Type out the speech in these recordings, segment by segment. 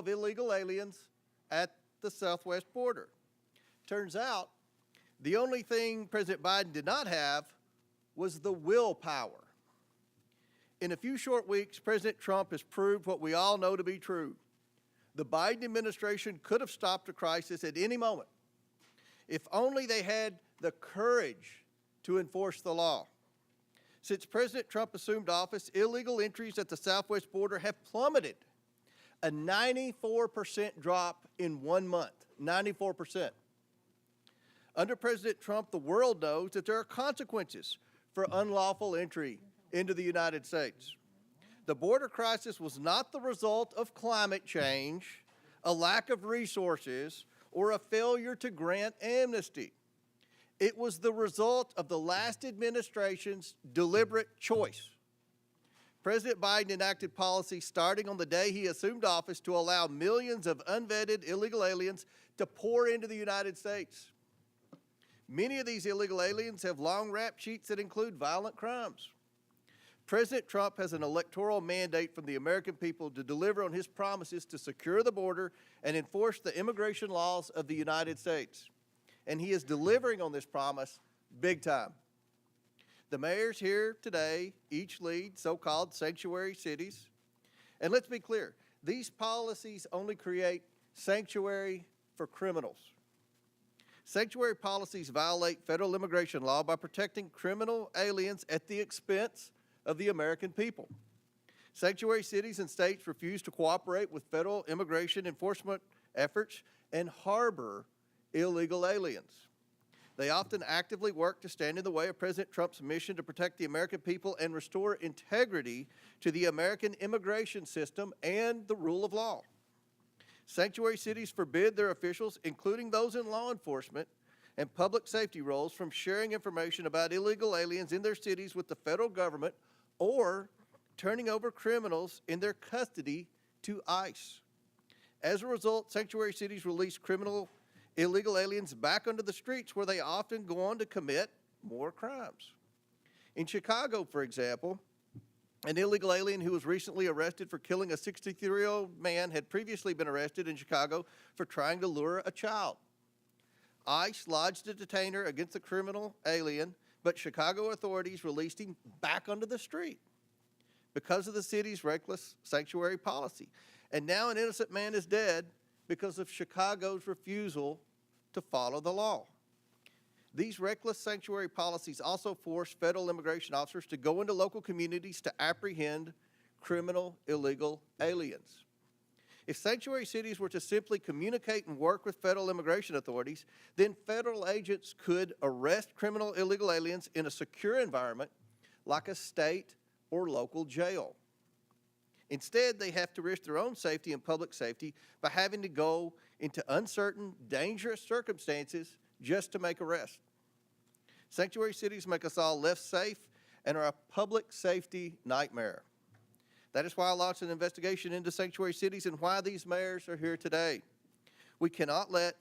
of illegal aliens at the southwest border. Turns out, the only thing President Biden did not have was the willpower. In a few short weeks, President Trump has proved what we all know to be true. The Biden administration could have stopped the crisis at any moment if only they had the courage to enforce the law. Since President Trump assumed office, illegal entries at the southwest border have plummeted, a 94% drop in 1 month, 94%. Under President Trump, the world knows that there are consequences for unlawful entry into the United States. The border crisis was not the result of climate change, a lack of resources, or a failure to grant amnesty. It was the result of the last administration's deliberate choice. President Biden enacted policy starting on the day he assumed office to allow millions of unvetted illegal aliens to pour into the United States. Many of these illegal aliens have long rap sheets that include violent crimes. President Trump has an electoral mandate from the American people to deliver on his promises to secure the border and enforce the immigration laws of the United States. And he is delivering on this promise big time. The mayors here today each lead so-called sanctuary cities. And let's be clear, these policies only create sanctuary for criminals. Sanctuary policies violate federal immigration law by protecting criminal aliens at the expense of the American people. Sanctuary cities and states refuse to cooperate with federal immigration enforcement efforts and harbor illegal aliens. They often actively work to stand in the way of President Trump's mission to protect the American people and restore integrity to the American immigration system and the rule of law. Sanctuary cities forbid their officials, including those in law enforcement and public safety roles, from sharing information about illegal aliens in their cities with the federal government or turning over criminals in their custody to ICE. As a result, sanctuary cities release illegal aliens back onto the streets where they often go on to commit more crimes. In Chicago, for example, an illegal alien who was recently arrested for killing a 63-year-old man had previously been arrested in Chicago for trying to lure a child. ICE lodged a detainer against the criminal alien, but Chicago authorities released him back onto the street because of the city's reckless sanctuary policy. And now an innocent man is dead because of Chicago's refusal to follow the law. These reckless sanctuary policies also force federal immigration officers to go into local communities to apprehend criminal illegal aliens. If sanctuary cities were to simply communicate and work with federal immigration authorities, then federal agents could arrest criminal illegal aliens in a secure environment like a state or local jail. Instead, they have to risk their own safety and public safety by having to go into uncertain, dangerous circumstances just to make arrests. Sanctuary cities make us all less safe and are a public safety nightmare. That is why I launched an investigation into sanctuary cities and why these mayors are here today. We cannot let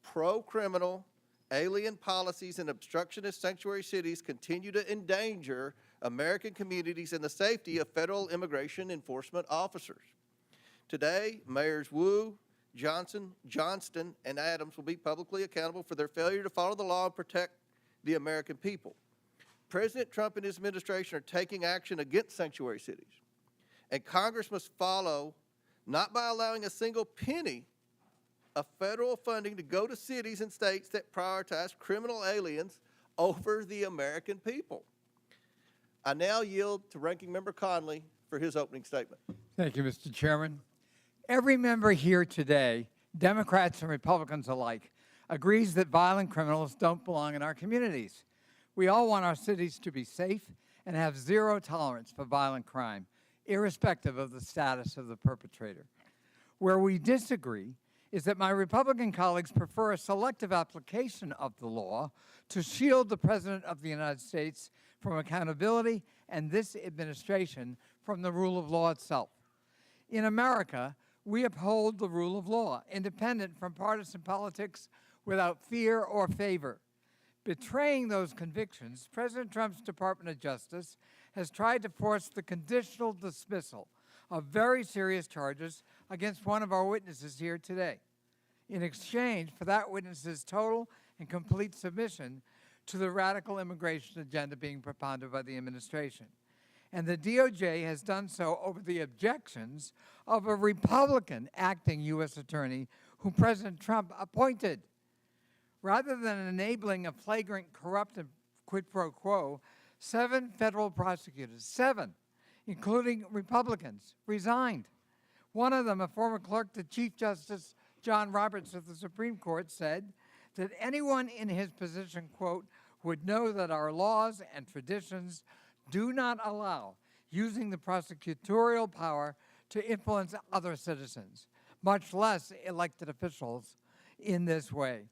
pro-criminal, alien policies and obstructionist sanctuary cities continue to endanger American communities and the safety of federal immigration enforcement officers. Today, Mayors Wu, Johnson, Johnston, and Adams will be publicly accountable for their failure to follow the law and protect the American people. President Trump and his administration are taking action against sanctuary cities, and Congress must follow, not by allowing a single penny of federal funding to go to cities and states that prioritize criminal aliens over the American people. I now yield to Ranking Member Conley for his opening statement. Thank you, Mr. Chairman. Every member here today, Democrats and Republicans alike, agrees that violent criminals don't belong in our communities. We all want our cities to be safe and have zero tolerance for violent crime, irrespective of the status of the perpetrator. Where we disagree is that my Republican colleagues prefer a selective application of the law to shield the President of the United States from accountability and this administration from the rule of law itself. In America, we uphold the rule of law, independent from partisan politics, without fear or favor. Betraying those convictions, President Trump's Department of Justice has tried to force the conditional dismissal of very serious charges against one of our witnesses here today, in exchange for that witness's total and complete submission to the radical immigration agenda being propounded by the administration. And the DOJ has done so over the objections of a Republican acting U.S. attorney whom President Trump appointed. Rather than enabling a flagrant corrupt and quid pro quo, 7 federal prosecutors, 7, including Republicans, resigned. One of them, a former clerk to Chief Justice John Roberts of the Supreme Court, said that anyone in his position, quote, would know that our laws and traditions do not allow using the prosecutorial power to influence other citizens, much less elected officials, in this way.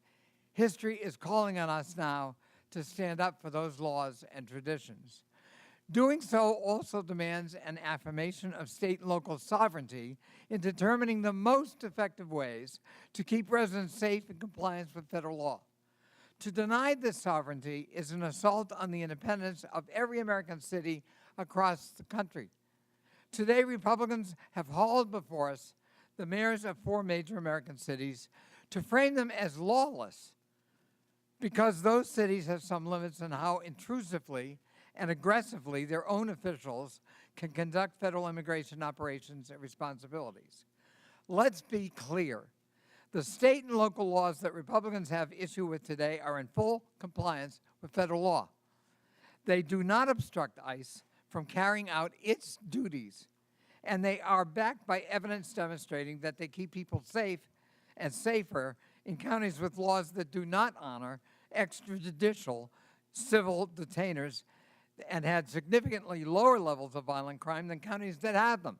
History is calling on us now to stand up for those laws and traditions. Doing so also demands an affirmation of state and local sovereignty in determining the most effective ways to keep residents safe in compliance with federal law. To deny this sovereignty is an assault on the independence of every American city across the country. Today, Republicans have hauled before us the mayors of 4 major American cities to frame them as lawless because those cities have some limits on how intrusively and aggressively their own officials can conduct federal immigration operations and responsibilities. Let's be clear. The state and local laws that Republicans have issue with today are in full compliance with federal law. They do not obstruct ICE from carrying out its duties, and they are backed by evidence demonstrating that they keep people safe and safer in counties with laws that do not honor extrajudicial civil detainers and had significantly lower levels of violent crime than counties that have them.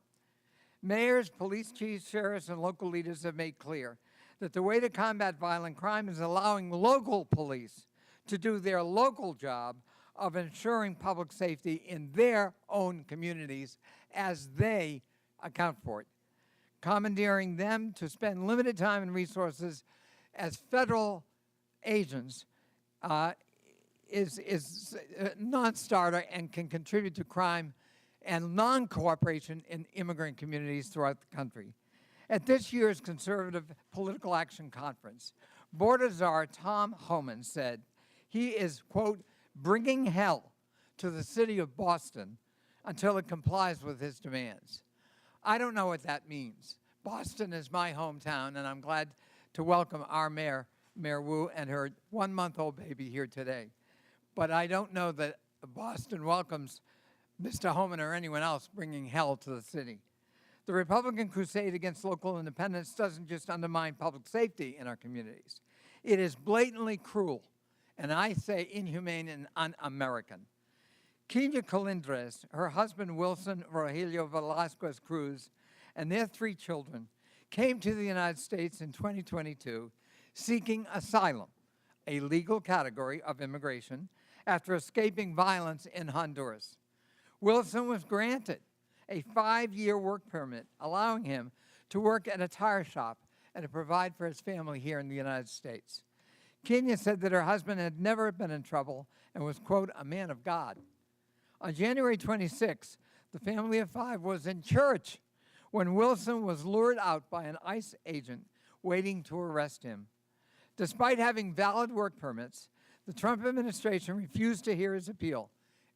Mayors, police chiefs, sheriffs, and local leaders have made clear that the way to combat violent crime is allowing local police to do their local job of ensuring public safety in their own communities as they account for it. Commandeering them to spend limited time and resources as federal agents is a non-starter and can contribute to crime and non-cooperation in immigrant communities throughout the country. At this year's Conservative Political Action Conference, border czar Tom Homan said he is, quote, bringing hell to the city of Boston until it complies with his demands. I don't know what that means. Boston is my hometown, and I'm glad to welcome our mayor, Mayor Wu, and her 1-month-old baby here today. But I don't know that Boston welcomes Mr. Homan or anyone else bringing hell to the city. The Republican crusade against local independence doesn't just undermine public safety in our communities. It is blatantly cruel, and I say inhumane and un-American. Kenya Colindres, her husband Wilson Rogelio Velasquez Cruz, and their 3 children came to the United States in 2022 seeking asylum, a legal category of immigration, after escaping violence in Honduras. Wilson was granted a 5-year work permit, allowing him to work at a tire shop and to provide for his family here in the United States. Kenya said that her husband had never been in trouble and was, quote, a man of God. On January 26, the family of 5 was in church when Wilson was lured out by an ICE agent waiting to arrest him. Despite having valid work permits, the Trump administration refused to hear his appeal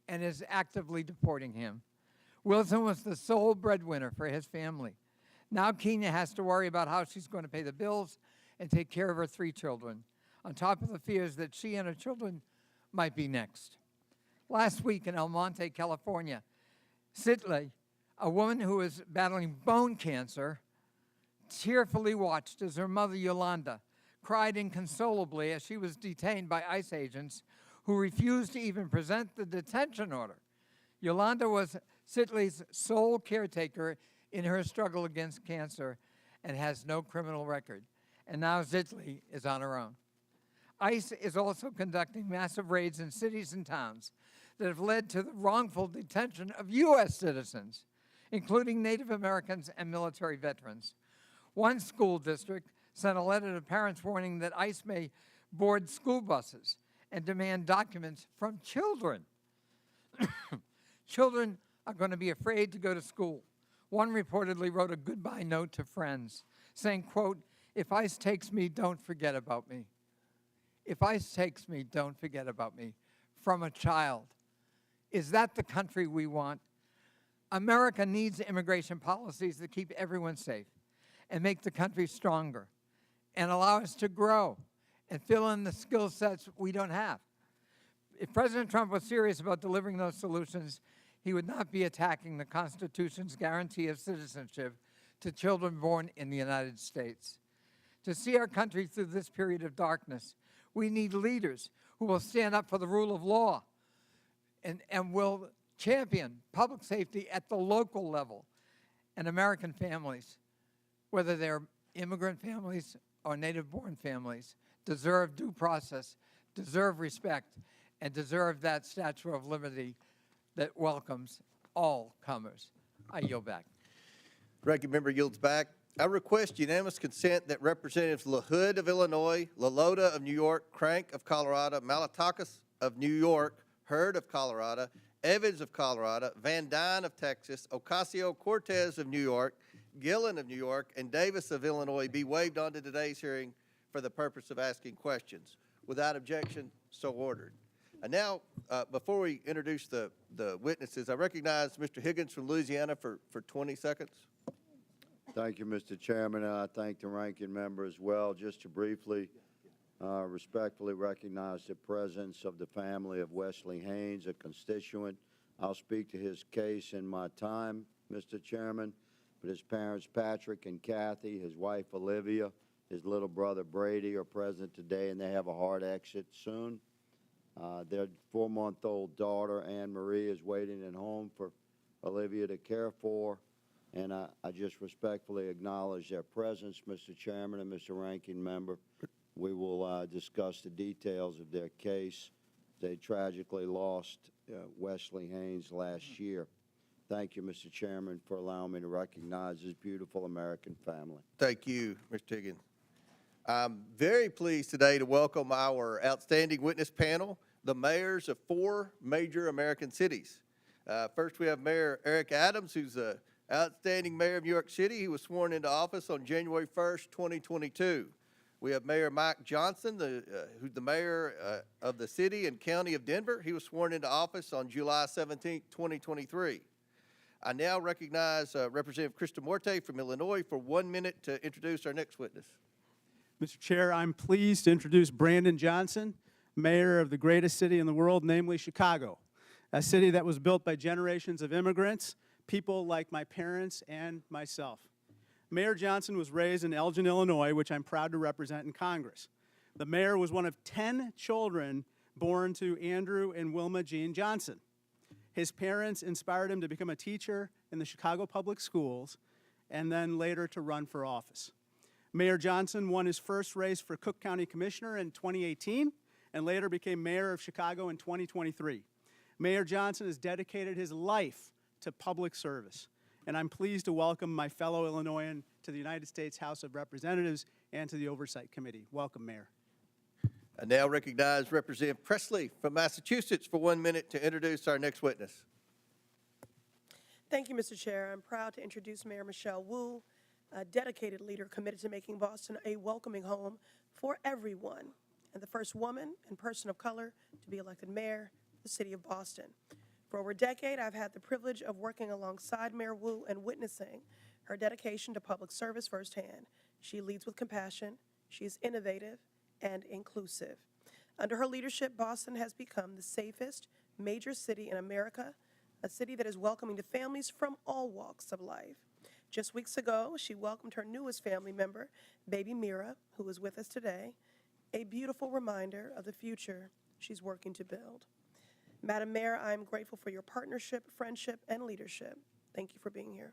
and is actively deporting him. Wilson was the sole breadwinner for his family. Now Kenya has to worry about how she's going to pay the bills and take care of her 3 children, on top of the fears that she and her children might be next. Last week in El Monte, California, Sitley, a woman who was battling bone cancer, tearfully watched as her mother, Yolanda, cried inconsolably as she was detained by ICE agents who refused to even present the detention order. Yolanda was Sitley's sole caretaker in her struggle against cancer and has no criminal record. And now Sitley is on her own. ICE is also conducting massive raids in cities and towns that have led to the wrongful detention of U.S. citizens, including Native Americans and military veterans. One school district sent a letter to parents warning that ICE may board school buses and demand documents from children. Children are going to be afraid to go to school One reportedly wrote a goodbye note to friends saying, quote, "If ICE takes me, don't forget about me. If ICE takes me, don't forget about me," from a child. Is that the country we want? America needs immigration policies that keep everyone safe and make the country stronger and allow us to grow and fill in the skill sets we don't have. If President Trump was serious about delivering those solutions, he would not be attacking the Constitution's guarantee of citizenship to children born in the United States. To see our country through this period of darkness, we need leaders who will stand up for the rule of law and will champion public safety at the local level. And American families, whether they're immigrant families or native-born families, deserve due process, deserve respect, and deserve that Statue of Liberty that welcomes all comers. I yield back. Ranking member yields back. I request unanimous consent that Representatives LaHood of Illinois, LaLota of New York, Crank of Colorado, Malatakis of New York, Hurd of Colorado, Evans of Colorado, Van Dyne of Texas, Ocasio-Cortez of New York, Gillen of New York, and Davis of Illinois be waived onto today's hearing for the purpose of asking questions. Without objection, so ordered. And now, before we introduce the witnesses, I recognize Mr. Higgins from Louisiana for 20 seconds. Thank you, Mr. Chairman, and I thank the ranking member as well. Just to briefly, respectfully recognize the presence of the family of Wesley Haynes, a constituent. I'll speak to his case in my time, Mr. Chairman, but his parents, Patrick and Kathy, his wife, Olivia, his little brother, Brady, are present today, and they have a hard exit soon. Their 4-month-old daughter, Anne Marie, is waiting at home for Olivia to care for. And I just respectfully acknowledge their presence, Mr. Chairman and Mr. Ranking Member. We will discuss the details of their case. They tragically lost Wesley Haynes last year. Thank you, Mr. Chairman, for allowing me to recognize this beautiful American family. Thank you, Mr. Higgins. I'm very pleased today to welcome our outstanding witness panel, the mayors of 4 major American cities. First, we have Mayor Eric Adams, who's the outstanding mayor of New York City. He was sworn into office on January 1st, 2022. We have Mayor Mike Johnston, who's the mayor of the city and county of Denver. He was sworn into office on July 17th, 2023. I now recognize Representative Krista Morte from Illinois for 1 minute to introduce our next witness. Mr. Chair, I'm pleased to introduce Brandon Johnson, mayor of the greatest city in the world, namely Chicago, a city that was built by generations of immigrants, people like my parents and myself. Mayor Johnson was raised in Elgin, Illinois, which I'm proud to represent in Congress. The mayor was one of 10 children born to Andrew and Wilma Jean Johnson. His parents inspired him to become a teacher in the Chicago Public Schools and then later to run for office. Mayor Johnson won his first race for Cook County Commissioner in 2018 and later became mayor of Chicago in 2023. Mayor Johnson has dedicated his life to public service, and I'm pleased to welcome my fellow Illinoisan to the United States House of Representatives and to the Oversight Committee. Welcome, Mayor. I now recognize Representative Presley from Massachusetts for 1 minute to introduce our next witness. Thank you, Mr. Chair. I'm proud to introduce Mayor Michelle Wu, a dedicated leader committed to making Boston a welcoming home for everyone, and the first woman and person of color to be elected mayor of the city of Boston. For over a decade, I've had the privilege of working alongside Mayor Wu and witnessing her dedication to public service firsthand. She leads with compassion, she is innovative and inclusive. Under her leadership, Boston has become the safest major city in America, a city that is welcoming to families from all walks of life. Just weeks ago, she welcomed her newest family member, baby Mira, who is with us today, a beautiful reminder of the future she's working to build. Madam Mayor, I am grateful for your partnership, friendship, and leadership. Thank you for being here.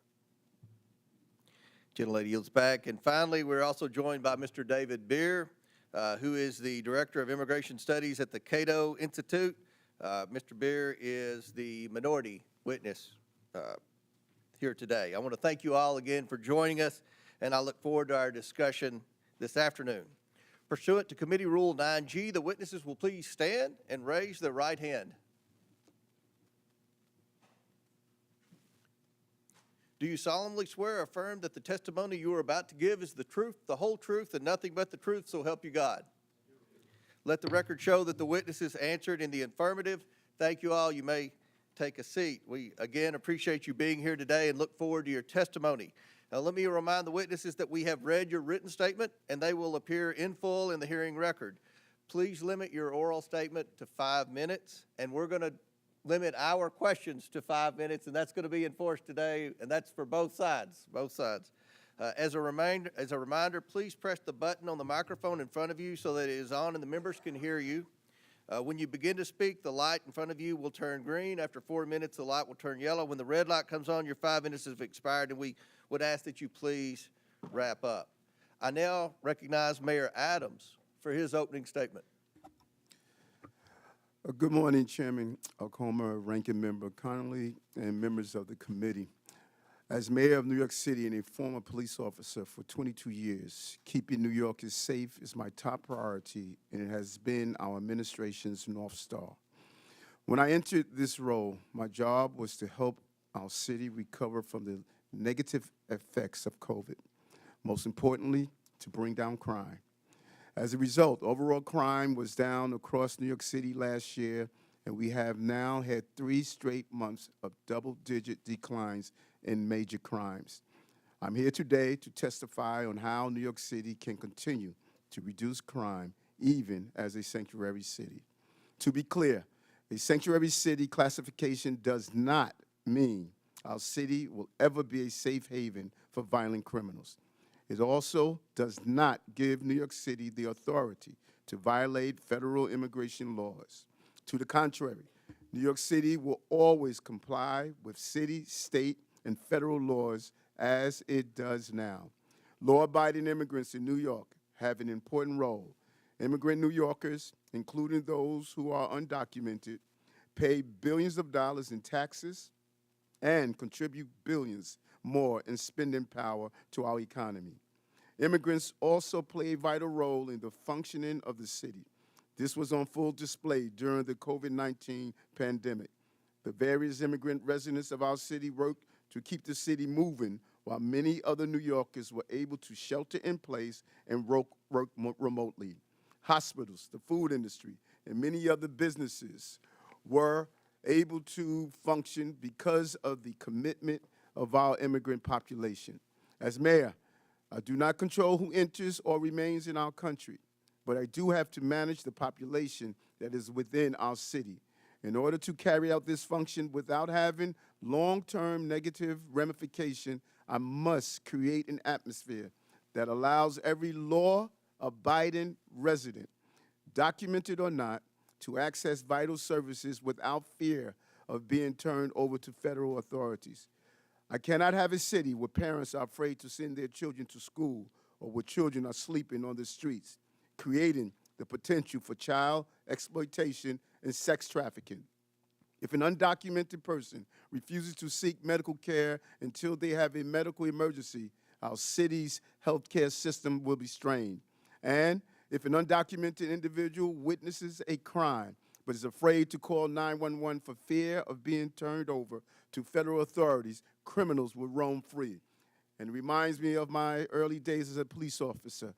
Gentlelady yields back. And finally, we're also joined by Mr. David Beer, who is the Director of Immigration Studies at the Cato Institute. Mr. Beer is the minority witness here today. I want to thank you all again for joining us, and I look forward to our discussion this afternoon. Pursuant to Committee Rule 9G, the witnesses will please stand and raise their right hand. Do you solemnly swear or affirm that the testimony you are about to give is the truth, the whole truth, and nothing but the truth, so help you God? Let the record show that the witnesses answered in the affirmative. Thank you all. You may take a seat. We, again, appreciate you being here today and look forward to your testimony. Now, let me remind the witnesses that we have read your written statement, and they will appear in full in the hearing record. Please limit your oral statement to 5 minutes, and we're going to limit our questions to 5 minutes, and that's going to be enforced today, and that's for both sides, As a reminder, please press the button on the microphone in front of you so that it is on and the members can hear you. When you begin to speak, the light in front of you will turn green. After 4 minutes, the light will turn yellow. When the red light comes on, your 5 minutes have expired, and we would ask that you please wrap up. I now recognize Mayor Adams for his opening statement. Good morning, Chairman Okoma, Ranking Member Connolly, and members of the committee. As mayor of New York City and a former police officer for 22 years, keeping New Yorkers safe is my top priority, and it has been our administration's North Star. When I entered this role, my job was to help our city recover from the negative effects of COVID. Most importantly, to bring down crime. As a result, overall crime was down across New York City last year, and we have now had 3 straight months of double-digit declines in major crimes. I'm here today to testify on how New York City can continue to reduce crime, even as a sanctuary city. To be clear, a sanctuary city classification does not mean our city will ever be a safe haven for violent criminals. It also does not give New York City the authority to violate federal immigration laws. To the contrary, New York City will always comply with city, state, and federal laws as it does now. Law-abiding immigrants in New York have an important role. Immigrant New Yorkers, including those who are undocumented, pay billions of dollars in taxes and contribute billions more in spending power to our economy. Immigrants also play a vital role in the functioning of the city. This was on full display during the COVID-19 pandemic. The various immigrant residents of our city worked to keep the city moving, while many other New Yorkers were able to shelter in place and work remotely. Hospitals, the food industry, and many other businesses were able to function because of the commitment of our immigrant population. As mayor, I do not control who enters or remains in our country, but I do have to manage the population that is within our city. In order to carry out this function without having long-term negative ramification, I must create an atmosphere that allows every law-abiding resident, documented or not, to access vital services without fear of being turned over to federal authorities. I cannot have a city where parents are afraid to send their children to school or where children are sleeping on the streets, creating the potential for child exploitation and sex trafficking. If an undocumented person refuses to seek medical care until they have a medical emergency, our city's healthcare system will be strained. And if an undocumented individual witnesses a crime but is afraid to call 911 for fear of being turned over to federal authorities, criminals will roam free. And it reminds me of my early days as a police officer.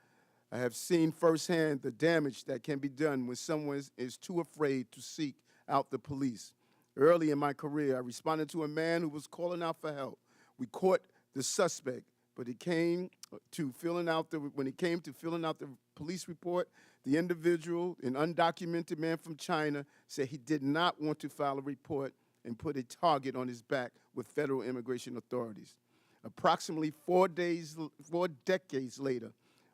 I have seen firsthand the damage that can be done when someone is too afraid to seek out the police. Early in my career, I responded to a man who was calling out for help. We caught the suspect, but when it came to filling out the police report, the individual, an undocumented man from China, said he did not want to file a report and put a target on his back with federal immigration authorities. Approximately 4 decades later,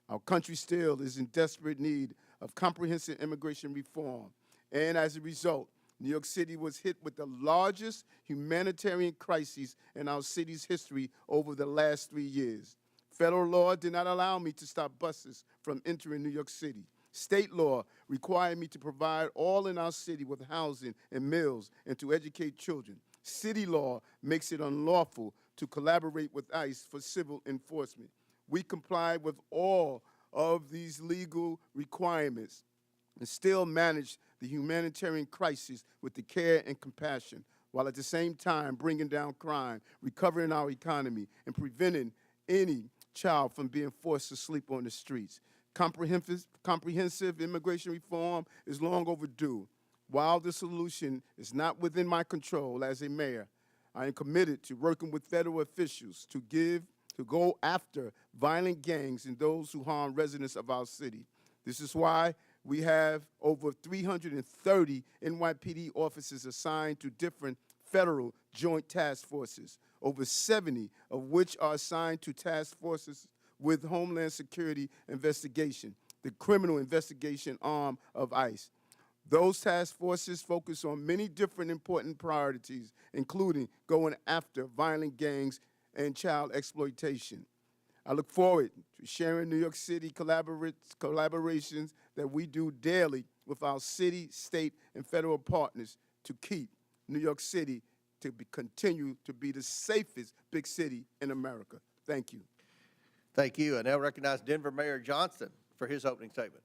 our country still is in desperate need of comprehensive immigration reform. And as a result, New York City was hit with the largest humanitarian crisis in our city's history over the last 3 years. Federal law did not allow me to stop buses from entering New York City. State law required me to provide all in our city with housing and meals and to educate children. City law makes it unlawful to collaborate with ICE for civil enforcement. We complied with all of these legal requirements and still managed the humanitarian crisis with the care and compassion while at the same time bringing down crime, recovering our economy, and preventing any child from being forced to sleep on the streets. Comprehensive immigration reform is long overdue. While the solution is not within my control as a mayor, I am committed to working with federal officials to go after violent gangs and those who harm residents of our city. This is why we have over 330 NYPD officers assigned to different federal joint task forces, over 70 of which are assigned to task forces with Homeland Security investigation, the criminal investigation arm of ICE. Those task forces focus on many different important priorities, including going after violent gangs and child exploitation. I look forward to sharing New York City collaborations that we do daily with our city, state, and federal partners to keep New York City to continue to be the safest big city in America. Thank you. Thank you. I now recognize Denver Mayor Johnston for his opening statement.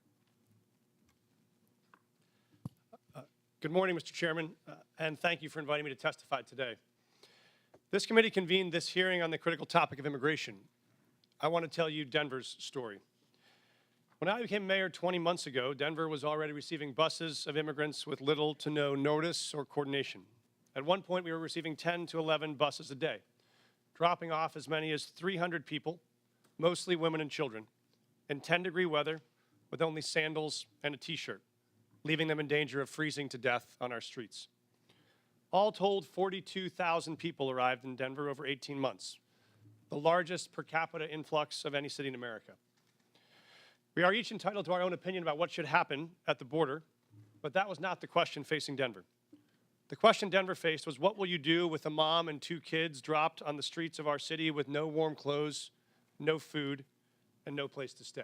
Good morning, Mr. Chairman, and thank you for inviting me to testify today. This committee convened this hearing on the critical topic of immigration. I want to tell you Denver's story. When I became mayor 20 months ago, Denver was already receiving buses of immigrants with little to no notice or coordination. At one point, we were receiving 10 to 11 buses a day, dropping off as many as 300 people, mostly women and children, in 10-degree weather with only sandals and a t-shirt, leaving them in danger of freezing to death on our streets. All told, 42,000 people arrived in Denver over 18 months, the largest per capita influx of any city in America. We are each entitled to our own opinion about what should happen at the border, but that was not the question facing Denver. The question Denver faced was, what will you do with a mom and 2 kids dropped on the streets of our city with no warm clothes, no food, and no place to stay?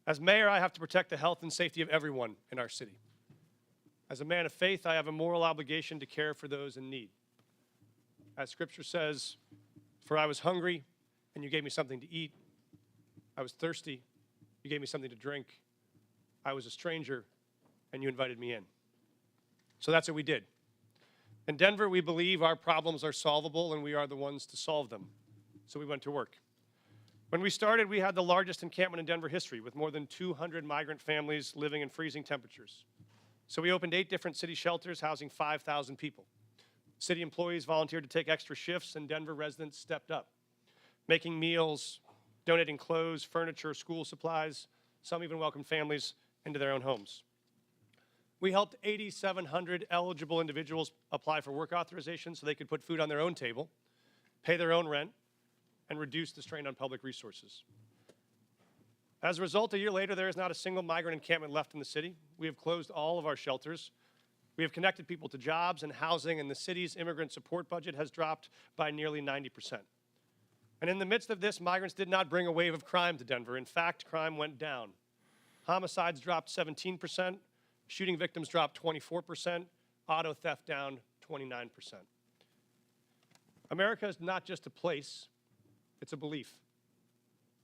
As mayor, I have to protect the health and safety of everyone in our city. As a man of faith, I have a moral obligation to care for those in need. As Scripture says, for I was hungry, and you gave me something to eat. I was thirsty, you gave me something to drink. I was a stranger, and you invited me in. So that's what we did. In Denver, we believe our problems are solvable, and we are the ones to solve them. So we went to work. When we started, we had the largest encampment in Denver history, with more than 200 migrant families living in freezing temperatures. So we opened 8 different city shelters housing 5,000 people. City employees volunteered to take extra shifts, and Denver residents stepped up, making meals, donating clothes, furniture, school supplies. Some even welcomed families into their own homes. We helped 8,700 eligible individuals apply for work authorization so they could put food on their own table, pay their own rent, and reduce the strain on public resources. As a result, a year later, there is not a single migrant encampment left in the city. We have closed all of our shelters. We have connected people to jobs and housing, and the city's immigrant support budget has dropped by nearly 90%. And in the midst of this, migrants did not bring a wave of crime to Denver. In fact, crime went down. Homicides dropped 17%, shooting victims dropped 24%, auto theft down 29%. America is not just a place, it's a belief.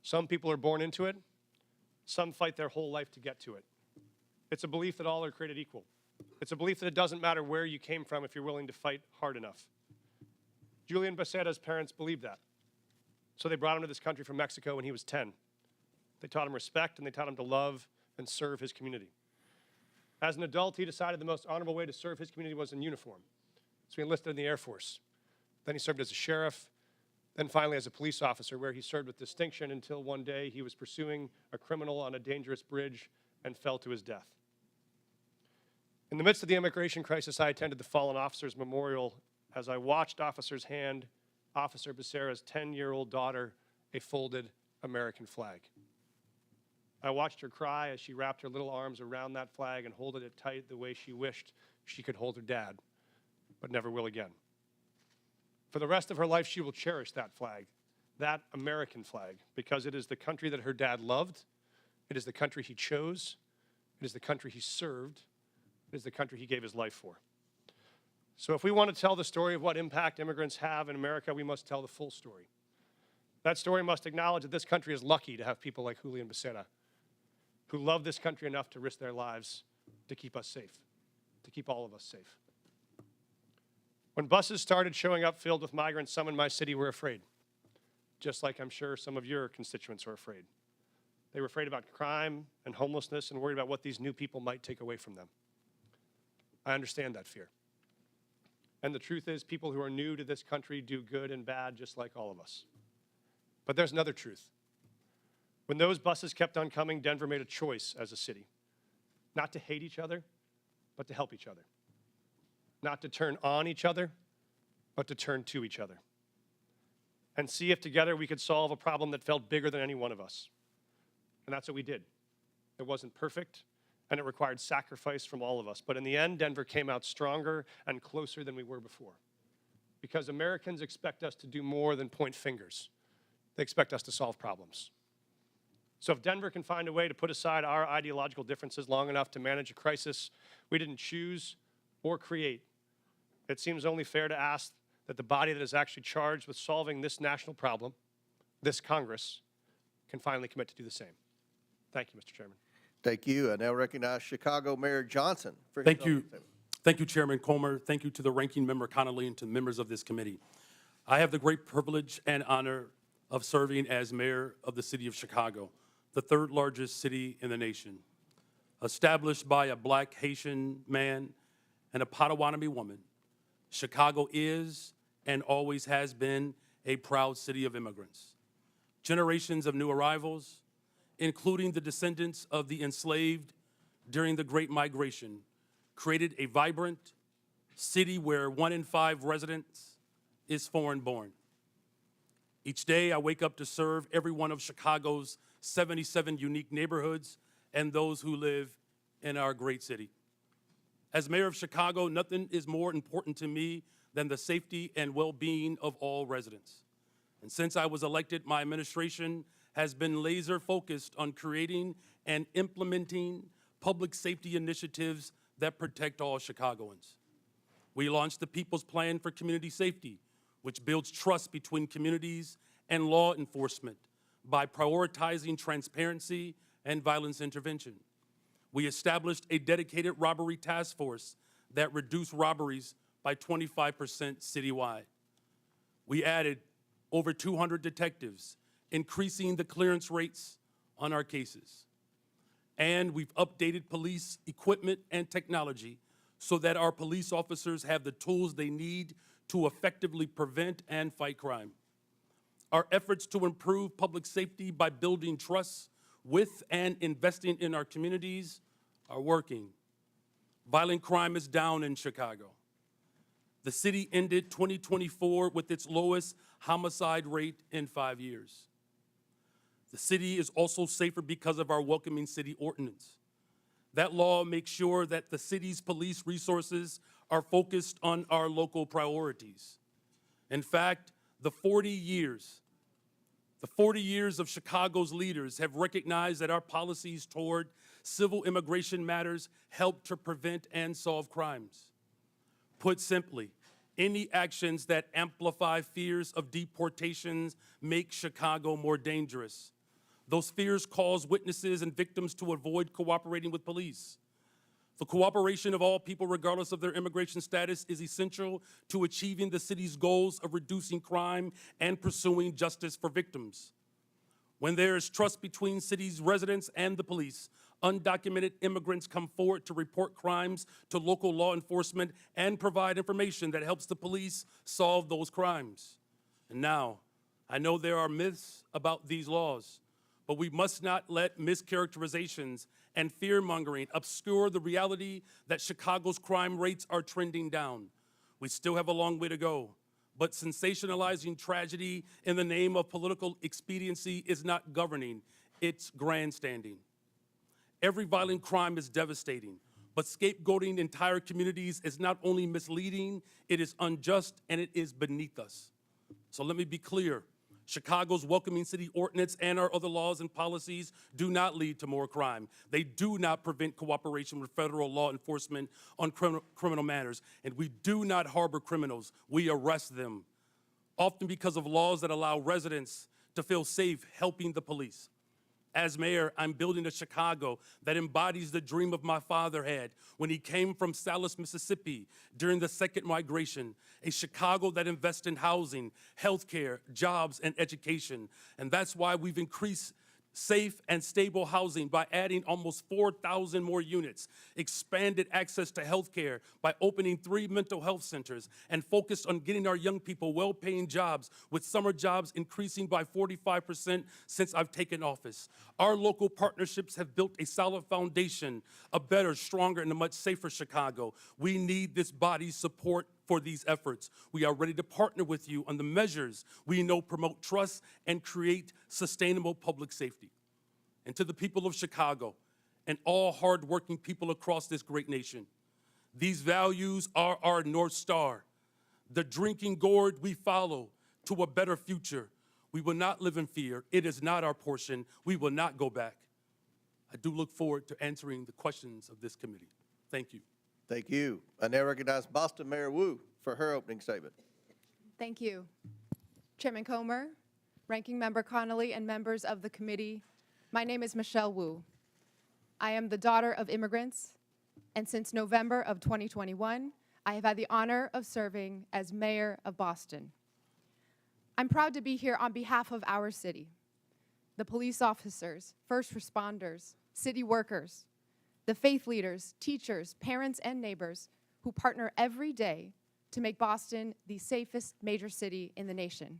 Some people are born into it. Some fight their whole life to get to it. It's a belief that all are created equal. It's a belief that it doesn't matter where you came from if you're willing to fight hard enough. Julian Becerra's parents believed that. So they brought him to this country from Mexico when he was 10. They taught him respect, and they taught him to love and serve his community. As an adult, he decided the most honorable way to serve his community was in uniform. So he enlisted in the Air Force. Then he served as a sheriff, then finally as a police officer, where he served with distinction until one day he was pursuing a criminal on a dangerous bridge and fell to his death. In the midst of the immigration crisis, I attended the Fallen Officers Memorial as I watched officers hand Officer Becerra's 10-year-old daughter a folded American flag. I watched her cry as she wrapped her little arms around that flag and holded it tight the way she wished she could hold her dad, but never will again. For the rest of her life, she will cherish that flag, that American flag, because it is the country that her dad loved, it is the country he chose, it is the country he served, it is the country he gave his life for. So if we want to tell the story of what impact immigrants have in America, we must tell the full story. That story must acknowledge that this country is lucky to have people like Julian Becerra, who love this country enough to risk their lives to keep us safe, to keep all of us safe. When buses started showing up filled with migrants, some in my city were afraid, just like I'm sure some of your constituents are afraid. They were afraid about crime and homelessness and worried about what these new people might take away from them. I understand that fear. And the truth is, people who are new to this country do good and bad just like all of us. But there's another truth. When those buses kept on coming, Denver made a choice as a city, not to hate each other, but to help each other. Not to turn on each other, but to turn to each other. And see if together we could solve a problem that felt bigger than any one of us. And that's what we did. It wasn't perfect, and it required sacrifice from all of us. But in the end, Denver came out stronger and closer than we were before. Because Americans expect us to do more than point fingers. They expect us to solve problems. So if Denver can find a way to put aside our ideological differences long enough to manage a crisis we didn't choose or create, it seems only fair to ask that the body that is actually charged with solving this national problem, this Congress, can finally commit to do the same. Thank you, Mr. Chairman. Thank you. I now recognize Chicago Mayor Johnson. For his Thank you. opening statement. Thank you, Chairman Comer. Thank you to the ranking member Connolly and to the members of this committee. I have the great privilege and honor of serving as mayor of the city of Chicago, the third largest city in the nation. Established by a Black Haitian man and a Potawatomi woman, Chicago is and always has been a proud city of immigrants. Generations of new arrivals, including the descendants of the enslaved during the Great Migration, created a vibrant city where 1 in 5 residents is foreign-born. Each day, I wake up to serve every one of Chicago's 77 unique neighborhoods and those who live in our great city. As mayor of Chicago, nothing is more important to me than the safety and well-being of all residents. And since I was elected, my administration has been laser-focused on creating and implementing public safety initiatives that protect all Chicagoans. We launched the People's Plan for Community Safety, which builds trust between communities and law enforcement by prioritizing transparency and violence intervention. We established a dedicated robbery task force that reduced robberies by 25% citywide. We added over 200 detectives, increasing the clearance rates on our cases. And we've updated police equipment and technology so that our police officers have the tools they need to effectively prevent and fight crime. Our efforts to improve public safety by building trust with and investing in our communities are working. Violent crime is down in Chicago. The city ended 2024 with its lowest homicide rate in 5 years. The city is also safer because of our Welcoming City Ordinance. That law makes sure that the city's police resources are focused on our local priorities. In fact, the 40 years of Chicago's leaders have recognized that our policies toward civil immigration matters help to prevent and solve crimes. Put simply, any actions that amplify fears of deportations make Chicago more dangerous. Those fears cause witnesses and victims to avoid cooperating with police. The cooperation of all people, regardless of their immigration status, is essential to achieving the city's goals of reducing crime and pursuing justice for victims. When there is trust between city's residents and the police, undocumented immigrants come forward to report crimes to local law enforcement and provide information that helps the police solve those crimes. And now, I know there are myths about these laws, but we must not let mischaracterizations and fear-mongering obscure the reality that Chicago's crime rates are trending down. We still have a long way to go, but sensationalizing tragedy in the name of political expediency is not governing, it's grandstanding. Every violent crime is devastating, but scapegoating entire communities is not only misleading, it is unjust, and it is beneath us. So let me be clear. Chicago's Welcoming City Ordinance and our other laws and policies do not lead to more crime. They do not prevent cooperation with federal law enforcement on criminal matters. And we do not harbor criminals. We arrest them, often because of laws that allow residents to feel safe helping the police. As mayor, I'm building a Chicago that embodies the dream of my father had when he came from Salis, Mississippi during the Second Migration, a Chicago that invests in housing, healthcare, jobs, and education. And that's why we've increased safe and stable housing by adding almost 4,000 more units, expanded access to health care by opening 3 mental health centers, and focused on getting our young people well-paying jobs, with summer jobs increasing by 45% since I've taken office. Our local partnerships have built a solid foundation, a better, stronger, and a much safer Chicago. We need this body's support for these efforts. We are ready to partner with you on the measures we know promote trust and create sustainable public safety. And to the people of Chicago and all hardworking people across this great nation, these values are our North Star, the drinking gourd we follow to a better future. We will not live in fear. It is not our portion. We will not go back. I do look forward to answering the questions of this committee. Thank you. Thank you. I now recognize Boston Mayor Wu for her opening statement. Thank you. Chairman Comer, Ranking Member Connolly, and members of the committee, my name is Michelle Wu. I am the daughter of immigrants, and since November of 2021, I have had the honor of serving as mayor of Boston. I'm proud to be here on behalf of our city, the police officers, first responders, city workers, the faith leaders, teachers, parents, and neighbors who partner every day to make Boston the safest major city in the nation.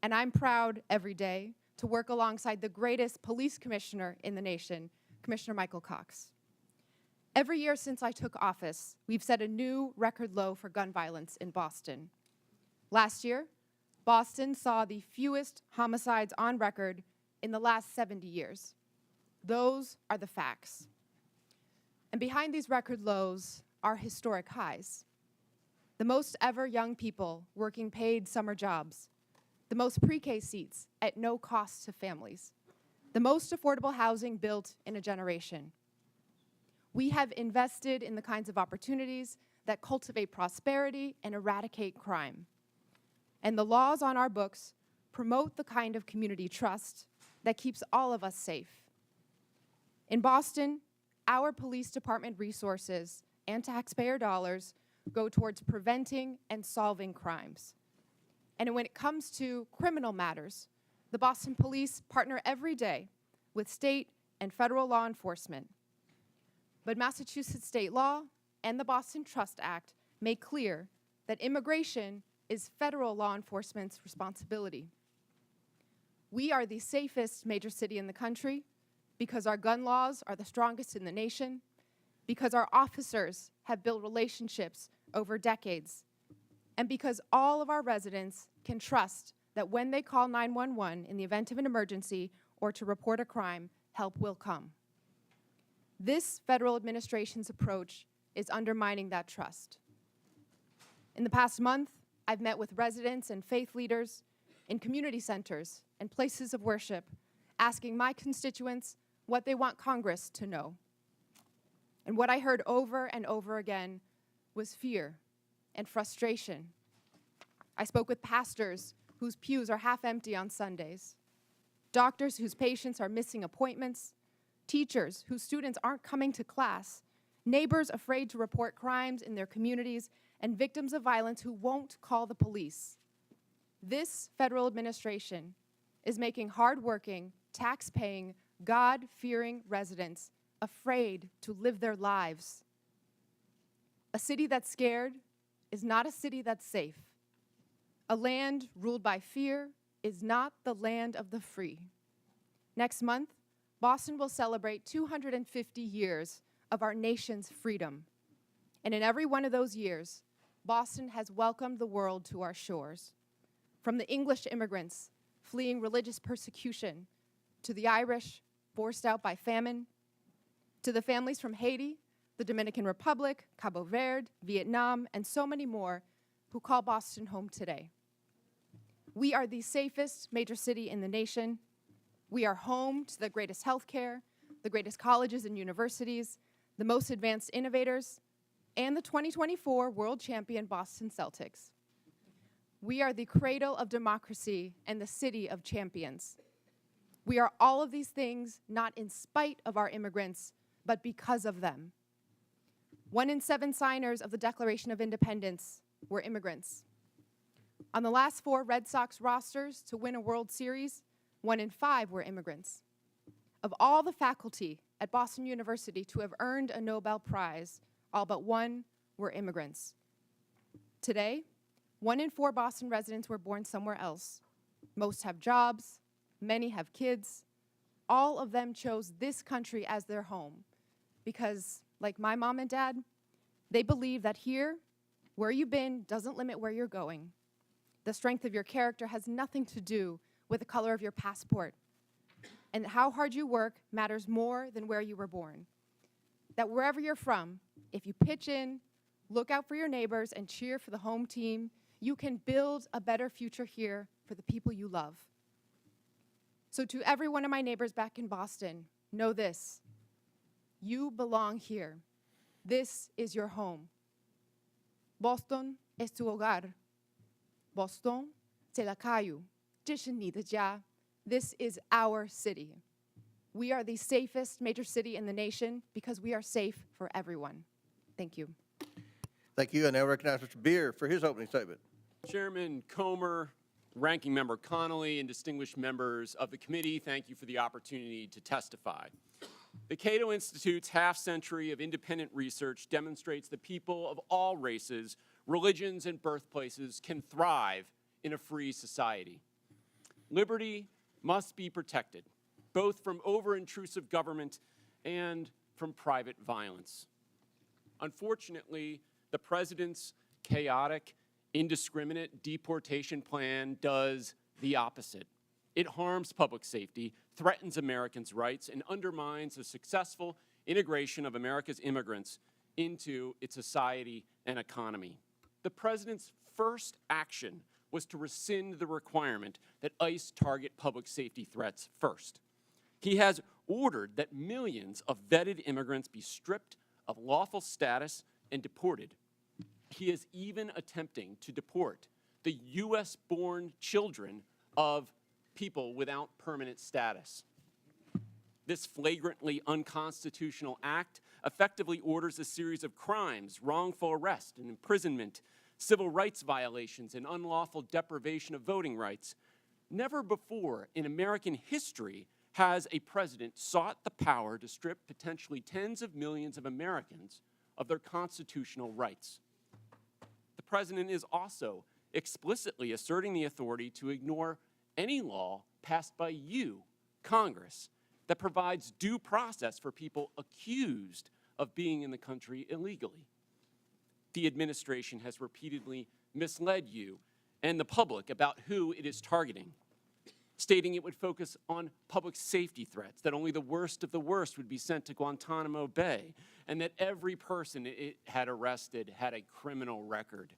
And I'm proud every day to work alongside the greatest police commissioner in the nation, Commissioner Michael Cox. Every year since I took office, we've set a new record low for gun violence in Boston. Last year, Boston saw the fewest homicides on record in the last 70 years. Those are the facts. And behind these record lows are historic highs. The most ever young people working paid summer jobs, the most pre-K seats at no cost to families, the most affordable housing built in a generation. We have invested in the kinds of opportunities that cultivate prosperity and eradicate crime. And the laws on our books promote the kind of community trust that keeps all of us safe. In Boston, our police department resources and taxpayer dollars go towards preventing and solving crimes. And when it comes to criminal matters, the Boston Police partner every day with state and federal law enforcement. But Massachusetts state law and the Boston Trust Act make clear that immigration is federal law enforcement's responsibility. We are the safest major city in the country because our gun laws are the strongest in the nation, because our officers have built relationships over decades, and because all of our residents can trust that when they call 911 in the event of an emergency or to report a crime, help will come. This federal administration's approach is undermining that trust. In the past month, I've met with residents and faith leaders in community centers and places of worship, asking my constituents what they want Congress to know. And what I heard over and over again was fear and frustration. I spoke with pastors whose pews are half empty on Sundays, doctors whose patients are missing appointments, teachers whose students aren't coming to class, neighbors afraid to report crimes in their communities, and victims of violence who won't call the police. This federal administration is making hardworking, tax-paying, God-fearing residents afraid to live their lives. A city that's scared is not a city that's safe. A land ruled by fear is not the land of the free. Next month, Boston will celebrate 250 years of our nation's freedom. And in every one of those years, Boston has welcomed the world to our shores. From the English immigrants fleeing religious persecution, to the Irish forced out by famine, to the families from Haiti, the Dominican Republic, Cabo Verde, Vietnam, and so many more who call Boston home today. We are the safest major city in the nation. We are home to the greatest healthcare, the greatest colleges and universities, the most advanced innovators, and the 2024 world champion Boston Celtics. We are the cradle of democracy and the city of champions. We are all of these things not in spite of our immigrants, but because of them. 1 in 7 signers of the Declaration of Independence were immigrants. On the last 4 Red Sox rosters to win a World Series, 1 in 5 were immigrants. Of all the faculty at Boston University to have earned a Nobel Prize, all but 1 were immigrants. Today, 1 in 4 Boston residents were born somewhere else. Most have jobs, many have kids. All of them chose this country as their home because, like my mom and dad, they believe that here, where you've been doesn't limit where you're going. The strength of your character has nothing to do with the color of your passport. And how hard you work matters more than where you were born. That wherever you're from, if you pitch in, look out for your neighbors, and cheer for the home team, you can build a better future here for the people you love. So to every one of my neighbors back in Boston, know this: you belong here. This is your home. Boston es tu hogar. Boston, 是la calle. 这是你的家. This is our city. We are the safest major city in the nation because we are safe for everyone. Thank you. Thank you. I now recognize Mr. Beer for his opening statement. Chairman Comer, Ranking Member Connolly, and distinguished members of the committee, thank you for the opportunity to testify. The Cato Institute's half-century of independent research demonstrates that people of all races, religions, and birthplaces can thrive in a free society. Liberty must be protected, both from over-intrusive government and from private violence. Unfortunately, the president's chaotic, indiscriminate deportation plan does the opposite. It harms public safety, threatens Americans' rights, and undermines the successful integration of America's immigrants into its society and economy. The president's first action was to rescind the requirement that ICE target public safety threats first. He has ordered that millions of vetted immigrants be stripped of lawful status and deported. He is even attempting to deport the U.S.-born children of people without permanent status. This flagrantly unconstitutional act effectively orders a series of crimes, wrongful arrest and imprisonment, civil rights violations, and unlawful deprivation of voting rights. Never before in American history has a president sought the power to strip potentially tens of millions of Americans of their constitutional rights. The president is also explicitly asserting the authority to ignore any law passed by you, Congress, that provides due process for people accused of being in the country illegally. The administration has repeatedly misled you and the public about who it is targeting, stating it would focus on public safety threats, that only the worst of the worst would be sent to Guantanamo Bay, and that every person it had arrested had a criminal record.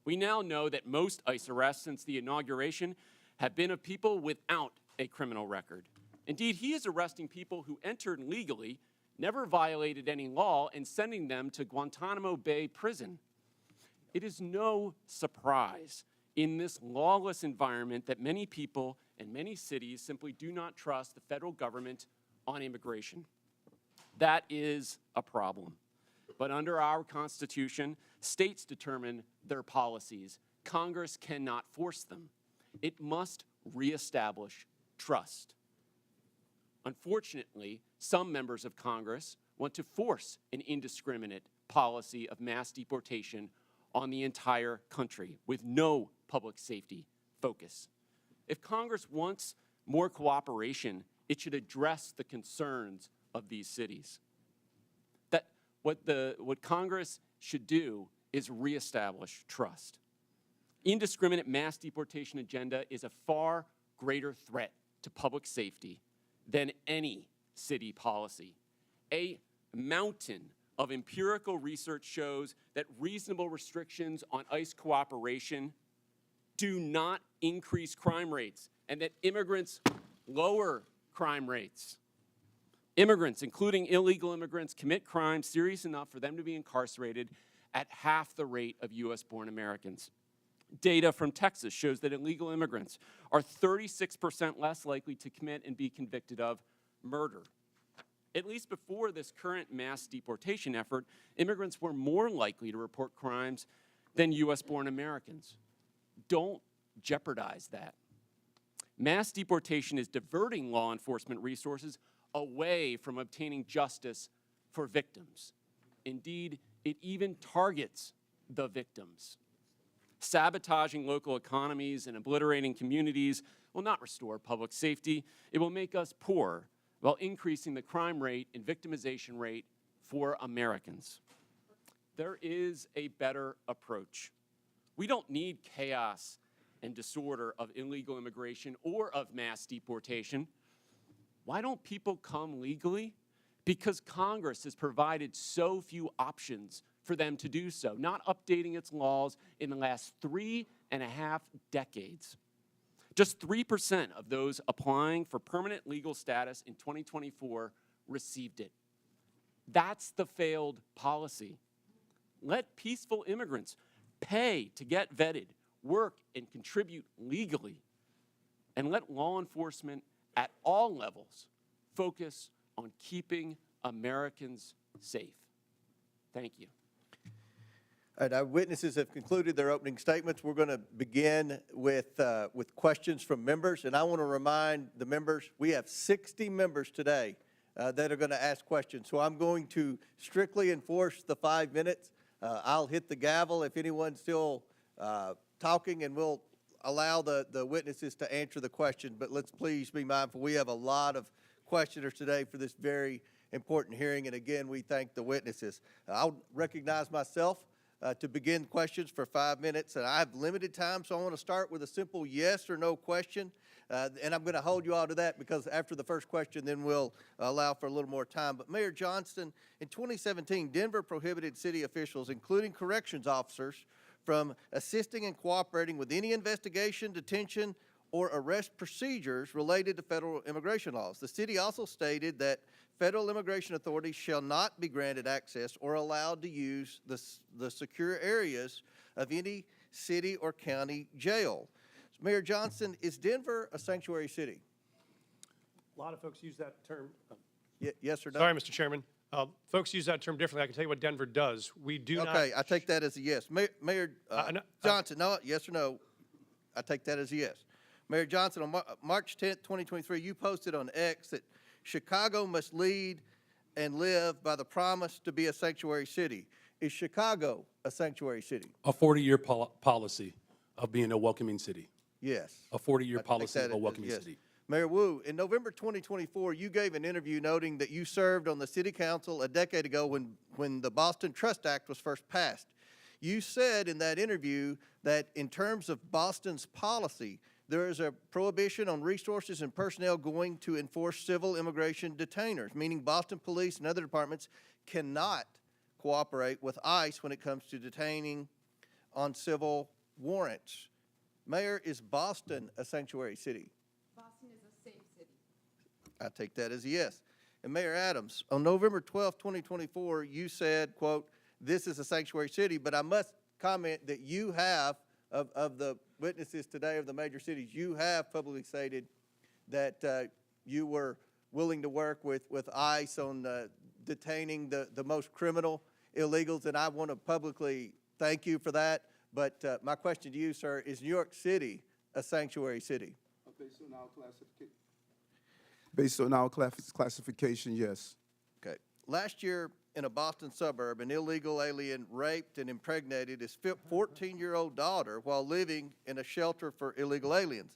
We now know that most ICE arrests since the inauguration have been of people without a criminal record. Indeed, he is arresting people who entered legally, never violated any law, and sending them to Guantanamo Bay prison. It is no surprise in this lawless environment that many people and many cities simply do not trust the federal government on immigration. That is a problem. But under our Constitution, states determine their policies. Congress cannot force them. It must reestablish trust. Unfortunately, some members of Congress want to force an indiscriminate policy of mass deportation on the entire country with no public safety focus. If Congress wants more cooperation, it should address the concerns of these cities. What Congress should do is reestablish trust. Indiscriminate mass deportation agenda is a far greater threat to public safety than any city policy. A mountain of empirical research shows that reasonable restrictions on ICE cooperation do not increase crime rates, and that immigrants lower crime rates. Immigrants, including illegal immigrants, commit crimes serious enough for them to be incarcerated at half the rate of U.S.-born Americans. Data from Texas shows that illegal immigrants are 36% less likely to commit and be convicted of murder. At least before this current mass deportation effort, immigrants were more likely to report crimes than U.S.-born Americans. Don't jeopardize that. Mass deportation is diverting law enforcement resources away from obtaining justice for victims. Indeed, it even targets the victims. Sabotaging local economies and obliterating communities will not restore public safety. It will make us poor while increasing the crime rate and victimization rate for Americans. There is a better approach. We don't need chaos and disorder of illegal immigration or of mass deportation. Why don't people come legally? Because Congress has provided so few options for them to do so, not updating its laws in the last 3.5 decades. Just 3% of those applying for permanent legal status in 2024 received it. That's the failed policy. Let peaceful immigrants pay to get vetted, work, and contribute legally, and let law enforcement at all levels focus on keeping Americans safe. Thank you. All right, our witnesses have concluded their opening statements. We're going to begin with questions from members, and I want to remind the members, we have 60 members today that are going to ask questions. So I'm going to strictly enforce the 5 minutes. I'll hit the gavel if anyone's still talking, and we'll allow the witnesses to answer the question. But let's please be mindful, we have a lot of questioners today for this very important hearing, and again, we thank the witnesses. I'll recognize myself to begin questions for 5 minutes, and I have limited time, so I want to start with a simple yes or no question, and I'm going to hold you all to that because after the first question, then we'll allow for a little more time. But Mayor Johnston, in 2017, Denver prohibited city officials, including corrections officers, from assisting and cooperating with any investigation, detention, or arrest procedures related to federal immigration laws. The city also stated that federal immigration authorities shall not be granted access or allowed to use the secure areas of any city or county jail. Mayor Johnston, is Denver a sanctuary city? A lot of folks use that term. Yes or no? Sorry, Mr. Chairman. Folks use that term differently. I can tell you what Denver does. We do not. Okay, I take that as a yes. Mayor no, Johnson, no, yes or no? I take that as a yes. Mayor Johnson, on March 10th, 2023, you posted on X that Chicago must lead and live by the promise to be a sanctuary city. Is Chicago a sanctuary city? A 40-year policy of being a welcoming city. Yes. A 40-year I take policy that of a as welcoming yes. city. Mayor Wu, in November 2024, you gave an interview noting that you served on the city council a decade ago when the Boston Trust Act was first passed. You said in that interview that in terms of Boston's policy, there is a prohibition on resources and personnel going to enforce civil immigration detainers, meaning Boston police and other departments cannot cooperate with ICE when it comes to detaining on civil warrants. Mayor, is Boston a sanctuary city? Boston is a safe city. I take that as a yes. And Mayor Adams, on November 12, 2024, you said, quote, this is a sanctuary city, but I must comment that you have, of the witnesses today of the major cities, you have publicly stated that you were willing to work with ICE on detaining the most criminal illegals, and I want to publicly thank you for that. But my question to you, sir, is New York City a sanctuary city? Based on our classification, yes. Okay. Last year, in a Boston suburb, an illegal alien raped and impregnated his 14-year-old daughter while living in a shelter for illegal aliens.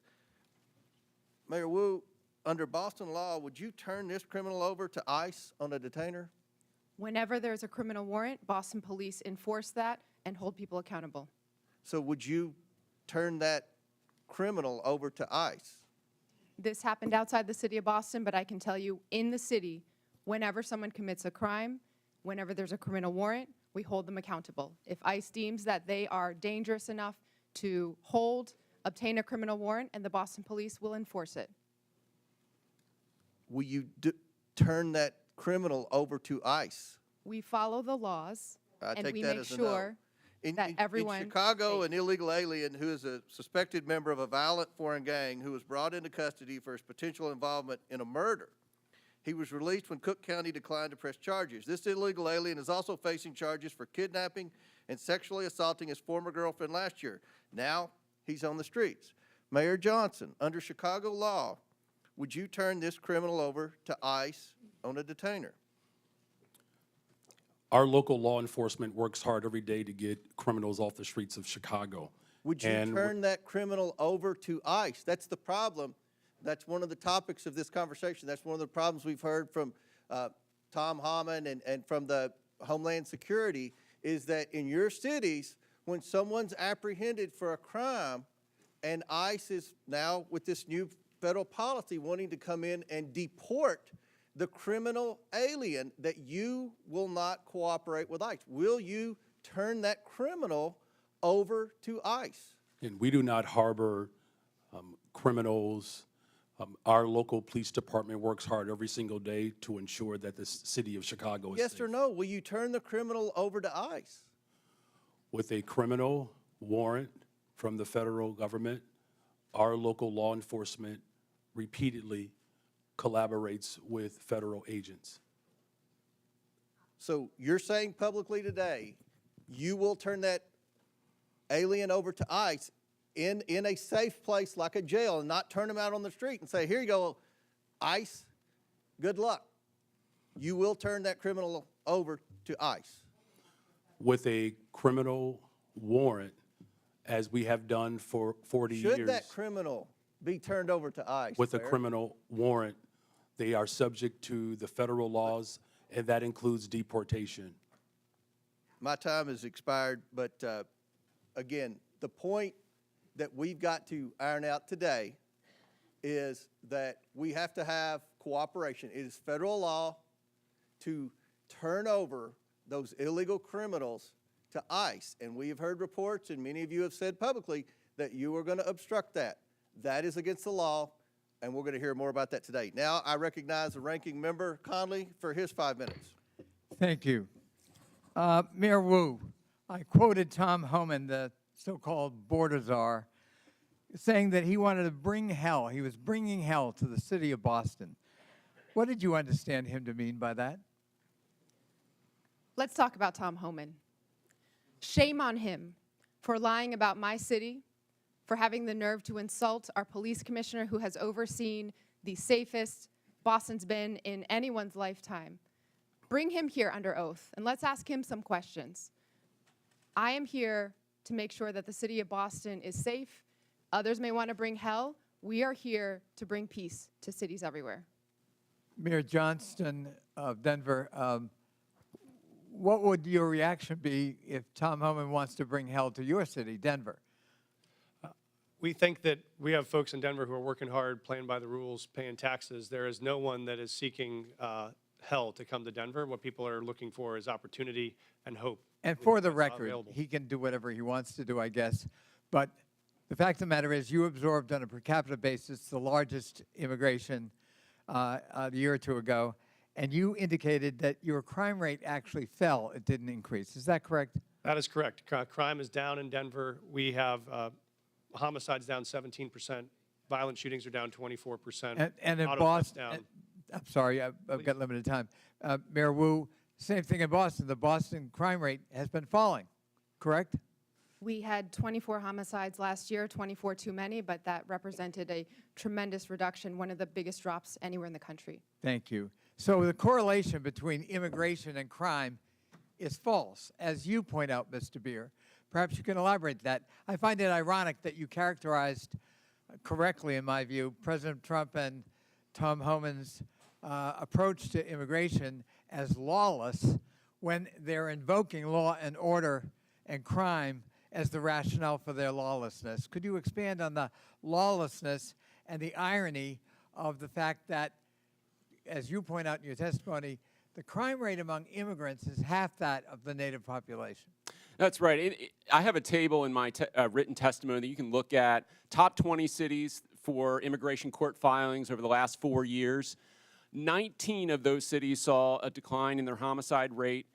Mayor Wu, under Boston law, would you turn this criminal over to ICE on a detainer? Whenever there's a criminal warrant, Boston police enforce that and hold people accountable. So would you turn that criminal over to ICE? This happened outside the city of Boston, but I can tell you in the city, whenever someone commits a crime, whenever there's a criminal warrant, we hold them accountable. If ICE deems that they are dangerous enough to obtain a criminal warrant, and the Boston police will enforce it. Will you turn that criminal over to ICE? We follow the laws, I and take we that make as a no. sure that everyone. In Chicago, say. an illegal alien who is a suspected member of a violent foreign gang who was brought into custody for his potential involvement in a murder. He was released when Cook County declined to press charges. This illegal alien is also facing charges for kidnapping and sexually assaulting his former girlfriend last year. Now he's on the streets. Mayor Johnston, under Chicago law, would you turn this criminal over to ICE on a detainer? Our local law enforcement works hard every day to get criminals off the streets of Chicago. Would you And turn that criminal over to ICE? That's the problem. That's one of the topics of this conversation. That's one of the problems we've heard from Tom Hammond and from the Homeland Security is that in your cities, when someone's apprehended for a crime, and ICE is now with this new federal policy wanting to come in and deport the criminal alien, that you will not cooperate with ICE. Will you turn that criminal over to ICE? And we do not harbor criminals. Our local police department works hard every single day to ensure that the city of Chicago is Yes safe. or no? Will you turn the criminal over to ICE? With a criminal warrant from the federal government, our local law enforcement repeatedly collaborates with federal agents. So you're saying publicly today, you will turn that alien over to ICE in a safe place like a jail and not turn him out on the street and say, here you go, ICE, good luck. You will turn that criminal over to ICE. With a criminal warrant, as we have done for 40 years. Should that criminal be turned over to ICE? With a Mayor? criminal warrant, they are subject to the federal laws, and that includes deportation. My time has expired, but again, the point that we've got to iron out today is that we have to have cooperation. It is federal law to turn over those illegal criminals to ICE. And we have heard reports, and many of you have said publicly, that you are going to obstruct that. That is against the law, and we're going to hear more about that today. Now, I recognize the ranking member, Conley, for his 5 minutes. Thank you. Mayor Wu, I quoted Tom Homan, the so-called border czar, saying that he wanted to bring hell. He was bringing hell to the city of Boston. What did you understand him to mean by that? Let's talk about Tom Homan. Shame on him for lying about my city, for having the nerve to insult our police commissioner who has overseen the safest Boston's been in anyone's lifetime. Bring him here under oath, and let's ask him some questions. I am here to make sure that the city of Boston is safe. Others may want to bring hell. We are here to bring peace to cities everywhere. Mayor Johnston of Denver, what would your reaction be if Tom Homan wants to bring hell to your city, Denver? We think that we have folks in Denver who are working hard, playing by the rules, paying taxes. There is no one that is seeking hell to come to Denver. What people are looking for is opportunity and hope. And for the That's not record, available. he can do whatever he wants to do, I guess. But the fact of the matter is you absorbed on a per capita basis the largest immigration a year or two ago, and you indicated that your crime rate actually fell. It didn't increase. Is that correct? That is correct. Crime is down in Denver. We have homicides down 17%. Violent shootings are down 24%. And in Auto thefts Boston, down. I'm sorry, I've got limited time. Mayor Wu, same thing in Boston. The Boston crime rate has been falling, correct? We had 24 homicides last year, 24 too many, but that represented a tremendous reduction, one of the biggest drops anywhere in the country. Thank you. So the correlation between immigration and crime is false, as you point out, Mr. Beer. Perhaps you can elaborate that. I find it ironic that you characterized correctly, in my view, President Trump and Tom Homan's approach to immigration as lawless when they're invoking law and order and crime as the rationale for their lawlessness. Could you expand on the lawlessness and the irony of the fact that, as you point out in your testimony, the crime rate among immigrants is half that of the native population? That's right. I have a table in my written testimony that you can look at. Top 20 cities for immigration court filings over the last 4 years. 19 of those cities saw a decline in their homicide rate.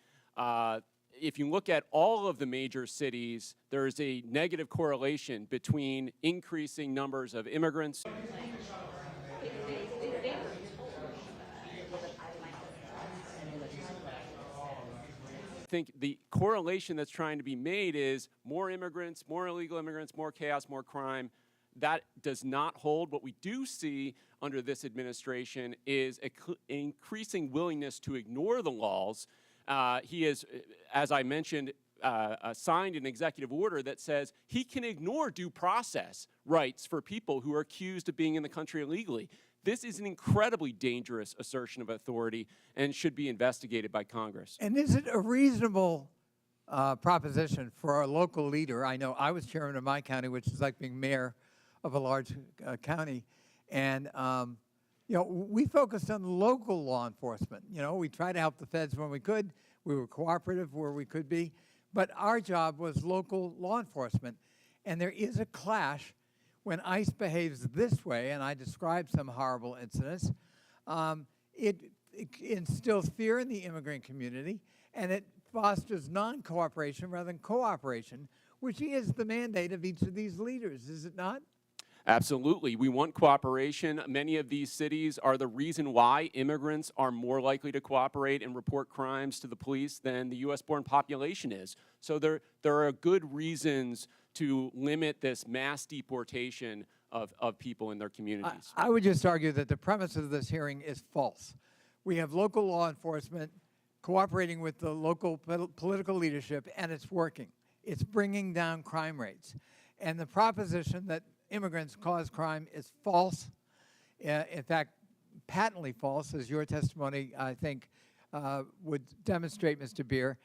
if you look at all of the major cities, there is a negative correlation between increasing numbers of immigrants. I think the correlation that's trying to be made is more immigrants, more illegal immigrants, more chaos, more crime. That does not hold. What we do see under this administration is an increasing willingness to ignore the laws. He has, as I mentioned, signed an executive order that says he can ignore due process rights for people who are accused of being in the country illegally. This is an incredibly dangerous assertion of authority and should be investigated by Congress. And is it a reasonable proposition for a local leader? I know I was chairman of my county, which is like being mayor of a large county, and you know, we focused on local law enforcement. You know, we tried to help the feds when we could. We were cooperative where we could be, but our job was local law enforcement. And there is a clash when ICE behaves this way, and I described some horrible incidents. It instills fear in the immigrant community, and it fosters non-cooperation rather than cooperation, which is the mandate of each of these leaders, is it not? Absolutely. We want cooperation. Many of these cities are the reason why immigrants are more likely to cooperate and report crimes to the police than the U.S.-born population is. So there are good reasons to limit this mass deportation of people in their communities. I would just argue that the premise of this hearing is false. We have local law enforcement cooperating with the local political leadership, and it's working. It's bringing down crime rates. And the proposition that immigrants cause crime is false, in fact, patently false, as your testimony, I think, would demonstrate, Mr. Beer.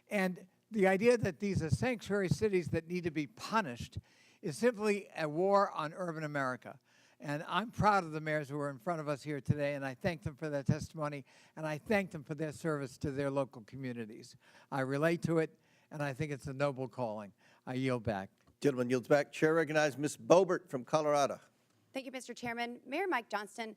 And the idea that these are sanctuary cities that need to be punished is simply a war on urban America. And I'm proud of the mayors who are in front of us here today, and I thank them for their testimony, and I thank them for their service to their local communities. I relate to it, and I think it's a noble calling. I yield back. Gentleman yields back. Chair recognizes Ms. Boebert from Colorado. Thank you, Mr. Chairman. Mayor Mike Johnston,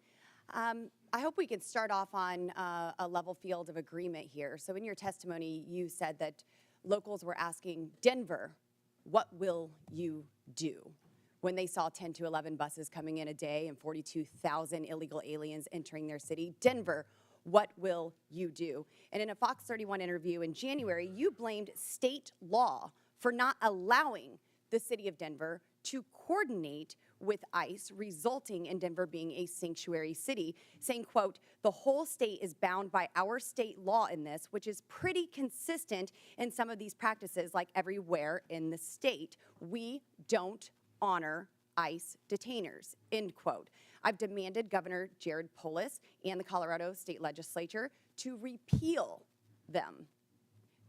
I hope we could start off on a level field of agreement here. So in your testimony, you said that locals were asking Denver, what will you do? When they saw 10 to 11 buses coming in a day and 42,000 illegal aliens entering their city. Denver, what will you do? And in a Fox 31 interview in January, you blamed state law for not allowing the city of Denver to coordinate with ICE, resulting in Denver being a sanctuary city, saying, quote, the whole state is bound by our state law in this, which is pretty consistent in some of these practices, like everywhere in the state. We don't honor ICE detainers, end quote. I've demanded Governor Jared Polis and the Colorado State Legislature to repeal them.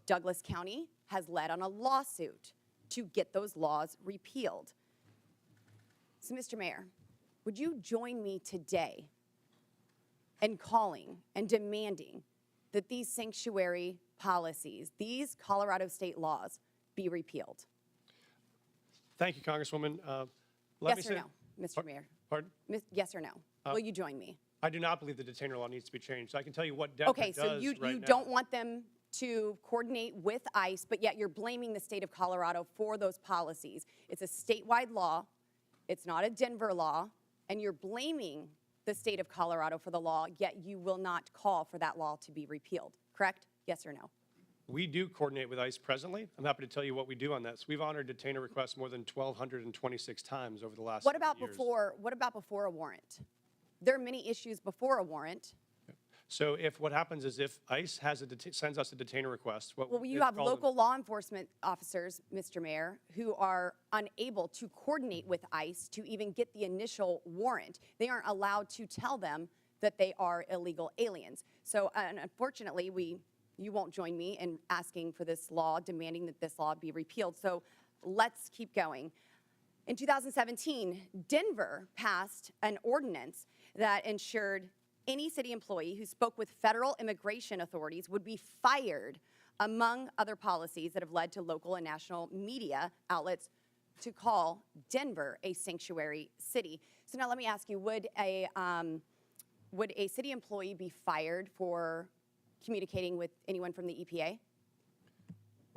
Douglas County has led on a lawsuit to get those laws repealed. So, Mr. Mayor, would you join me today in calling and demanding that these sanctuary policies, these Colorado state laws, be repealed? Thank you, Congresswoman. Yes or no, Mr. Mayor? Pardon? Yes or no? Will you join me? I do not believe the detainer law needs to be changed. I can tell you what Denver Okay, so does you right now. don't want them to coordinate with ICE, but yet you're blaming the state of Colorado for those policies. It's a statewide law. It's not a Denver law. And you're blaming the state of Colorado for the law, yet you will not call for that law to be repealed. Correct? Yes or no? We do coordinate with ICE presently. I'm happy to tell you what we do on that. So we've honored detainer requests more than 1,226 times over the last What about years. before a warrant? There are many issues before a warrant. So if what happens is if ICE has sends us a detainer request, Well, you have local law enforcement officers, Mr. Mayor, who are unable to coordinate with ICE to even get the initial warrant. They aren't allowed to tell them that they are illegal aliens. So unfortunately, you won't join me in asking for this law, demanding that this law be repealed. So let's keep going. In 2017, Denver passed an ordinance that ensured any city employee who spoke with federal immigration authorities would be fired, among other policies that have led to local and national media outlets to call Denver a sanctuary city. So now let me ask you, would a city employee be fired for communicating with anyone from the EPA?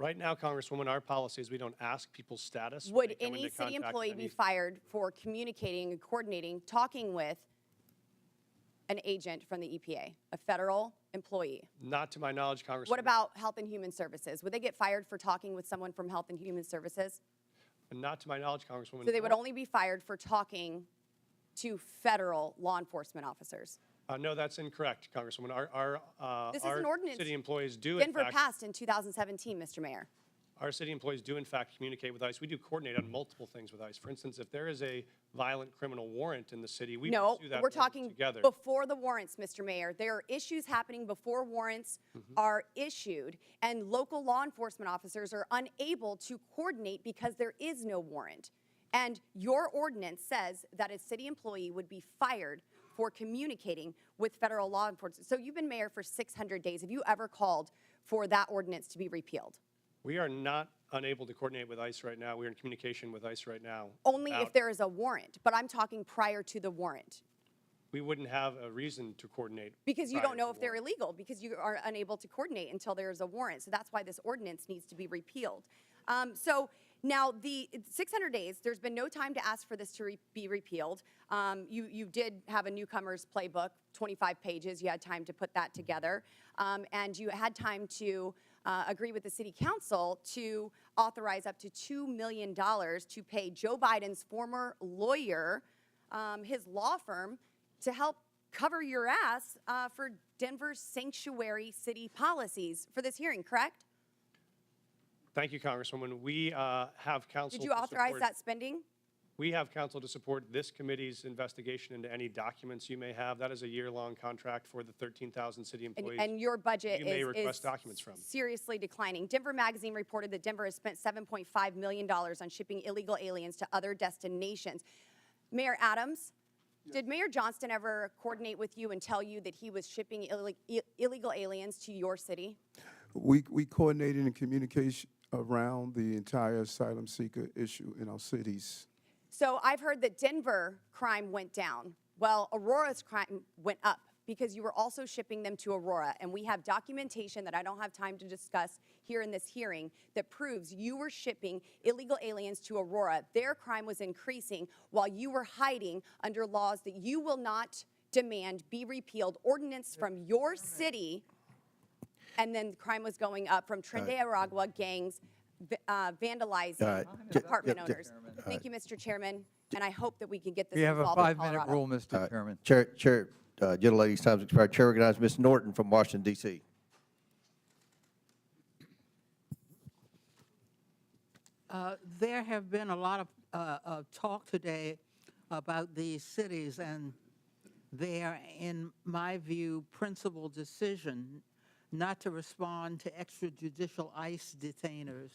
Right now, Congresswoman, our policy is we don't ask people's status. when Would they come any into city contact with employee any- be fired for communicating and coordinating, talking with an agent from the EPA, a federal employee? Not to my knowledge, Congresswoman. What about Health and Human Services? Would they get fired for talking with someone from Health and Human Services? Not to my knowledge, Congresswoman. So they would only be fired for talking to federal law enforcement officers. No, that's incorrect, Congresswoman. This is an ordinance city employees do, in Denver fact, passed in 2017, Mr. Mayor. our city employees do, in fact, communicate with ICE. We do coordinate on multiple things with ICE. For instance, if there is a violent criminal warrant in the city, we No, pursue that we're warrant talking together. before the warrants, Mr. Mayor. There are issues happening before warrants are issued, and local law enforcement officers are unable to coordinate because there is no warrant. And your ordinance says that a city employee would be fired for communicating with federal law enforcement. So you've been mayor for 600 days. Have you ever called for that ordinance to be repealed? We are not unable to coordinate with ICE right now. We are in communication with ICE right now. Only if about- there is a warrant, but I'm talking prior to the warrant. We wouldn't have a reason to coordinate. Because you prior don't know to if they're warrant. illegal, because you are unable to coordinate until there's a warrant. So that's why this ordinance needs to be repealed. So now the 600 days, there's been no time to ask for this to be repealed. You did have a newcomer's playbook, 25 pages. You had time to put that together. And you had time to agree with the city council to authorize up to $2 million to pay Joe Biden's former lawyer, his law firm, to help cover your ass for Denver's sanctuary city policies for this hearing, correct? Thank you, Congresswoman. We have counsel. Did you to authorize support- that spending? We have counsel to support this committee's investigation into any documents you may have. That is a year-long contract for the 13,000 city employees. And your budget you may is request documents from. seriously declining. Denver Magazine reported that Denver has spent $7.5 million on shipping illegal aliens to other destinations. Mayor Adams, did Mayor Johnston ever coordinate with you and tell you that he was shipping illegal aliens to your city? We coordinated in communication around the entire asylum seeker issue in our cities. So I've heard that Denver crime went down. Well, Aurora's crime went up because you were also shipping them to Aurora. And we have documentation that I don't have time to discuss here in this hearing that proves you were shipping illegal aliens to Aurora. Their crime was increasing while you were hiding under laws that you will not demand be repealed, ordinance from your city, and then crime was going up from Trinidad gangs vandalizing apartment owners. Thank you, Mr. Chairman, and I hope that we can get this We have a resolved in 5-minute Colorado. rule, Mr. Chairman. Chair, gentlelady's time's expired. Chair recognizes Ms. Norton from Washington, D.C. There have been a lot of talk today about these cities and their, in my view, principal decision not to respond to extrajudicial ICE detainers.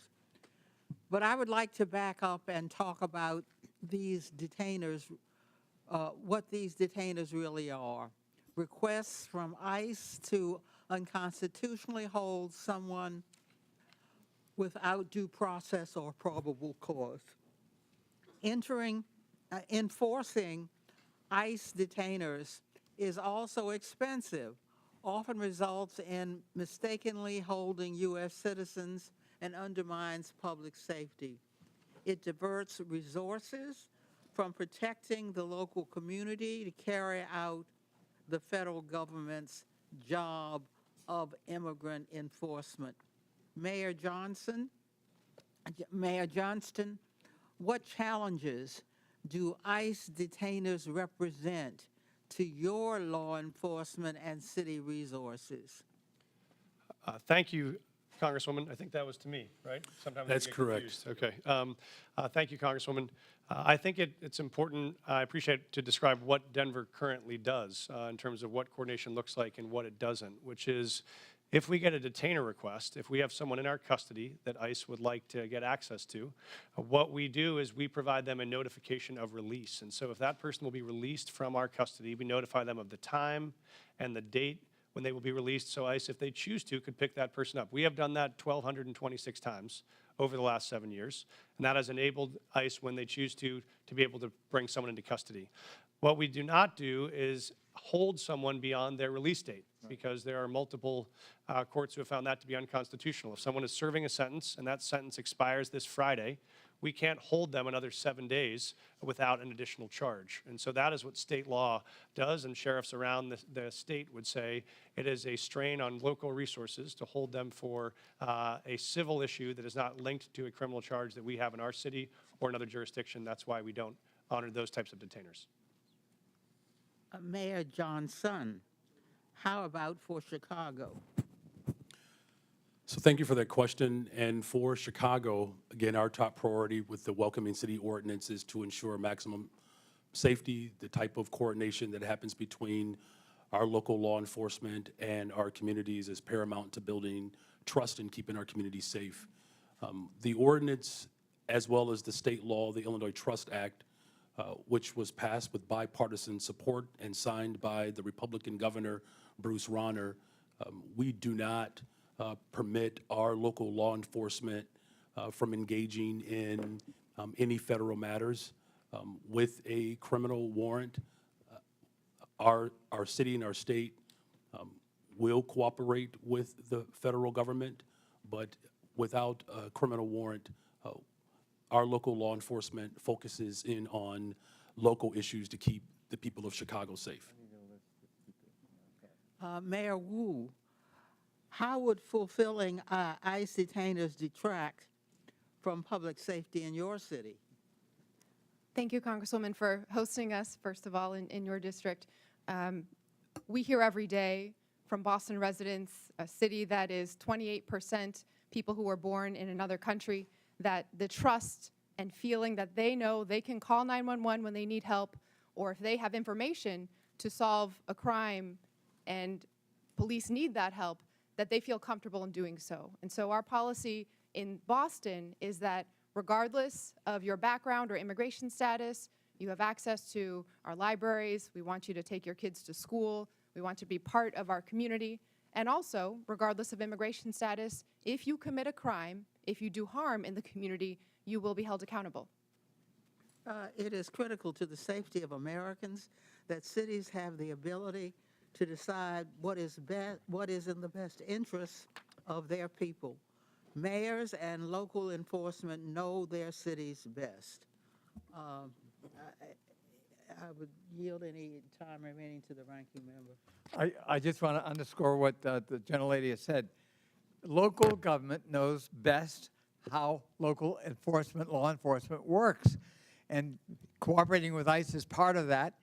But I would like to back up and talk about these detainers, what these detainers really are. Requests from ICE to unconstitutionally hold someone without due process or probable cause. Enforcing ICE detainers is also expensive, often results in mistakenly holding U.S. citizens and undermines public safety. It diverts resources from protecting the local community to carry out the federal government's job of immigrant enforcement. Mayor Johnston, what challenges do ICE detainers represent to your law enforcement and city resources? Thank you, Congresswoman. I think that was to me, right? Sometimes I That's get correct. confused. Okay. Thank you, Congresswoman. I think it's important, I appreciate to describe what Denver currently does in terms of what coordination looks like and what it doesn't, which is if we get a detainer request, if we have someone in our custody that ICE would like to get access to, what we do is we provide them a notification of release. And so if that person will be released from our custody, we notify them of the time and the date when they will be released, so ICE, if they choose to, could pick that person up. We have done that 1,226 times over the last 7 years, and that has enabled ICE, when they choose to be able to bring someone into custody. What we do not do is hold someone beyond their release date. because there are multiple courts who have found that to be unconstitutional. If someone is serving a sentence and that sentence expires this Friday, we can't hold them another 7 days without an additional charge. And so that is what state law does, and sheriffs around the state would say it is a strain on local resources to hold them for a civil issue that is not linked to a criminal charge that we have in our city or another jurisdiction. That's why we don't honor those types of detainers. Mayor Johnston, how about for Chicago? So thank you for that question. And for Chicago, again, our top priority with the Welcoming City Ordinance is to ensure maximum safety, the type of coordination that happens between our local law enforcement and our communities is paramount to building trust and keeping our communities safe. The ordinance, as well as the state law, the Illinois Trust Act, which was passed with bipartisan support and signed by the Republican Governor, Bruce Rauner, we do not permit our local law enforcement from engaging in any federal matters. With a criminal warrant, our city and our state will cooperate with the federal government, but without a criminal warrant, our local law enforcement focuses in on local issues to keep the people of Chicago safe. Mayor Wu, how would fulfilling ICE detainers detract from public safety in your city? Thank you, Congresswoman, for hosting us, first of all, in your district. We hear every day from Boston residents, a city that is 28% people who were born in another country, that the trust and feeling that they know they can call 911 when they need help, or if they have information to solve a crime and police need that help, that they feel comfortable in doing so. And so our policy in Boston is that regardless of your background or immigration status, you have access to our libraries. We want you to take your kids to school. We want you to be part of our community. And also, regardless of immigration status, if you commit a crime, if you do harm in the community, you will be held accountable. It is critical to the safety of Americans that cities have the ability to decide what is in the best interests of their people. Mayors and local enforcement know their cities best. I would yield any time remaining to the ranking member. I just want to underscore what the gentlelady has said. Local government knows best how local enforcement, law enforcement works. And cooperating with ICE is part of that,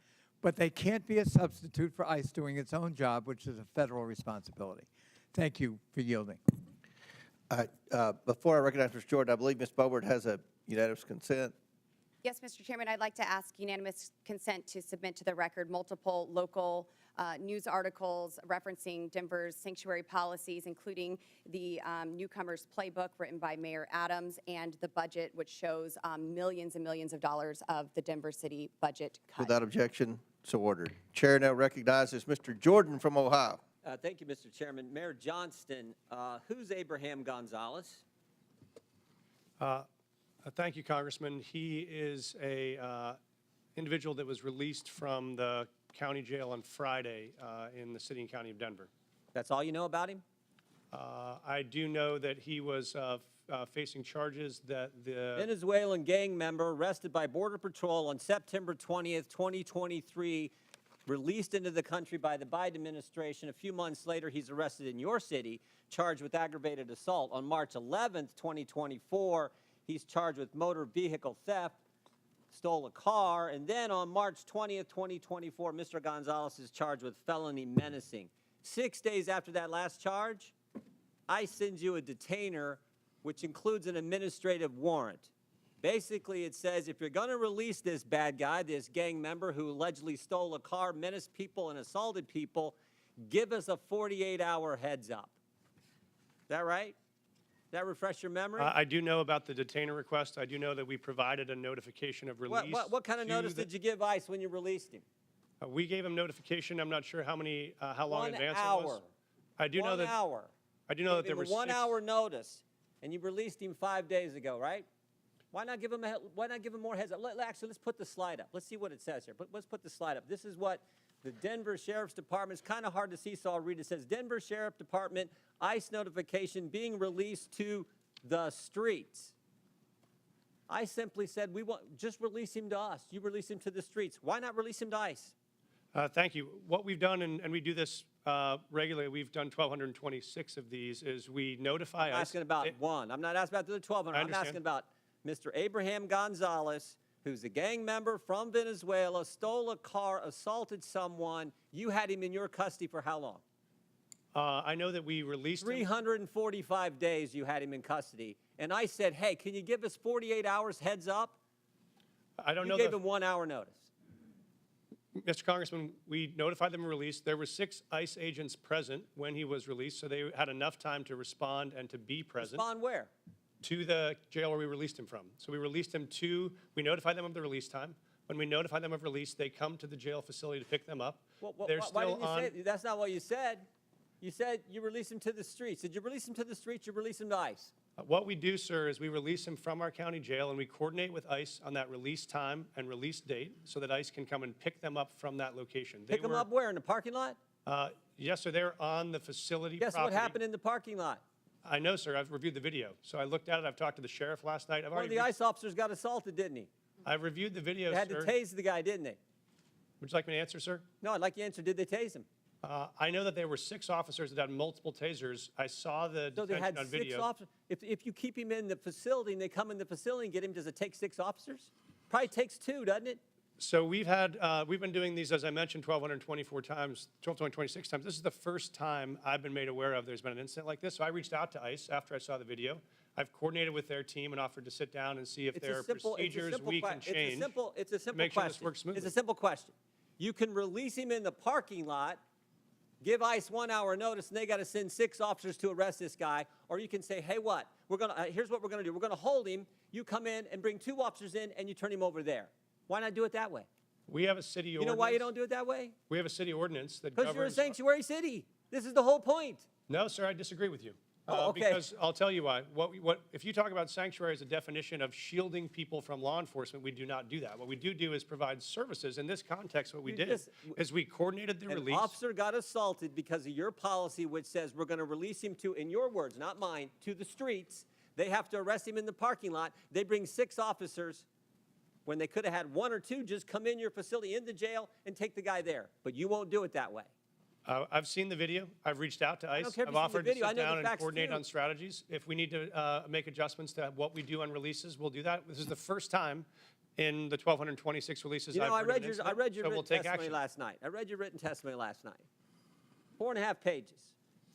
but they can't be a substitute for ICE doing its own job, which is a federal responsibility. Thank you for yielding. Before I recognize Mr. Jordan, I believe Ms. Boebert has a unanimous consent. Yes, Mr. Chairman, I'd like to ask unanimous consent to submit to the record multiple local news articles referencing Denver's sanctuary policies, including the Newcomers Playbook written by Mayor Adams and the budget, which shows millions and millions of dollars of the Denver city budget cut. Without objection, so ordered. Chair now recognizes Mr. Jordan from Ohio. Thank you, Mr. Chairman. Mayor Johnston, who's Abraham Gonzalez? Thank you, Congressman. He is a individual that was released from the county jail on Friday in the city and county of Denver. That's all you know about him? I do know that he was facing charges that the Venezuelan gang member arrested by Border Patrol on September 20th, 2023, released into the country by the Biden administration. A few months later, he's arrested in your city, charged with aggravated assault. On March 11th, 2024, he's charged with motor vehicle theft, stole a car, and then on March 20th, 2024, Mr. Gonzalez is charged with felony menacing. 6 days after that last charge, ICE sends you a detainer, which includes an administrative warrant. Basically, it says if you're going to release this bad guy, this gang member who allegedly stole a car, menaced people, and assaulted people, give us a 48-hour heads up. Is that right? Does that refresh your memory? I do know about the detainer request. I do know that we provided a notification of release. What kind of notice did you give ICE when you released him? We gave him notification. I'm not sure how long in advance it 1 was. hour. I do know that. 1 hour. I do know that there were 1 hour notice, and you released him 5 days ago, right? Why not give him more heads up? Actually, let's put the slide up. Let's see what it says here. Let's put the slide up. This is what The Denver Sheriff's Department, it's kind of hard to see, so I'll read it. It says, Denver Sheriff Department, ICE notification being released to the streets. I simply said, we want, just release him to us. You release him to the streets. Why not release him to ICE? Thank you. What we've done, and we do this regularly, we've done 1,226 of these, is we notify I'm ICE. asking about one. I'm not asking about the 1,200. I'm asking about Mr. Abraham Gonzalez, who's a gang member from Venezuela, stole a car, assaulted someone. You had him in your custody for how long? I know that we released him. 345 days you had him in custody. And I said, hey, can you give us 48 hours heads up? I don't know. You gave him 1 hour notice. Mr. Congressman, we notified them of release. There were 6 ICE agents present when he was released, so they had enough time to respond and to be present. Respond where? To the jail where we released him from. So we released him we notified them of the release time. When we notify them of release, they come to the jail facility to pick them up. They're Why still didn't you on. say, that's not what you said. You said you release him to the streets. Did you release him to the streets? You release him to ICE? What we do, sir, is we release him from our county jail, and we coordinate with ICE on that release time and release date so that ICE can come and pick them up from that location. Pick them up where? In the parking lot? Yes, sir. They're on the facility Guess property. what happened in the parking lot? I know, sir. I've reviewed the video. So I looked at it. I've talked to the sheriff last night. One of the ICE officers got assaulted, didn't he? I've reviewed the video, They had sir. to tase the guy, didn't they? Would you like me to answer, sir? No, I'd like you to answer, did they tase him? I know that there were 6 officers that had multiple tasers. I saw the So they detention had on 6 video. officers. If you keep him in the facility and they come in the facility and get him, does it take 6 officers? Probably takes 2, doesn't it? So we've been doing these, as I mentioned, 1,224 times, 1,226 times. This is the first time I've been made aware of there's been an incident like this. So I reached out to ICE after I saw the video. I've coordinated with their team and offered to sit down and see if there are procedures we can change It's a simple to make sure question. this works smoothly. It's a simple question. You can release him in the parking lot, give ICE 1 hour notice, and they got to send 6 officers to arrest this guy. Or you can say, hey, what? Here's what we're going to do. We're going to hold him. You come in and bring 2 officers in, and you turn him over there. Why not do it that way? We have a city You ordinance. know why you don't do it that way? We have a city ordinance that Because you're a governs. sanctuary city. This is the whole point. No, sir, I disagree with you. Oh, okay. Because I'll tell you why. If you talk about sanctuary as a definition of shielding people from law enforcement, we do not do that. What we do is provide services. In this context, what we did is we coordinated the release. An officer got assaulted because of your policy, which says we're going to release him to, in your words, not mine, to the streets. They have to arrest him in the parking lot. They bring 6 officers when they could have had 1 or 2 just come in your facility, in the jail, and take the guy there. But you won't do it that way. I've seen the video. I've reached out to ICE. don't care if I've you've seen the offered to video. I sit know the down and facts, coordinate too. on strategies. If we need to make adjustments to what we do on releases, we'll do that. This is the first time in the 1,226 releases You know, I've heard of an I read your incident, so we'll written take testimony action. last night. I read your written testimony last night. 4.5 pages.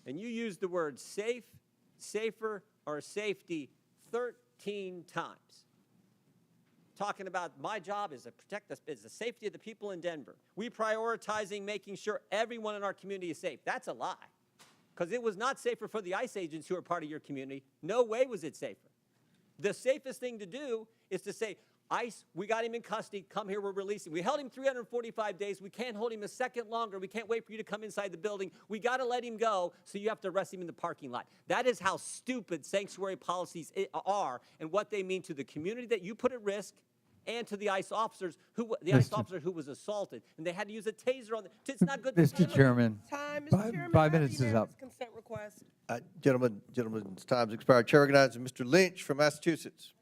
And you used the word safe, safer, or safety 13 times. Talking about my job is to protect is the safety of the people in Denver. We prioritizing making sure everyone in our community is safe. That's a lie. Because it was not safer for the ICE agents who are part of your community. No way was it safer. The safest thing to do is to say, ICE, we got him in custody. Come here, we're releasing. We held him 345 days. We can't hold him a second longer. We can't wait for you to come inside the building. We got to let him go, so you have to arrest him in the parking lot. That is how stupid sanctuary policies are and what they mean to the community that you put at risk and to the ICE officers ICE officer who was assaulted, and they had to use a taser on them. It's not good. Mr. Chairman, Time, Mr. Chairman. 5 minutes is up. Consent request. Gentlemen's time's expired. Chair recognizes Mr. Lynch from Massachusetts.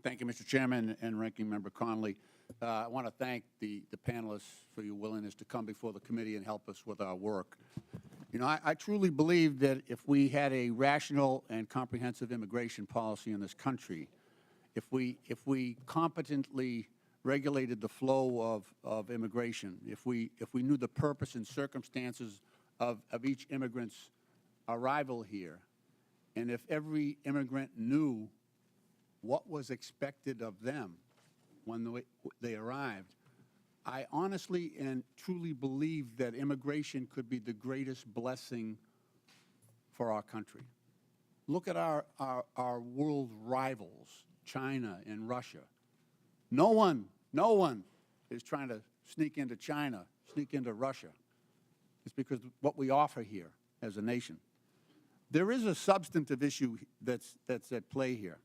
Thank you, Mr. Chairman and Ranking Member Connolly. I want to thank the panelists for your willingness to come before the committee and help us with our work. You know, I truly believe that if we had a rational and comprehensive immigration policy in this country, if we competently regulated the flow of immigration, if we knew the purpose and circumstances of each immigrant's arrival here, and if every immigrant knew what was expected of them when they arrived, I honestly and truly believe that immigration could be the greatest blessing for our country. Look at our world rivals, China and Russia. No one is trying to sneak into China, sneak into Russia. It's because of what we offer here as a nation. There is a substantive issue that's at play here,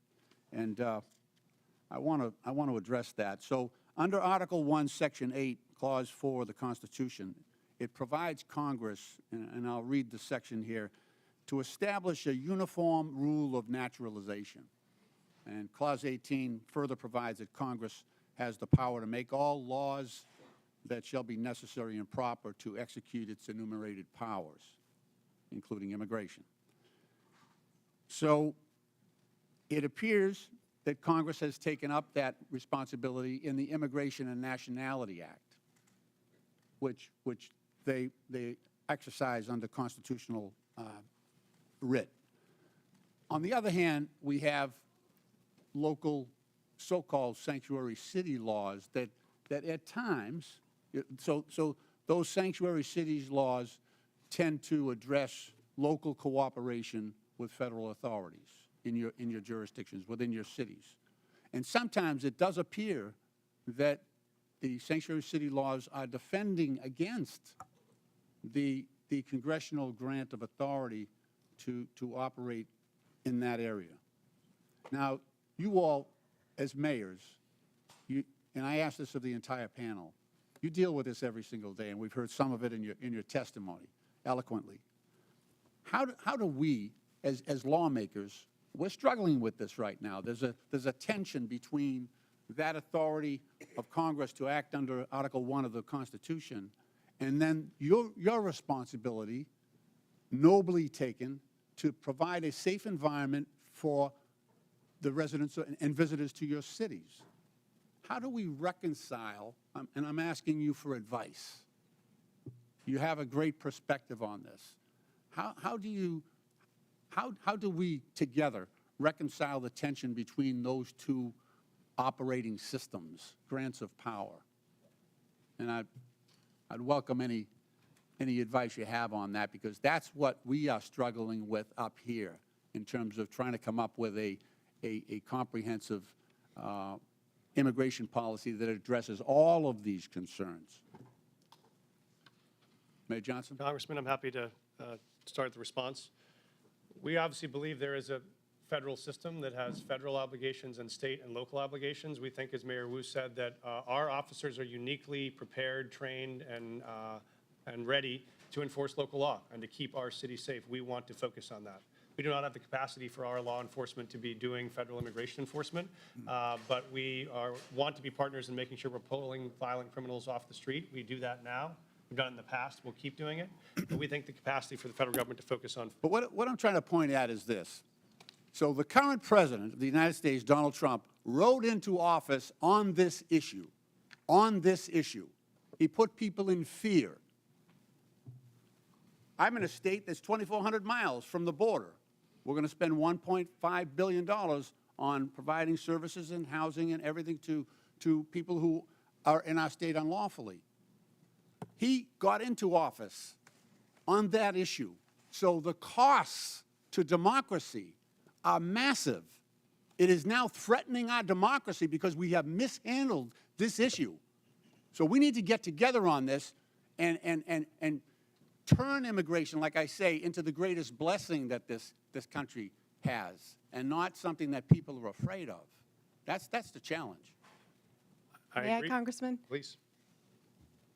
and I want to address that. So under Article 1, Section 8, Clause 4 of the Constitution, it provides Congress, and I'll read the section here, to establish a uniform rule of naturalization. And Clause 18 further provides that Congress has the power to make all laws that shall be necessary and proper to execute its enumerated powers, including immigration. So it appears that Congress has taken up that responsibility in the Immigration and Nationality Act, which they exercise under constitutional writ. On the other hand, we have local so-called sanctuary city laws that at times, so those sanctuary cities laws tend to address local cooperation with federal authorities in your jurisdictions, within your cities. And sometimes it does appear that the sanctuary city laws are defending against the congressional grant of authority to operate in that area. Now, you all, as mayors, and I ask this of the entire panel, you deal with this every single day, and we've heard some of it in your testimony eloquently. How do we, as lawmakers, we're struggling with this right now. There's a tension between that authority of Congress to act under Article 1 of the Constitution, and then your responsibility, nobly taken, to provide a safe environment for the residents and visitors to your cities. How do we reconcile, and I'm asking you for advice. You have a great perspective on this. How do we together reconcile the tension between those two operating systems, grants of power? And I'd welcome any advice you have on that, because that's what we are struggling with up here in terms of trying to come up with a comprehensive immigration policy that addresses all of these concerns. Mayor Johnston? Congressman, I'm happy to start the response. We obviously believe there is a federal system that has federal obligations and state and local obligations. We think, as Mayor Wu said, that our officers are uniquely prepared, trained, and ready to enforce local law and to keep our city safe. We want to focus on that. We do not have the capacity for our law enforcement to be doing federal immigration enforcement, but we want to be partners in making sure we're pulling violent criminals off the street. We do that now. We've done it in the past. We'll keep doing it. But we think the capacity for the federal government to focus on. But what I'm trying to point at is this. So the current president of the United States, Donald Trump, rode into office on this issue. On this issue. He put people in fear. I'm in a state that's 2,400 miles from the border. We're going to spend $1.5 billion on providing services and housing and everything to people who are in our state unlawfully. He got into office on that issue. So the costs to democracy are massive. It is now threatening our democracy because we have mishandled this issue. So we need to get together on this and turn immigration, like I say, into the greatest blessing that this country has, and not something that people are afraid of. That's the challenge. May I, Congressman? Please.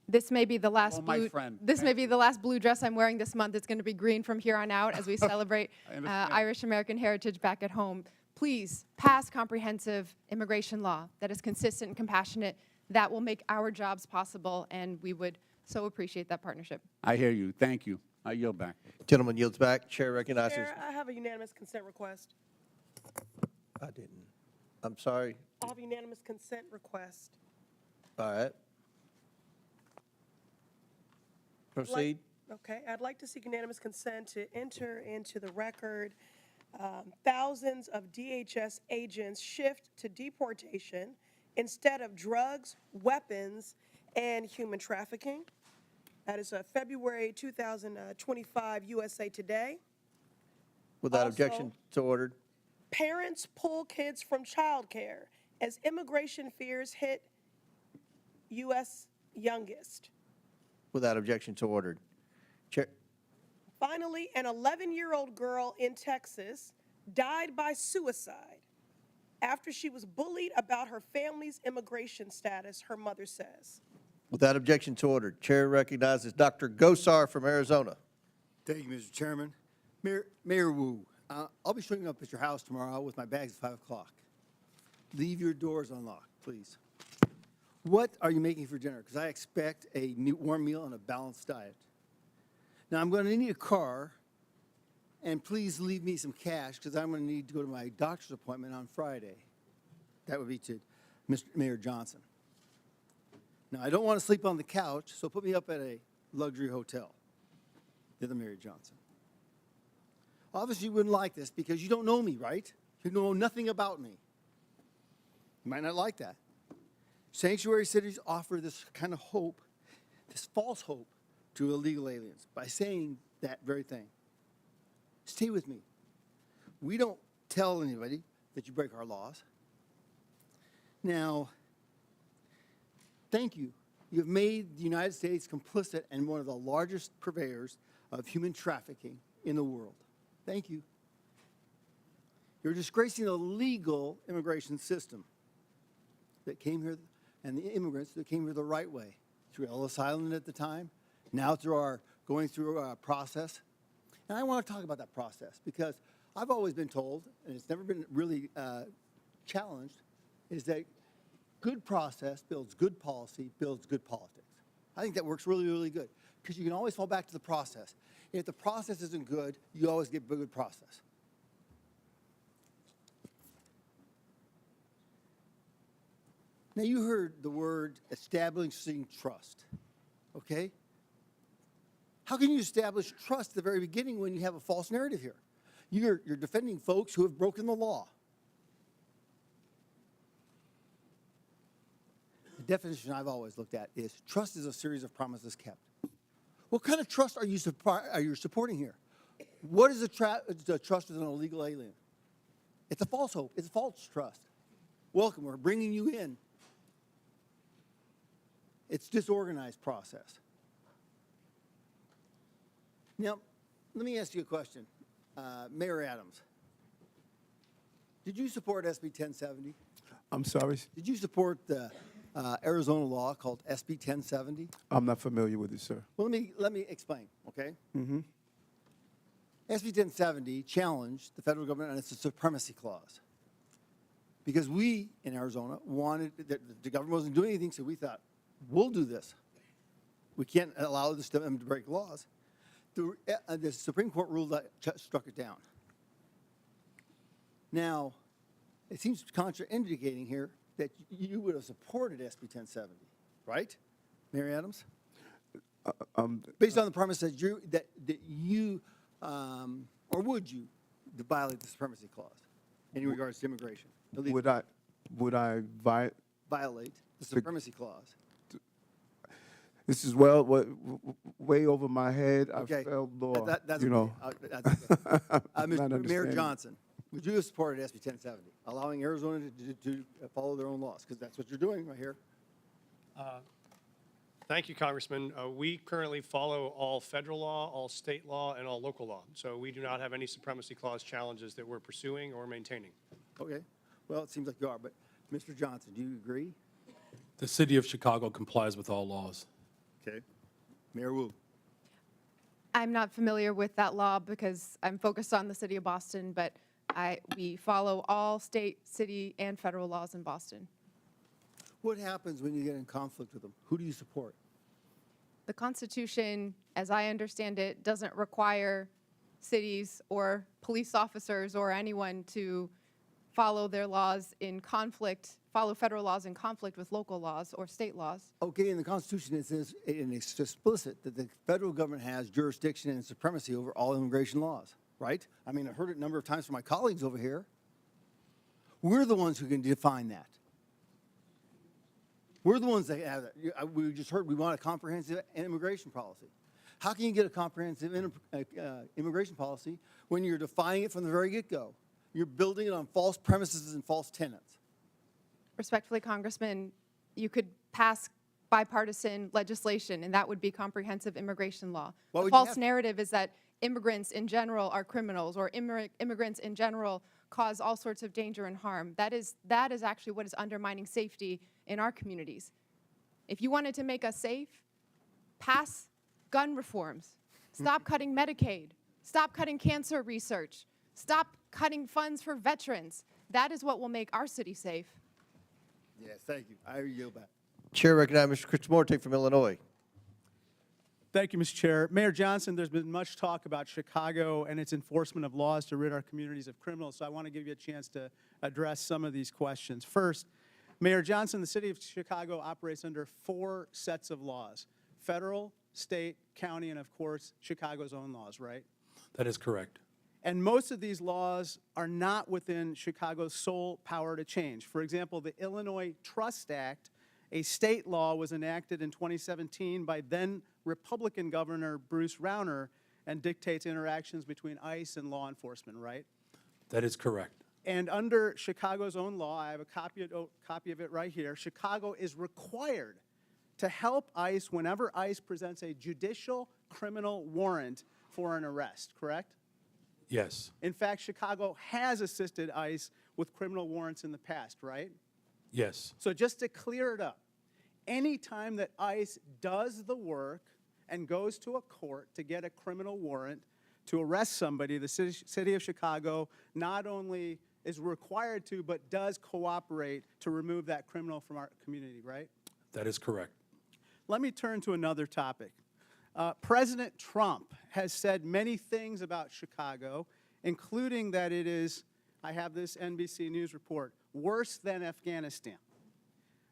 This may be the last my friend. This may be the last blue dress I'm wearing this month. It's going to be green from here on out as we celebrate Irish American heritage back at home. Please pass comprehensive immigration law that is consistent and compassionate. That will make our jobs possible, and we would so appreciate that partnership. I hear you. Thank you. I yield back. Gentleman yields back. Chair recognizes. Chair, I have a unanimous consent request. I didn't. I'm sorry. I have a unanimous consent request. All right. Proceed. Okay, I'd like to seek unanimous consent to enter into the record thousands of DHS agents shift to deportation instead of drugs, weapons, and human trafficking. That is February 2025 USA Today. Without Also, objection, so ordered. Parents pull kids from childcare as immigration fears hit U.S. youngest. Without objection, so ordered. Chair. Finally, an 11-year-old girl in Texas died by suicide after she was bullied about her family's immigration status, her mother says. Without objection to order, Chair recognizes Dr. Gosar from Arizona. Thank you, Mr. Chairman. Mayor Wu, I'll be showing up at your house tomorrow with my bags at 5 o'clock. Leave your doors unlocked, please. What are you making for dinner? Because I expect a warm meal and a balanced diet. Now, I'm going to need a car, and please leave me some cash because I'm going to need to go to my doctor's appointment on Friday. That would be to Mr. Mayor Johnson. Now, I don't want to sleep on the couch, so put me up at a luxury hotel. The other Mayor Johnson. Obviously, you wouldn't like this because you don't know me, right? You know nothing about me. You might not like that. Sanctuary cities offer this kind of hope, this false hope to illegal aliens by saying that very thing. Stay with me. We don't tell anybody that you break our laws. Now, thank you. You've made the United States complicit and one of the largest purveyors of human trafficking in the world. Thank you. You're disgracing the legal immigration system that came here and the immigrants that came here the right way, through Ellis Island at the time, now through our going through our process. And I want to talk about that process because I've always been told, and it's never been really challenged, is that good process builds good policy, builds good politics. I think that works really, really good because you can always fall back to the process. If the process isn't good, you always get a good process. Now, you heard the word establishing trust, okay? How can you establish trust at the very beginning when you have a false narrative here? You're defending folks who have broken the law. The definition I've always looked at is trust is a series of promises kept. What kind of trust are you supporting here? What is the trust with an illegal alien? It's a false hope. It's a false trust. Welcome, we're bringing you in. It's disorganized process. Now, let me ask you a question. Mayor Adams, did you support SB 1070? I'm sorry? Did you support the Arizona law called SB 1070? I'm not familiar with it, sir. Well, let me explain, okay? SB 1070 challenged the federal government on its supremacy clause. Because we, in Arizona, wanted, the government wasn't doing anything, so we thought, we'll do this. We can't allow them to break laws. The Supreme Court ruled that, struck it down. Now, it seems contraindicating here that you would have supported SB 1070, right, Mayor Adams? Based on the premise that you or would you violate the supremacy clause in regards to immigration? Would I violate the supremacy clause? This is way over my head. Okay. I felt law. That's you know. Mayor Johnson, would you have supported SB 1070, allowing Arizona to follow their own laws? Because that's what you're doing right here. Thank you, Congressman. We currently follow all federal law, all state law, and all local law. So we do not have any supremacy clause challenges that we're pursuing or maintaining. Okay. Well, it seems like you are. But, Mr. Johnson, do you agree? The city of Chicago complies with all laws. Okay. Mayor Wu. I'm not familiar with that law because I'm focused on the city of Boston, but we follow all state, city, and federal laws in Boston. What happens when you get in conflict with them? Who do you support? The Constitution, as I understand it, doesn't require cities or police officers or anyone to follow their laws in conflict, follow federal laws in conflict with local laws or state laws. Okay, in the Constitution it says, and it's explicit, that the federal government has jurisdiction and supremacy over all immigration laws, right? I mean, I've heard it a number of times from my colleagues over here. We're the ones who can define that. We're the ones that have that. We just heard we want a comprehensive immigration policy. How can you get a comprehensive immigration policy when you're defining it from the very get-go? You're building it on false premises and false tenets. Respectfully, Congressman, you could pass bipartisan legislation, and that would be comprehensive immigration law. The false narrative is that immigrants in general are criminals, or immigrants in general cause all sorts of danger and harm. That is actually what is undermining safety in our communities. If you wanted to make us safe, pass gun reforms. Stop cutting Medicaid. Stop cutting cancer research. Stop cutting funds for veterans. That is what will make our city safe. Yes, thank you. I yield back. Chair recognizes Mr. Krishnamurti from Illinois. Thank you, Mr. Chair. Mayor Johnson, there's been much talk about Chicago and its enforcement of laws to rid our communities of criminals, so I want to give you a chance to address some of these questions. First, Mayor Johnson, the city of Chicago operates under 4 sets of laws: federal, state, county, and of course, Chicago's own laws, right? That is correct. And most of these laws are not within Chicago's sole power to change. For example, the Illinois Trust Act, a state law, was enacted in 2017 by then Republican Governor Bruce Rauner and dictates interactions between ICE and law enforcement, right? That is correct. And under Chicago's own law, I have a copy of it right here, Chicago is required to help ICE whenever ICE presents a judicial criminal warrant for an arrest, correct? Yes. In fact, Chicago has assisted ICE with criminal warrants in the past, right? Yes. So just to clear it up, any time that ICE does the work and goes to a court to get a criminal warrant to arrest somebody, the city of Chicago not only is required to, but does cooperate to remove that criminal from our community, right? That is correct. Let me turn to another topic. President Trump has said many things about Chicago, including that it is, I have this NBC News report, worse than Afghanistan.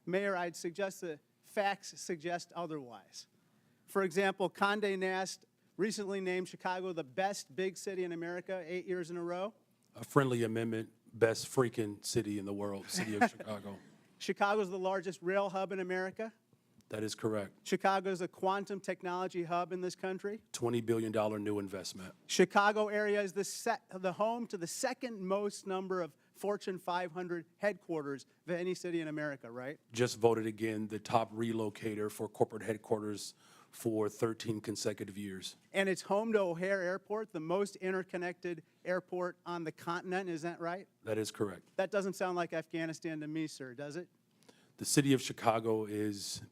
Mayor, I'd suggest the facts suggest otherwise. For example, Condé Nast recently named Chicago the best big city in America 8 years in a row. A friendly amendment, best freaking city in the world, city of Chicago. Chicago's the largest rail hub in America. That is correct. Chicago's a quantum technology hub in this country. $20 billion new investment. Chicago area is the home to the second most number of Fortune 500 headquarters of any city in America, right? Just voted again the top relocator for corporate headquarters for 13 consecutive years. And it's home to O'Hare Airport, the most interconnected airport on the continent, is that right? That is correct. That doesn't sound like Afghanistan to me, sir, does it? The city of Chicago is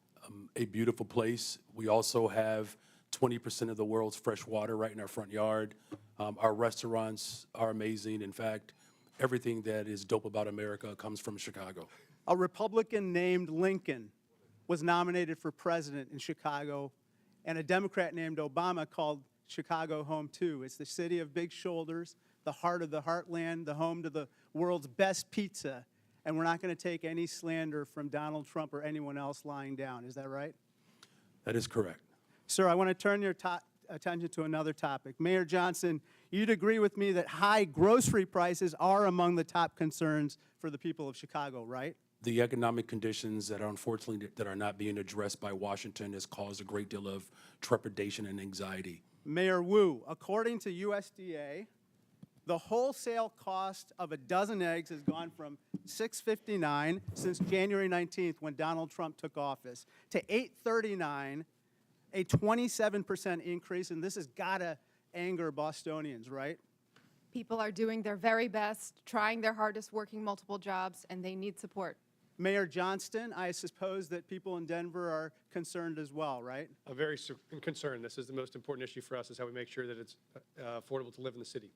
a beautiful place. We also have 20% of the world's fresh water right in our front yard. Our restaurants are amazing. In fact, everything that is dope about America comes from Chicago. A Republican named Lincoln was nominated for president in Chicago, and a Democrat named Obama called Chicago home too. It's the city of big shoulders, the heart of the heartland, the home to the world's best pizza, and we're not going to take any slander from Donald Trump or anyone else lying down. Is that right? That is correct. Sir, I want to turn your attention to another topic. Mayor Johnson, you'd agree with me that high grocery prices are among the top concerns for the people of Chicago, right? The economic conditions that are unfortunately that are not being addressed by Washington has caused a great deal of trepidation and anxiety. Mayor Wu, according to USDA, the wholesale cost of a dozen eggs has gone from $6.59 since January 19th when Donald Trump took office to $8.39, a 27% increase, and this has got to anger Bostonians, right? People are doing their very best, trying their hardest, working multiple jobs, and they need support. Mayor Johnston, I suppose that people in Denver are concerned as well, right? I'm very concerned. This is the most important issue for us, is how we make sure that it's affordable to live in the city.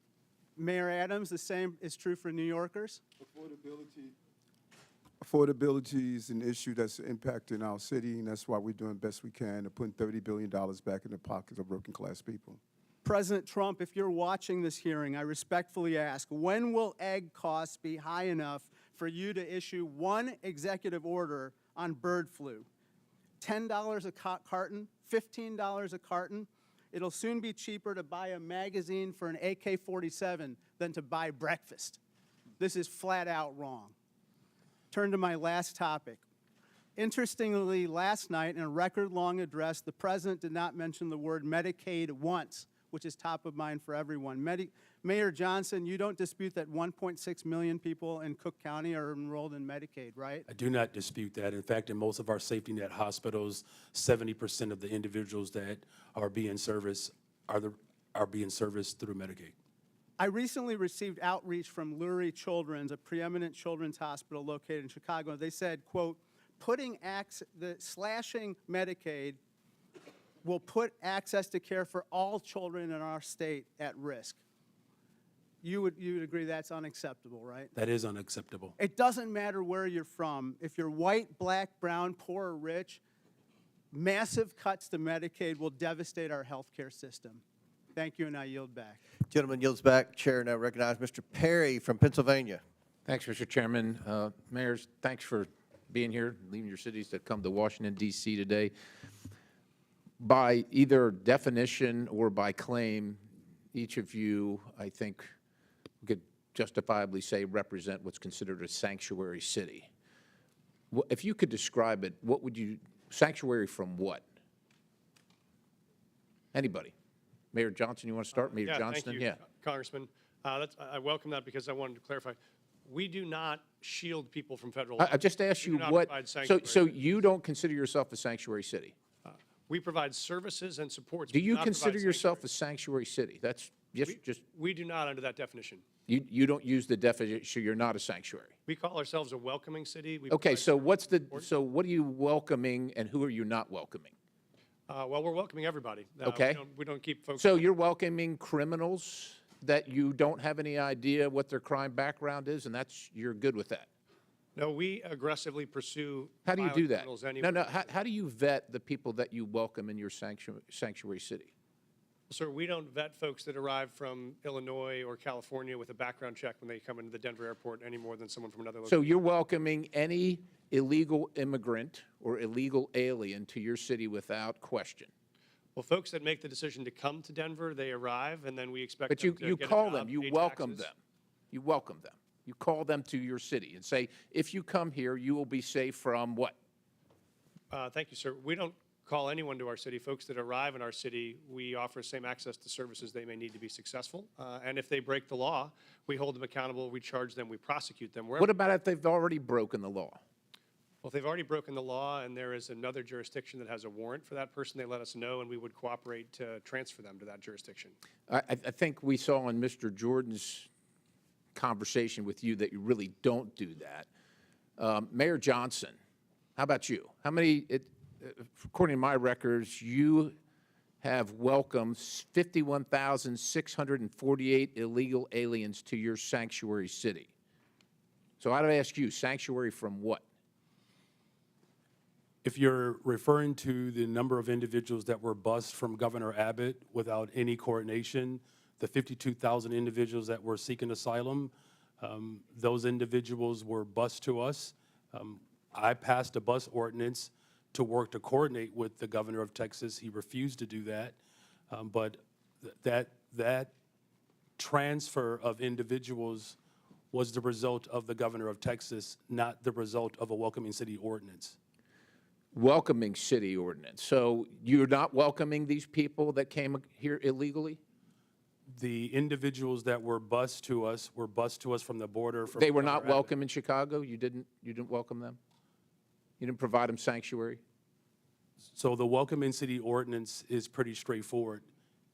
Mayor Adams, the same is true for New Yorkers? Affordability is an issue that's impacting our city, and that's why we're doing best we can to put $30 billion back in the pockets of working-class people. President Trump, if you're watching this hearing, I respectfully ask, when will egg costs be high enough for you to issue one executive order on bird flu? $10 a carton, $15 a carton? It'll soon be cheaper to buy a magazine for an AK-47 than to buy breakfast. This is flat out wrong. Turn to my last topic. Interestingly, last night in a record-long address, the president did not mention the word Medicaid once, which is top of mind for everyone. Mayor Johnson, you don't dispute that 1.6 million people in Cook County are enrolled in Medicaid, right? I do not dispute that. In fact, in most of our safety net hospitals, 70% of the individuals that are being serviced are being serviced through Medicaid. I recently received outreach from Lurie Children's, a preeminent children's hospital located in Chicago. They said, quote, slashing Medicaid will put access to care for all children in our state at risk. You would agree that's unacceptable, right? That is unacceptable. It doesn't matter where you're from. If you're white, black, brown, poor, or rich, massive cuts to Medicaid will devastate our healthcare system. Thank you, and I yield back. Gentleman yields back. Chair now recognizes Mr. Perry from Pennsylvania. Thanks, Mr. Chairman. Mayors, thanks for being here, leaving your cities to come to Washington, D.C. today. By either definition or by claim, each of you, I think, could justifiably say represent what's considered a sanctuary city. If you could describe it, what would you, sanctuary from what? Anybody? Mayor Johnson, you want to start? Mayor Johnston? Thank you, Congressman. I welcome that because I wanted to clarify. We do not shield people from federal law. I just asked you what, so you don't consider yourself a sanctuary city? We provide services and supports. Do you consider yourself a sanctuary city? That's just. We do not under that definition. You don't use the definition, you're not a sanctuary. We call ourselves a welcoming city. Okay, so what are you welcoming and who are you not welcoming? Well, we're welcoming everybody. Okay. We don't keep folks. So you're welcoming criminals that you don't have any idea what their crime background is, and you're good with that? No, we aggressively pursue. How do you do that? Anywhere. How do you vet the people that you welcome in your sanctuary city? Sir, we don't vet folks that arrive from Illinois or California with a background check when they come into the Denver airport any more than someone from another location. So you're welcoming any illegal immigrant or illegal alien to your city without question? Well, folks that make the decision to come to Denver, they arrive, and then we expect But them to you get a call job, them, you pay welcome taxes. them. You welcome them. You call them to your city and say, if you come here, you will be safe from what? Thank you, sir. We don't call anyone to our city. Folks that arrive in our city, we offer same access to services they may need to be successful. And if they break the law, we hold them accountable, we charge them, we prosecute them. What about if they've already broken the law? Well, if they've already broken the law and there is another jurisdiction that has a warrant for that person, they let us know and we would cooperate to transfer them to that jurisdiction. I think we saw in Mr. Jordan's conversation with you that you really don't do that. Mayor Johnson, how about you? How many, according to my records, you have welcomed 51,648 illegal aliens to your sanctuary city. So I'd ask you, sanctuary from what? If you're referring to the number of individuals that were bused from Governor Abbott without any coordination, the 52,000 individuals that were seeking asylum, those individuals were bused to us. I passed a bus ordinance to work to coordinate with the governor of Texas. He refused to do that. But that transfer of individuals was the result of the governor of Texas, not the result of a welcoming city ordinance. Welcoming city ordinance. So you're not welcoming these people that came here illegally? The individuals that were bused to us from the border. They were not welcome in Chicago? You didn't welcome them? You didn't provide them sanctuary? So the welcoming city ordinance is pretty straightforward.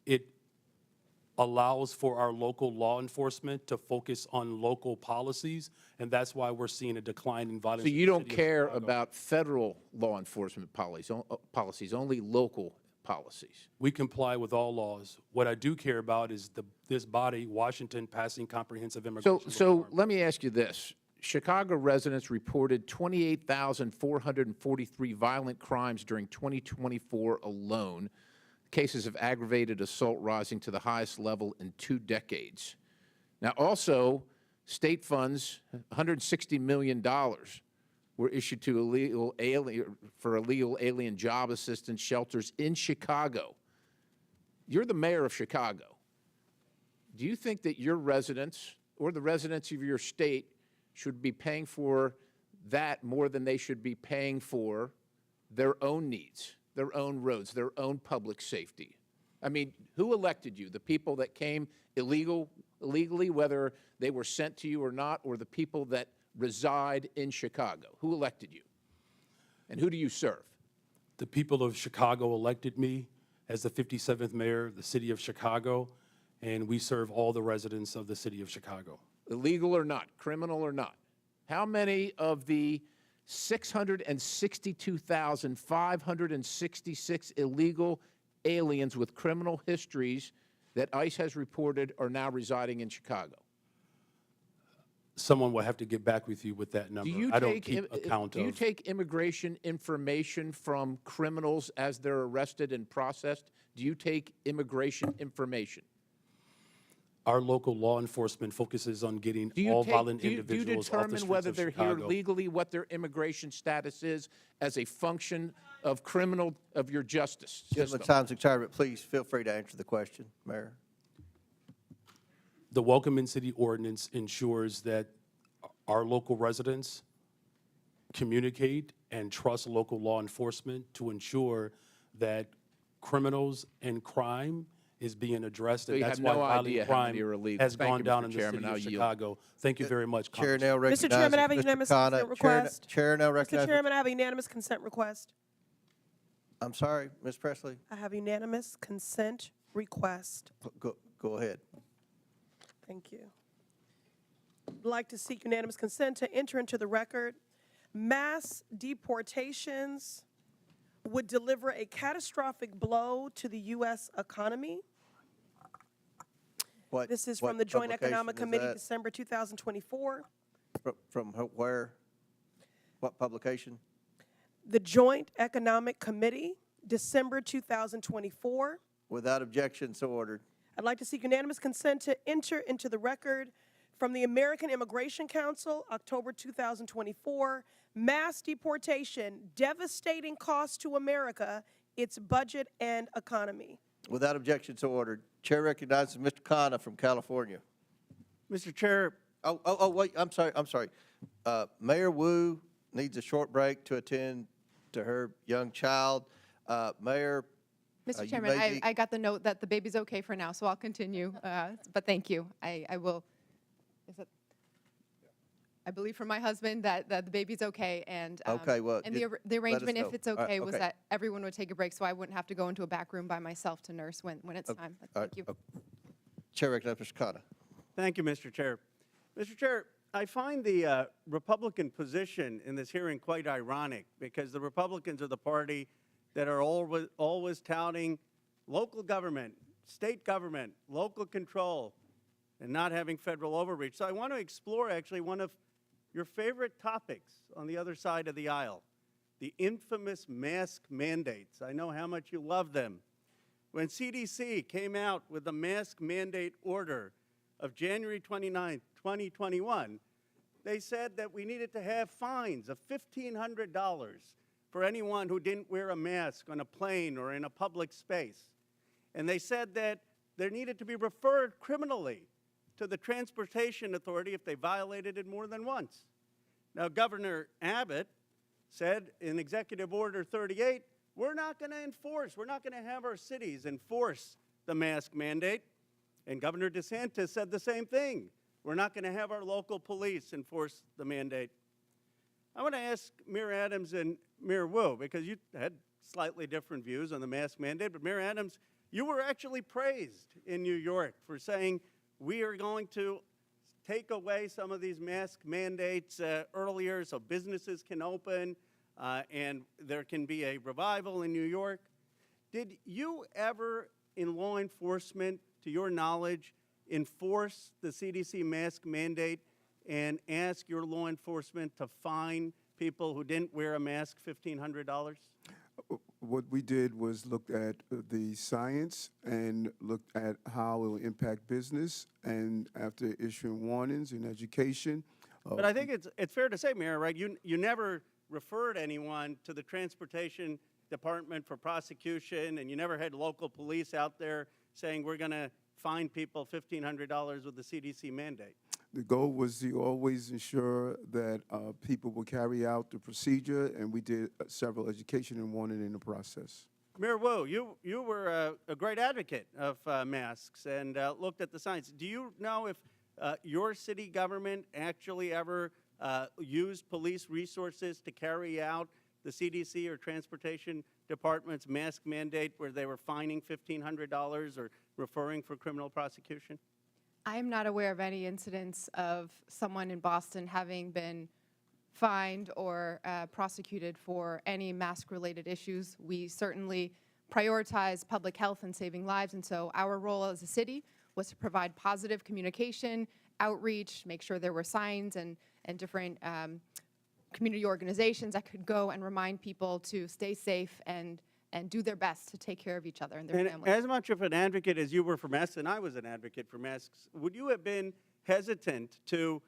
It allows for our local law enforcement to focus on local policies, and that's why we're seeing a decline in violence. So you don't care about federal law enforcement policies, only local policies? We comply with all laws. What I do care about is this body, Washington, passing comprehensive immigration So let me ask you this. Chicago residents reported 28,443 violent crimes during 2024 alone, cases of aggravated assault rising to the highest level in 2 decades. Now, also, state funds, $160 million, were issued to illegal alien job assistance shelters in Chicago. You're the mayor of Chicago. Do you think that your residents or the residents of your state should be paying for that more than they should be paying for their own needs, their own roads, their own public safety? I mean, who elected you? The people that came illegally, whether they were sent to you or not, or the people that reside in Chicago? Who elected you? And who do you serve? The people of Chicago elected me as the 57th mayor of the city of Chicago, and we serve all the residents of the city of Chicago. Illegal or not, criminal or not. How many of the 662,566 illegal aliens with criminal histories that ICE has reported are now residing in Chicago. Someone will have to get back with you with that number. I don't keep account do you of. take immigration information from criminals as they're arrested and processed? Do you take immigration information? Our local law enforcement focuses on getting all violent individuals do you off the determine streets whether of they're Chicago. here legally, what their immigration status is as a function of your justice Gentleman's system? time's expired, but please feel free to answer the question, Mayor. The Welcome in City ordinance ensures that our local residents communicate and trust local law enforcement to ensure that criminals and crime is being addressed, So and you that's have why no violent idea how many crime are illegal. has Thank gone you, down Mr. in the Chairman. city I'll of yield. Chicago. Thank you very much, Chair Congressman. now recognizes Mr. Chairman, I have a Mr. unanimous Khanna. consent request. Chair now Mr. recognizes. Chairman, I have a unanimous consent request. I'm sorry, Ms. Presley. I have unanimous consent request. Go ahead. Thank you. I'd like to seek unanimous consent to enter into the record mass deportations would deliver a catastrophic blow to the U.S. economy. This is from the Joint Economic Committee, December 2024. From where? What publication? The Joint Economic Committee, December 2024. Without objection, so ordered. I'd like to seek unanimous consent to enter into the record from the American Immigration Council, October 2024, mass deportation, devastating cost to America, its budget and economy. Without objection, so ordered. Chair recognizes Mr. Khanna from California. Mr. Chair. Wait, I'm sorry. Mayor Wu needs a short break to attend to her young child. Mayor. Mr. Chairman, I got the note that the baby's okay for now, so I'll continue. But thank you. I will. I believe from my husband that the baby's okay, and Okay, well, and let the us arrangement, know. if it's All right, okay, was okay. that everyone would take a break, so I wouldn't have to go into a back room by myself to nurse when it's time. But thank you. Chair recognizes Mr. Khanna. Thank you, Mr. Chair. Mr. Chair, I find the Republican position in this hearing quite ironic because the Republicans are the party that are always touting local government, state government, local control, and not having federal overreach. So I want to explore actually one of your favorite topics on the other side of the aisle, the infamous mask mandates. I know how much you love them. When CDC came out with the mask mandate order of January 29, 2021, they said that we needed to have fines of $1,500 for anyone who didn't wear a mask on a plane or in a public space. And they said that there needed to be referred criminally to the Transportation Authority if they violated it more than once. Now, Governor Abbott said in Executive Order 38, we're not going to enforce, we're not going to have our cities enforce the mask mandate. And Governor DeSantis said the same thing. We're not going to have our local police enforce the mandate. I want to ask Mayor Adams and Mayor Wu, because you had slightly different views on the mask mandate, but Mayor Adams, you were actually praised in New York for saying we are going to take away some of these mask mandates earlier so businesses can open and there can be a revival in New York. Did you ever, in law enforcement, to your knowledge, enforce the CDC mask mandate and ask your law enforcement to fine people who didn't wear a mask $1,500? What we did was looked at the science and looked at how it will impact business, and after issuing warnings in education. But I think it's fair to say, Mayor, right, you never referred anyone to the Transportation Department for prosecution, and you never had local police out there saying we're going to fine people $1,500 with the CDC mandate. The goal was to always ensure that people will carry out the procedure, and we did several education and warning in the process. Mayor Wu, you were a great advocate of masks and looked at the science. Do you know if your city government actually ever used police resources to carry out the CDC or Transportation Department's mask mandate where they were fining $1,500 or referring for criminal prosecution? I am not aware of any incidents of someone in Boston having been fined or prosecuted for any mask-related issues. We certainly prioritize public health and saving lives, and so our role as a city was to provide positive communication, outreach, make sure there were signs and different community organizations that could go and remind people to stay safe and do their best to take care of each other and their And families. as much of an advocate as you were for masks, and I was an advocate for masks, would you have been hesitant to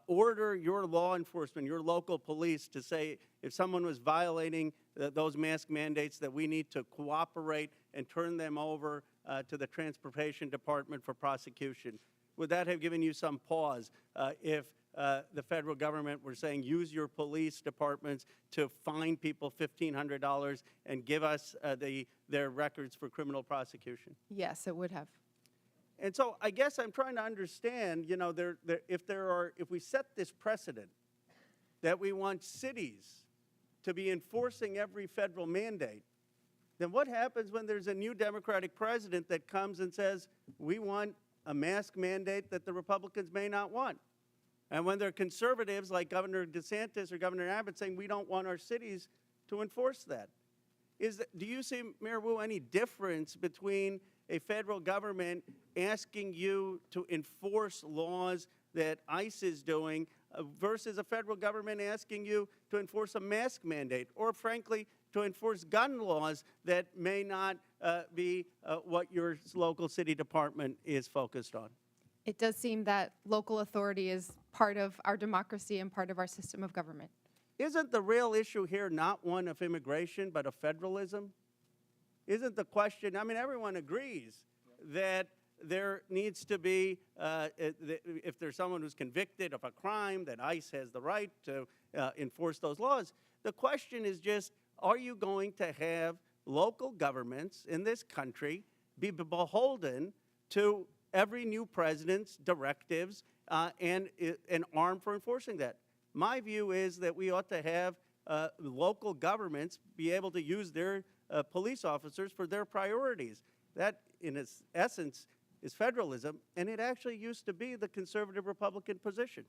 order your law enforcement, your local police, to say if someone was violating those mask mandates that we need to cooperate and turn them over to the Transportation Department for prosecution? Would that have given you some pause if the federal government were saying use your police departments to fine people $1,500 and give us their records for criminal prosecution? Yes, it would have. And so I guess I'm trying to understand, you know, if we set this precedent that we want cities to be enforcing every federal mandate, then what happens when there's a new Democratic president that comes and says, we want a mask mandate that the Republicans may not want? And when there are conservatives like Governor DeSantis or Governor Abbott saying we don't want our cities to enforce that. Do you see, Mayor Wu, any difference between a federal government asking you to enforce laws that ICE is doing versus a federal government asking you to enforce a mask mandate or, frankly, to enforce gun laws that may not be what your local city department is focused on? It does seem that local authority is part of our democracy and part of our system of government. Isn't the real issue here not one of immigration, but of federalism? Isn't the question, I mean, everyone agrees that there needs to be, if there's someone who's convicted of a crime, that ICE has the right to enforce those laws. The question is just, are you going to have local governments in this country be beholden to every new president's directives and armed for enforcing that? My view is that we ought to have local governments be able to use their police officers for their priorities. That, in its essence, is federalism, and it actually used to be the conservative Republican position.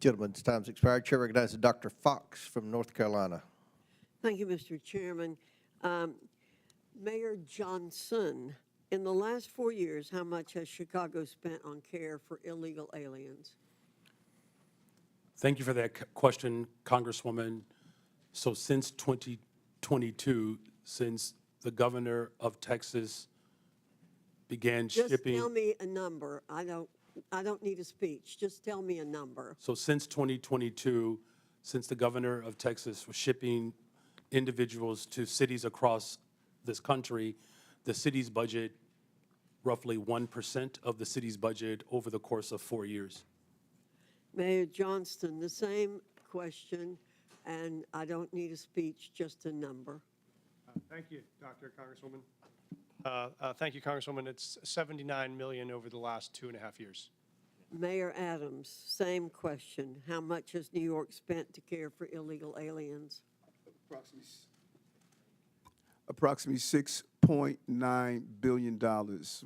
Gentlemen's time's expired. Chair recognizes Dr. Fox from North Carolina. Thank you, Mr. Chairman. Mayor Johnston, in the last 4 years, how much has Chicago spent on care for illegal aliens? Thank you for that question, Congresswoman. So since 2022, since the governor of Texas began Just shipping. tell me a number. I don't need a speech. Just tell me a number. So since 2022, since the governor of Texas was shipping individuals to cities across this country, the city's budget, roughly 1% of the city's budget over the course of 4 years. Mayor Johnston, the same question, and I don't need a speech, just a number. Thank you, Congresswoman. Thank you, Congresswoman. It's $79 million over the last 2.5 years. Mayor Adams, same question. How much has New York spent to care for illegal aliens? Approximately $6.9 billion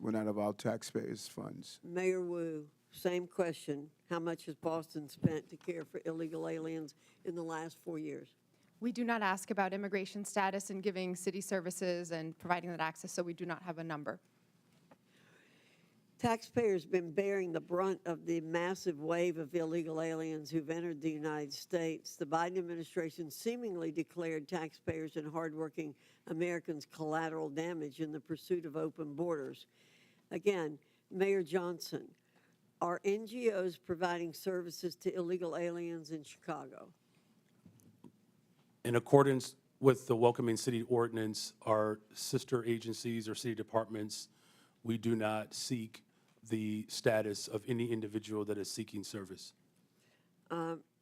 went out of our taxpayers' funds. Mayor Wu, same question. How much has Boston spent to care for illegal aliens in the last 4 years? We do not ask about immigration status and giving city services and providing that access, so we do not have a number. Taxpayers have been bearing the brunt of the massive wave of illegal aliens who've entered the United States. The Biden administration seemingly declared taxpayers and hardworking Americans collateral damage in the pursuit of open borders. Again, Mayor Johnston, are NGOs providing services to illegal aliens in Chicago? In accordance with the Welcoming City Ordinance, our sister agencies or city departments, we do not seek the status of any individual that is seeking service.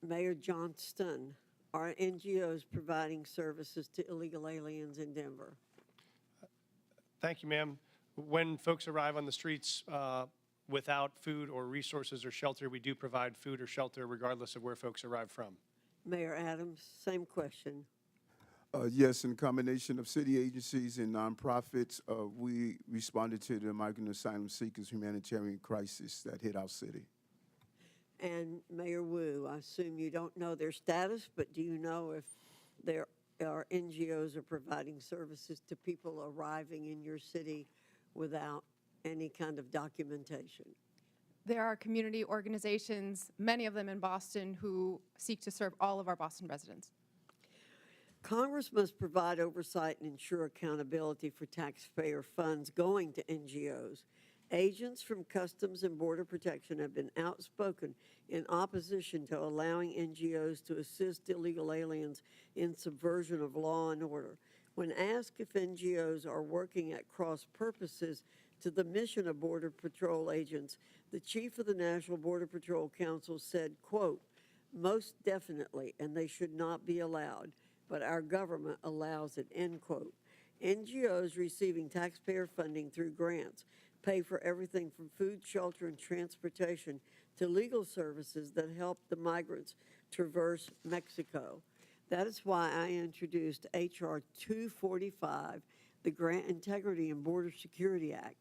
Mayor Johnston, are NGOs providing services to illegal aliens in Denver? Thank you, ma'am. When folks arrive on the streets without food or resources or shelter, we do provide food or shelter regardless of where folks arrive from. Mayor Adams, same question. Yes, in combination of city agencies and nonprofits, we responded to the migrant asylum seekers humanitarian crisis that hit our city. And Mayor Wu, I assume you don't know their status, but do you know if there are NGOs are providing services to people arriving in your city without any kind of documentation? There are community organizations, many of them in Boston, who seek to serve all of our Boston residents. Congress must provide oversight and ensure accountability for taxpayer funds going to NGOs. Agents from Customs and Border Protection have been outspoken in opposition to allowing NGOs to assist illegal aliens in subversion of law and order. When asked if NGOs are working at cross purposes to the mission of Border Patrol agents, the chief of the National Border Patrol Council said, quote, "Most definitely, and they should not be allowed, but our government allows it," end quote. NGOs receiving taxpayer funding through grants pay for everything from food, shelter, and transportation to legal services that help the migrants traverse Mexico. That is why I introduced H.R. 245, the Grant Integrity and Border Security Act.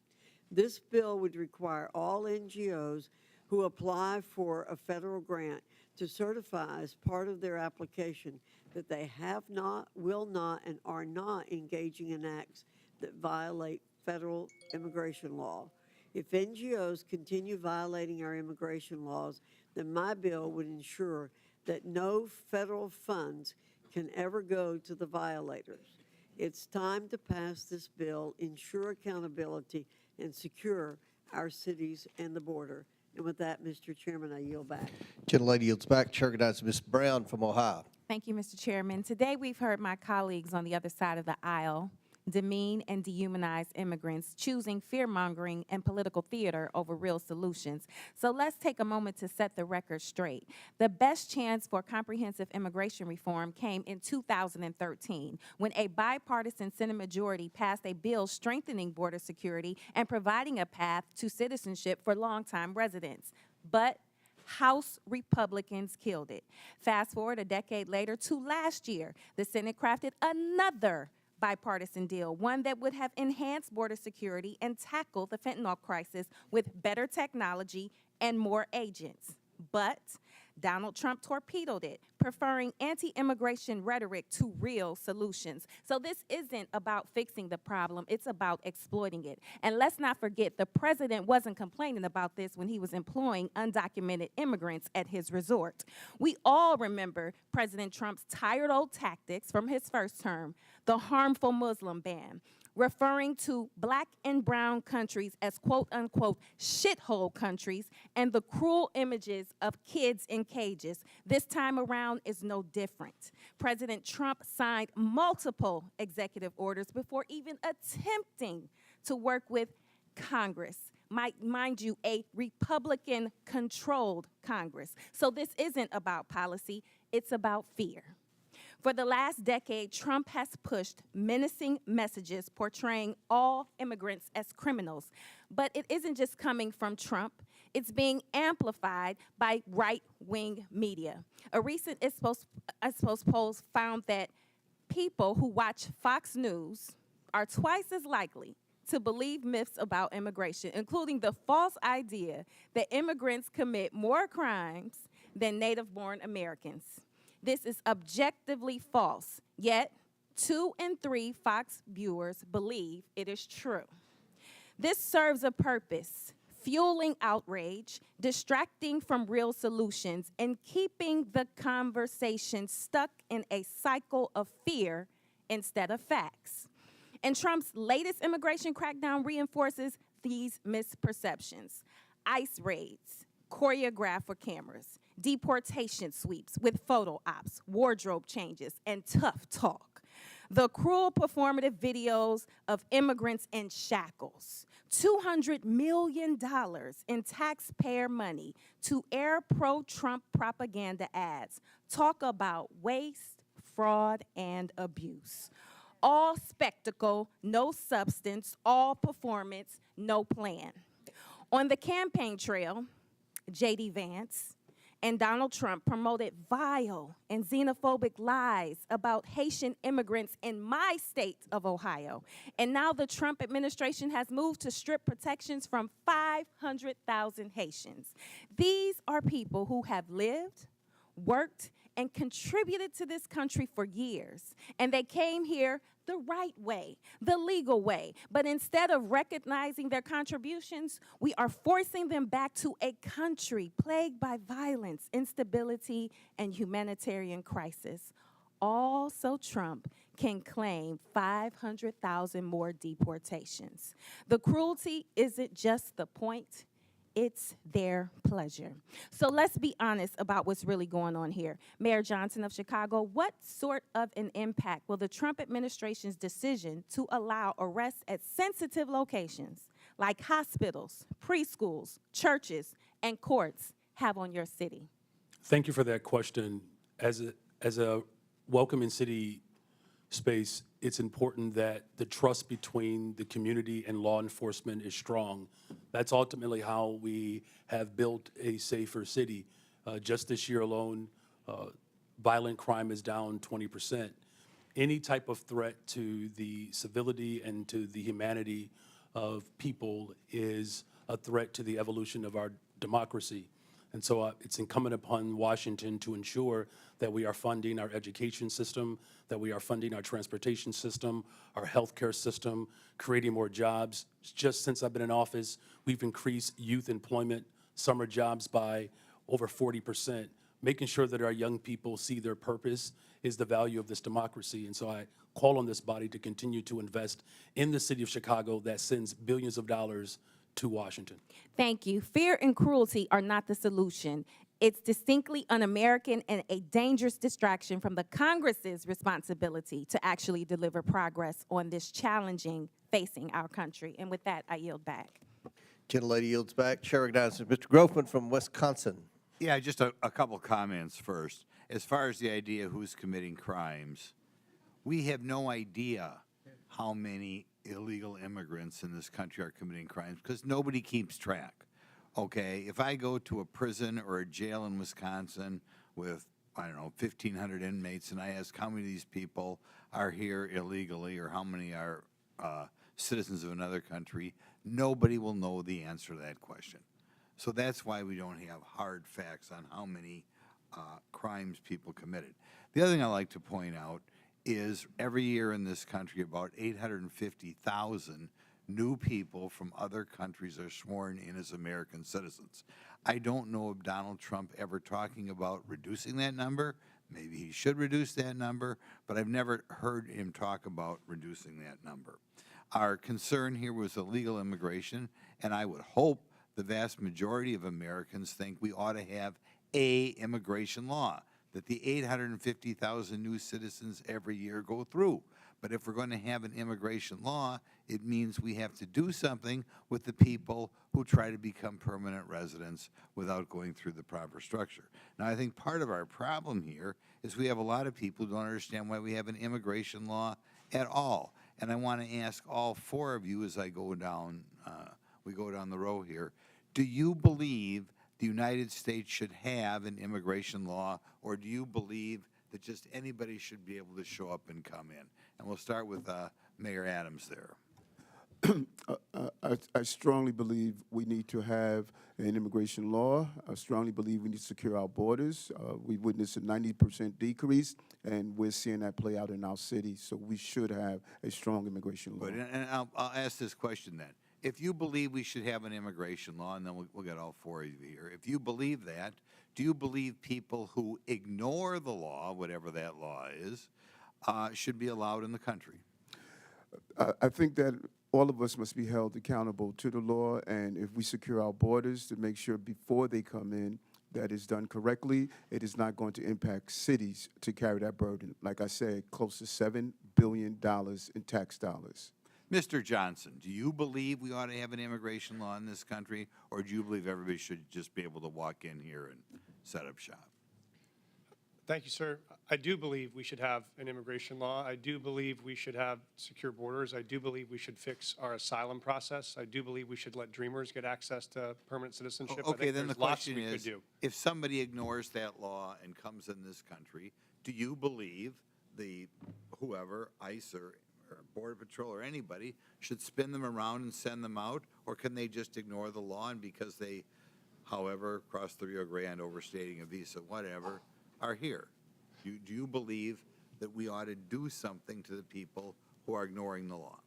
This bill would require all NGOs who apply for a federal grant to certify as part of their application that they have not, will not, and are not engaging in acts that violate federal immigration law. If NGOs continue violating our immigration laws, then my bill would ensure that no federal funds can ever go to the violators. It's time to pass this bill, ensure accountability, and secure our cities and the border. And with that, Mr. Chairman, I yield back. Gentlelady yields back. Chair recognizes Ms. Brown from Ohio. Thank you, Mr. Chairman. Today we've heard my colleagues on the other side of the aisle demean and dehumanize immigrants, choosing fear-mongering and political theater over real solutions. So let's take a moment to set the record straight. The best chance for comprehensive immigration reform came in 2013, when a bipartisan Senate majority passed a bill strengthening border security and providing a path to citizenship for longtime residents. But House Republicans killed it. Fast forward a decade later to last year, the Senate crafted another bipartisan deal, one that would have enhanced border security and tackled the fentanyl crisis with better technology and more agents. But Donald Trump torpedoed it, preferring anti-immigration rhetoric to real solutions. So this isn't about fixing the problem, it's about exploiting it. And let's not forget, the president wasn't complaining about this when he was employing undocumented immigrants at his resort. We all remember President Trump's tired old tactics from his first term, the harmful Muslim ban, referring to black and brown countries as quote-unquote shithole countries, and the cruel images of kids in cages. This time around is no different. President Trump signed multiple executive orders before even attempting to work with Congress. Mind you, a Republican-controlled Congress. So this isn't about policy, it's about fear. For the last decade, Trump has pushed menacing messages portraying all immigrants as criminals. But it isn't just coming from Trump. It's being amplified by right-wing media. A recent Ipsos poll found that people who watch Fox News are twice as likely to believe myths about immigration, including the false idea that immigrants commit more crimes than native-born Americans. This is objectively false, yet 2 in 3 Fox viewers believe it is true. This serves a purpose: fueling outrage, distracting from real solutions, and keeping the conversation stuck in a cycle of fear instead of facts. And Trump's latest immigration crackdown reinforces these misperceptions. ICE raids, choreographed for cameras, deportation sweeps with photo ops, wardrobe changes, and tough talk. The cruel performative videos of immigrants in shackles. $200 million in taxpayer money to air pro-Trump propaganda ads. Talk about waste, fraud, and abuse. All spectacle, no substance, all performance, no plan. On the campaign trail, J.D. Vance and Donald Trump promoted vile and xenophobic lies about Haitian immigrants in my state of Ohio. And now the Trump administration has moved to strip protections from 500,000 Haitians. These are people who have lived, worked, and contributed to this country for years. And they came here the right way, the legal way. But instead of recognizing their contributions, we are forcing them back to a country plagued by violence, instability, and humanitarian crisis. All so Trump can claim 500,000 more deportations. The cruelty isn't just the point, it's their pleasure. So let's be honest about what's really going on here. Mayor Johnston of Chicago, what sort of an impact will the Trump administration's decision to allow arrests at sensitive locations like hospitals, preschools, churches, and courts have on your city? Thank you for that question. As a welcoming city space, it's important that the trust between the community and law enforcement is strong. That's ultimately how we have built a safer city. Just this year alone, violent crime is down 20%. Any type of threat to the civility and to the humanity of people is a threat to the evolution of our democracy. And so it's incumbent upon Washington to ensure that we are funding our education system, that we are funding our transportation system, our healthcare system, creating more jobs. Just since I've been in office, we've increased youth employment, summer jobs by over 40%. Making sure that our young people see their purpose is the value of this democracy. And so I call on this body to continue to invest in the city of Chicago that sends billions of dollars to Washington. Thank you. Fear and cruelty are not the solution. It's distinctly un-American and a dangerous distraction from the Congress's responsibility to actually deliver progress on this challenging facing our country. And with that, I yield back. Gentlelady yields back. Chair recognizes Mr. Groffman from Wisconsin. Yeah, just a couple comments first. As far as the idea of who's committing crimes, we have no idea how many illegal immigrants in this country are committing crimes because nobody keeps track. Okay, if I go to a prison or a jail in Wisconsin with, I don't know, 1,500 inmates, and I ask how many of these people are here illegally or how many are citizens of another country, nobody will know the answer to that question. So that's why we don't have hard facts on how many crimes people committed. The other thing I like to point out is every year in this country, about 850,000 new people from other countries are sworn in as American citizens. I don't know of Donald Trump ever talking about reducing that number. Maybe he should reduce that number, but I've never heard him talk about reducing that number. Our concern here was illegal immigration, and I would hope the vast majority of Americans think we ought to have an immigration law that the 850,000 new citizens every year go through. But if we're going to have an immigration law, it means we have to do something with the people who try to become permanent residents without going through the proper structure. Now, I think part of our problem here is we have a lot of people who don't understand why we have an immigration law at all. And I want to ask all four of you as I go down, we go down the row here, do you believe the United States should have an immigration law, or do you believe that just anybody should be able to show up and come in? And we'll start with Mayor Adams there. I strongly believe we need to have an immigration law. I strongly believe we need to secure our borders. We witnessed a 90% decrease, and we're seeing that play out in our city. So we should have a strong immigration law. Good. And I'll ask this question then. If you believe we should have an immigration law, and then we'll get all four of you here, if you believe that, do you believe people who ignore the law, whatever that law is, should be allowed in the country? I think that all of us must be held accountable to the law, and if we secure our borders to make sure before they come in that is done correctly, it is not going to impact cities to carry that burden. Like I said, close to $7 billion in tax dollars. Mr. Johnson, do you believe we ought to have an immigration law in this country, or do you believe everybody should just be able to walk in here and set up shop? Thank you, sir. I do believe we should have an immigration law. I do believe we should have secure borders. I do believe we should fix our asylum process. I do believe we should let dreamers get access to permanent citizenship. I Okay, think then the there's lots question we could is, do. if somebody ignores that law and comes in this country, do you believe whoever, ICE or Border Patrol or anybody, should spin them around and send them out? Or can they just ignore the law and because they, however, cross the Rio Grande, overstating a visa, whatever, are here? Do you believe that we ought to do something to the people who are ignoring the law?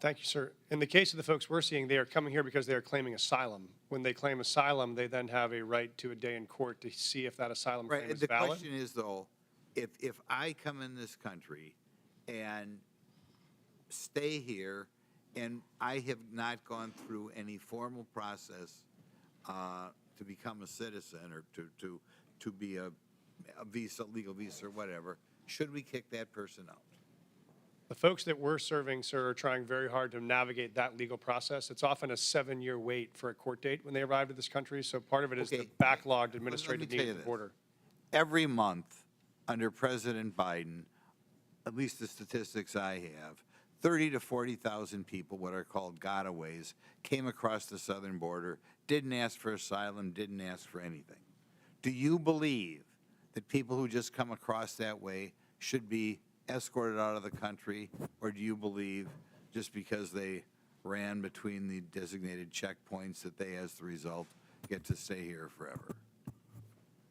Thank you, sir. In the case of the folks we're seeing, they are coming here because they are claiming asylum. When they claim asylum, they then have a right to a day in court to see if that asylum claim is The valid. question is, though, if I come in this country and stay here and I have not gone through any formal process to become a citizen or to be a visa, legal visa or whatever, should we kick that person out? The folks that we're serving, sir, are trying very hard to navigate that legal process. It's often a 7-year wait for a court date when they arrive to this country, so part of it is the backlogged administrative needs of the border. Every month under President Biden, at least the statistics I have, 30 to 40,000 people, what are called gotaways, came across the southern border, didn't ask for asylum, didn't ask for anything. Do you believe that people who just come across that way should be escorted out of the country, or do you believe just because they ran between the designated checkpoints that they, as the result, get to stay here forever?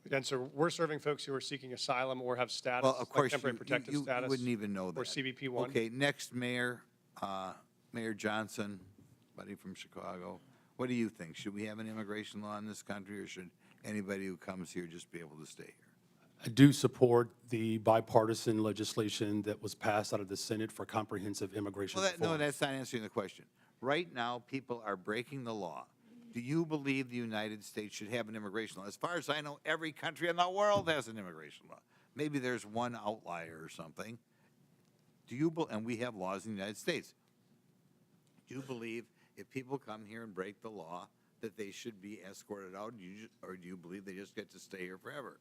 Again, sir, we're serving folks who are seeking asylum or have status, Well, of course, like temporary protective you status. wouldn't even know that. Or CBP-1. Okay, next, Mayor Johnston, buddy from Chicago. What do you think? Should we have an immigration law in this country, or should anybody who comes here just be able to stay here? I do support the bipartisan legislation that was passed out of the Senate for comprehensive immigration Well, reform. no, that's not answering the question. Right now, people are breaking the law. Do you believe the United States should have an immigration law? As far as I know, every country in the world has an immigration law. Maybe there's one outlier or something. And we have laws in the United States. Do you believe if people come here and break the law that they should be escorted out, or do you believe they just get to stay here forever?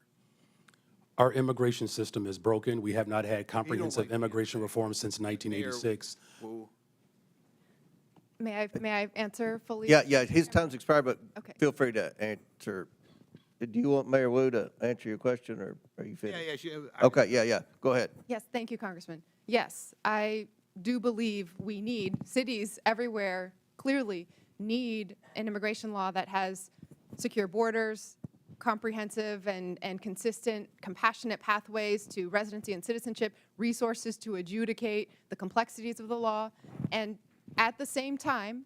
Our immigration system is broken. We have not had comprehensive like the immigration reform since 1986. May I answer fully? Yeah, his time's expired, but Okay. feel free to answer. Do you want Mayor Wu to answer your question, or are you finished? Okay, yeah, go ahead. Yes, thank you, Congressman. Yes, I do believe we need, cities everywhere clearly need an immigration law that has secure borders, comprehensive and consistent, compassionate pathways to residency and citizenship, resources to adjudicate the complexities of the law. And at the same time,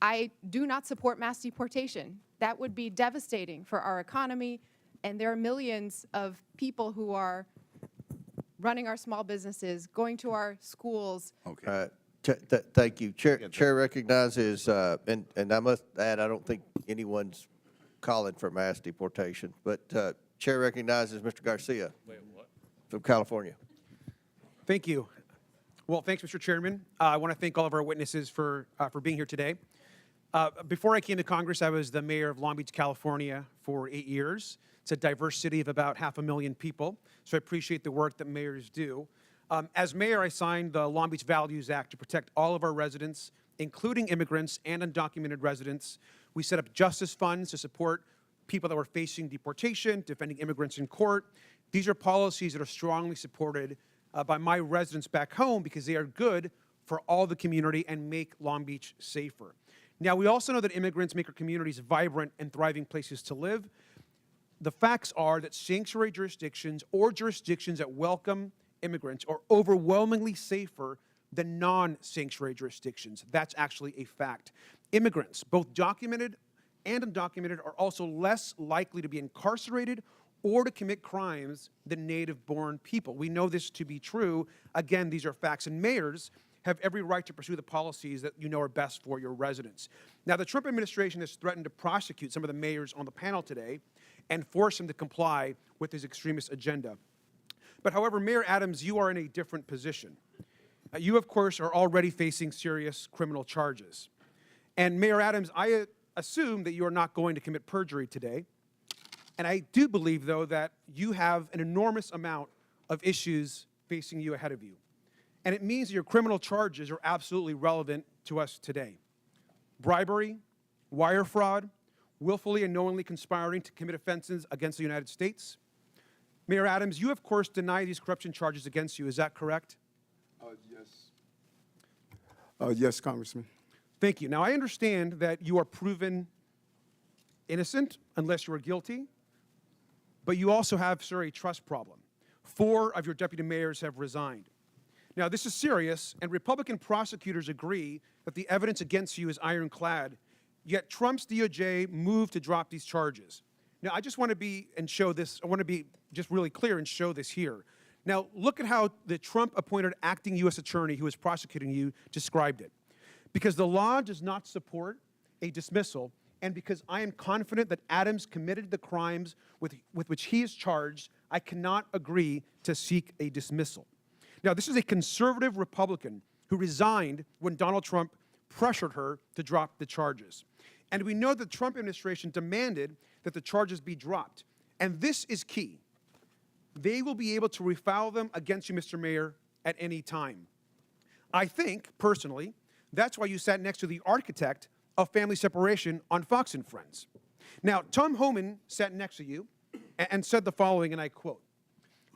I do not support mass deportation. That would be devastating for our economy, and there are millions of people who are running our small businesses, going to our schools. Okay. Thank you. Chair recognizes, and I must add, I don't think anyone's calling for mass deportation, but Chair recognizes Mr. Garcia from California. Thank you. Well, thanks, Mr. Chairman. I want to thank all of our witnesses for being here today. Before I came to Congress, I was the mayor of Long Beach, California for 8 years. It's a diverse city of about 500,000 people, so I appreciate the work that mayors do. As mayor, I signed the Long Beach Values Act to protect all of our residents, including immigrants and undocumented residents. We set up justice funds to support people that were facing deportation, defending immigrants in court. These are policies that are strongly supported by my residents back home because they are good for all the community and make Long Beach safer. Now, we also know that immigrants make our communities vibrant and thriving places to live. The facts are that sanctuary jurisdictions or jurisdictions that welcome immigrants are overwhelmingly safer than non-sanctuary jurisdictions. That's actually a fact. Immigrants, both documented and undocumented, are also less likely to be incarcerated or to commit crimes than native-born people. We know this to be true. Again, these are facts, and mayors have every right to pursue the policies that you know are best for your residents. Now, the Trump administration has threatened to prosecute some of the mayors on the panel today and force them to comply with his extremist agenda. But however, Mayor Adams, you are in a different position. You, of course, are already facing serious criminal charges. And Mayor Adams, I assume that you are not going to commit perjury today. And I do believe, though, that you have an enormous amount of issues facing you ahead of you. And it means that your criminal charges are absolutely relevant to us today. Bribery, wire fraud, willfully and knowingly conspiring to commit offenses against the United States. Mayor Adams, you, of course, deny these corruption charges against you. Is that correct? Yes. Yes, Congressman. Thank you. Now, I understand that you are proven innocent unless you are guilty, but you also have, sir, a trust problem. 4 of your deputy mayors have resigned. Now, this is serious, and Republican prosecutors agree that the evidence against you is ironclad, yet Trump's DOJ moved to drop these charges. Now, I just want to be just really clear and show this here. Now, look at how the Trump-appointed acting U.S. attorney who is prosecuting you described it. Because the law does not support a dismissal, and because I am confident that Adams committed the crimes with which he is charged, I cannot agree to seek a dismissal. Now, this is a conservative Republican who resigned when Donald Trump pressured her to drop the charges. And we know that the Trump administration demanded that the charges be dropped. And this is key. They will be able to refile them against you, Mr. Mayor, at any time. I think, personally, that's why you sat next to the architect of family separation on Fox and Friends. Now, Tom Homan sat next to you and said the following, and I quote,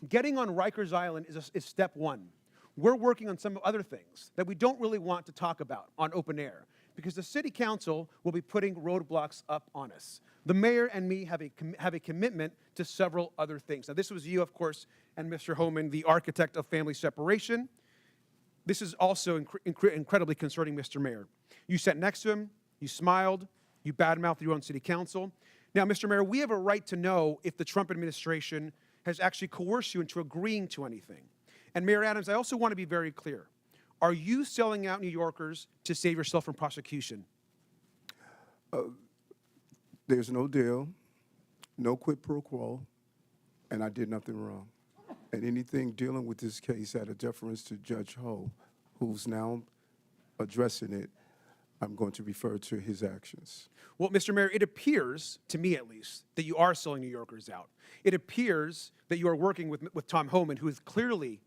"Getting on Rikers Island is step one. We're working on some other things that we don't really want to talk about on open air because the city council will be putting roadblocks up on us. The mayor and me have a commitment to several other things." Now, this was you, of course, and Mr. Homan, the architect of family separation. This is also incredibly concerning, Mr. Mayor. You sat next to him, you smiled, you badmouthed your own city council. Now, Mr. Mayor, we have a right to know if the Trump administration has actually coerced you into agreeing to anything. And Mayor Adams, I also want to be very clear. Are you selling out New Yorkers to save yourself from prosecution? There's no deal, no quid pro quo, and I did nothing wrong. And anything dealing with this case out of deference to Judge Ho, who's now addressing it, I'm going to refer to his actions. Well, Mr. Mayor, it appears, to me at least, that you are selling New Yorkers out. It appears that you are working with Tom Homan, who is clearly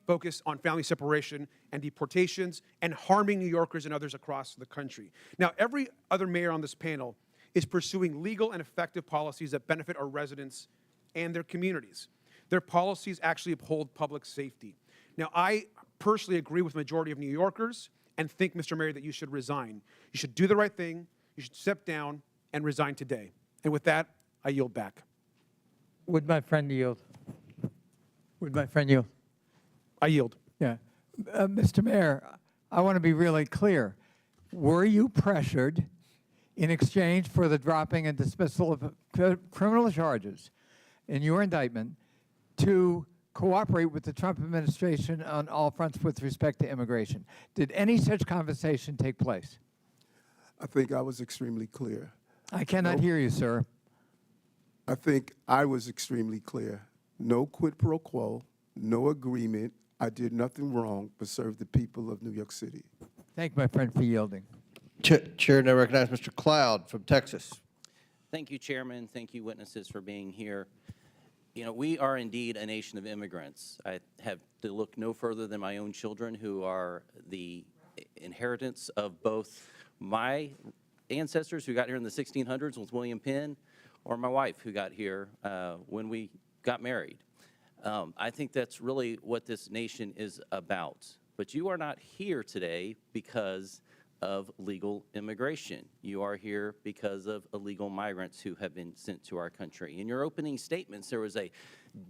focused on family separation and deportations and harming New Yorkers and others across the country. Now, every other mayor on this panel is pursuing legal and effective policies that benefit our residents and their communities. Their policies actually uphold public safety. Now, I personally agree with the majority of New Yorkers and think, Mr. Mayor, that you should resign. You should do the right thing. You should step down and resign today. And with that, I yield back. Would my friend yield? Would my friend yield? I yield. Yeah. Mr. Mayor, I want to be really clear. Were you pressured in exchange for the dropping and dismissal of criminal charges in your indictment to cooperate with the Trump administration on all fronts with respect to immigration? Did any such conversation take place? I think I was extremely clear. I cannot hear you, sir. I think I was extremely clear. No quid pro quo, no agreement. I did nothing wrong but serve the people of New York City. Thank my friend for yielding. Chair now recognize Mr. Cloud from Texas. Thank you, Chairman. Thank you, witnesses, for being here. You know, we are indeed a nation of immigrants. I have to look no further than my own children, who are the inheritance of both my ancestors who got here in the 1600s with William Penn, or my wife who got here when we got married. I think that's really what this nation is about. But you are not here today because of legal immigration. You are here because of illegal migrants who have been sent to our country. In your opening statements, there was a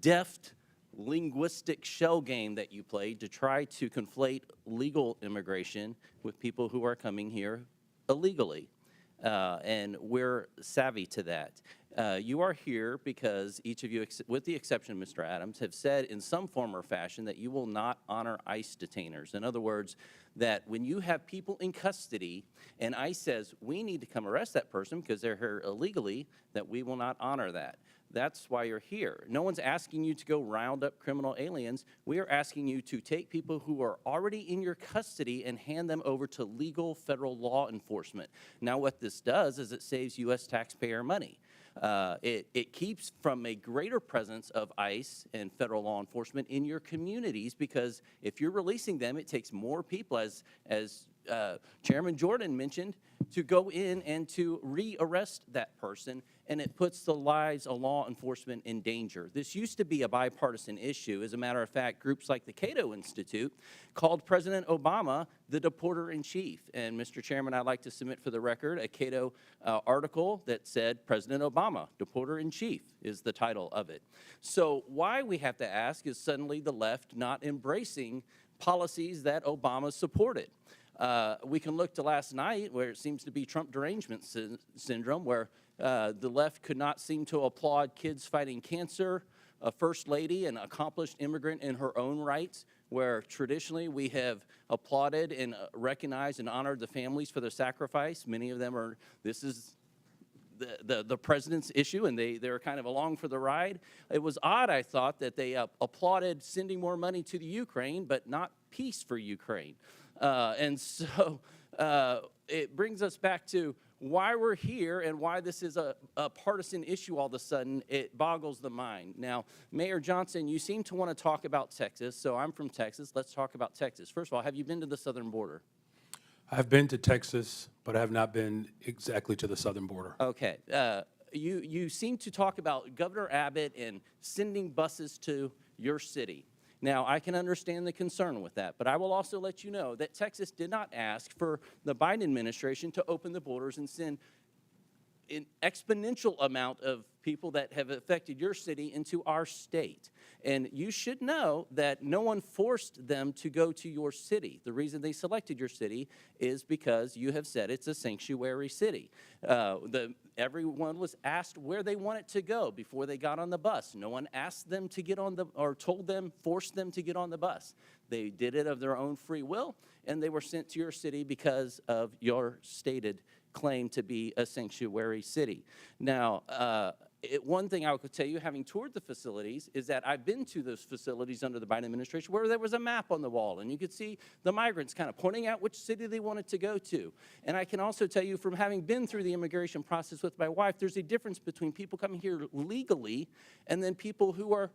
deft linguistic shell game that you played to try to conflate legal immigration with people who are coming here illegally. And we're savvy to that. You are here because each of you, with the exception of Mr. Adams, have said in some form or fashion that you will not honor ICE detainers. In other words, that when you have people in custody and ICE says, we need to come arrest that person because they're here illegally, that we will not honor that. That's why you're here. No one's asking you to go round up criminal aliens. We are asking you to take people who are already in your custody and hand them over to legal federal law enforcement. Now, what this does is it saves U.S. taxpayer money. It keeps from a greater presence of ICE and federal law enforcement in your communities, because if you're releasing them, it takes more people, as Chairman Jordan mentioned, to go in and to re-arrest that person, and it puts the lives of law enforcement in danger. This used to be a bipartisan issue. As a matter of fact, groups like the Cato Institute called President Obama the deporter-in-chief. And Mr. Chairman, I'd like to submit for the record a Cato article that said President Obama, deporter-in-chief, is the title of it. So why we have to ask is suddenly the left not embracing policies that Obama supported. We can look to last night, where it seems to be Trump derangement syndrome, where the left could not seem to applaud kids fighting cancer, a first lady, an accomplished immigrant in her own rights, where traditionally we have applauded and recognized and honored the families for their sacrifice. Many of them are, this is the president's issue, and they're kind of along for the ride. It was odd, I thought, that they applauded sending more money to the Ukraine, but not peace for Ukraine. And so it brings us back to why we're here and why this is a partisan issue all of a sudden. It boggles the mind. Now, Mayor Johnston, you seem to want to talk about Texas, so I'm from Texas. Let's talk about Texas. First of all, have you been to the southern border? I've been to Texas, but I have not been exactly to the southern border. Okay. You seem to talk about Governor Abbott and sending buses to your city. Now, I can understand the concern with that, but I will also let you know that Texas did not ask for the Biden administration to open the borders and send an exponential amount of people that have affected your city into our state. And you should know that no one forced them to go to your city. The reason they selected your city is because you have said it's a sanctuary city. Everyone was asked where they wanted to go before they got on the bus. No one asked them to get on the, or told them, forced them to get on the bus. They did it of their own free will, and they were sent to your city because of your stated claim to be a sanctuary city. Now, one thing I could tell you, having toured the facilities, is that I've been to those facilities under the Biden administration where there was a map on the wall, and you could see the migrants kind of pointing out which city they wanted to go to. And I can also tell you, from having been through the immigration process with my wife, there's a difference between people coming here legally and then people who are,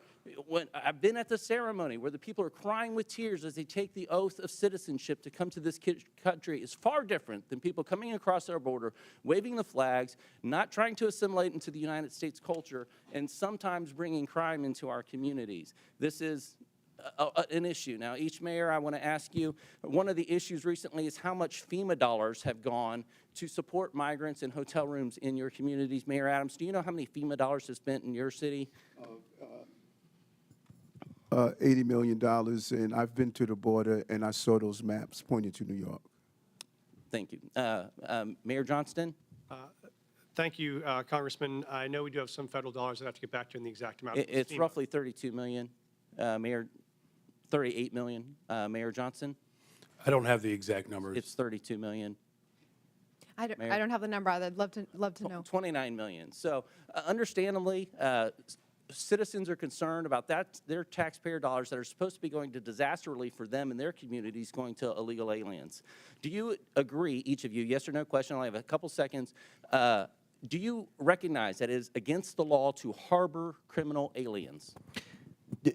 when I've been at the ceremony where the people are crying with tears as they take the oath of citizenship to come to this country, is far different than people coming across our border, waving the flags, not trying to assimilate into the United States culture, and sometimes bringing crime into our communities. This is an issue. Now, each mayor, I want to ask you, one of the issues recently is how much FEMA dollars have gone to support migrants and hotel rooms in your communities. Mayor Adams, do you know how many FEMA dollars have spent in your city? $80 million, and I've been to the border, and I saw those maps pointing to New York. Thank you. Mayor Johnston? Thank you, Congressman. I know we do have some federal dollars that have to get back to in the exact amount. It's roughly 32 million, Mayor, 38 million, Mayor Johnston? I don't have the exact numbers. It's 32 million. I don't have the number. I'd love to know. 29 million. So understandably, citizens are concerned about that, their taxpayer dollars that are supposed to be going to disaster relief for them and their communities going to illegal aliens. Do you agree, each of you, yes or no question, I only have a couple seconds, do you recognize that it is against the law to harbor criminal aliens?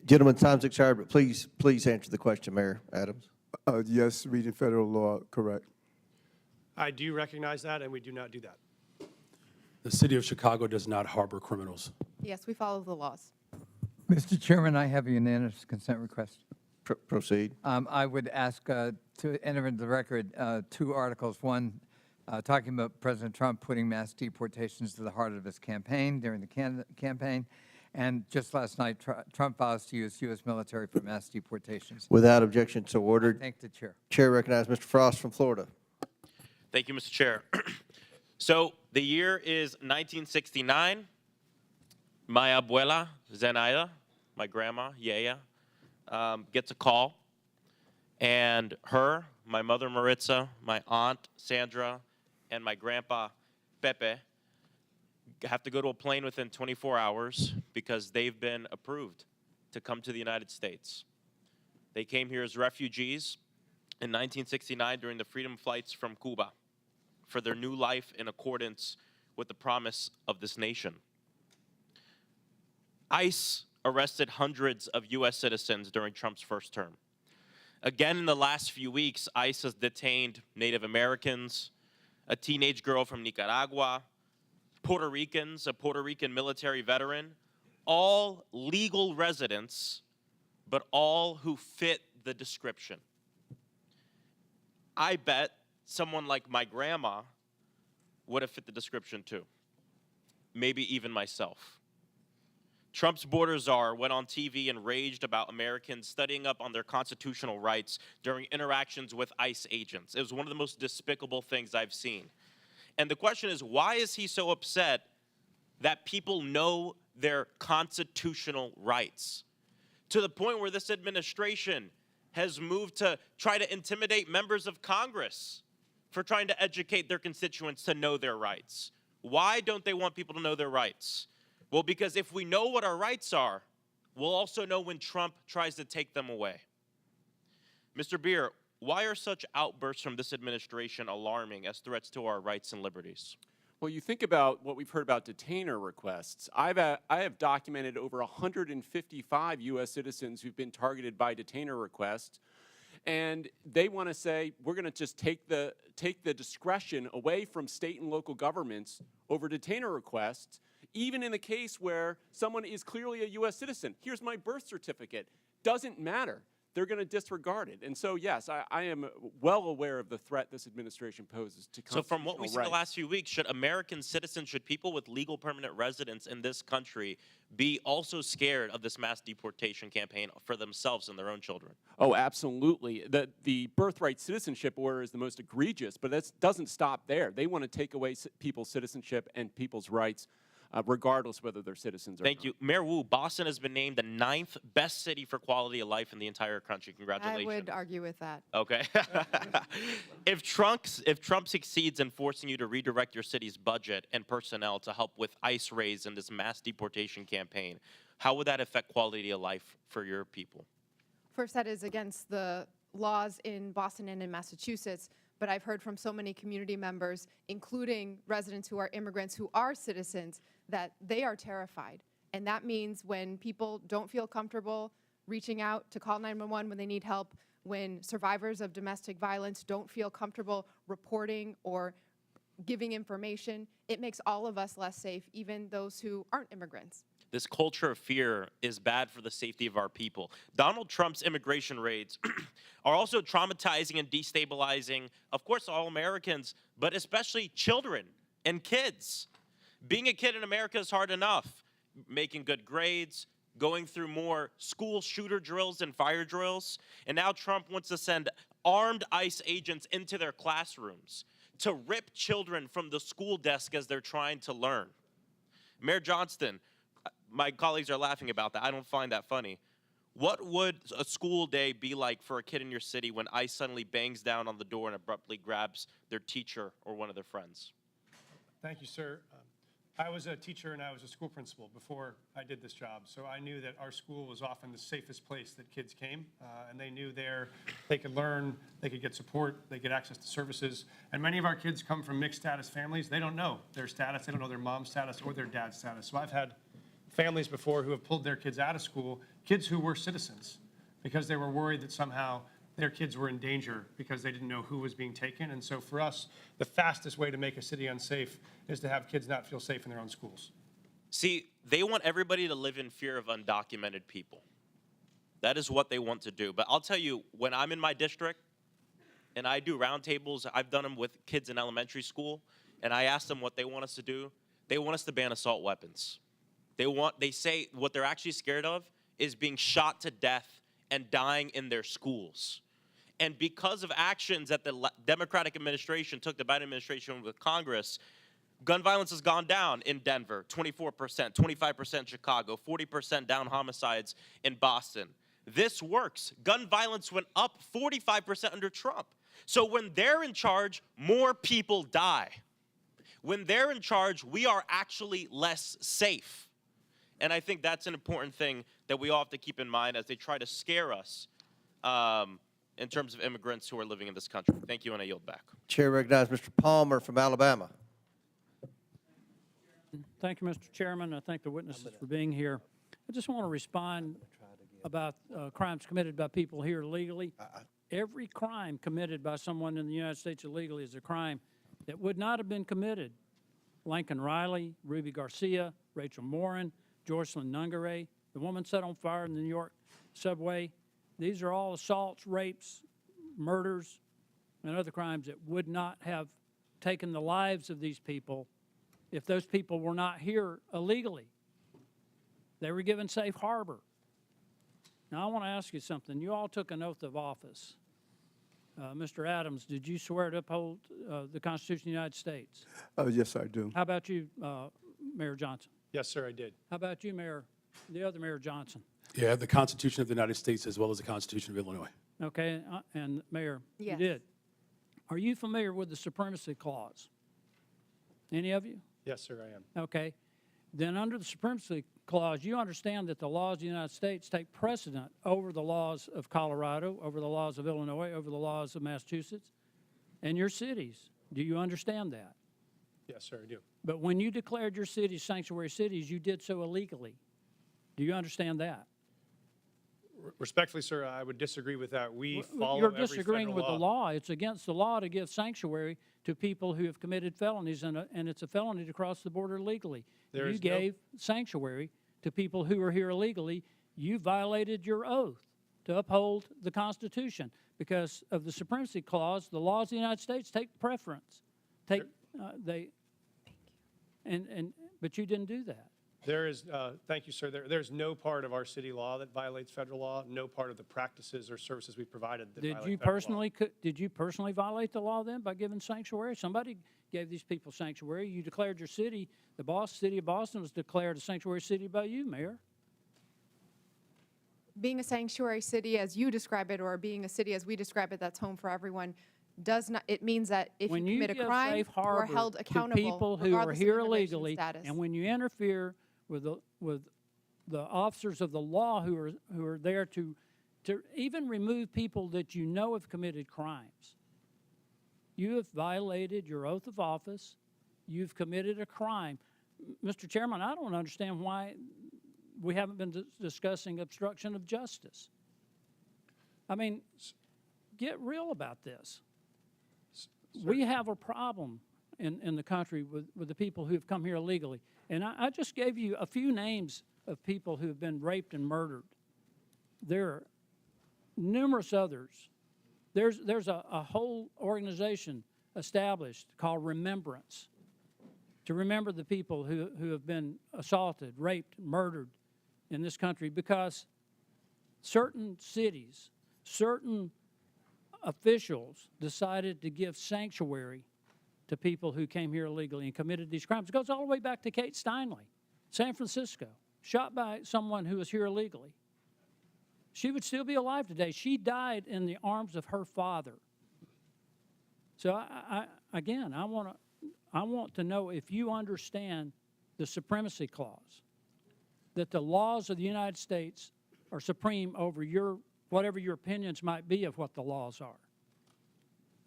Gentlemen, time's expired, but please answer the question, Mayor Adams. Yes, reading federal law, correct. I do recognize that, and we do not do that. The city of Chicago does not harbor criminals. Yes, we follow the laws. Mr. Chairman, I have a unanimous consent request. Proceed. I would ask to enter into the record two articles. One, talking about President Trump putting mass deportations to the heart of his campaign during the campaign. And just last night, Trump vows to use U.S. military for mass deportations. Without objection, so ordered. Thank the chair. Chair recognizes Mr. Frost from Florida. Thank you, Mr. Chair. So the year is 1969. My abuela, Zenaida, my grandma, Yaya, gets a call. And her, my mother, Maritza, my aunt, Sandra, and my grandpa, Pepe, have to go to a plane within 24 hours because they've been approved to come to the United States. They came here as refugees in 1969 during the freedom flights from Cuba for their new life in accordance with the promise of this nation. ICE arrested hundreds of U.S. citizens during Trump's first term. Again, in the last few weeks, ICE has detained Native Americans, a teenage girl from Nicaragua, Puerto Ricans, a Puerto Rican military veteran, all legal residents, but all who fit the description. I bet someone like my grandma would have fit the description too. Maybe even myself. Trump's border czar went on TV and raged about Americans studying up on their constitutional rights during interactions with ICE agents. It was one of the most despicable things I've seen. And the question is, why is he so upset that people know their constitutional rights? To the point where this administration has moved to try to intimidate members of Congress for trying to educate their constituents to know their rights. Why don't they want people to know their rights? Well, because if we know what our rights are, we'll also know when Trump tries to take them away. Mr. Beer, why are such outbursts from this administration alarming as threats to our rights and liberties? Well, you think about what we've heard about detainer requests. I have documented over 155 U.S. citizens who've been targeted by detainer requests, and they want to say, we're going to just take the discretion away from state and local governments over detainer requests, even in the case where someone is clearly a U.S. citizen. Here's my birth certificate. Doesn't matter. They're going to disregard it. And so, yes, I am well aware of the threat this administration poses to constitutional rights. So from what we see the last few weeks, should American citizens, should people with legal permanent residence in this country be also scared of this mass deportation campaign for themselves and their own children? Oh, absolutely. The birthright citizenship order is the most egregious, but that doesn't stop there. They want to take away people's citizenship and people's rights, regardless whether they're citizens or not. Thank you. Mayor Wu, Boston has been named the 9th best city for quality of life in the entire country. Congratulations. I would argue with that. Okay. If Trump succeeds in forcing you to redirect your city's budget and personnel to help with ICE raids in this mass deportation campaign, how would that affect quality of life for your people? First, that is against the laws in Boston and in Massachusetts, but I've heard from so many community members, including residents who are immigrants who are citizens, that they are terrified. And that means when people don't feel comfortable reaching out to call 911 when they need help, when survivors of domestic violence don't feel comfortable reporting or giving information, it makes all of us less safe, even those who aren't immigrants. This culture of fear is bad for the safety of our people. Donald Trump's immigration raids are also traumatizing and destabilizing, of course, all Americans, but especially children and kids. Being a kid in America is hard enough. Making good grades, going through more school shooter drills and fire drills, and now Trump wants to send armed ICE agents into their classrooms to rip children from the school desk as they're trying to learn. Mayor Johnston, my colleagues are laughing about that. I don't find that funny. What would a school day be like for a kid in your city when ICE suddenly bangs down on the door and abruptly grabs their teacher or one of their friends? Thank you, sir. I was a teacher and I was a school principal before I did this job, so I knew that our school was often the safest place that kids came, and they knew there they could learn, they could get support, they get access to services. And many of our kids come from mixed status families. They don't know their status, they don't know their mom's status or their dad's status. So I've had families before who have pulled their kids out of school, kids who were citizens, because they were worried that somehow their kids were in danger because they didn't know who was being taken. And so for us, the fastest way to make a city unsafe is to have kids not feel safe in their own schools. See, they want everybody to live in fear of undocumented people. That is what they want to do. But I'll tell you, when I'm in my district and I do roundtables, I've done them with kids in elementary school, and I ask them what they want us to do. They want us to ban assault weapons. They say what they're actually scared of is being shot to death and dying in their schools. And because of actions that the Democratic administration took, the Biden administration with Congress, gun violence has gone down in Denver, 24%, 25% in Chicago, 40% down homicides in Boston. This works. Gun violence went up 45% under Trump. So when they're in charge, more people die. When they're in charge, we are actually less safe. And I think that's an important thing that we all have to keep in mind as they try to scare us in terms of immigrants who are living in this country. Thank you, and I yield back. Chair recognizes Mr. Palmer from Alabama. Thank you, Mr. Chairman. I thank the witnesses for being here. I just want to respond about crimes committed by people here illegally. Every crime committed by someone in the United States illegally is a crime that would not have been committed. Lincoln Riley, Ruby Garcia, Rachel Morin, Joycelyn Nungaray, the woman set on fire in the New York subway. These are all assaults, rapes, murders, and other crimes that would not have taken the lives of these people if those people were not here illegally. They were given safe harbor. Now, I want to ask you something. You all took an oath of office. Mr. Adams, did you swear to uphold the Constitution of the United States? Yes, I do. How about you, Mayor Johnson? Yes, sir, I did. How about you, the other Mayor Johnson? Yeah, the Constitution of the United States as well as the Constitution of Illinois. Okay, and Mayor, Yes. you did. Are you familiar with the Supremacy Clause? Any of you? Yes, sir, I am. Okay. Then under the Supremacy Clause, you understand that the laws of the United States take precedent over the laws of Colorado, over the laws of Illinois, over the laws of Massachusetts, and your cities. Do you understand that? Yes, sir, I do. But when you declared your cities sanctuary cities, you did so illegally. Do you understand that? Respectfully, sir, I would disagree with that. We follow You're every disagreeing federal with the law. law. It's against the law to give sanctuary to people who have committed felonies, and it's a felony to cross the border legally. There You is no- gave sanctuary to people who are here illegally. You violated your oath to uphold the Constitution because of the Supremacy Clause. The laws of the United States take preference. But you didn't do that. There is, thank you, sir. There's no part of our city law that violates federal law, no part of the practices or services we provided that violate federal law. Did you personally violate the law then by giving sanctuary? Somebody gave these people sanctuary. You declared your city, city of Boston was declared a sanctuary city by you, Mayor. Being a sanctuary city as you describe it, or being a city as we describe it, that's home for everyone, does not, it means that if When you commit a give crime, safe you are harbor held accountable to people who are regardless of here immigration illegally, status. and when you interfere with the officers of the law who are there to even remove people that you know have committed crimes, you have violated your oath of office. You've committed a crime. Mr. Chairman, I don't understand why we haven't been discussing obstruction of justice. I mean, get real about this. We have a problem in the country with the people who have come here illegally. And I just gave you a few names of people who have been raped and murdered. There are numerous others. There's a whole organization established called Remembrance to remember the people who have been assaulted, raped, murdered in this country because certain cities, certain officials decided to give sanctuary to people who came here illegally and committed these crimes. It goes all the way back to Kate Steinle, San Francisco, shot by someone who was here illegally. She would still be alive today. She died in the arms of her father. So again, I want to know if you understand the Supremacy Clause, that the laws of the United States are supreme over whatever your opinions might be of what the laws are.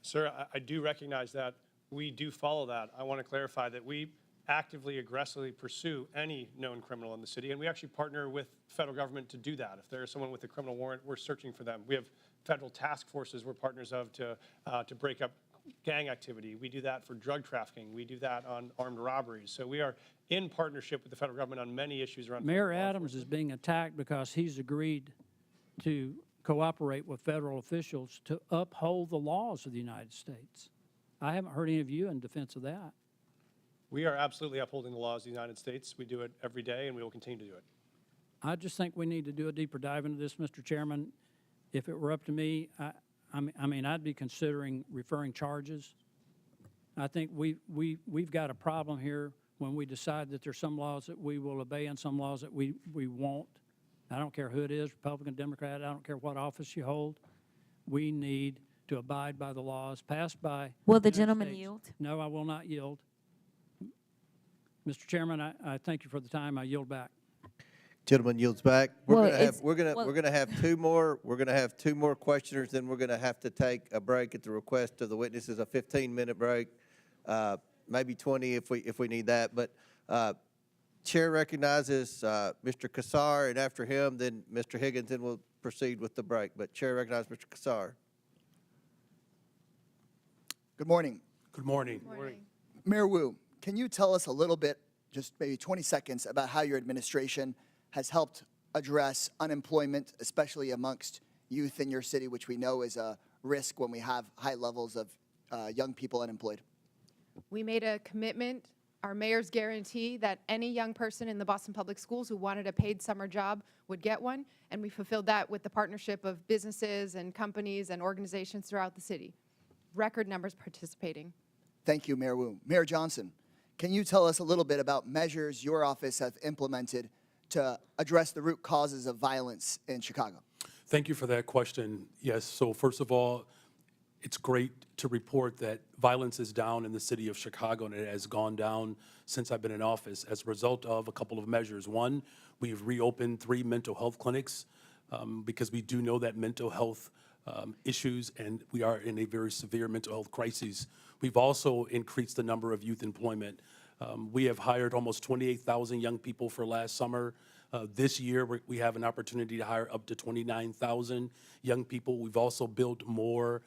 Sir, I do recognize that. We do follow that. I want to clarify that we actively, aggressively pursue any known criminal in the city, and we actually partner with federal government to do that. If there is someone with a criminal warrant, we're searching for them. We have federal task forces we're partners of to break up gang activity. We do that for drug trafficking. We do that on armed robberies. So we are in partnership with the federal government on many issues around. Mayor Adams is being attacked because he's agreed to cooperate with federal officials to uphold the laws of the United States. I haven't heard any of you in defense of that. We are absolutely upholding the laws of the United States. We do it every day, and we will continue to do it. I just think we need to do a deeper dive into this, Mr. Chairman. If it were up to me, I mean, I'd be considering referring charges. I think we've got a problem here when we decide that there's some laws that we will obey and some laws that we won't. I don't care who it is, Republican, Democrat, I don't care what office you hold. We need to abide by the laws passed by. Will the gentleman yield? No, I will not yield. Mr. Chairman, I thank you for the time. I yield back. Gentleman yields back. Well, We're gonna have two more. We're gonna have two more questioners. Then we're gonna have to take a break at the request of the witnesses, a 15-minute break, maybe 20 if we need that. But Chair recognizes Mr. Kassar, and after him, then Mr. Higgins, then we'll proceed with the break. But Chair recognizes Mr. Kassar. Good morning. Good morning. Mayor Wu, can you tell us a little bit, just maybe 20 seconds, about how your administration has helped address unemployment, especially amongst youth in your city, which we know is a risk when we have high levels of young people unemployed? We made a commitment, our mayor's guarantee, that any young person in the Boston Public Schools who wanted a paid summer job would get one, and we fulfilled that with the partnership of businesses and companies and organizations throughout the city. Record numbers participating. Thank you, Mayor Wu. Mayor Johnson, can you tell us a little bit about measures your office have implemented to address the root causes of violence in Chicago? Thank you for that question. Yes, so first of all, it's great to report that violence is down in the city of Chicago, and it has gone down since I've been in office as a result of a couple of measures. One, we've reopened 3 mental health clinics because we do know that mental health issues, and we are in a very severe mental health crisis. We've also increased the number of youth employment. We have hired almost 28,000 young people for last summer. This year, we have an opportunity to hire up to 29,000 young people. We've also built more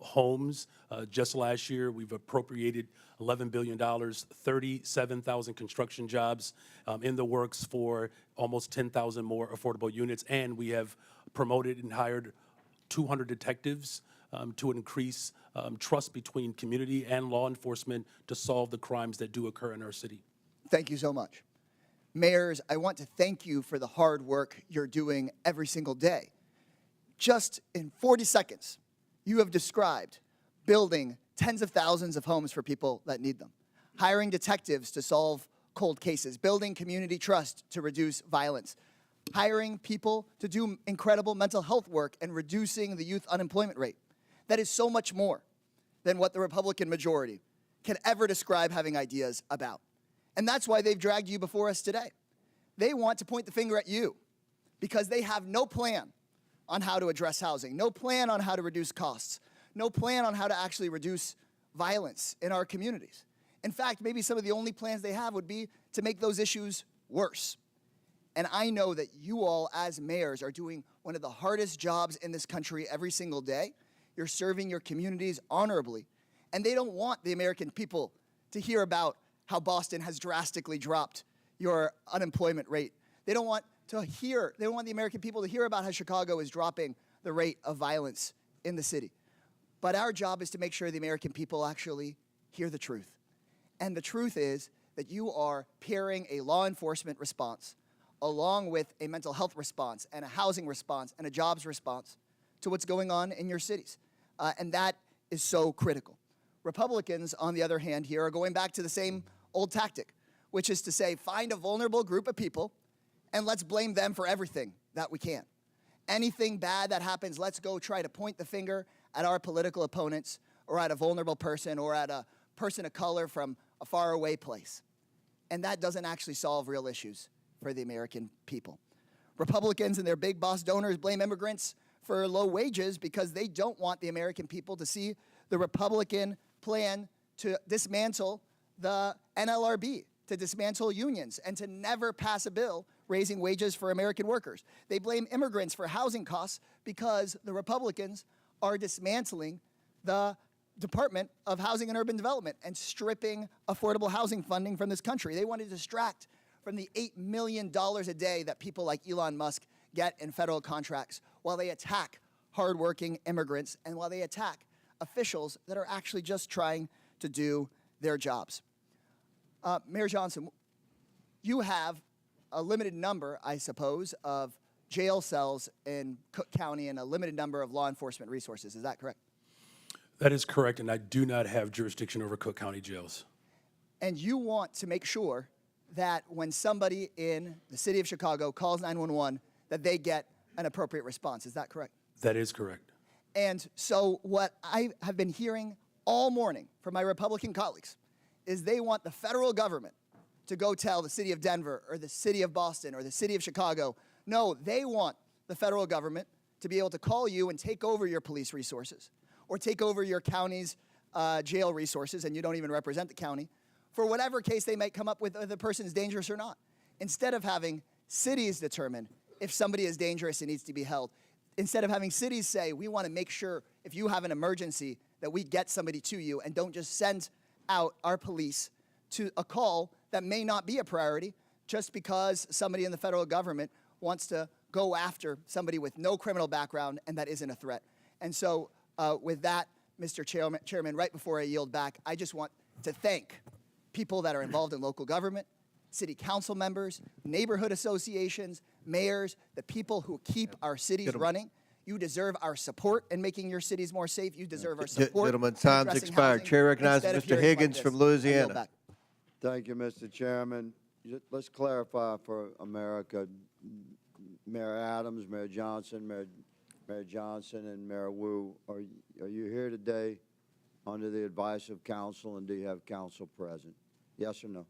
homes. Just last year, we've appropriated $11 billion, 37,000 construction jobs in the works for almost 10,000 more affordable units, and we have promoted and hired 200 detectives to increase trust between community and law enforcement to solve the crimes that do occur in our city. Thank you so much. Mayors, I want to thank you for the hard work you're doing every single day. Just in 40 seconds, you have described building tens of thousands of homes for people that need them, hiring detectives to solve cold cases, building community trust to reduce violence, hiring people to do incredible mental health work, and reducing the youth unemployment rate. That is so much more than what the Republican majority can ever describe having ideas about. And that's why they've dragged you before us today. They want to point the finger at you because they have no plan on how to address housing, no plan on how to reduce costs, no plan on how to actually reduce violence in our communities. In fact, maybe some of the only plans they have would be to make those issues worse. And I know that you all, as mayors, are doing one of the hardest jobs in this country every single day. You're serving your communities honorably. And they don't want the American people to hear about how Boston has drastically dropped your unemployment rate. They don't want the American people to hear about how Chicago is dropping the rate of violence in the city. But our job is to make sure the American people actually hear the truth. And the truth is that you are pairing a law enforcement response along with a mental health response and a housing response and a jobs response to what's going on in your cities. And that is so critical. Republicans, on the other hand, here are going back to the same old tactic, which is to say, find a vulnerable group of people and let's blame them for everything that we can. Anything bad that happens, let's go try to point the finger at our political opponents or at a vulnerable person or at a person of color from a faraway place. And that doesn't actually solve real issues for the American people. Republicans and their big boss donors blame immigrants for low wages because they don't want the American people to see the Republican plan to dismantle the NLRB, to dismantle unions, and to never pass a bill raising wages for American workers. They blame immigrants for housing costs because the Republicans are dismantling the Department of Housing and Urban Development and stripping affordable housing funding from this country. They want to distract from the $8 million a day that people like Elon Musk get in federal contracts while they attack hardworking immigrants and while they attack officials that are actually just trying to do their jobs. Mayor Johnston, you have a limited number, I suppose, of jail cells in Cook County and a limited number of law enforcement resources. Is that correct? That is correct, and I do not have jurisdiction over Cook County jails. And you want to make sure that when somebody in the city of Chicago calls 911, that they get an appropriate response. Is that correct? That is correct. And so what I have been hearing all morning from my Republican colleagues is they want the federal government to go tell the city of Denver or the city of Boston or the city of Chicago, no, they want the federal government to be able to call you and take over your police resources or take over your county's jail resources, and you don't even represent the county, for whatever case they might come up with, whether the person is dangerous or not. Instead of having cities determine if somebody is dangerous and needs to be held, instead of having cities say, we want to make sure if you have an emergency that we get somebody to you and don't just send out our police to a call that may not be a priority just because somebody in the federal government wants to go after somebody with no criminal background and that isn't a threat. And so with that, Mr. Chairman, right before I yield back, I just want to thank people that are involved in local government, city council members, neighborhood associations, mayors, the people who keep our cities running. You deserve our support in making your cities more safe. You deserve our support. Gentlemen, in time's addressing expired. housing Chair recognizes instead of Mr. hearings like Higgins this. from I yield Louisiana. back. Thank you, Mr. Chairman. Let's clarify for America. Mayor Adams, Mayor Johnson, Mayor Johnson, and Mayor Wu, are you here today under the advice of counsel, and do you have counsel present? Yes or no?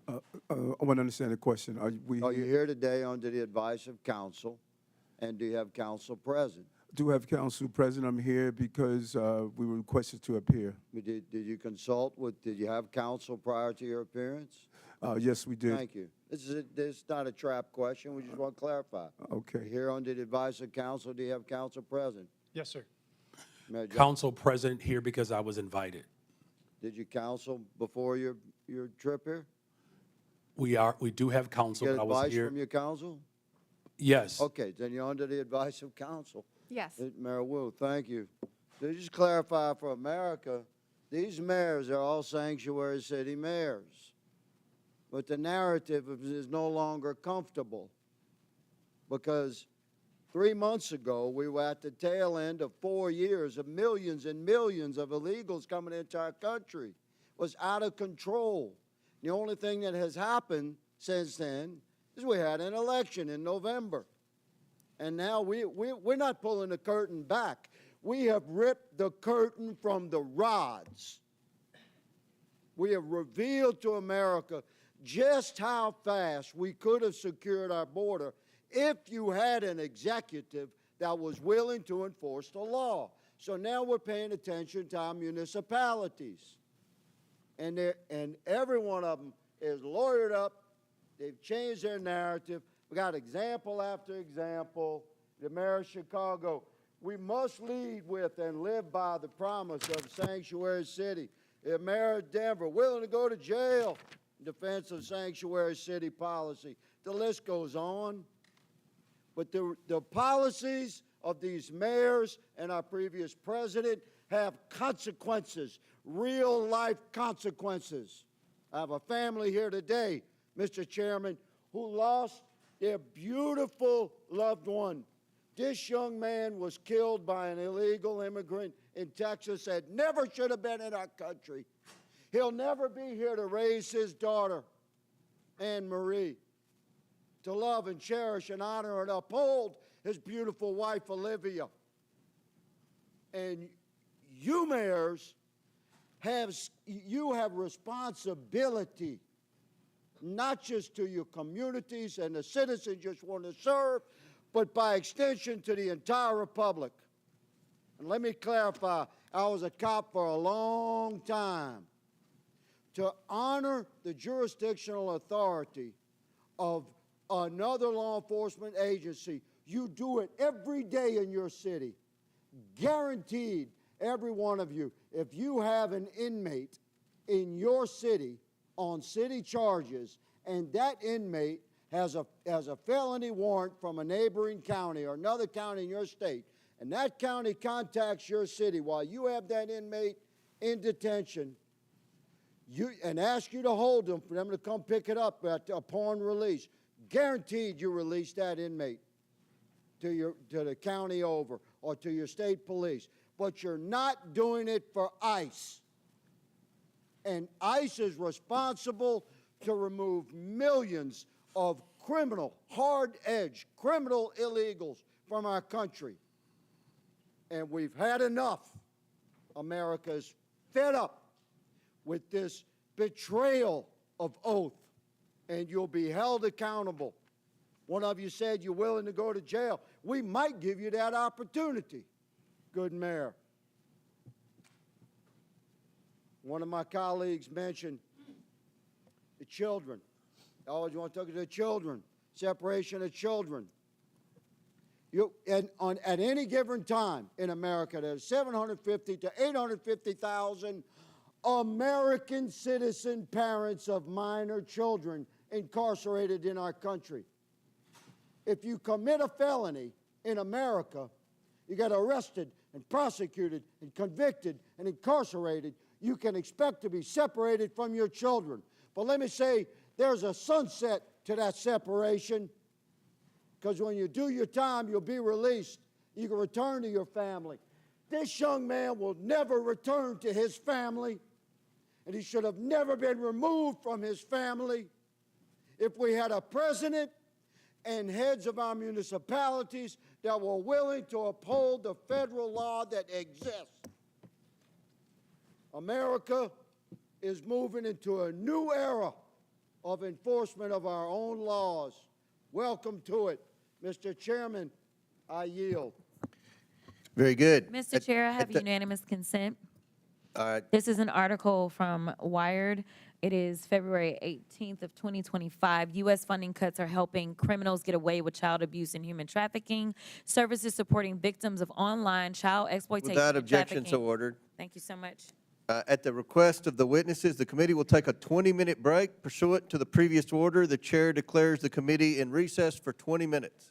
I want to understand the question. Are you here today under the advice of counsel, and do you have counsel present? do have counsel present. I'm here because we were requested to appear. Did you consult with, did you have counsel prior to your appearance? Yes, we did. Thank you. This is not a trap question. We just want to clarify. Okay. Here under the advice of counsel, do you have counsel present? Yes, sir. Mayor Johnson, Counsel present here because I was invited. did you counsel before your trip here? We do have counsel, Get but I was advice here. from your counsel? Yes. Okay, then you're under the advice of counsel. Yes. Mayor Wu, thank you. To just clarify for America, these mayors are all sanctuary city mayors. But the narrative is no longer comfortable because 3 months ago, we were at the tail end of 4 years of millions and millions of illegals coming into our country. It was out of control. The only thing that has happened since then is we had an election in November. And now we're not pulling the curtain back. We have ripped the curtain from the rods. We have revealed to America just how fast we could have secured our border if you had an executive that was willing to enforce the law. So now we're paying attention to our municipalities. And every one of them is lawyered up. They've changed their narrative. We got example after example. The mayor of Chicago, we must lead with and live by the promise of Sanctuary City. The mayor of Denver, willing to go to jail in defense of Sanctuary City policy. The list goes on. But the policies of these mayors and our previous president have consequences, real-life consequences. I have a family here today, Mr. Chairman, who lost their beautiful loved one. This young man was killed by an illegal immigrant in Texas that never should have been in our country. He'll never be here to raise his daughter, Anne Marie, to love and cherish and honor and uphold his beautiful wife, Olivia. And you mayors have responsibility, not just to your communities and the citizens you just want to serve, but by extension to the entire republic. And let me clarify, I was a cop for a long time. To honor the jurisdictional authority of another law enforcement agency, you do it every day in your city. Guaranteed, every one of you, if you have an inmate in your city on city charges, and that inmate has a felony warrant from a neighboring county or another county in your state, and that county contacts your city while you have that inmate in detention, and ask you to hold them for them to come pick it up upon release, guaranteed you release that inmate to the county over or to your state police. But you're not doing it for ICE. And ICE is responsible to remove millions of criminal, hard-edged, criminal illegals from our country. And we've had enough. America's fed up with this betrayal of oath, and you'll be held accountable. One of you said you're willing to go to jail. We might give you that opportunity, good mayor. One of my colleagues mentioned the children. I always want to talk to the children, separation of children. At any given time in America, there's 750 to 850,000 American citizen parents of minor children incarcerated in our country. If you commit a felony in America, you get arrested and prosecuted and convicted and incarcerated, you can expect to be separated from your children. But let me say, there's a sunset to that separation, because when you do your time, you'll be released. You can return to your family. This young man will never return to his family, and he should have never been removed from his family. If we had a president and heads of our municipalities that were willing to uphold the federal law that exists. America is moving into a new era of enforcement of our own laws. Welcome to it. Mr. Chairman, I yield. Very good. Mr. Chair, I have unanimous consent. This is an article from Wired. It is February 18th of 2025. U.S. funding cuts are helping criminals get away with child abuse and human trafficking. Services supporting victims of online child exploitation Without and objection, trafficking. so ordered. Thank you so much. At the request of the witnesses, the committee will take a 20-minute break pursuant to the previous order. The chair declares the committee in recess for 20 minutes.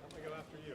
I'm going to go after you.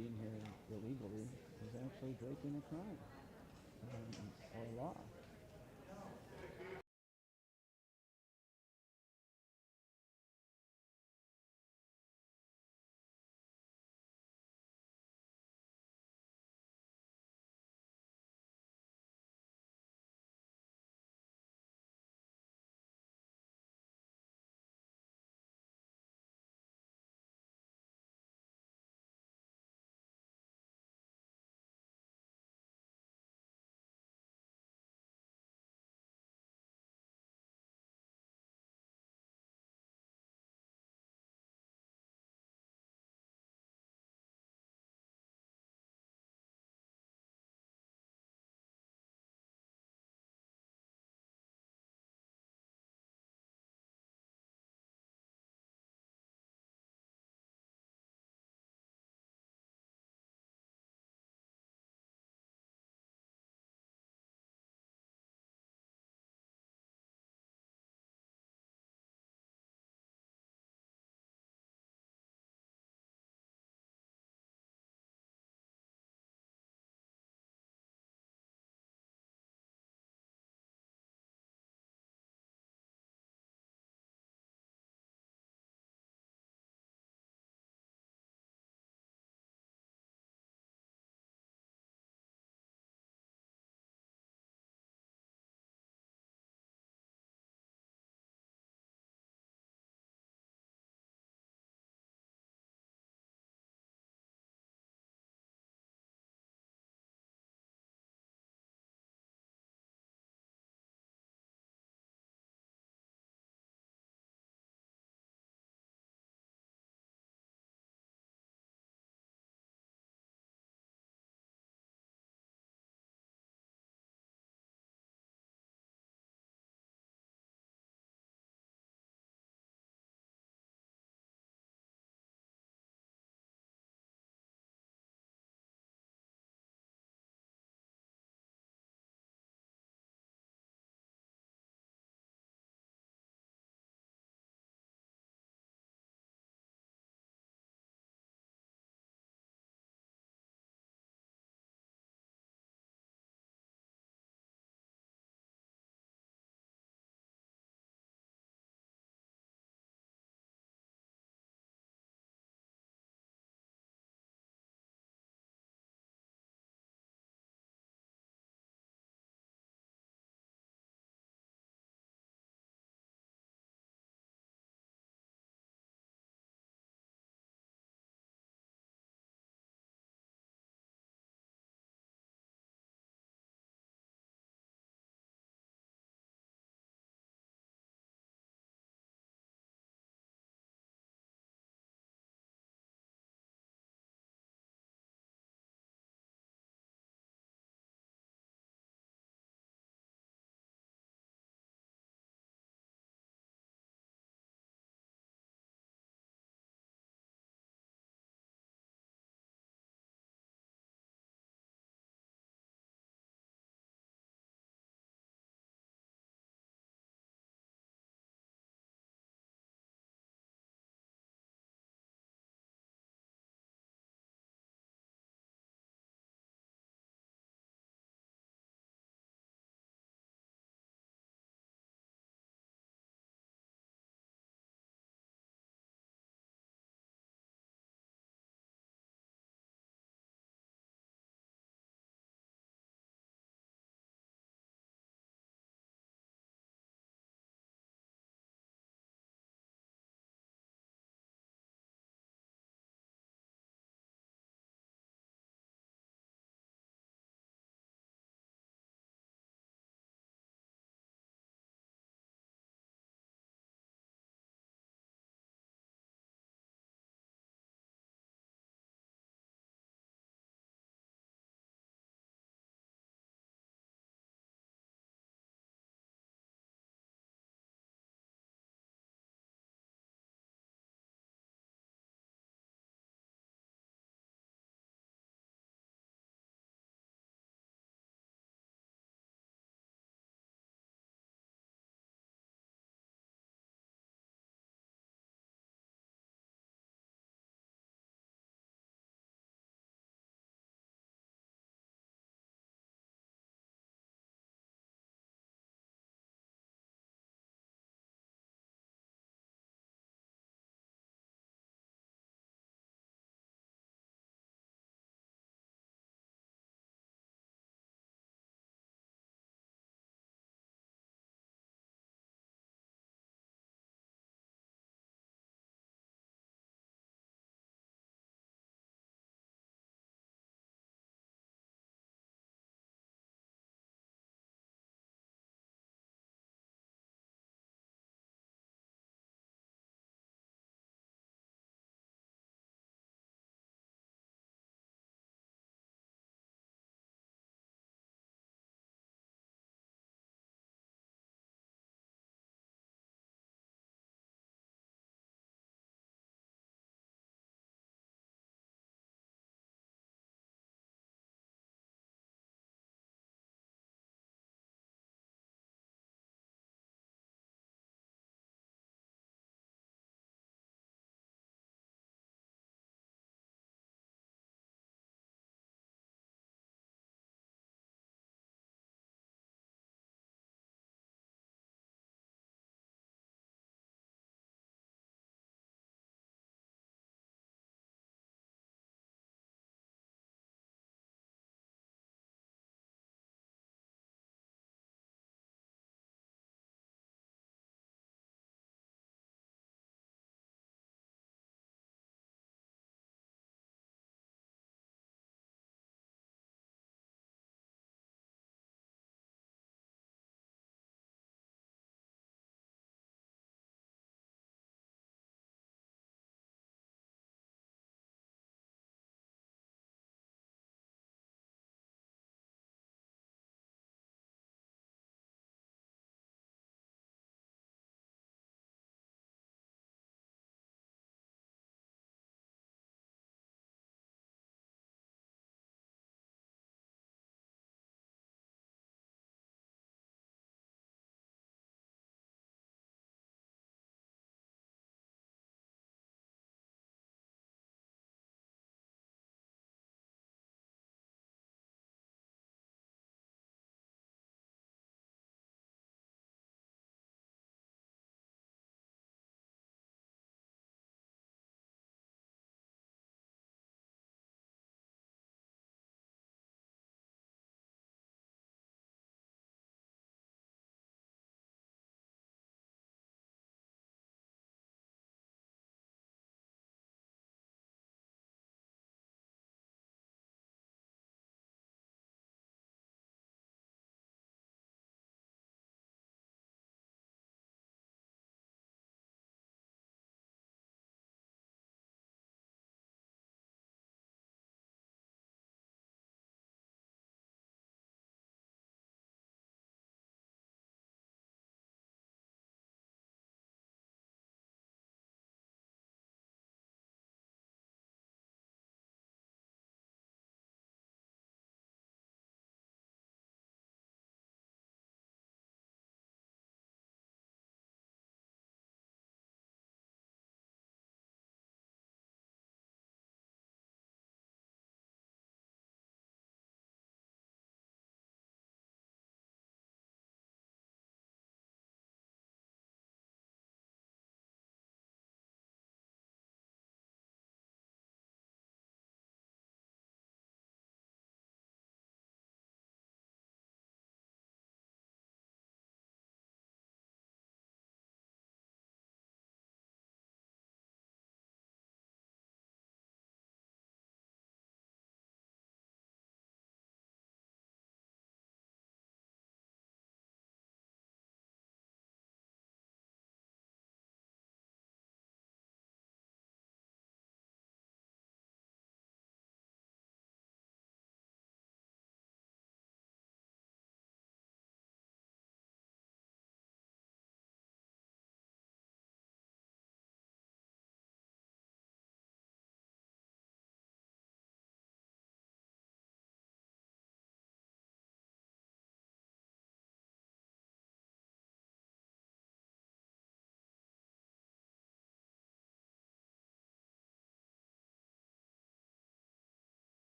being here illegally is actually breaking a crime or a law.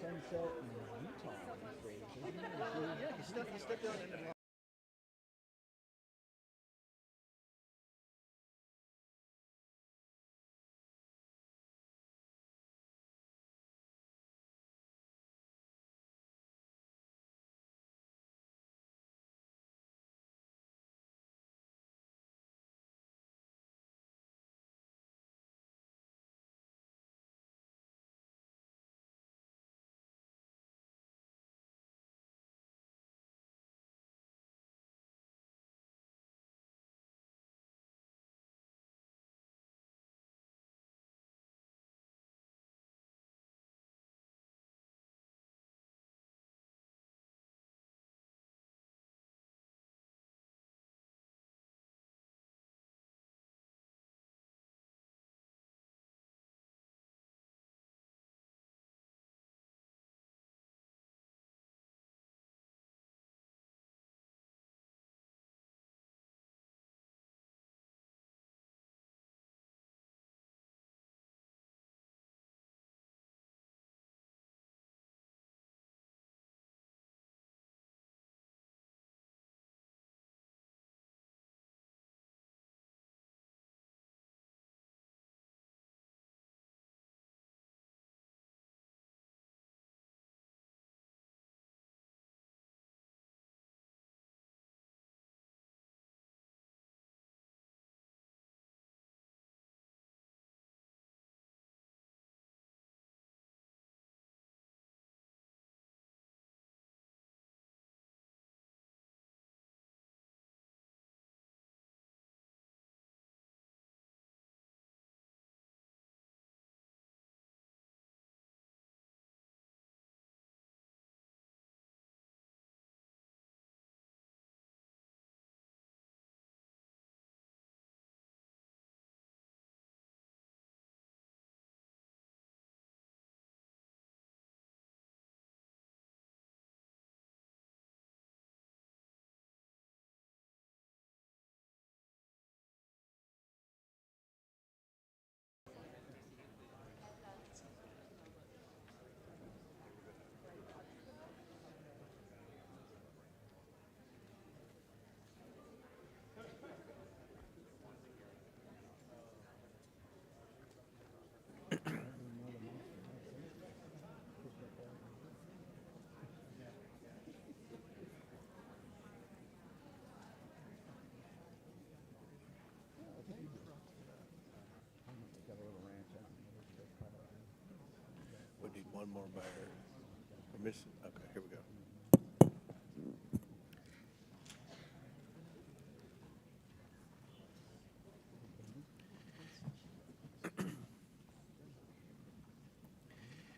sunset in Utah these days, isn't it? Yeah, he stepped down in the We need one more mayor. We're missing, okay, here we go.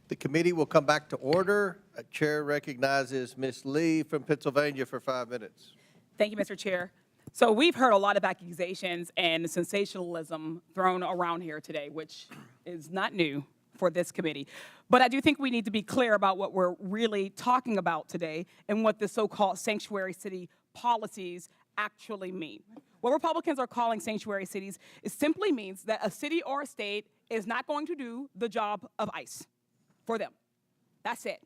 The committee will come back to order. Chair recognizes Ms. Lee from Pennsylvania for 5 minutes. Thank you, Mr. Chair. So we've heard a lot of accusations and sensationalism thrown around here today, which is not new for this committee. But I do think we need to be clear about what we're really talking about today and what the so-called sanctuary city policies actually mean. What Republicans are calling sanctuary cities, it simply means that a city or a state is not going to do the job of ICE for them. That's it.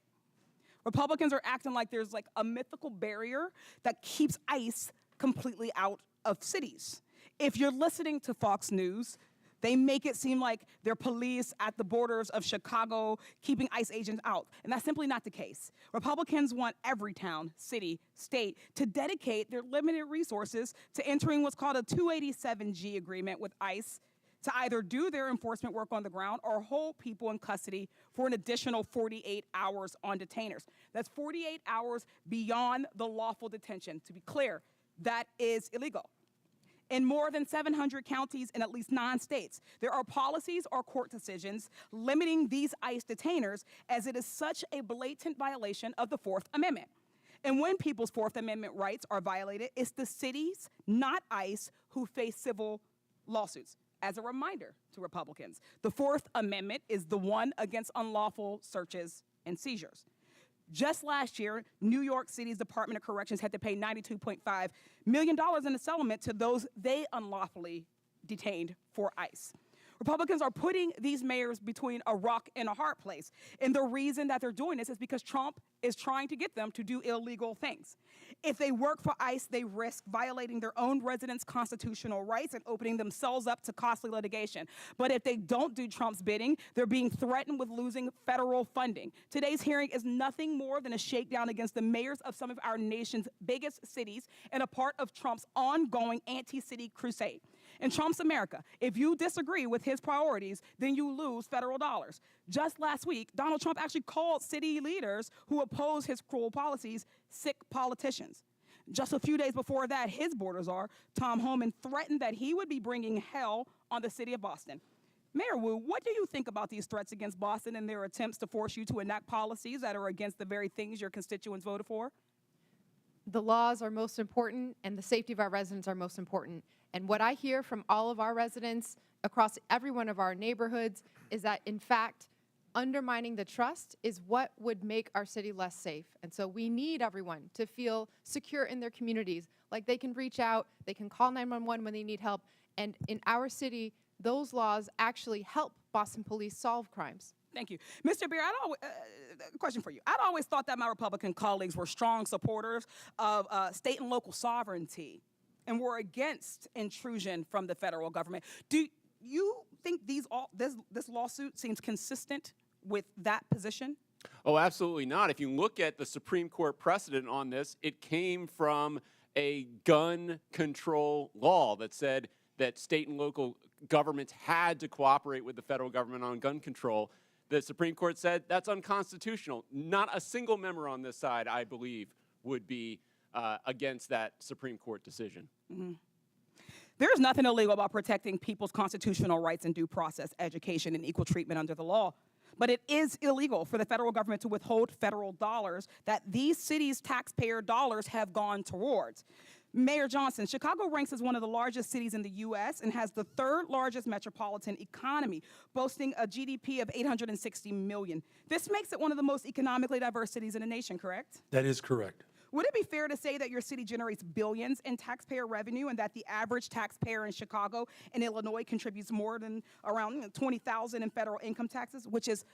Republicans are acting like there's like a mythical barrier that keeps ICE completely out of cities. If you're listening to Fox News, they make it seem like they're police at the borders of Chicago keeping ICE agents out, and that's simply not the case. Republicans want every town, city, state to dedicate their limited resources to entering what's called a 287G agreement with ICE to either do their enforcement work on the ground or hold people in custody for an additional 48 hours on detainers. That's 48 hours beyond the lawful detention. To be clear, that is illegal. In more than 700 counties in at least 9 states, there are policies or court decisions limiting these ICE detainers, as it is such a blatant violation of the Fourth Amendment. And when people's Fourth Amendment rights are violated, it's the cities, not ICE, who face civil lawsuits. As a reminder to Republicans, the Fourth Amendment is the one against unlawful searches and seizures. Just last year, New York City's Department of Corrections had to pay $92.5 million in a settlement to those they unlawfully detained for ICE. Republicans are putting these mayors between a rock and a hard place. And the reason that they're doing this is because Trump is trying to get them to do illegal things. If they work for ICE, they risk violating their own residents' constitutional rights and opening themselves up to costly litigation. But if they don't do Trump's bidding, they're being threatened with losing federal funding. Today's hearing is nothing more than a shakedown against the mayors of some of our nation's biggest cities and a part of Trump's ongoing anti-city crusade. In Trump's America, if you disagree with his priorities, then you lose federal dollars. Just last week, Donald Trump actually called city leaders who oppose his cruel policies sick politicians. Just a few days before that, his border czar, Tom Homan, threatened that he would be bringing hell on the city of Boston. Mayor Wu, what do you think about these threats against Boston and their attempts to force you to enact policies that are against the very things your constituents voted for? The laws are most important and the safety of our residents are most important. And what I hear from all of our residents across every one of our neighborhoods is that, in fact, undermining the trust is what would make our city less safe. And so we need everyone to feel secure in their communities, like they can reach out, they can call 911 when they need help. And in our city, those laws actually help Boston police solve crimes. Thank you. Mr. Beer, question for you. I'd always thought that my Republican colleagues were strong supporters of state and local sovereignty and were against intrusion from the federal government. Do you think this lawsuit seems consistent with that position? Oh, absolutely not. If you look at the Supreme Court precedent on this, it came from a gun control law that said that state and local governments had to cooperate with the federal government on gun control. The Supreme Court said that's unconstitutional. Not a single member on this side, I believe, would be against that Supreme Court decision. Mm-hmm. There is nothing illegal about protecting people's constitutional rights and due process, education, and equal treatment under the law. But it is illegal for the federal government to withhold federal dollars that these cities' taxpayer dollars have gone towards. Mayor Johnston, Chicago ranks as one of the largest cities in the U.S. and has the third largest metropolitan economy, boasting a GDP of $860 million. This makes it one of the most economically diverse cities in the nation, correct? That is correct. Would it be fair to say that your city generates billions in taxpayer revenue and that the average taxpayer in Chicago and Illinois contributes more than around $20,000 in federal income taxes, which is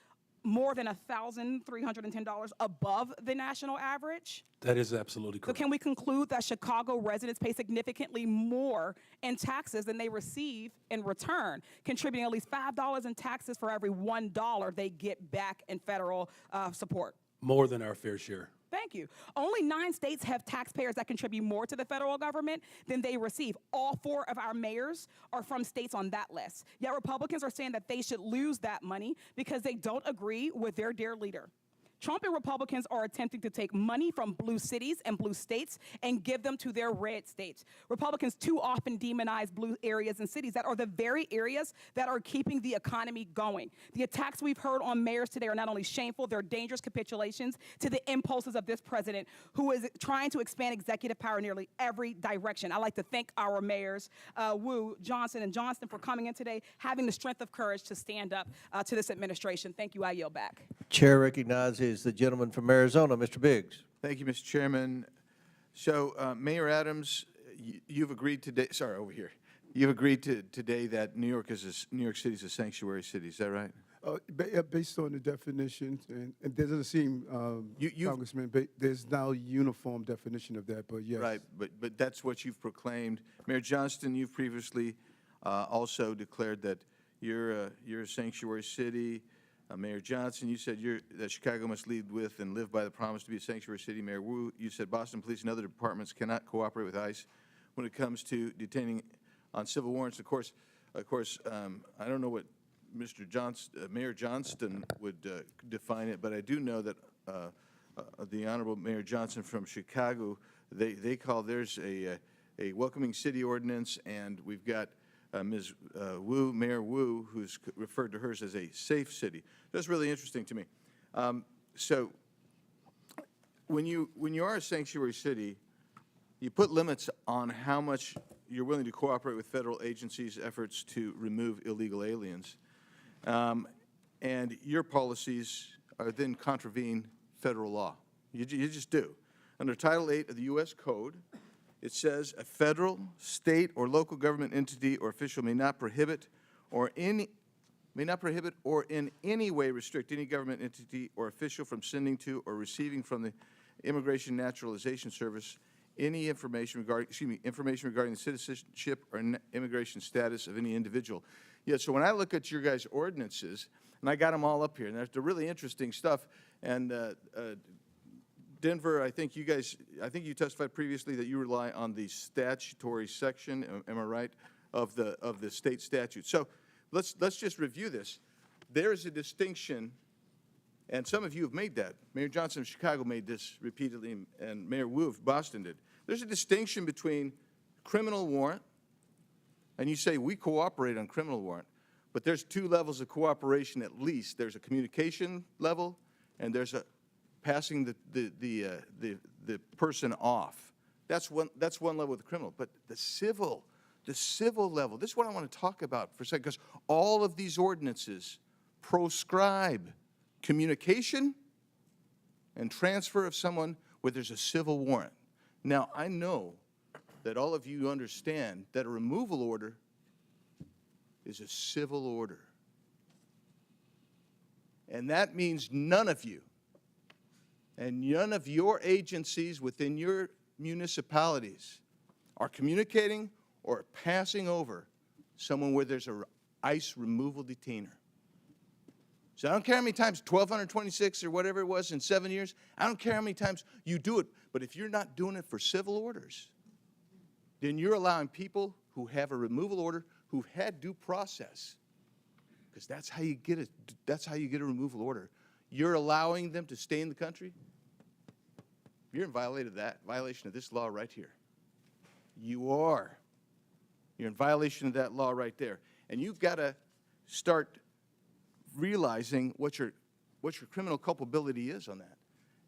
more than $1,310 above the national average? That is absolutely correct. So can we conclude that Chicago residents pay significantly more in taxes than they receive in return, contributing at least $5 in taxes for every $1 they get back in federal support? More than our fair share. Thank you. Only 9 states have taxpayers that contribute more to the federal government than they receive. All 4 of our mayors are from states on that list. Yet Republicans are saying that they should lose that money because they don't agree with their dear leader. Trump and Republicans are attempting to take money from blue cities and blue states and give them to their red states. Republicans too often demonize blue areas and cities that are the very areas that are keeping the economy going. The attacks we've heard on mayors today are not only shameful, they're dangerous capitulations to the impulses of this president who is trying to expand executive power in nearly every direction. I'd like to thank our mayors, Wu, Johnson, and Johnston, for coming in today, having the strength of courage to stand up to this administration. Thank you. I yield back. Chair recognizes the gentleman from Arizona, Mr. Biggs. Thank you, Mr. Chairman. So, Mayor Adams, you've agreed today. Sorry, over here. You've agreed today that New York City is a sanctuary city. Is that right? Based on the definitions, and there doesn't seem, Congressman, but there's now a uniform definition of that. But yes, right. But that's what you've proclaimed, Mayor Johnston. You've previously also declared that you're a sanctuary city. Mayor Johnson, you said that Chicago must lead with and live by the promise to be a sanctuary city. Mayor Wu, you said Boston Police and other departments cannot cooperate with ICE when it comes to detaining on civil warrants. Of course, I don't know what Mayor Johnston would define it, but I do know that the Honorable Mayor Johnson from Chicago, they call theirs a welcoming city ordinance, and we've got Ms. Wu, Mayor Wu, who's referred to hers as a safe city. That's really interesting to me. So when you are a sanctuary city, you put limits on how much you're willing to cooperate with federal agencies' efforts to remove illegal aliens. And your policies are then contravene federal law. You just do. Under Title VIII of the U.S. Code, it says a federal, state, or local government entity or official may not prohibit or may not prohibit or in any way restrict any government entity or official from sending to or receiving from the Immigration Naturalization Service any information regarding the citizenship or immigration status of any individual. Yeah, so when I look at your guys' ordinances, and I got them all up here, and there's the really interesting stuff, and Denver, I think you testified previously that you rely on the statutory section, am I right, of the state statute. So let's just review this. There is a distinction, and some of you have made that. Mayor Johnston of Chicago made this repeatedly, and Mayor Wu of Boston did. There's a distinction between criminal warrant, and you say we cooperate on criminal warrant, but there's two levels of cooperation at least. There's a communication level, and there's a passing the person off. That's one level with the criminal. But the civil level, this is what I want to talk about for a second, because all of these ordinances proscribe communication and transfer of someone where there's a civil warrant. Now, I know that all of you understand that a removal order is a civil order. And that means none of you and none of your agencies within your municipalities are communicating or passing over someone where there's a ICE removal detainer. So I don't care how many times, 1,226 or whatever it was in 7 years, I don't care how many times you do it, but if you're not doing it for civil orders, then you're allowing people who have a removal order, who've had due process, because that's how you get a removal order. You're allowing them to stay in the country. You're in violation of this law right here. You are. You're in violation of that law right there. And you've got to start realizing what your criminal culpability is on that.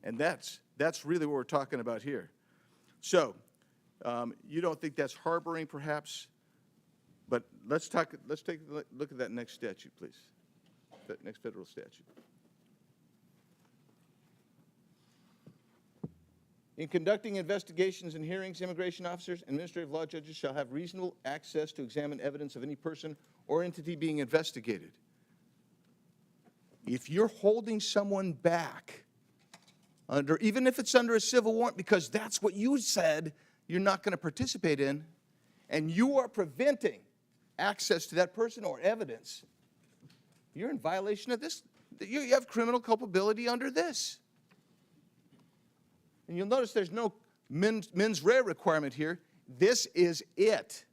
And that's really what we're talking about here. So you don't think that's harboring, perhaps? But let's take a look at that next statute, please. That next federal statute. In conducting investigations and hearings, immigration officers and administrative law judges shall have reasonable access to examine evidence of any person or entity being investigated. If you're holding someone back, even if it's under a civil warrant, because that's what you said you're not going to participate in, and you are preventing access to that person or evidence, you're in violation of this. You have criminal culpability under this. And you'll notice there's no mens rea requirement here. This is it.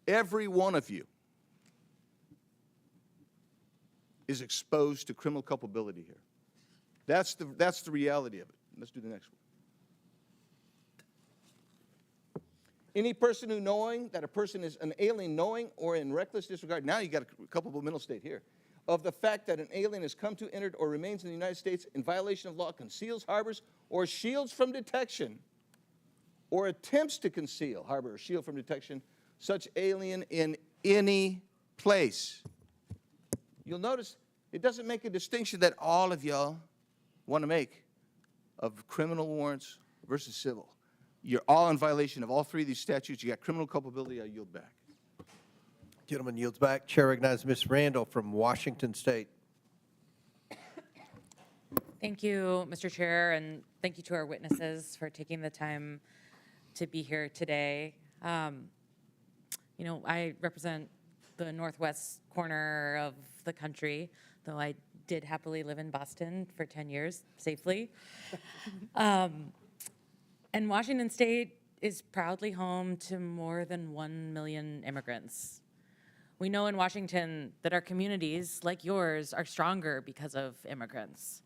Every one of you is exposed to criminal culpability here. That's the reality of it. Let's do the next one. Any person who knowing that a person is an alien, knowing or in reckless disregard, now you got a culpable mental state here, of the fact that an alien has come to, entered, or remains in the United States in violation of law, conceals, harbors, or shields from detection, or attempts to conceal, harbor, or shield from detection, such alien in any place. You'll notice it doesn't make a distinction that all of y'all want to make of criminal warrants versus civil. You're all in violation of all three of these statutes. You got criminal culpability. I yield back. Gentleman yields back. Chair recognizes Ms. Randall from Washington State. Thank you, Mr. Chair, and thank you to our witnesses for taking the time to be here today. You know, I represent the northwest corner of the country, though I did happily live in Boston for 10 years safely. And Washington State is proudly home to more than 1 million immigrants. We know in Washington that our communities, like yours, are stronger because of immigrants.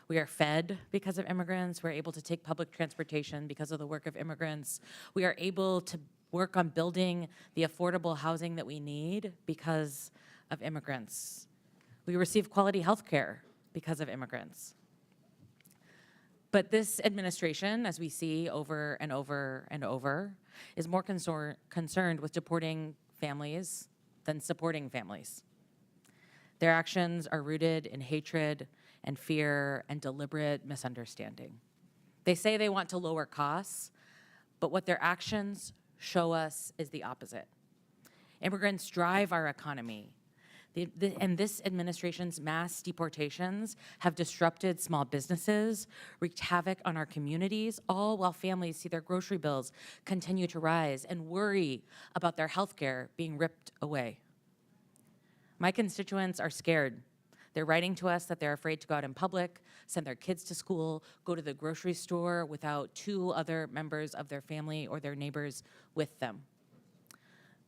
We are fed because of immigrants. We're able to take public transportation because of the work of immigrants. We are able to work on building the affordable housing that we need because of immigrants. We receive quality health care because of immigrants. But this administration, as we see over and over and over, is more concerned with deporting families than supporting families. Their actions are rooted in hatred and fear and deliberate misunderstanding. They say they want to lower costs, but what their actions show us is the opposite. Immigrants drive our economy. And this administration's mass deportations have disrupted small businesses, wreaked havoc on our communities, all while families see their grocery bills continue to rise and worry about their health care being ripped away. My constituents are scared. They're writing to us that they're afraid to go out in public, send their kids to school, go to the grocery store without 2 other members of their family or their neighbors with them.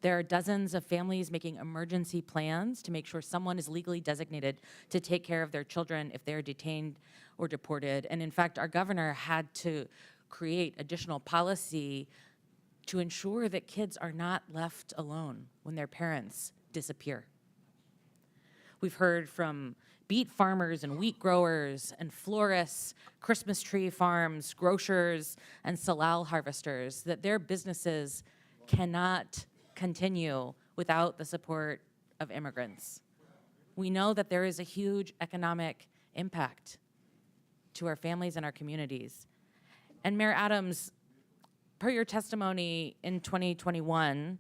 There are dozens of families making emergency plans to make sure someone is legally designated to take care of their children if they're detained or deported. And in fact, our governor had to create additional policy to ensure that kids are not left alone when their parents disappear. We've heard from beet farmers and wheat growers and florists, Christmas tree farms, grocers, and salal harvesters that their businesses cannot continue without the support of immigrants. We know that there is a huge economic impact to our families and our communities. And Mayor Adams, per your testimony in 2021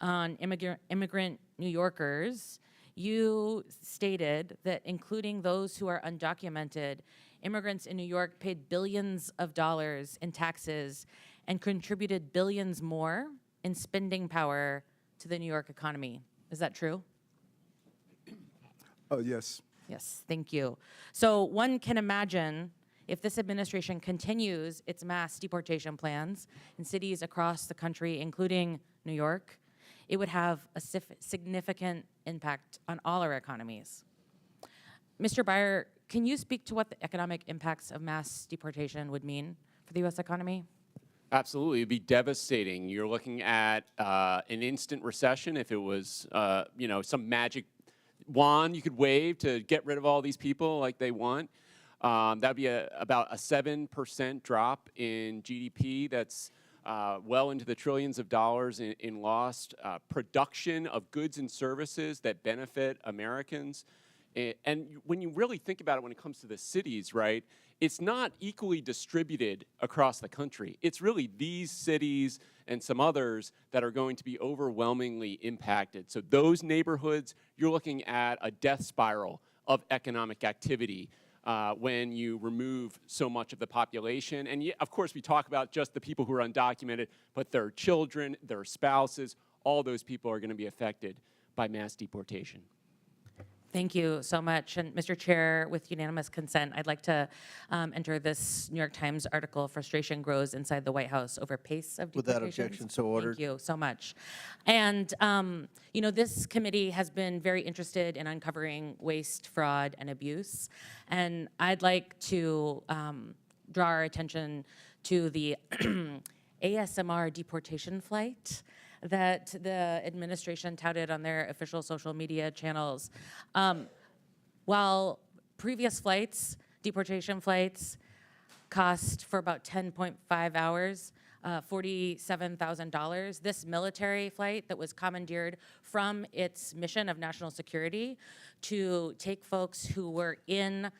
on immigrant New Yorkers, you stated that including those who are undocumented, immigrants in New York paid billions of dollars in taxes and contributed billions more in spending power to the New York economy. Is that true? Oh, yes. Yes, thank you. So one can imagine if this administration continues its mass deportation plans in cities across the country, including New York, it would have a significant impact on all our economies. Mr. Beyer, can you speak to what the economic impacts of mass deportation would mean for the U.S. economy? Absolutely, it'd be devastating. You're looking at an instant recession if it was, some magic wand you could wave to get rid of all these people like they want. That'd be about a 7% drop in GDP. That's well into the trillions of dollars in lost production of goods and services that benefit Americans. And when you really think about it when it comes to the cities, right, it's not equally distributed across the country. It's really these cities and some others that are going to be overwhelmingly impacted. So those neighborhoods, you're looking at a death spiral of economic activity when you remove so much of the population. And of course, we talk about just the people who are undocumented, but their children, their spouses, all those people are going to be affected by mass deportation. Thank you so much. And Mr. Chair, with unanimous consent, I'd like to enter this New York Times article, Frustration Grows Inside the White House Over Pace of Deportations. Without objection, so ordered. Thank you so much. And, this committee has been very interested in uncovering waste, fraud, and abuse. And I'd like to draw our attention to the ASMR deportation flight that the administration touted on their official social media channels. While previous flights, deportation flights, cost for about 10.5 hours, $47,000, this military flight that was commandeered from its mission of national security to take folks who were in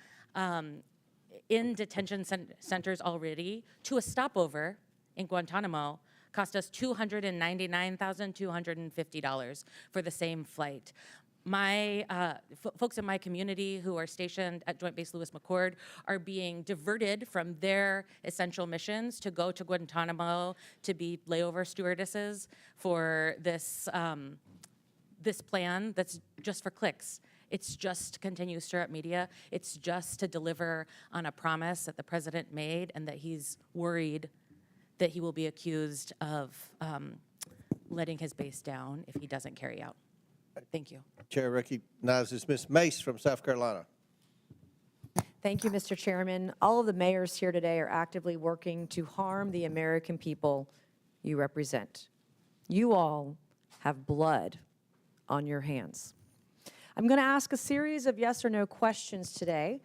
detention centers already to a stopover in Guantanamo cost us $299,250 for the same flight. My folks in my community who are stationed at Joint Base Lewis McChord are being diverted from their essential missions to go to Guantanamo to be layover stewardesses for this this plan that's just for clicks. It's just to continue to stir up media. It's just to deliver on a promise that the president made and that he's worried that he will be accused of letting his base down if he doesn't carry out. Thank you. Chair recognizes Ms. Mace from South Carolina. Thank you, Mr. Chairman. All of the mayors here today are actively working to harm the American people you represent. You all have blood on your hands. I'm going to ask a series of yes or no questions today,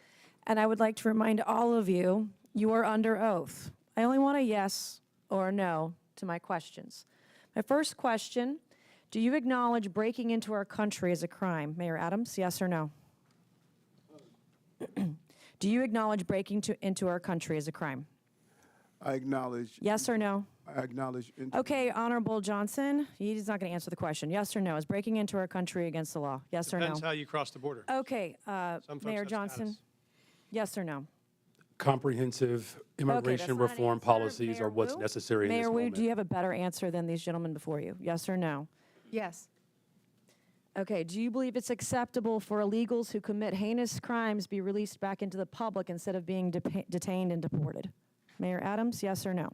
and I would like to remind all of you, you are under oath. I only want a yes or a no to my questions. My first question, do you acknowledge breaking into our country as a crime? Mayor Adams, yes or no? Do you acknowledge breaking into our country as a crime? I acknowledge. Yes or no? I acknowledge. Okay, Honorable Johnson, he's not going to answer the question. Yes or no? Is breaking into our country against the law? Yes or no? Depends how you cross the border. Okay, Some folks Mayor have Johnson, status. yes or no? Comprehensive immigration that's not an reform answer. policies Mayor are what's Wu? necessary in this Mayor Wu, moment. do you have a better answer than these gentlemen before you? Yes or no? Yes. Okay, do you believe it's acceptable for illegals who commit heinous crimes be released back into the public instead of being detained and deported? Mayor Adams, yes or no?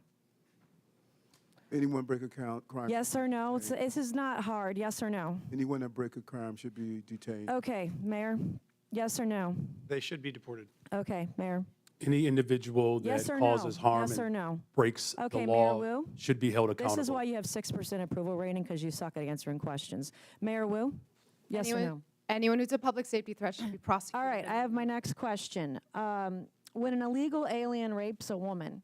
Anyone break a crime? Yes or no? This is not hard. Yes or no? Anyone that break a crime should be detained. Okay, Mayor, yes or no? They should be deported. Okay, Mayor. Any individual that Yes or causes no? harm Yes or and no? breaks Okay, the Mayor law Wu? should be held accountable. This is why you have 6% approval rating, because you suck at answering questions. Mayor Wu? Yes or no? Anyone who's a public safety threat should be prosecuted. All right, I have my next question. When an illegal alien rapes a woman,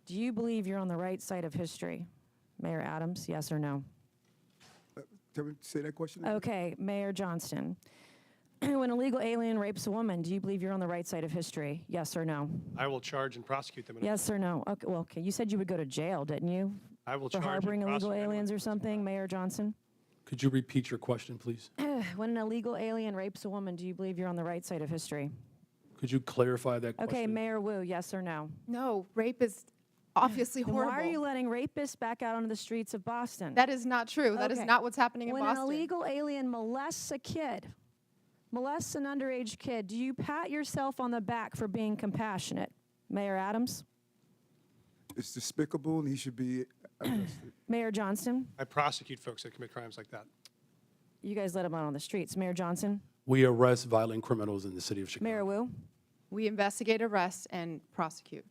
do you believe you're on the right side of history? Mayor Adams, yes or no? Tell me, say that question again. Okay, Mayor Johnston. When an illegal alien rapes a woman, do you believe you're on the right side of history? Yes or no? I will charge and prosecute them. Yes or no? Okay, well, okay. You said you would go to jail, didn't you? I will For charge and harboring illegal prosecute anyone aliens who or commits a something, crime. Mayor Johnson? Could you repeat your question, please? When an illegal alien rapes a woman, do you believe you're on the right side of history? Could you clarify that question? Okay, Mayor Wu, yes or no? No, rape is obviously Then horrible. why are you letting rapists back out onto the streets of Boston? That is not true. That is Okay. not what's happening in When Boston. an illegal alien molests a kid, molests an underage kid, do you pat yourself on the back for being compassionate? Mayor Adams? It's despicable, and he should be arrested. Mayor Johnston? I prosecute folks that commit crimes like that. You guys let him out on the streets. Mayor Johnson? We arrest violent criminals in the city of Chicago. Mayor Wu? We investigate, arrest, and prosecute.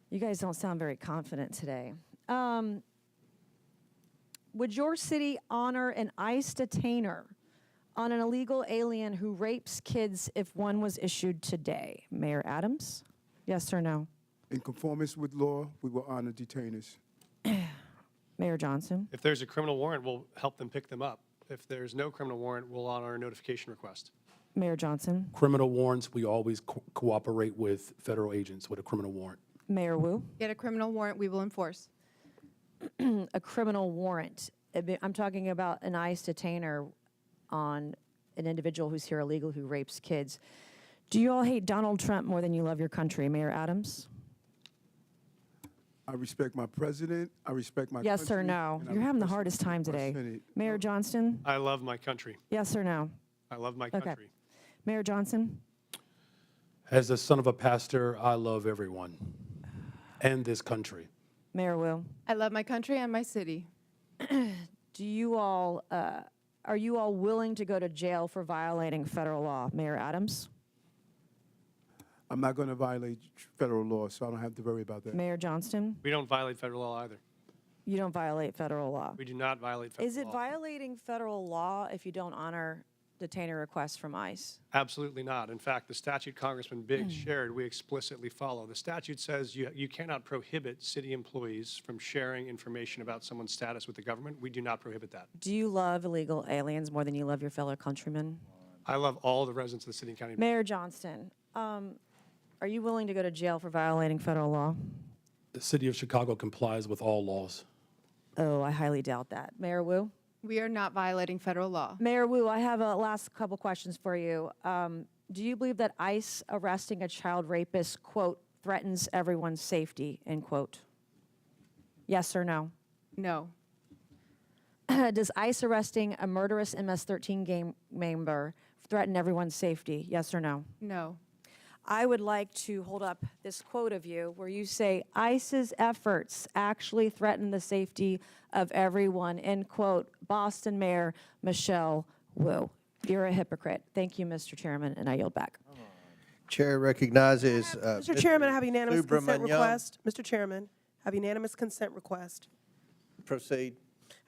You guys don't sound very confident today. Would your city honor an ICE detainer on an illegal alien who rapes kids if one was issued today? Mayor Adams? Yes or no? In conformance with law, we will honor detainers. Mayor Johnson? If there's a criminal warrant, we'll help them pick them up. If there's no criminal warrant, we'll honor a notification request. Mayor Johnson? Criminal warrants, we always cooperate with federal agents with a criminal warrant. Mayor Wu? Get a criminal warrant, we will enforce. A criminal warrant. I'm talking about an ICE detainer on an individual who's here illegal who rapes kids. Do you all hate Donald Trump more than you love your country? Mayor Adams? I respect my president. I respect my Yes or country, no? and I You're having the respect hardest time my today. Senate. Mayor Johnston? I love my country. Yes or no? I love my Okay. country. Mayor Johnson? As the son of a pastor, I love everyone and this country. Mayor Wu? I love my country and my city. Do you all, are you all willing to go to jail for violating federal law? Mayor Adams? I'm not going to violate federal law, so I don't have to worry about that. Mayor Johnston? We don't violate federal law either. You don't violate federal law. We do not violate federal law. Is it violating federal law if you don't honor detainer requests from ICE? Absolutely not. In fact, the statute Congressman Biggs shared, we explicitly follow. The statute says you cannot prohibit city employees from sharing information about someone's status with the government. We do not prohibit that. Do you love illegal aliens more than you love your fellow countrymen? I love all the residents of the city and county. Mayor Johnston, are you willing to go to jail for violating federal law? The city of Chicago complies with all laws. Oh, I highly doubt that. Mayor Wu? We are not violating federal law. Mayor Wu, I have a last couple questions for you. Do you believe that ICE arresting a child rapist, quote, threatens everyone's safety, end quote? Yes or no? No. Does ICE arresting a murderous MS-13 gang member threaten everyone's safety? Yes or no? No. I would like to hold up this quote of you where you say, ICE's efforts actually threaten the safety of everyone, end quote, Boston Mayor Michelle Wu. You're a hypocrite. Thank you, Mr. Chairman, and I yield back. Chair recognizes Mr. Chairman, I have unanimous consent Subramaniam. request. Mr. Chairman, I have unanimous consent request. Proceed.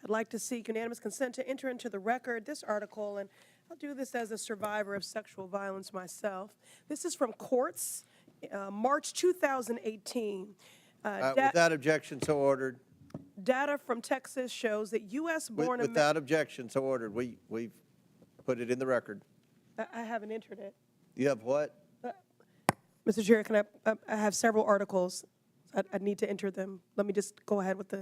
I'd like to seek unanimous consent to enter into the record this article, and I'll do this as a survivor of sexual violence myself. This is from Courts, March 2018. Without objection, so ordered. Data from Texas shows that U.S.-born Without objection, so ordered. We've put it in the record. I haven't entered it. You have what? Mr. Chair, can I have several articles. I need to enter them. Let me just go ahead with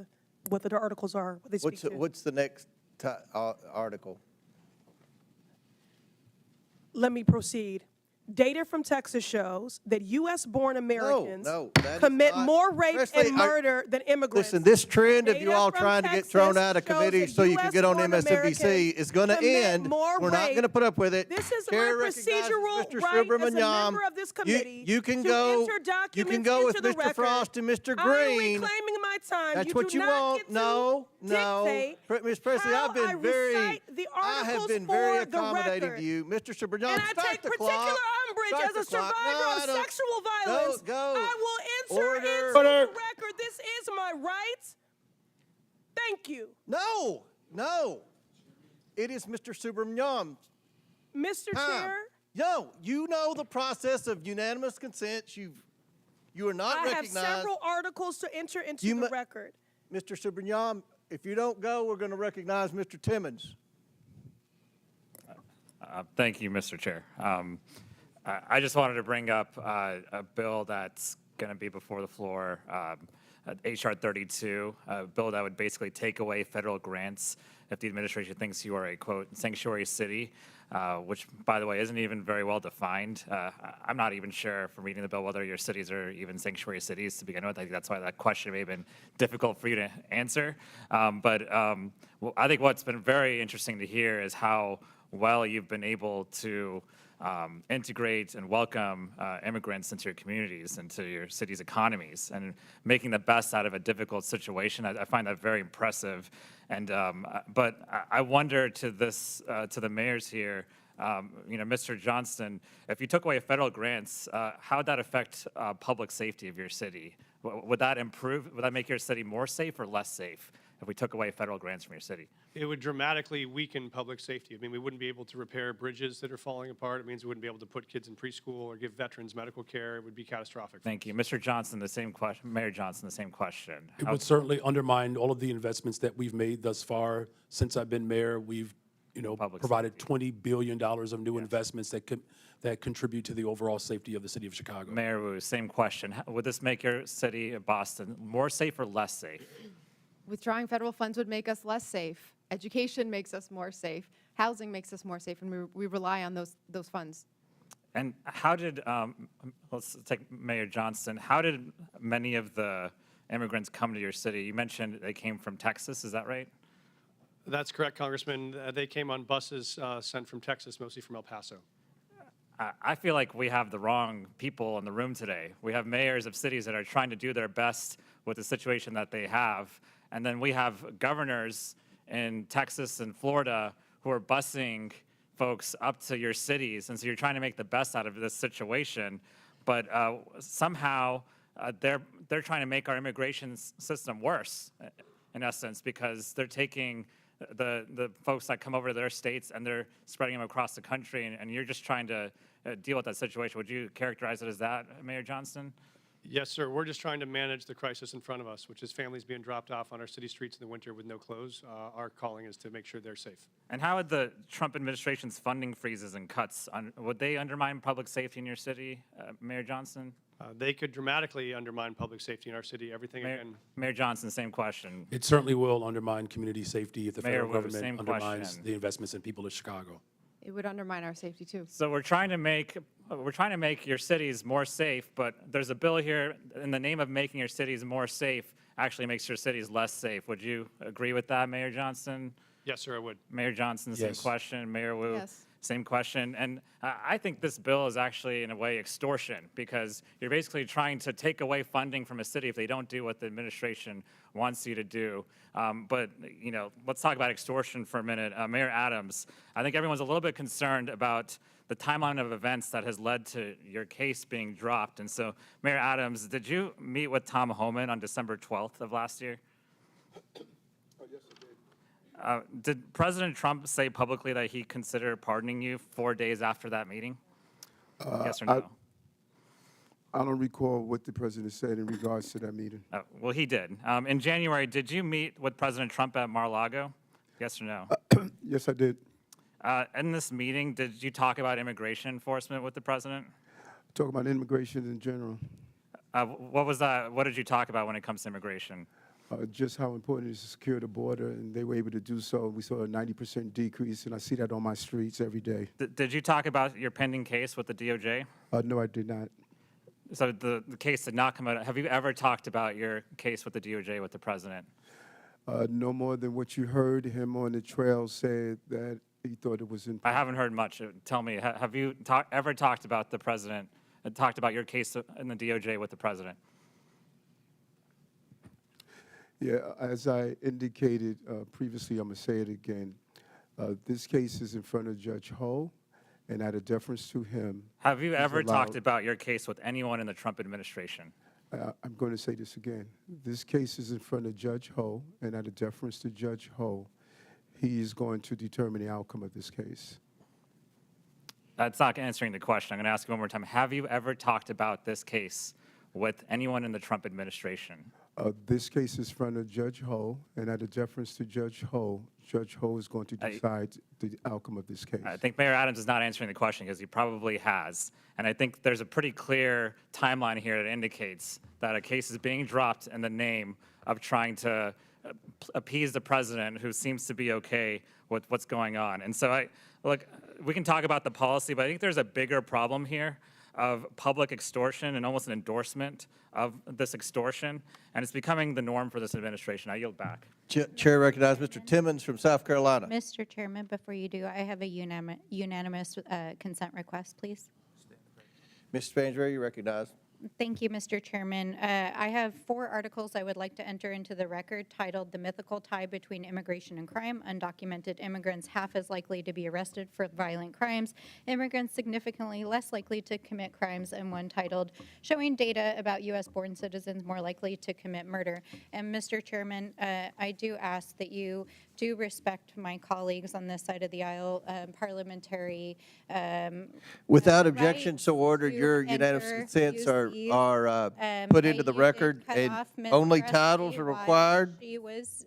what the articles are, what they speak to. What's the next article? Let me proceed. Data from Texas shows that U.S.-born Americans that is commit not- more rape Presley, and murder than immigrants. Listen, this trend of you Data all from trying to get Texas thrown out of shows committee that so you can get on US-born MSNBC Americans is going to commit end. more We're not rape. going to put up with it. This is Chair my recognizes procedural Mr. right as a Subramaniam. member of this committee You can to go. enter documents You can go with into the Mr. record. Frost and Mr. I'm Green. reclaiming my time. That's you what do you not want. get to No. dictate Ms. Presley, how I've been I very. recite the I have articles been very for the accommodating record. to you, Mr. Subramaniam. And I Start take the particular clock. umbrage Start as a the clock. survivor No, I of don't. sexual violence. Go. I will enter Order. into the record. This is my right. Thank you. No. It is Mr. Subramaniam. Mr. Chair, No, you know the process of unanimous consent. You are not I have recognized. several articles to enter into the record. Mr. Subramaniam, if you don't go, we're going to recognize Mr. Timmons. Thank you, Mr. Chair. I just wanted to bring up a bill that's going to be before the floor, H.R. 32, a bill that would basically take away federal grants if the administration thinks you are a, quote, sanctuary city, which, by the way, isn't even very well defined. I'm not even sure from reading the bill whether your cities are even sanctuary cities to begin with. I think that's why that question may have been difficult for you to answer. Well, I think what's been very interesting to hear is how well you've been able to integrate and welcome immigrants into your communities, into your city's economies, and making the best out of a difficult situation. I find that very impressive. And but I wonder to the mayors here, Mr. Johnston, if you took away federal grants, how would that affect public safety of your city? Would that improve? Would that make your city more safe or less safe if we took away federal grants from your city? It would dramatically weaken public safety. I mean, we wouldn't be able to repair bridges that are falling apart. It means we wouldn't be able to put kids in preschool or give veterans medical care. It would be catastrophic. Thank you. Mr. Johnston, the same question. Mayor Johnston, the same question. It would certainly undermine all of the investments that we've made thus far. Since I've been mayor, we've provided $20 billion of new investments that contribute to the overall safety of the city of Chicago. Mayor Wu, same question. Would this make your city, Boston, more safe or less safe? Withdrawing federal funds would make us less safe. Education makes us more safe. Housing makes us more safe, and we rely on those funds. And how did, let's take Mayor Johnston, how did many of the immigrants come to your city? You mentioned they came from Texas, is that right? That's correct, Congressman. They came on buses sent from Texas, mostly from El Paso. I feel like we have the wrong people in the room today. We have mayors of cities that are trying to do their best with the situation that they have. And then we have governors in Texas and Florida who are busing folks up to your cities. And so you're trying to make the best out of this situation. But somehow they're trying to make our immigration system worse, in essence, because they're taking the folks that come over to their states and they're spreading them across the country, and you're just trying to deal with that situation. Would you characterize it as that, Mayor Johnston? Yes, sir. We're just trying to manage the crisis in front of us, which is families being dropped off on our city streets in the winter with no clothes. Our calling is to make sure they're safe. And how would the Trump administration's funding freezes and cuts, would they undermine public safety in your city, Mayor Johnston? They could dramatically undermine public safety in our city. Everything again. Mayor Johnston, same question. It certainly will undermine community safety if the Mayor federal Wu, government same undermines question. the investments in people of Chicago. It would undermine our safety too. So we're trying to make your cities more safe, but there's a bill here in the name of making your cities more safe actually makes your cities less safe. Would you agree with that, Mayor Johnston? Yes, sir, I would. Mayor Johnston, same Yes. question. Mayor Wu, Yes. same question. And I think this bill is actually, in a way, extortion, because you're basically trying to take away funding from a city if they don't do what the administration wants you to do. But let's talk about extortion for a minute. Mayor Adams, I think everyone's a little bit concerned about the timeline of events that has led to your case being dropped. And so, Mayor Adams, did you meet with Tom Homan on December 12th of last year? Did President Trump say publicly that he considered pardoning you 4 days after that meeting? Yes or no? I don't recall what the president said in regards to that meeting. Well, he did. In January, did you meet with President Trump at Mar-a-Lago? Yes or no? Yes, I did. In this meeting, did you talk about immigration enforcement with the president? Talk about immigration in general. What was that? What did you talk about when it comes to immigration? Just how important it is to secure the border, and they were able to do so. We saw a 90% decrease, and I see that on my streets every day. Did you talk about your pending case with the DOJ? No, I did not. So the case did not come out. Have you ever talked about your case with the DOJ with the president? No more than what you heard him on the trail say that he thought it was important. I haven't heard much. Tell me, have you ever talked about the president, talked about your case in the DOJ with the president? Yeah, as I indicated previously, I'm going to say it again. This case is in front of Judge Ho, and out of deference to him. Have you ever talked about your case with anyone in the Trump administration? I'm going to say this again. This case is in front of Judge Ho, and out of deference to Judge Ho, he is going to determine the outcome of this case. That's not answering the question. I'm going to ask you one more time. Have you ever talked about this case with anyone in the Trump administration? This case is in front of Judge Ho, and out of deference to Judge Ho is going to decide the outcome of this case. I think Mayor Adams is not answering the question because he probably has. And I think there's a pretty clear timeline here that indicates that a case is being dropped in the name of trying to appease the president, who seems to be okay with what's going on. And so look, we can talk about the policy, but I think there's a bigger problem here of public extortion and almost an endorsement of this extortion, and it's becoming the norm for this administration. I yield back. Chair recognizes Mr. Timmons from South Carolina. Mr. Chairman, before you do, I have a unanimous consent request, please. Ms. Spansbury, you recognize. Thank you, Mr. Chairman. I have 4 articles I would like to enter into the record titled "The Mythical Tie Between Immigration and Crime. Undocumented immigrants half as likely to be arrested for violent crimes. Immigrants significantly less likely to commit crimes," and one titled "Showing Data About U.S.-Born Citizens More Likely to Commit Murder." And Mr. Chairman, I do ask that you do respect my colleagues on this side of the aisle, parliamentary. Without objection, so ordered. Your unanimous consents are put into the record, and only titles are required.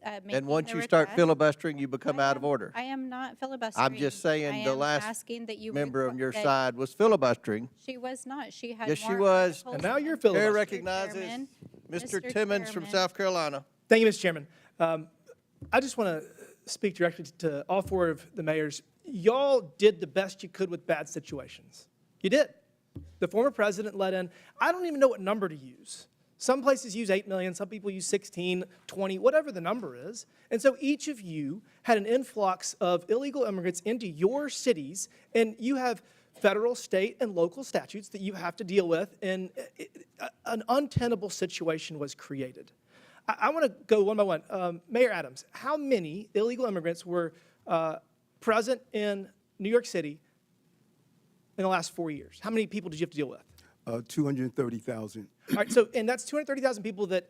And once you start filibustering, you become out of order. I am not filibustering. I'm just saying the last member on your that side was filibustering. She was not. She had Yes, more she was. articles And now you're than filibustering. Chair Mr. recognizes Chairman. Mr. Timmons from South Carolina. Thank you, Mr. Chairman. I just want to speak directly to all 4 of the mayors. Y'all did the best you could with bad situations. You did. The former president let in, I don't even know what number to use. Some places use 8 million, some people use 16, 20, whatever the number is. And so each of you had an influx of illegal immigrants into your cities, and you have federal, state, and local statutes that you have to deal with, and an untenable situation was created. I want to go one by one. Mayor Adams, how many illegal immigrants were present in New York City in the last 4 years? How many people did you have to deal with? 230,000. All right, so, and that's 230,000 people that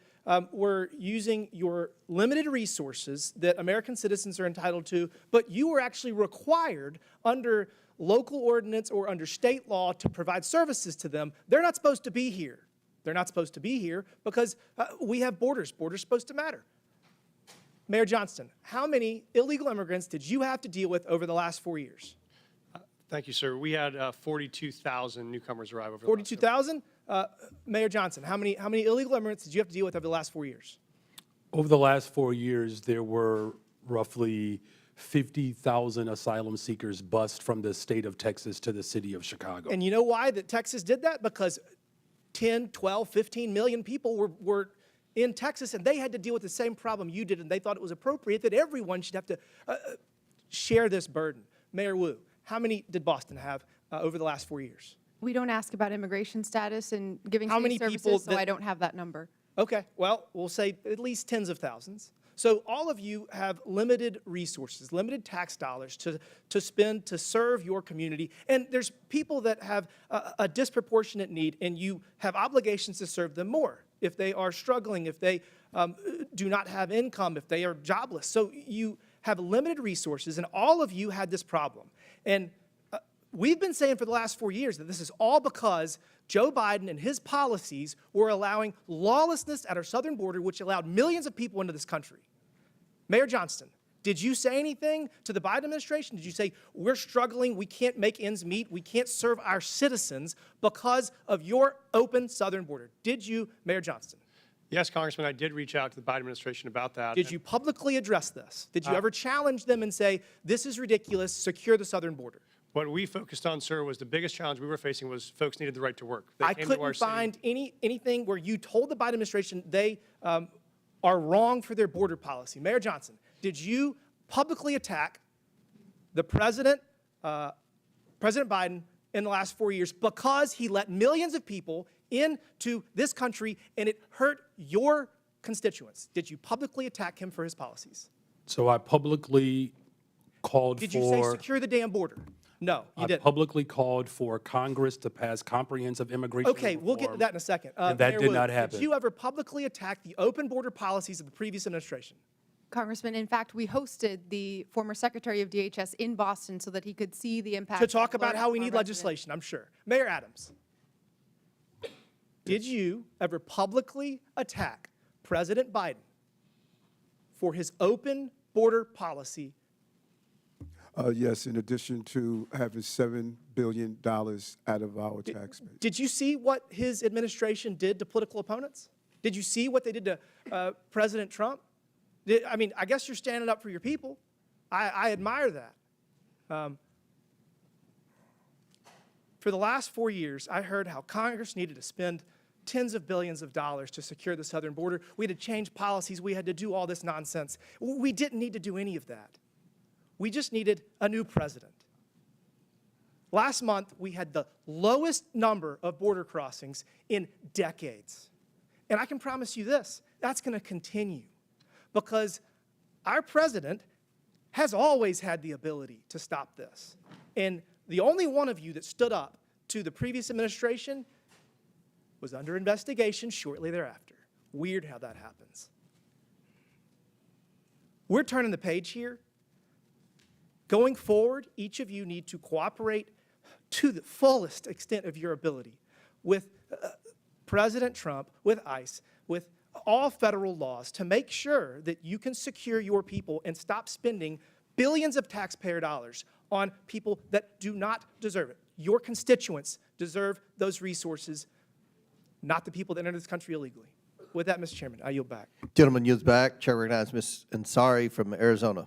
were using your limited resources that American citizens are entitled to, but you were actually required under local ordinance or under state law to provide services to them. They're not supposed to be here. They're not supposed to be here because we have borders. Borders are supposed to matter. Mayor Johnston, how many illegal immigrants did you have to deal with over the last 4 years? Thank you, sir. We had 42,000 newcomers arrive over the 42,000? Mayor Johnson, how many illegal immigrants did you have to deal with over the last 4 years? Over the last 4 years, there were roughly 50,000 asylum seekers bused from the state of Texas to the city of Chicago. And you know why that Texas did that? Because 10, 12, 15 million people were in Texas, and they had to deal with the same problem you did, and they thought it was appropriate that everyone should have to share this burden. Mayor Wu, how many did Boston have over the last 4 years? We don't ask about immigration status and giving How many services, people so that- I don't have that number. Okay, well, we'll say at least tens of thousands. So all of you have limited resources, limited tax dollars to spend to serve your community. And there's people that have a disproportionate need, and you have obligations to serve them more if they are struggling, if they do not have income, if they are jobless. So you have limited resources, and all of you had this problem. And we've been saying for the last 4 years that this is all because Joe Biden and his policies were allowing lawlessness at our southern border, which allowed millions of people into this country. Mayor Johnston, Did you say anything to the Biden administration? Did you say, we're struggling, we can't make ends meet, we can't serve our citizens because of your open southern border? Did you, Mayor Johnston? Yes, Congressman, I did reach out to the Biden administration about that. Did you publicly address this? Did you ever challenge them and say, this is ridiculous, secure the southern border? What we focused on, sir, was the biggest challenge we were facing was folks needed the right to work. They I came to our couldn't city. find anything where you told the Biden administration they are wrong for their border policy. Mayor Johnson, did you publicly attack the President Biden in the last 4 years because he let millions of people into this country and it hurt your constituents? Did you publicly attack him for his policies? So I publicly called Did for... you say secure the damn border? No, you I didn't. publicly called for Congress to pass comprehensive immigration Okay, we'll get to reform, that in a second. and that Mayor did Wu, not happen. Did you ever publicly attack the open border policies of the previous administration? Congressman, in fact, we hosted the former Secretary of DHS in Boston so that he could see the impact. To talk of about how we Florida need for our residents. legislation, I'm sure. Mayor Adams, did you ever publicly attack President Biden for his open border policy? Yes, in addition to having $7 billion out of our tax base. Did you see what his administration did to political opponents? Did you see what they did to President Trump? I mean, I guess you're standing up for your people. I admire that. For the last 4 years, I heard how Congress needed to spend tens of billions of dollars to secure the southern border. We had to change policies. We had to do all this nonsense. We didn't need to do any of that. We just needed a new president. Last month, we had the lowest number of border crossings in decades. And I can promise you this, that's going to continue because our president has always had the ability to stop this. And the only one of you that stood up to the previous administration was under investigation shortly thereafter. Weird how that happens. We're turning the page here. Going forward, each of you need to cooperate to the fullest extent of your ability with President Trump, with ICE, with all federal laws to make sure that you can secure your people and stop spending billions of taxpayer dollars on people that do not deserve it. Your constituents deserve those resources, not the people that enter this country illegally. With that, Mr. Chairman, I yield back. Gentleman yields back. Chair recognizes Ms. Ansari from Arizona.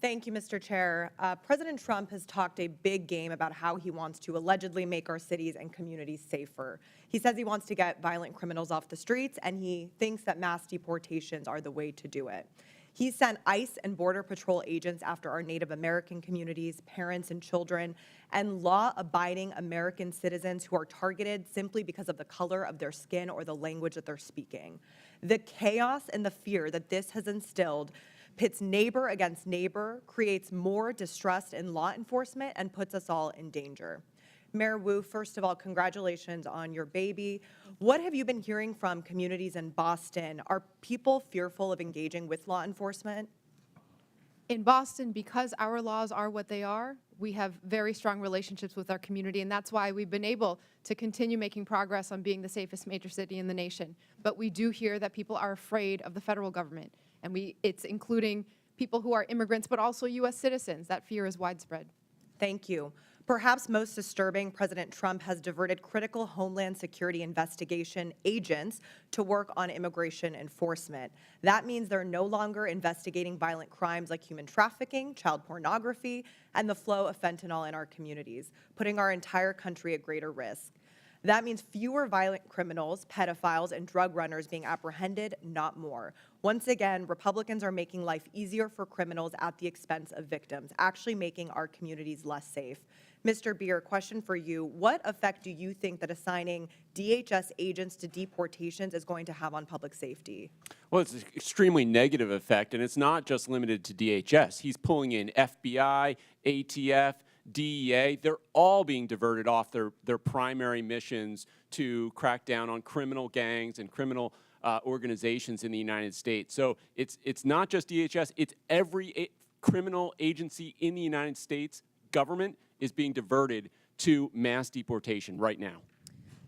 Thank you, Mr. Chair. President Trump has talked a big game about how he wants to allegedly make our cities and communities safer. He says he wants to get violent criminals off the streets, and he thinks that mass deportations are the way to do it. He sent ICE and Border Patrol agents after our Native American communities, parents and children, and law-abiding American citizens who are targeted simply because of the color of their skin or the language that they're speaking. The chaos and the fear that this has instilled pits neighbor against neighbor, creates more distrust in law enforcement, and puts us all in danger. Mayor Wu, first of all, congratulations on your baby. What have you been hearing from communities in Boston? Are people fearful of engaging with law enforcement? In Boston, because our laws are what they are, we have very strong relationships with our community, and that's why we've been able to continue making progress on being the safest major city in the nation. But we do hear that people are afraid of the federal government, and it's including people who are immigrants, but also U.S. citizens. That fear is widespread. Thank you. Perhaps most disturbing, President Trump has diverted critical Homeland Security investigation agents to work on immigration enforcement. That means they're no longer investigating violent crimes like human trafficking, child pornography, and the flow of fentanyl in our communities, putting our entire country at greater risk. That means fewer violent criminals, pedophiles, and drug runners being apprehended, not more. Once again, Republicans are making life easier for criminals at the expense of victims, actually making our communities less safe. Mr. Beer, question for you. What effect do you think that assigning DHS agents to deportations is going to have on public safety? Well, it's an extremely negative effect, and it's not just limited to DHS. He's pulling in FBI, ATF, DEA. They're all being diverted off their primary missions to crack down on criminal gangs and criminal organizations in the United States. So it's not just DHS, it's every criminal agency in the United States government is being diverted to mass deportation right now.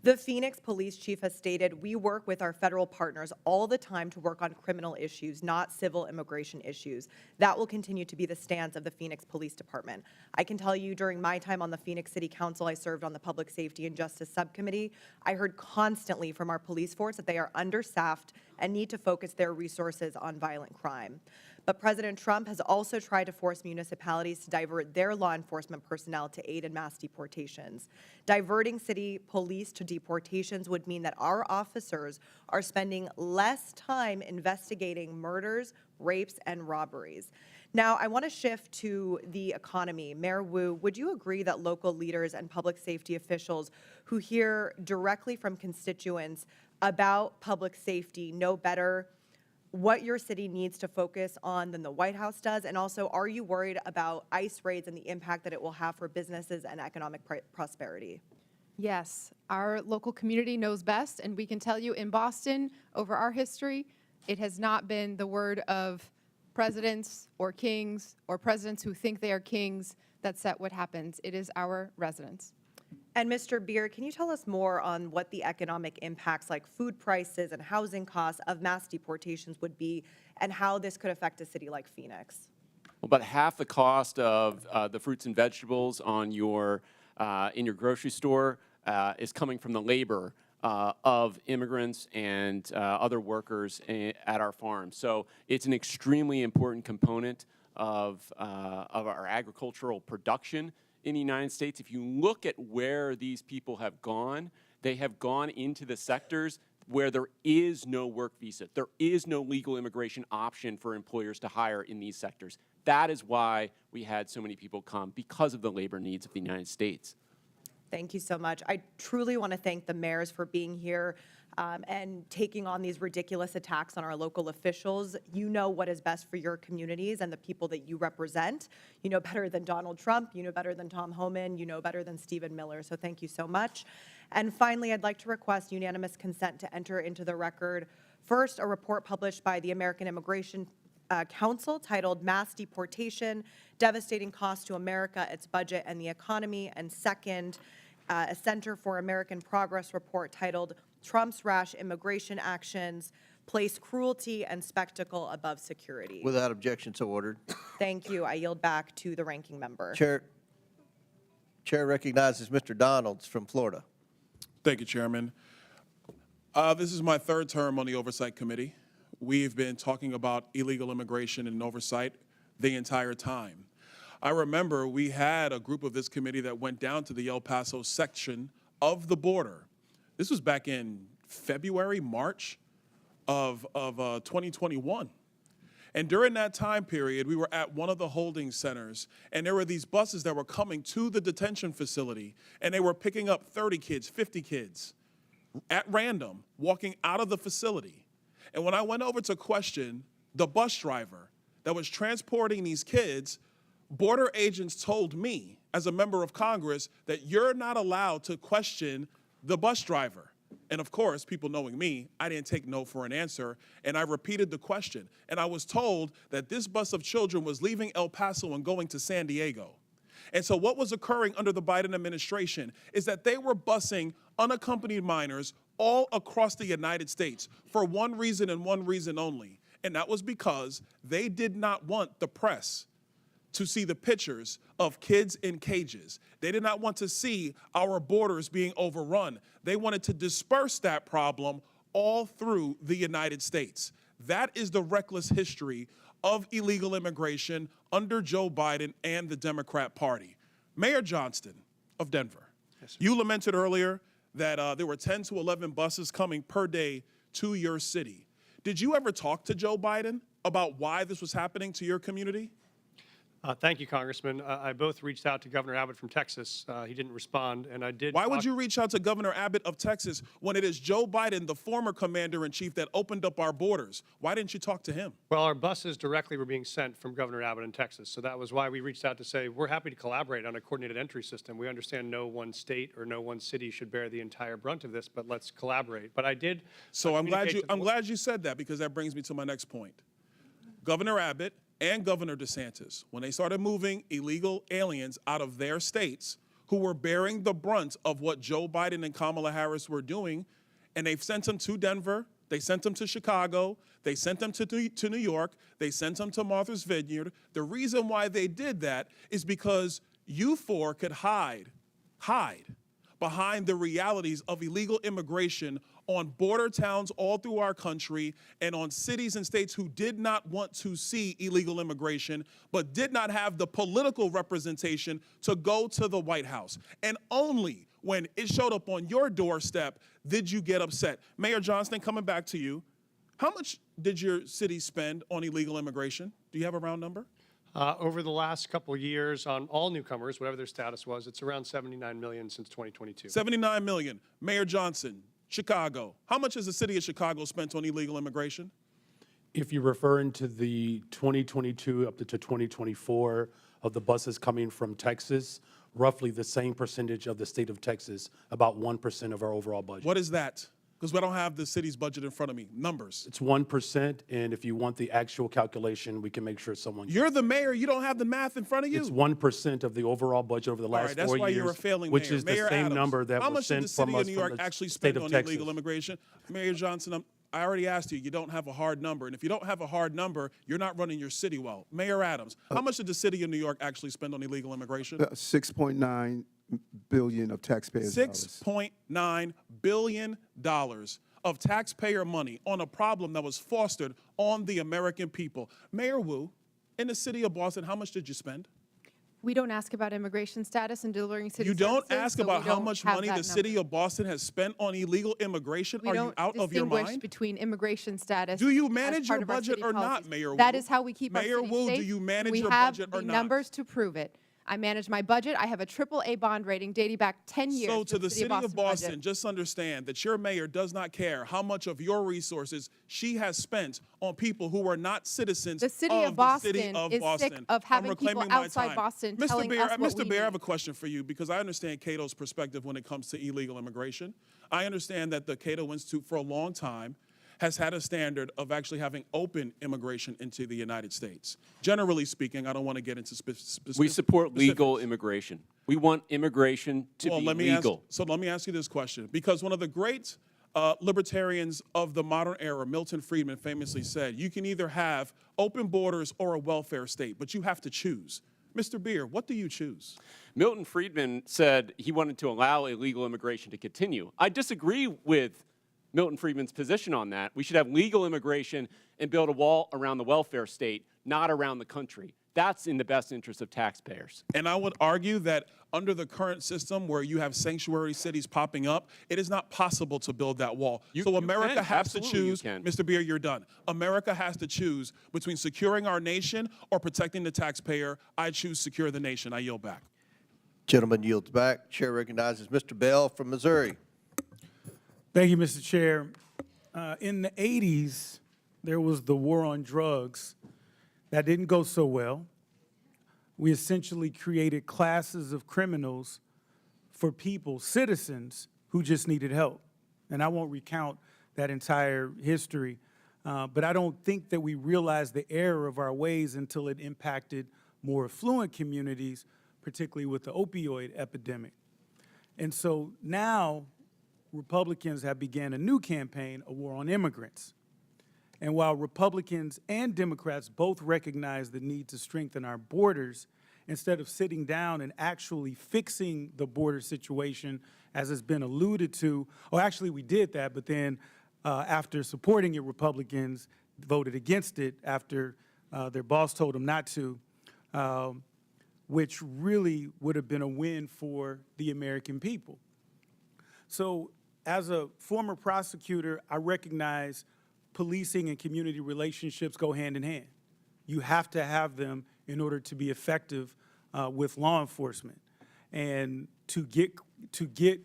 The Phoenix police chief has stated, "We work with our federal partners all the time to work on criminal issues, not civil immigration issues. That will continue to be the stance of the Phoenix Police Department." I can tell you during my time on the Phoenix City Council, I served on the Public Safety and Justice Subcommittee. I heard constantly from our police force that they are understaffed and need to focus their resources on violent crime. But President Trump has also tried to force municipalities to divert their law enforcement personnel to aid in mass deportations. Diverting city police to deportations would mean that our officers are spending less time investigating murders, rapes, and robberies. Now, I want to shift to the economy. Mayor Wu, would you agree that local leaders and public safety officials who hear directly from constituents about public safety know better what your city needs to focus on than the White House does? And also, are you worried about ICE raids and the impact that it will have for businesses and economic prosperity? Yes, our local community knows best, and we can tell you in Boston, over our history, it has not been the word of presidents or kings or presidents who think they are kings that set what happens. It is our residents. And Mr. Beer, can you tell us more on what the economic impacts like food prices and housing costs of mass deportations would be and how this could affect a city like Phoenix? Well, about half the cost of the fruits and vegetables on your in your grocery store is coming from the labor of immigrants and other workers at our farms. So it's an extremely important component of our agricultural production in the United States. If you look at where these people have gone, they have gone into the sectors where there is no work visa. There is no legal immigration option for employers to hire in these sectors. That is why we had so many people come, because of the labor needs of the United States. Thank you so much. I truly want to thank the mayors for being here and taking on these ridiculous attacks on our local officials. You know what is best for your communities and the people that you represent. You know better than Donald Trump. You know better than Tom Homan. You know better than Stephen Miller. So thank you so much. And finally, I'd like to request unanimous consent to enter into the record, first, a report published by the American Immigration Council titled "Mass Deportation, Devastating Cost to America, Its Budget, and the Economy," and second, a Center for American Progress report titled "Trump's Rash Immigration Actions Place Cruelty and Spectacle Above Security." Without objection, so ordered. Thank you. I yield back to the ranking member. Chair recognizes Mr. Donalds from Florida. Thank you, Chairman. This is my third term on the Oversight Committee. We've been talking about illegal immigration and oversight the entire time. I remember we had a group of this committee that went down to the El Paso section of the border. This was back in February, March of 2021. And during that time period, we were at one of the holding centers, and there were these buses that were coming to the detention facility, and they were picking up 30 kids, 50 kids at random, walking out of the facility. And when I went over to question the bus driver that was transporting these kids, border agents told me, as a member of Congress, that you're not allowed to question the bus driver. And of course, people knowing me, I didn't take no for an answer, and I repeated the question. And I was told that this bus of children was leaving El Paso and going to San Diego. And so what was occurring under the Biden administration is that they were busing unaccompanied minors all across the United States for one reason and one reason only. And that was because they did not want the press to see the pictures of kids in cages. They did not want to see our borders being overrun. They wanted to disperse that problem all through the United States. That is the reckless history of illegal immigration under Joe Biden and the Democrat Party. Mayor Johnston of Denver, you lamented earlier that there were 10 to 11 buses coming per day to your city. Did you ever talk to Joe Biden about why this was happening to your community? Thank you, Congressman. I both reached out to Governor Abbott from Texas. He didn't respond, and I did. Why would you reach out to Governor Abbott of Texas when it is Joe Biden, the former commander-in-chief, that opened up our borders? Why didn't you talk to him? Well, our buses directly were being sent from Governor Abbott in Texas, so that was why we reached out to say we're happy to collaborate on a coordinated entry system. We understand no one state or no one city should bear the entire brunt of this, but let's collaborate. But I did. So I'm glad you said that, because that brings me to my next point. Governor Abbott and Governor DeSantis, when they started moving illegal aliens out of their states, who were bearing the brunt of what Joe Biden and Kamala Harris were doing, and they've sent them to Denver, they sent them to Chicago, they sent them to New York, they sent them to Martha's Vineyard. The reason why they did that is because you four could hide behind the realities of illegal immigration on border towns all through our country and on cities and states who did not want to see illegal immigration, but did not have the political representation to go to the White House. And only when it showed up on your doorstep did you get upset. Mayor Johnston, coming back to you, how much did your city spend on illegal immigration? Do you have a round number? Over the last couple of years on all newcomers, whatever their status was, it's around $79 million since 2022. $79 million. Mayor Johnson, Chicago. How much has the city of Chicago spent on illegal immigration? If you're referring to the 2022 up to 2024 of the buses coming from Texas, roughly the same percentage of the state of Texas, about 1% of our overall budget. What is that? Because I don't have the city's budget in front of me. Numbers. It's 1%, and if you want the actual calculation, we can make sure someone. You're the mayor. You don't have the math in front of you. It's 1% of the overall budget over the last 4 years. That's why you're a failing which mayor. is Mayor the same Adams, number that how was much did sent the city from of us New from York the actually state spend of on Texas. illegal immigration? Mayor Johnson, I already asked you. You don't have a hard number, and if you don't have a hard number, you're not running your city well. Mayor Adams, how much did the city of New York actually spend on illegal immigration? $6.9 billion of taxpayers' dollars. $6.9 billion of taxpayer money on a problem that was fostered on the American people. Mayor Wu, in the city of Boston, how much did you spend? We don't ask about immigration status and delivering city You don't services, ask so about we how don't much have money that the city number. of Boston has spent on illegal immigration? We Are don't you out of your distinguish mind? between immigration status. Do you as manage part your of our budget city or not, policies. Mayor That Wu? is how we keep Mayor our city Wu, safe. do you manage we your have budget or the not? numbers to prove it. I manage my budget. I have a AAA bond rating dating back 10 years. So to the city of Boston, budget. just understand that your mayor does not care how much of your resources she has spent on people who are not citizens The city of Boston is sick of having people outside Boston telling us what Mr. we Bear, I have need. a question for you because I understand Cato's perspective when it comes to illegal immigration. I understand that the Cato Institute for a long time has had a standard of actually having open immigration into the United States. Generally speaking, I don't want to get into specifics. We support legal immigration. We want immigration to be legal. So let me ask you this question, because one of the great libertarians of the modern era, Milton Friedman, famously said, you can either have open borders or a welfare state, but you have to choose. Mr. Beer, what do you choose? Milton Friedman said he wanted to allow illegal immigration to continue. I disagree with Milton Friedman's position on that. We should have legal immigration and build a wall around the welfare state, not around the country. That's in the best interest of taxpayers. And I would argue that under the current system where you have sanctuary cities popping up, it is not possible to build that wall. So America can. has to Absolutely you choose, can. Mr. Beer, you're done. America has to choose between securing our nation or protecting the taxpayer. I choose secure the nation. I yield back. Gentleman yields back. Chair recognizes Mr. Bell from Missouri. Thank you, Mr. Chair. In the 80s, there was the war on drugs. That didn't go so well. We essentially created classes of criminals for people, citizens, who just needed help. And I won't recount that entire history, but I don't think that we realized the error of our ways until it impacted more affluent communities, particularly with the opioid epidemic. And so now Republicans have began a new campaign, a war on immigrants. And while Republicans and Democrats both recognize the need to strengthen our borders, instead of sitting down and actually fixing the border situation, as has been alluded to, or actually we did that, but then after supporting it, Republicans voted against it after their boss told them not to, which really would have been a win for the American people. So as a former prosecutor, I recognize policing and community relationships go hand in hand. You have to have them in order to be effective with law enforcement. And to get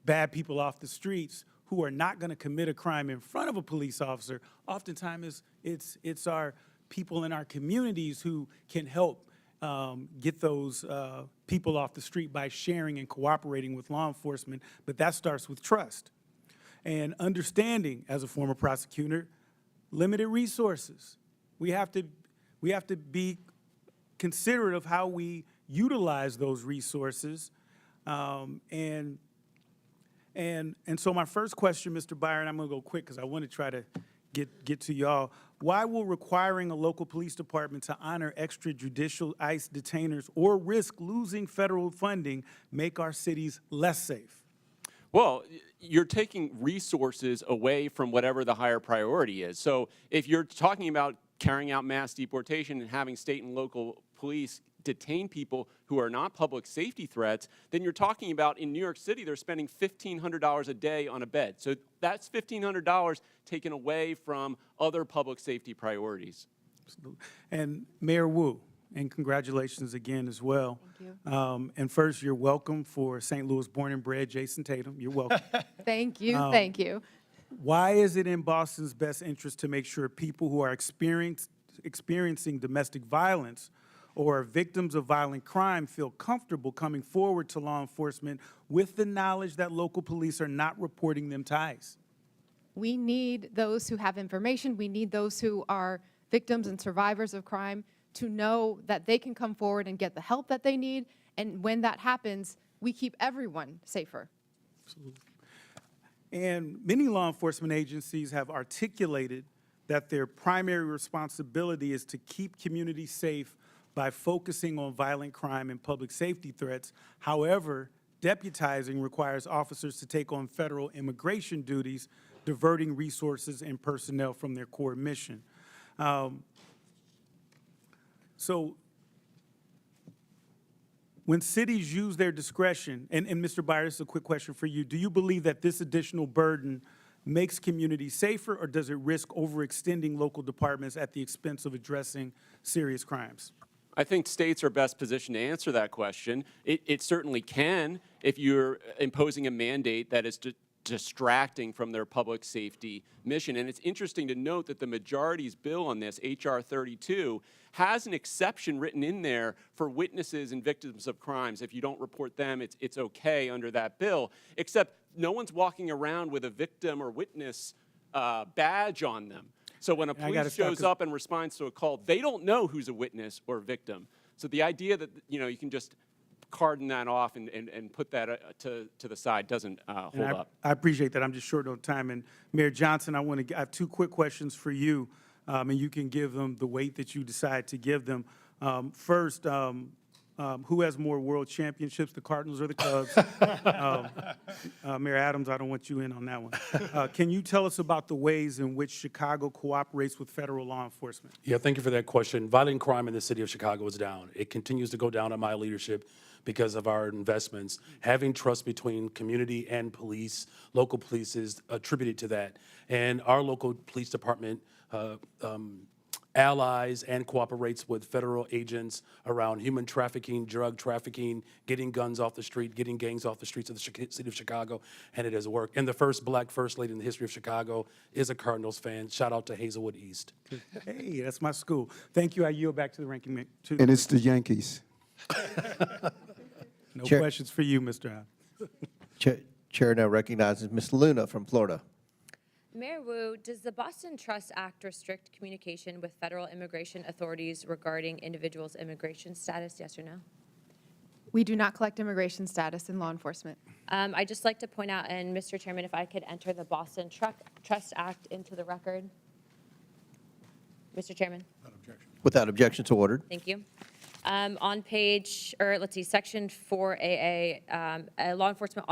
bad people off the streets who are not going to commit a crime in front of a police officer, oftentimes it's our people in our communities who can help get those people off the street by sharing and cooperating with law enforcement, but that starts with trust. And understanding, as a former prosecutor, limited resources. We have to be considerate of how we utilize those resources And so my first question, Mr. Byron, I'm going to go quick because I want to try to get to y'all. Why will requiring a local police department to honor extrajudicial ICE detainers or risk losing federal funding make our cities less safe? Well, you're taking resources away from whatever the higher priority is. So if you're talking about carrying out mass deportation and having state and local police detain people who are not public safety threats, then you're talking about in New York City, they're spending $1,500 a day on a bed. So that's $1,500 taken away from other public safety priorities. Absolutely. And Mayor Wu, and congratulations again as well. Thank you. And first, you're welcome for St. Louis born and bred Jason Tatum. You're welcome. Thank you, thank you. Why is it in Boston's best interest to make sure people who are experiencing domestic violence or are victims of violent crime feel comfortable coming forward to law enforcement with the knowledge that local police are not reporting them to ICE? We need those who have information. We need those who are victims and survivors of crime to know that they can come forward and get the help that they need. And when that happens, we keep everyone safer. Absolutely. And many law enforcement agencies have articulated that their primary responsibility is to keep communities safe by focusing on violent crime and public safety threats. However, deputizing requires officers to take on federal immigration duties, diverting resources and personnel from their core mission. So when cities use their discretion, and Mr. Byers, this is a quick question for you, do you believe that this additional burden makes communities safer, or does it risk overextending local departments at the expense of addressing serious crimes? I think states are best positioned to answer that question. It certainly can if you're imposing a mandate that is distracting from their public safety mission. And it's interesting to note that the majority's bill on this, H.R. 32, has an exception written in there for witnesses and victims of crimes. If you don't report them, it's okay under that bill, except no one's walking around with a victim or witness badge on them. So when a police shows up and responds to a call, they don't know who's a witness or victim. So the idea that you can just cordon that off and put that to the side doesn't hold up. I appreciate that. I'm just short on time. And Mayor Johnston, I have two quick questions for you, and you can give them the weight that you decide to give them. First, who has more world championships, the Cardinals or the Cubs? Mayor Adams, I don't want you in on that one. Can you tell us about the ways in which Chicago cooperates with federal law enforcement? Yeah, thank you for that question. Violent crime in the city of Chicago is down. It continues to go down in my leadership because of our investments. Having trust between community and police, local police, is attributed to that. And our local police department allies and cooperates with federal agents around human trafficking, drug trafficking, getting guns off the street, getting gangs off the streets of the city of Chicago, and it has worked. And the first black first lady in the history of Chicago is a Cardinals fan. Shout out to Hazelwood East. Hey, that's my school. Thank you. I yield back to the ranking member. And it's the Yankees. No questions for you, Mr. Allen. Chair now recognizes Ms. Luna from Florida. Mayor Wu, does the Boston Trust Act restrict communication with federal immigration authorities regarding individuals' immigration status, yes or no? We do not collect immigration status in law enforcement. I'd just like to point out, and Mr. Chairman, if I could enter the Boston Trust Act into the record. Mr. Chairman. Without objection, so ordered. Thank you. On section 4AA, a law enforcement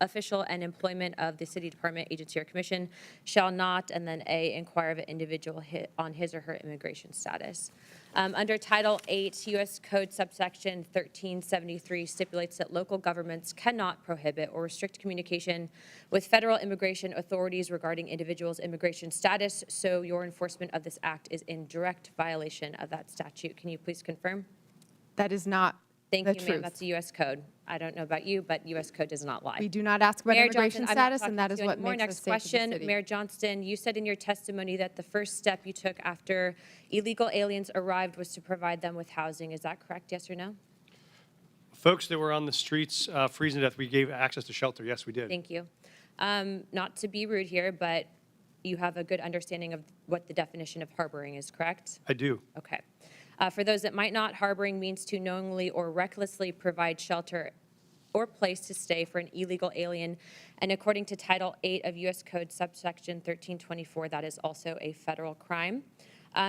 official and employment of the city department, agency, or commission shall not, and then A, inquire of an individual on his or her immigration status. Under Title 8, U.S. Code subsection 1373 stipulates that local governments cannot prohibit or restrict communication with federal immigration authorities regarding individuals' immigration status, so your enforcement of this act is in direct violation of that statute. Can you please confirm? That is not the Thank you, ma'am. truth. That's a U.S. code. I don't know about you, but U.S. code does not lie. We do not ask about Mayor immigration Johnston, I'm not status, and that talking is to you what anymore. makes Next us safe as a question, city. Mayor Johnston, you said in your testimony that the first step you took after illegal aliens arrived was to provide them with housing. Is that correct, yes or no? Folks that were on the streets freezing to death, we gave access to shelter. Yes, we did. Thank you. Not to be rude here, but you have a good understanding of what the definition of harboring is, correct? I do. Okay. For those that might not, harboring means to knowingly or recklessly provide shelter or place to stay for an illegal alien. And according to Title 8 of U.S. Code subsection 1324, that is also a federal crime.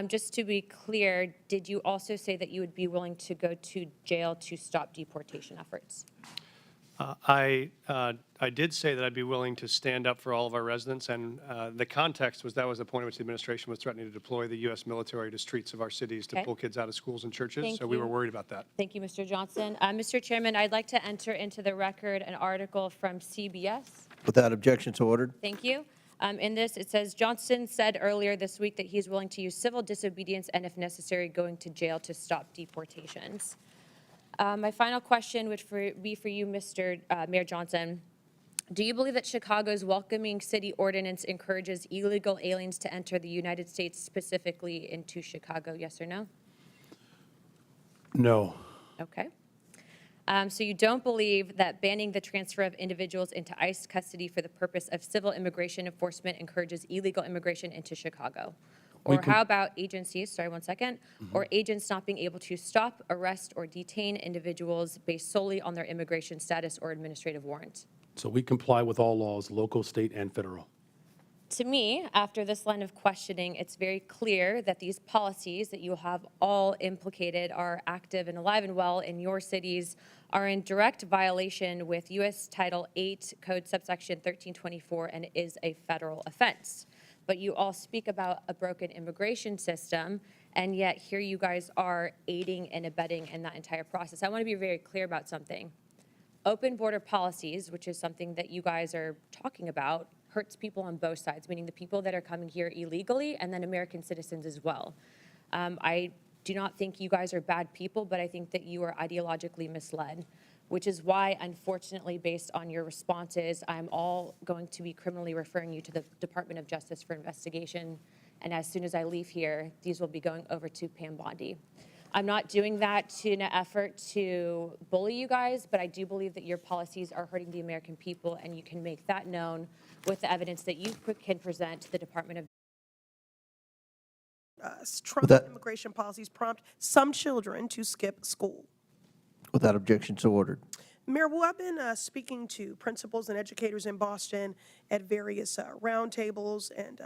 Just to be clear, did you also say that you would be willing to go to jail to stop deportation efforts? I did say that I'd be willing to stand up for all of our residents, and the context was that was the point at which the administration was threatening to deploy the U.S. military to streets of our cities to Okay. pull kids out of schools and churches, Thank so we you. were worried about that. Thank you, Mr. Johnston. Mr. Chairman, I'd like to enter into the record an article from CBS. Without objection, so ordered. Thank you. In this, it says, Johnston said earlier this week that he's willing to use civil disobedience and, if necessary, going to jail to stop deportations. My final question would be for you, Mr. Mayor Johnson. Do you believe that Chicago's welcoming city ordinance encourages illegal aliens to enter the United States, specifically into Chicago? Yes or no? No. Okay. So you don't believe that banning the transfer of individuals into ICE custody for the purpose of civil immigration enforcement encourages illegal immigration into Chicago? Or how about agencies, sorry, one second, or agents not being able to stop, arrest, or detain individuals based solely on their immigration status or administrative warrant? So we comply with all laws, local, state, and federal. To me, after this line of questioning, it's very clear that these policies that you have all implicated are active and alive and well in your cities, are in direct violation with U.S. Title 8 Code subsection 1324, and is a federal offense. But you all speak about a broken immigration system, and yet here you guys are aiding and abetting in that entire process. I want to be very clear about something. Open border policies, which is something that you guys are talking about, hurts people on both sides, meaning the people that are coming here illegally and then American citizens as well. I do not think you guys are bad people, but I think that you are ideologically misled, which is why, unfortunately, based on your responses, I'm all going to be criminally referring you to the Department of Justice for investigation. And as soon as I leave here, these will be going over to Pam Bondi. I'm not doing that in an effort to bully you guys, but I do believe that your policies are hurting the American people, and you can make that known with the evidence that you can present to the Department of Trump's immigration policies prompt some children to skip school. Without objection, so ordered. Mayor Wu, I've been speaking to principals and educators in Boston at various roundtables and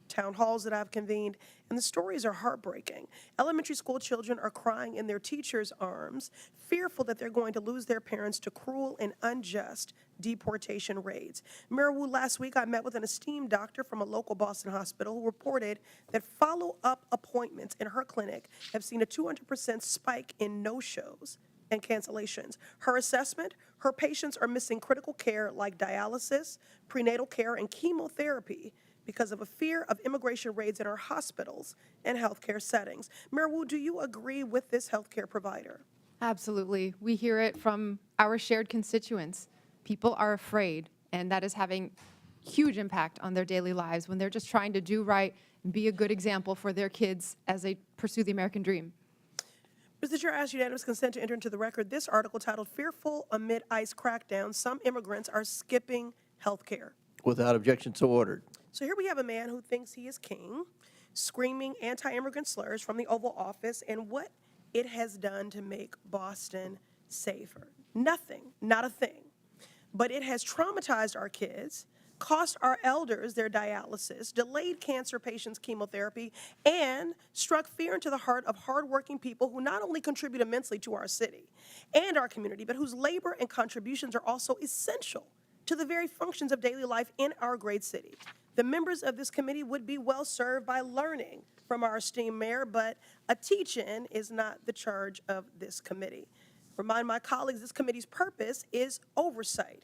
town halls that I've convened, and the stories are heartbreaking. Elementary school children are crying in their teachers' arms, fearful that they're going to lose their parents to cruel and unjust deportation raids. Mayor Wu, last week I met with an esteemed doctor from a local Boston hospital who reported that follow-up appointments in her clinic have seen a 200% spike in no-shows and cancellations. Her assessment, her patients are missing critical care like dialysis, prenatal care, and chemotherapy because of a fear of immigration raids in our hospitals and healthcare settings. Mayor Wu, do you agree with this healthcare provider? Absolutely. We hear it from our shared constituents. People are afraid, and that is having huge impact on their daily lives when they're just trying to do right and be a good example for their kids as they pursue the American dream. Mr. Chair, I ask unanimous consent to enter into the record this article titled, "Fearful Amid ICE Crackdown, Some Immigrants Are Skipping Healthcare." Without objection, so ordered. So here we have a man who thinks he is king, screaming anti-immigrant slurs from the Oval Office and what it has done to make Boston safer. Nothing, not a thing. But it has traumatized our kids, cost our elders their dialysis, delayed cancer patients' chemotherapy, and struck fear into the heart of hardworking people who not only contribute immensely to our city and our community, but whose labor and contributions are also essential to the very functions of daily life in our great city. The members of this committee would be well served by learning from our esteemed mayor, but a teach-in is not the charge of this committee. Remind my colleagues, this committee's purpose is oversight.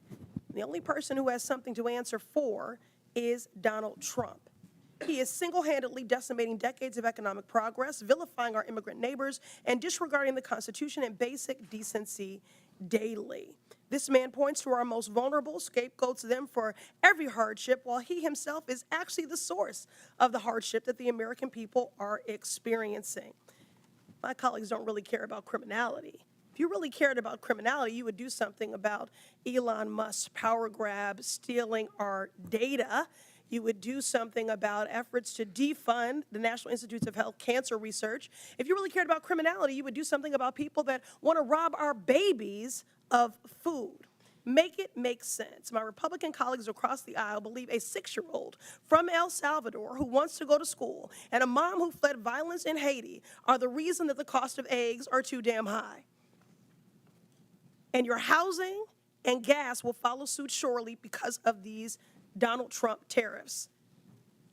The only person who has something to answer for is Donald Trump. He is single-handedly decimating decades of economic progress, vilifying our immigrant neighbors, and disregarding the Constitution and basic decency daily. This man points to our most vulnerable, scapegoats them for every hardship, while he himself is actually the source of the hardship that the American people are experiencing. My colleagues don't really care about criminality. If you really cared about criminality, you would do something about Elon Musk's power grab, stealing our data. You would do something about efforts to defund the National Institutes of Health cancer research. If you really cared about criminality, you would do something about people that want to rob our babies of food. Make it make sense. My Republican colleagues across the aisle believe a 6-year-old from El Salvador who wants to go to school and a mom who fled violence in Haiti are the reason that the cost of eggs are too damn high. And your housing and gas will follow suit shortly because of these Donald Trump tariffs.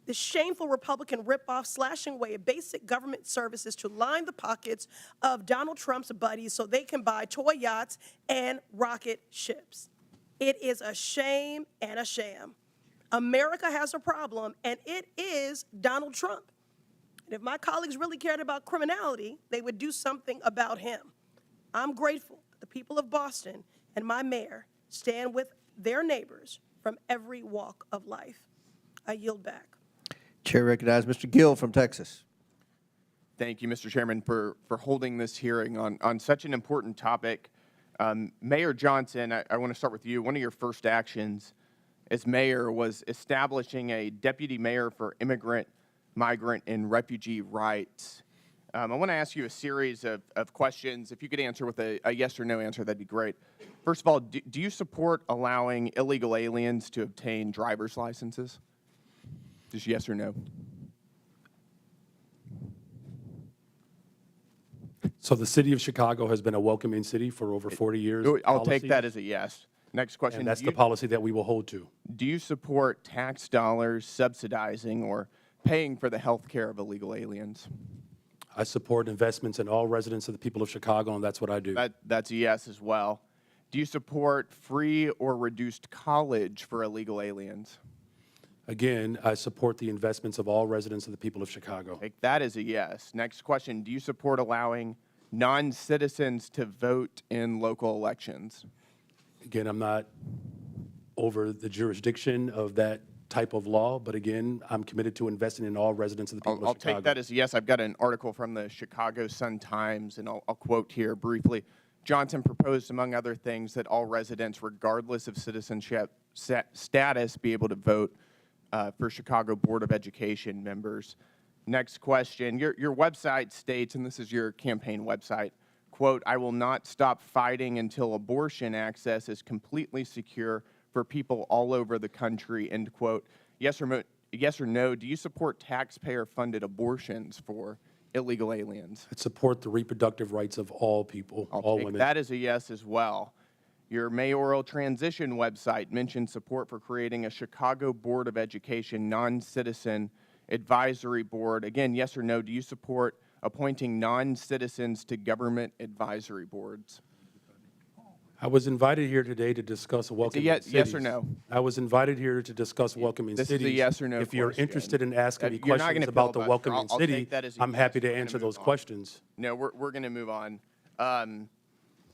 The shameful Republican ripoff slashing away at basic government services to line the pockets of Donald Trump's buddies so they can buy toy yachts and rocket ships. It is a shame and a sham. America has a problem, and it is Donald Trump. And if my colleagues really cared about criminality, they would do something about him. I'm grateful that the people of Boston and my mayor stand with their neighbors from every walk of life. I yield back. Chair recognizes Mr. Gill from Texas. Thank you, Mr. Chairman, for holding this hearing on such an important topic. Mayor Johnson, I want to start with you. One of your first actions as mayor was establishing a deputy mayor for immigrant, migrant, and refugee rights. I want to ask you a series of questions. If you could answer with a yes or no answer, that'd be great. First of all, do you support allowing illegal aliens to obtain driver's licenses? Just yes or no? So the city of Chicago has been a welcoming city for over 40 years. I'll take that as a yes. Next question. And that's the policy that we will hold to. Do you support tax dollars subsidizing or paying for the health care of illegal aliens? I support investments in all residents of the people of Chicago, and that's what I do. That's a yes as well. Do you support free or reduced college for illegal aliens? Again, I support the investments of all residents of the people of Chicago. Take that as a yes. Next question. Do you support allowing non-citizens to vote in local elections? Again, I'm not over the jurisdiction of that type of law, but again, I'm committed to investing in all residents of the people of Chicago. I'll take that as a yes. I've got an article from the Chicago Sun-Times, and I'll quote here briefly. Johnson proposed, among other things, that all residents, regardless of citizenship status, be able to vote for Chicago Board of Education members. Next question. Your website states, and this is your campaign website, quote, "I will not stop fighting until abortion access is completely secure for people all over the country," end quote. Yes or no, do you support taxpayer-funded abortions for illegal aliens? I support the reproductive rights of all people, all women. That is a yes as well. Your mayoral transition website mentions support for creating a Chicago Board of Education non-citizen advisory board. Again, yes or no, do you support appointing non-citizens to government advisory boards? I was invited here today to discuss welcoming cities. Yes or no? I was invited here to discuss welcoming cities. This is a yes or no If you're question. interested in asking me You're not questions gonna about the filibuster. welcoming I'll city, take that as a I'm yes. happy to We're gonna answer move those on. questions. No, we're going to move on.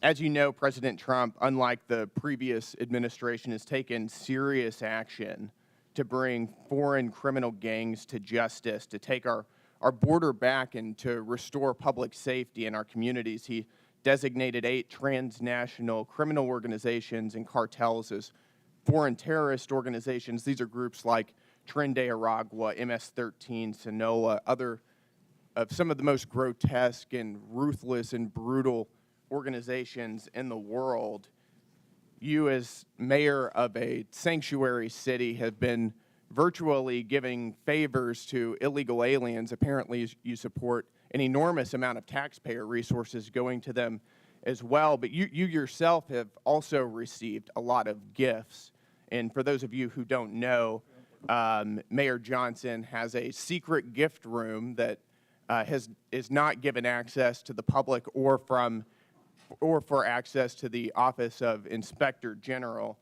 As you know, President Trump, unlike the previous administration, has taken serious action to bring foreign criminal gangs to justice, to take our border back and to restore public safety in our communities. He designated 8 transnational criminal organizations and cartels as foreign terrorist organizations. These are groups like Tren de Aragua, MS-13, Sinaloa, other of some of the most grotesque and ruthless and brutal organizations in the world. You, as mayor of a sanctuary city, have been virtually giving favors to illegal aliens. Apparently, you support an enormous amount of taxpayer resources going to them as well. But you yourself have also received a lot of gifts. And for those of you who don't know, Mayor Johnson has a secret gift room that is not given access to the public or for access to the Office of Inspector General.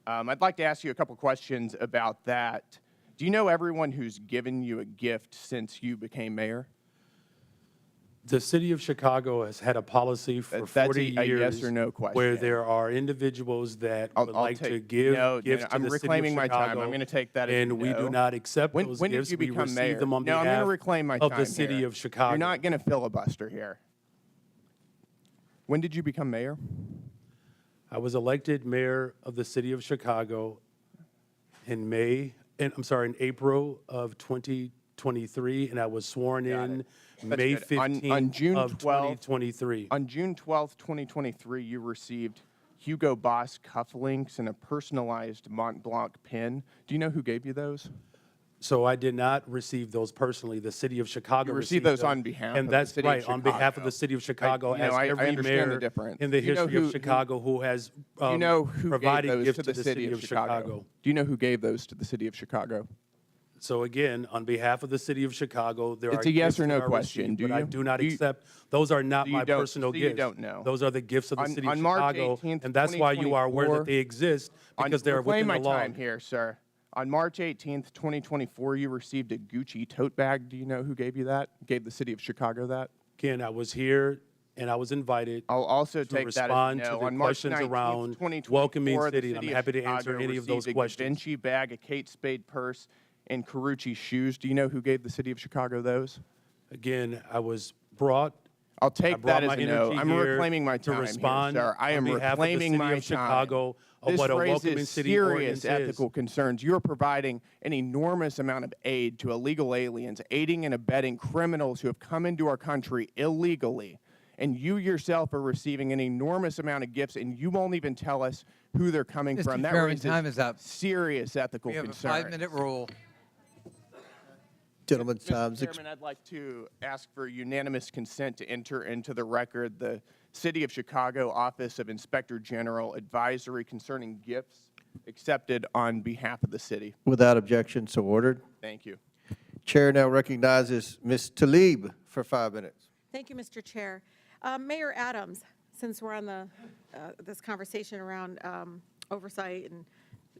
I'd like to ask you a couple questions about that. Do you know everyone who's given you a gift since you became mayor? The city of Chicago has had a policy for 40 years. That's a yes or no question. Where there are individuals that would like to give gifts to I'm the reclaiming city of my Chicago. time. I'm going to take that as and a we no. do not accept when those did gifts. you We become receive mayor? them on No, I'm going behalf to reclaim my of time the city here. of Chicago. You're not going to filibuster here. When did you become mayor? I was elected mayor of the city of Chicago in April of 2023, and I was sworn in May That's good. 15th on June of 12th, 2023. On June 12th, 2023, you received Hugo Boss cufflinks and a personalized Mont Blanc pin. Do you know who gave you those? So I did not receive those personally. The city of Chicago You received those them, on behalf and of that's the city of right, on behalf of the Chicago. city of Chicago, I as every understand the mayor difference. in the Do you know history of who- Chicago who has Do you know who provided gave those gifts to the city of Chicago? Do you know who gave those to the city of Chicago? So again, on behalf of the city of Chicago, there It's are a yes gifts or no that are question. received, Do but I you? do not Do you- accept. Those are not So you my don't- personal so gifts. you don't know. Those are the gifts of the city of On March Chicago, 18th, and that's why you are aware 2024 that they exist because they're reclaim within the my law. time here, sir. On March 18th, 2024, you received a Gucci tote bag. Do you know who gave you that? Gave the city of Chicago that? Again, I was here and I was invited I'll also to take that as respond no. to the On March questions 19th, around 2024, welcoming the city, and I'm city of happy to answer Chicago any of those received questions. A Givenchy bag, a Kate Spade purse, and Carucci shoes. Do you know who gave the city of Chicago those? Again, I was brought. I'll I take brought that my as a no. energy I'm here reclaiming my to time respond here, sir. I am on behalf of the reclaiming city my of Chicago of This what a welcoming raises city serious ordinance is. ethical concerns. You're providing an enormous amount of aid to illegal aliens, aiding and abetting criminals who have come into our country illegally. And you yourself are receiving an enormous amount of gifts, and you won't even tell us who they're coming Mr. from. That Chairman, raises time is up. serious ethical We have concerns. a 5-minute rule. Gentleman's Mr. time's Chairman, I'd like to ask for unanimous consent to enter into the record the City of Chicago Office of Inspector General advisory concerning gifts accepted on behalf of the city. Without objection, so ordered. Thank you. Chair now recognizes Ms. Talib for 5 minutes. Thank you, Mr. Chair. Mayor Adams, since we're on this conversation around oversight and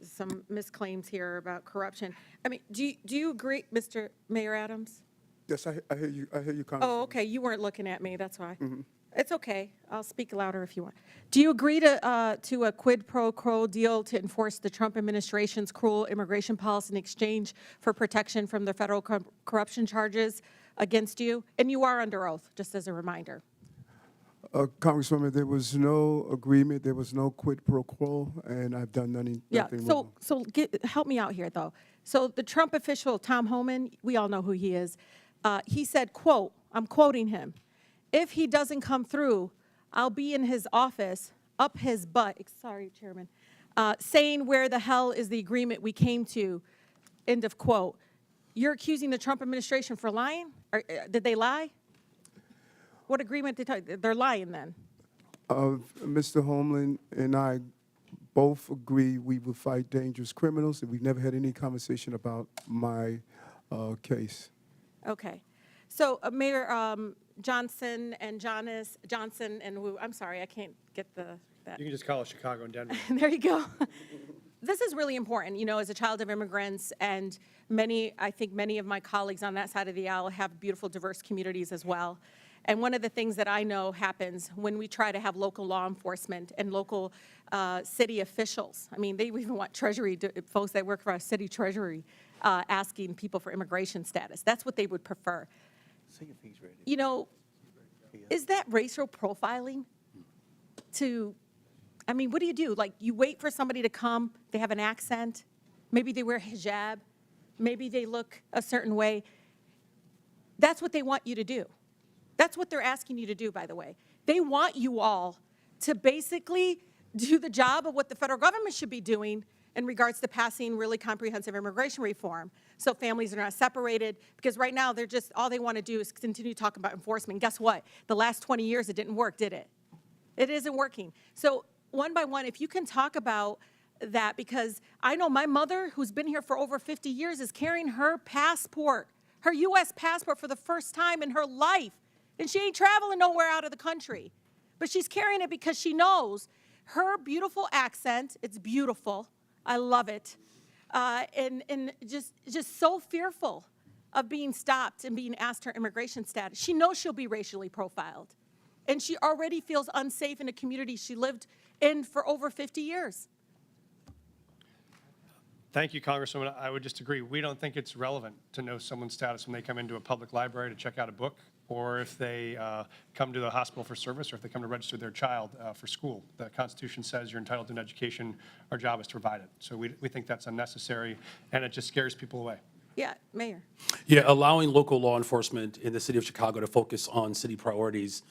some misclaims here about corruption, I mean, do you agree, Mr. Mayor Adams? Yes, I hear you. I hear you, Congresswoman. Oh, okay, you weren't looking at me, that's why. Mhm. It's okay, I'll speak louder if you want. Do you agree to a quid pro quo deal to enforce the Trump administration's cruel immigration policy in exchange for protection from the federal corruption charges against you? And you are under oath, just as a reminder. Congresswoman, there was no agreement, there was no quid pro quo, and I've done nothing Yeah, wrong. help me out here, though. So the Trump official, Tom Homan, we all know who he is, he said, quote, I'm quoting him, "If he doesn't come through, I'll be in his office, up his butt," sorry, Chairman, saying where the hell is the agreement we came to, end of quote. You're accusing the Trump administration for lying? Or, did they lie? What agreement did they're lying then? Mr. Homeland and I both agree we will fight dangerous criminals, and we've never had any conversation about my case. Okay. So Mayor Johnson and Johnson and Wu, I'm sorry, I can't get that. You can just call it Chicago and Denver. There you go. This is really important, you know, as a child of immigrants, and I think many of my colleagues on that side of the aisle have beautiful, diverse communities as well. And one of the things that I know happens when we try to have local law enforcement and local city officials, I mean, they even want treasury, folks that work for our city treasury, asking people for immigration status. That's what they would prefer. See if he's ready. You know, is that racial profiling I mean, what do you do? Like, you wait for somebody to come, they have an accent, maybe they wear hijab, maybe they look a certain way. That's what they want you to do. That's what they're asking you to do, by the way. They want you all to basically do the job of what the federal government should be doing in regards to passing really comprehensive immigration reform, so families are not separated, because right now all they want to do is continue talking about enforcement. And guess what? The last 20 years it didn't work, did it? It isn't working. So one by one, if you can talk about that, because I know my mother, who's been here for over 50 years, is carrying her passport, her U.S. passport for the first time in her life, and she ain't traveling nowhere out of the country. But she's carrying it because she knows her beautiful accent, it's beautiful, I love it, and just so fearful of being stopped and being asked her immigration status. She knows she'll be racially profiled, and she already feels unsafe in a community she lived in for over 50 years. Thank you, Congresswoman. I would just agree. We don't think it's relevant to know someone's status when they come into a public library to check out a book, or if they come to the hospital for service, or if they come to register their child for school. The Constitution says you're entitled to an education. Our job is to provide it. So we think that's unnecessary, and it just scares people away. Yeah, Mayor. Yeah, allowing local law enforcement in the city of Chicago to focus on city priorities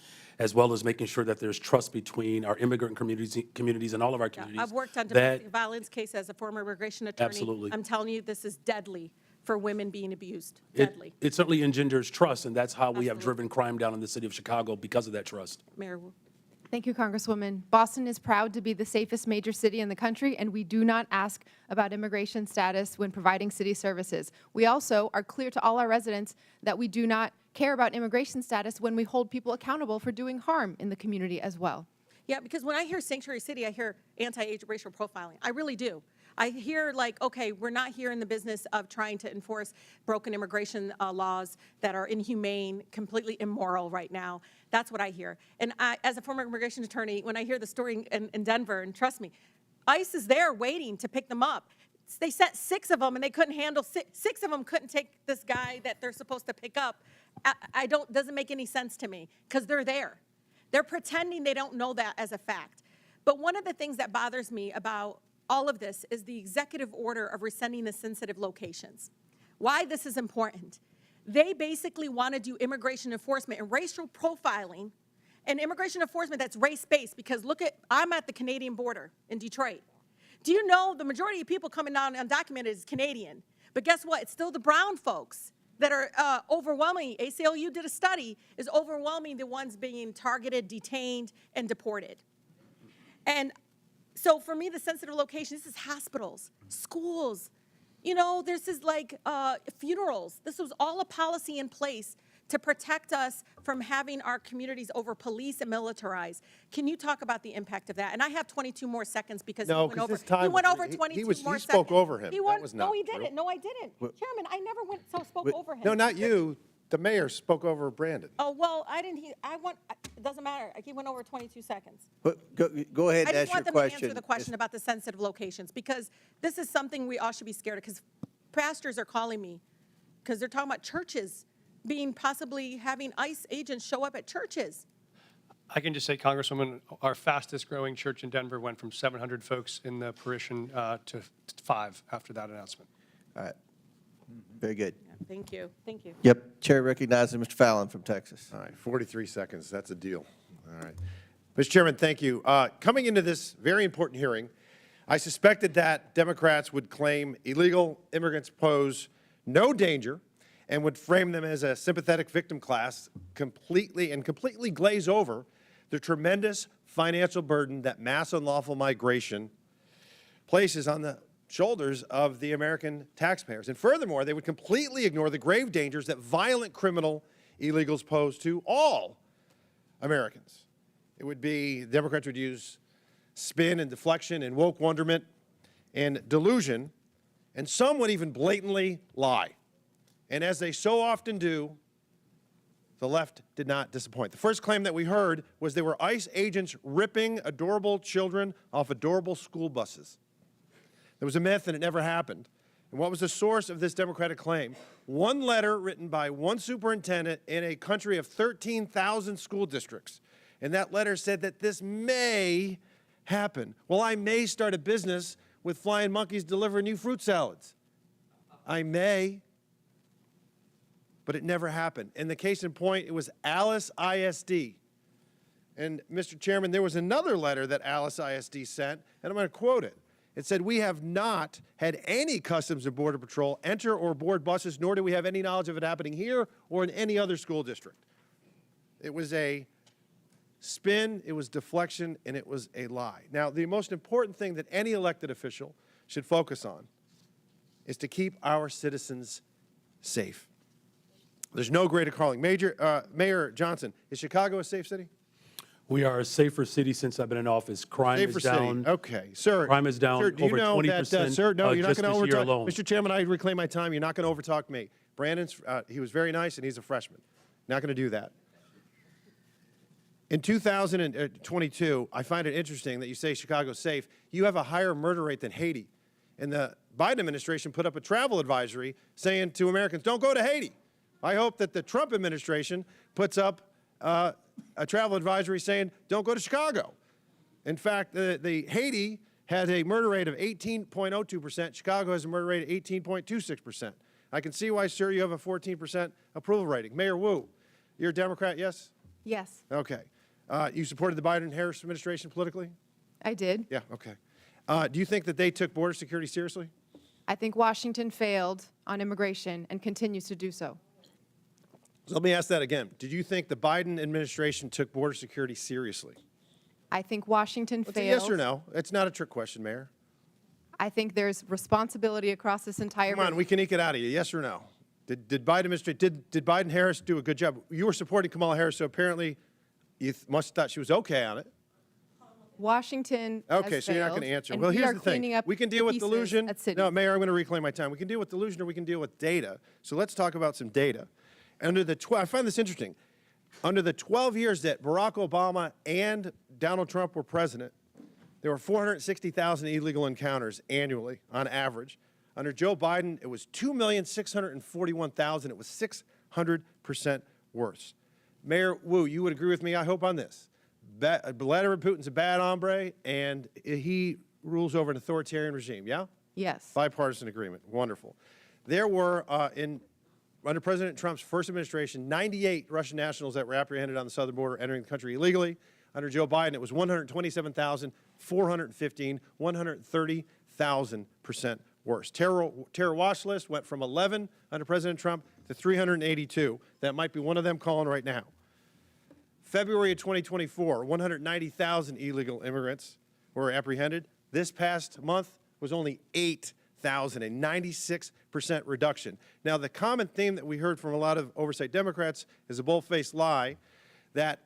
as well as making sure that there's trust between our immigrant communities and all of our Yeah, communities. I've worked on that- domestic violence cases as a former immigration attorney. Absolutely. I'm telling you, this is deadly for women being abused, It, deadly. it certainly engenders trust, and that's how we have driven crime down in the city of Chicago because of that trust. Mayor Wu. Thank you, Congresswoman. Boston is proud to be the safest major city in the country, and we do not ask about immigration status when providing city services. We also are clear to all our residents that we do not care about immigration status when we hold people accountable for doing harm in the community as well. Yeah, because when I hear sanctuary city, I hear anti-racial profiling. I really do. I hear like, okay, we're not here in the business of trying to enforce broken immigration laws that are inhumane, completely immoral right now. That's what I hear. And I, as a former immigration attorney, when I hear the story in Denver, and trust me, ICE is there waiting to pick them up. They sent 6 of them, and they couldn't handle six of them couldn't take this guy that they're supposed to pick up. Doesn't make any sense to me because they're there. They're pretending they don't know that as a fact. But one of the things that bothers me about all of this is the executive order of rescinding the sensitive locations. Why this is important. They basically want to do immigration enforcement and racial profiling and immigration enforcement that's race-based because I'm at the Canadian border in Detroit. Do you know the majority of people coming down undocumented is Canadian? But guess what? It's still the brown folks that are overwhelming. ACLU did a study, is overwhelming the ones being targeted, detained, and deported. And so for me, the sensitive location, this is hospitals, schools, this is like funerals. This was all a policy in place to protect us from having our communities over police and militarized. Can you talk about the impact of that? And I have 22 more seconds because No, he went over. this time He went over he 22 was- more he seconds. spoke over him. He That went, was no, not he true. didn't. No, I didn't. Chairman, I never spoke over him. No, not you. The mayor spoke over Brandon. Oh, well, I didn't. It doesn't matter. He went over 22 seconds. But go ahead I and just ask your want them to answer question. the question about the sensitive locations because this is something we all should be scared of because pastors are calling me because they're talking about churches possibly having ICE agents show up at churches. I can just say, Congresswoman, our fastest growing church in Denver went from 700 folks in the parishon to 5 after that announcement. All right. Very good. Thank you. Thank you. Yep. Chair recognizes Mr. Fallon from Texas. All right, 43 seconds. That's a deal. All right. Mr. Chairman, thank you. Coming into this very important hearing, I suspected that Democrats would claim illegal immigrants pose no danger and would frame them as a sympathetic victim class completely glaze over the tremendous financial burden that mass unlawful migration places on the shoulders of the American taxpayers. And furthermore, they would completely ignore the grave dangers that violent criminal illegals pose to all Americans. It would be, Democrats would use spin and deflection and woke wonderment and delusion, and some would even blatantly lie. And as they so often do, the left did not disappoint. The first claim that we heard was there were ICE agents ripping adorable children off adorable school buses. There was a myth and it never happened. And what was the source of this Democratic claim? One letter written by one superintendent in a country of 13,000 school districts. And that letter said that this may happen. Well, I may start a business with flying monkeys delivering new fruit salads. I may. But it never happened. And the case in point, it was Alice ISD. And Mr. Chairman, there was another letter that Alice ISD sent, and I'm going to quote it. It said, "We have not had any Customs and Border Patrol enter or board buses, nor do we have any knowledge of it happening here or in any other school district." It was a spin, it was deflection, and it was a lie. Now, the most important thing that any elected official should focus on is to keep our citizens safe. There's no greater calling. Mayor Johnston, is Chicago a safe city? We are a safer city since I've been in office. Crime Safer is down. city. Okay, sir. Crime is down Sir, do you over know 20%. that, sir, no, you're not just going to this year overtalk. alone. Mr. Chairman, I reclaim my time. You're not going to overtalk me. Brandon's, he was very nice, and he's a freshman. Not going to do that. In 2022, I find it interesting that you say Chicago's safe. You have a higher murder rate than Haiti. And the Biden administration put up a travel advisory saying to Americans, don't go to Haiti. I hope that the Trump administration puts up a travel advisory saying, don't go to Chicago. In fact, the Haiti had a murder rate of 18.02%. Chicago has a murder rate of 18.26%. I can see why, sir, you have a 14% approval rating. Mayor Wu, you're a Democrat, yes? Yes. Okay. You supported the Biden-Harris administration politically? I did. Yeah, okay. Do you think that they took border security seriously? I think Washington failed on immigration and continues to do so. So let me ask that again. Did you think the Biden administration took border security seriously? I think Washington It's failed. a yes or no. It's not a trick question, Mayor. I think there's responsibility across this entire. Come on, we can eke it out of you. Yes or no? Did Biden-Harris do a good job? You were supporting Kamala Harris, so apparently you must have thought she was okay on it. Washington. Okay, has so you're not failed, going to answer. and Well, we here's are the thing. cleaning up We can deal the with pieces delusion. at city. No, Mayor, I'm going to reclaim my time. We can deal with delusion or we can deal with data. So let's talk about some data. I find this interesting. Under the 12 years that Barack Obama and Donald Trump were president, there were 460,000 illegal encounters annually on average. Under Joe Biden, it was 2,641,000. It was 600% worse. Mayor Wu, you would agree with me, I hope, on this. Vladimir Putin's a bad hombre, and he rules over an authoritarian regime, yeah? Yes. Bipartisan agreement. Wonderful. There were, under President Trump's first administration, 98 Russian nationals that were apprehended on the southern border entering the country illegally. Under Joe Biden, it was 127,415, 130,000% worse. Terror watch list went from 11 under President Trump to 382. That might be one of them calling right now. February of 2024, 190,000 illegal immigrants were apprehended. This past month was only 8,000, a 96% reduction. Now, the common theme that we heard from a lot of oversight Democrats is a bold-faced lie that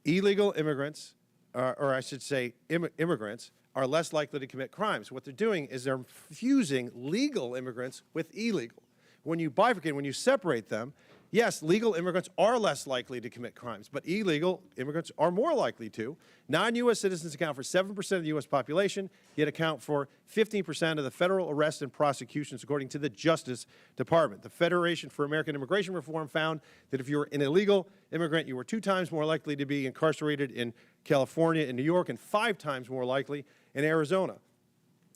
illegal immigrants, or I should say immigrants, are less likely to commit crimes. What they're doing is they're fusing legal immigrants with illegal. When you bifurcate, when you separate them, yes, legal immigrants are less likely to commit crimes, but illegal immigrants are more likely to. Non-U.S. citizens account for 7% of the U.S. population, yet account for 15% of the federal arrests and prosecutions, according to the Justice Department. The Federation for American Immigration Reform found that if you were an illegal immigrant, you were 2 times more likely to be incarcerated in California and New York, and 5 times more likely in Arizona.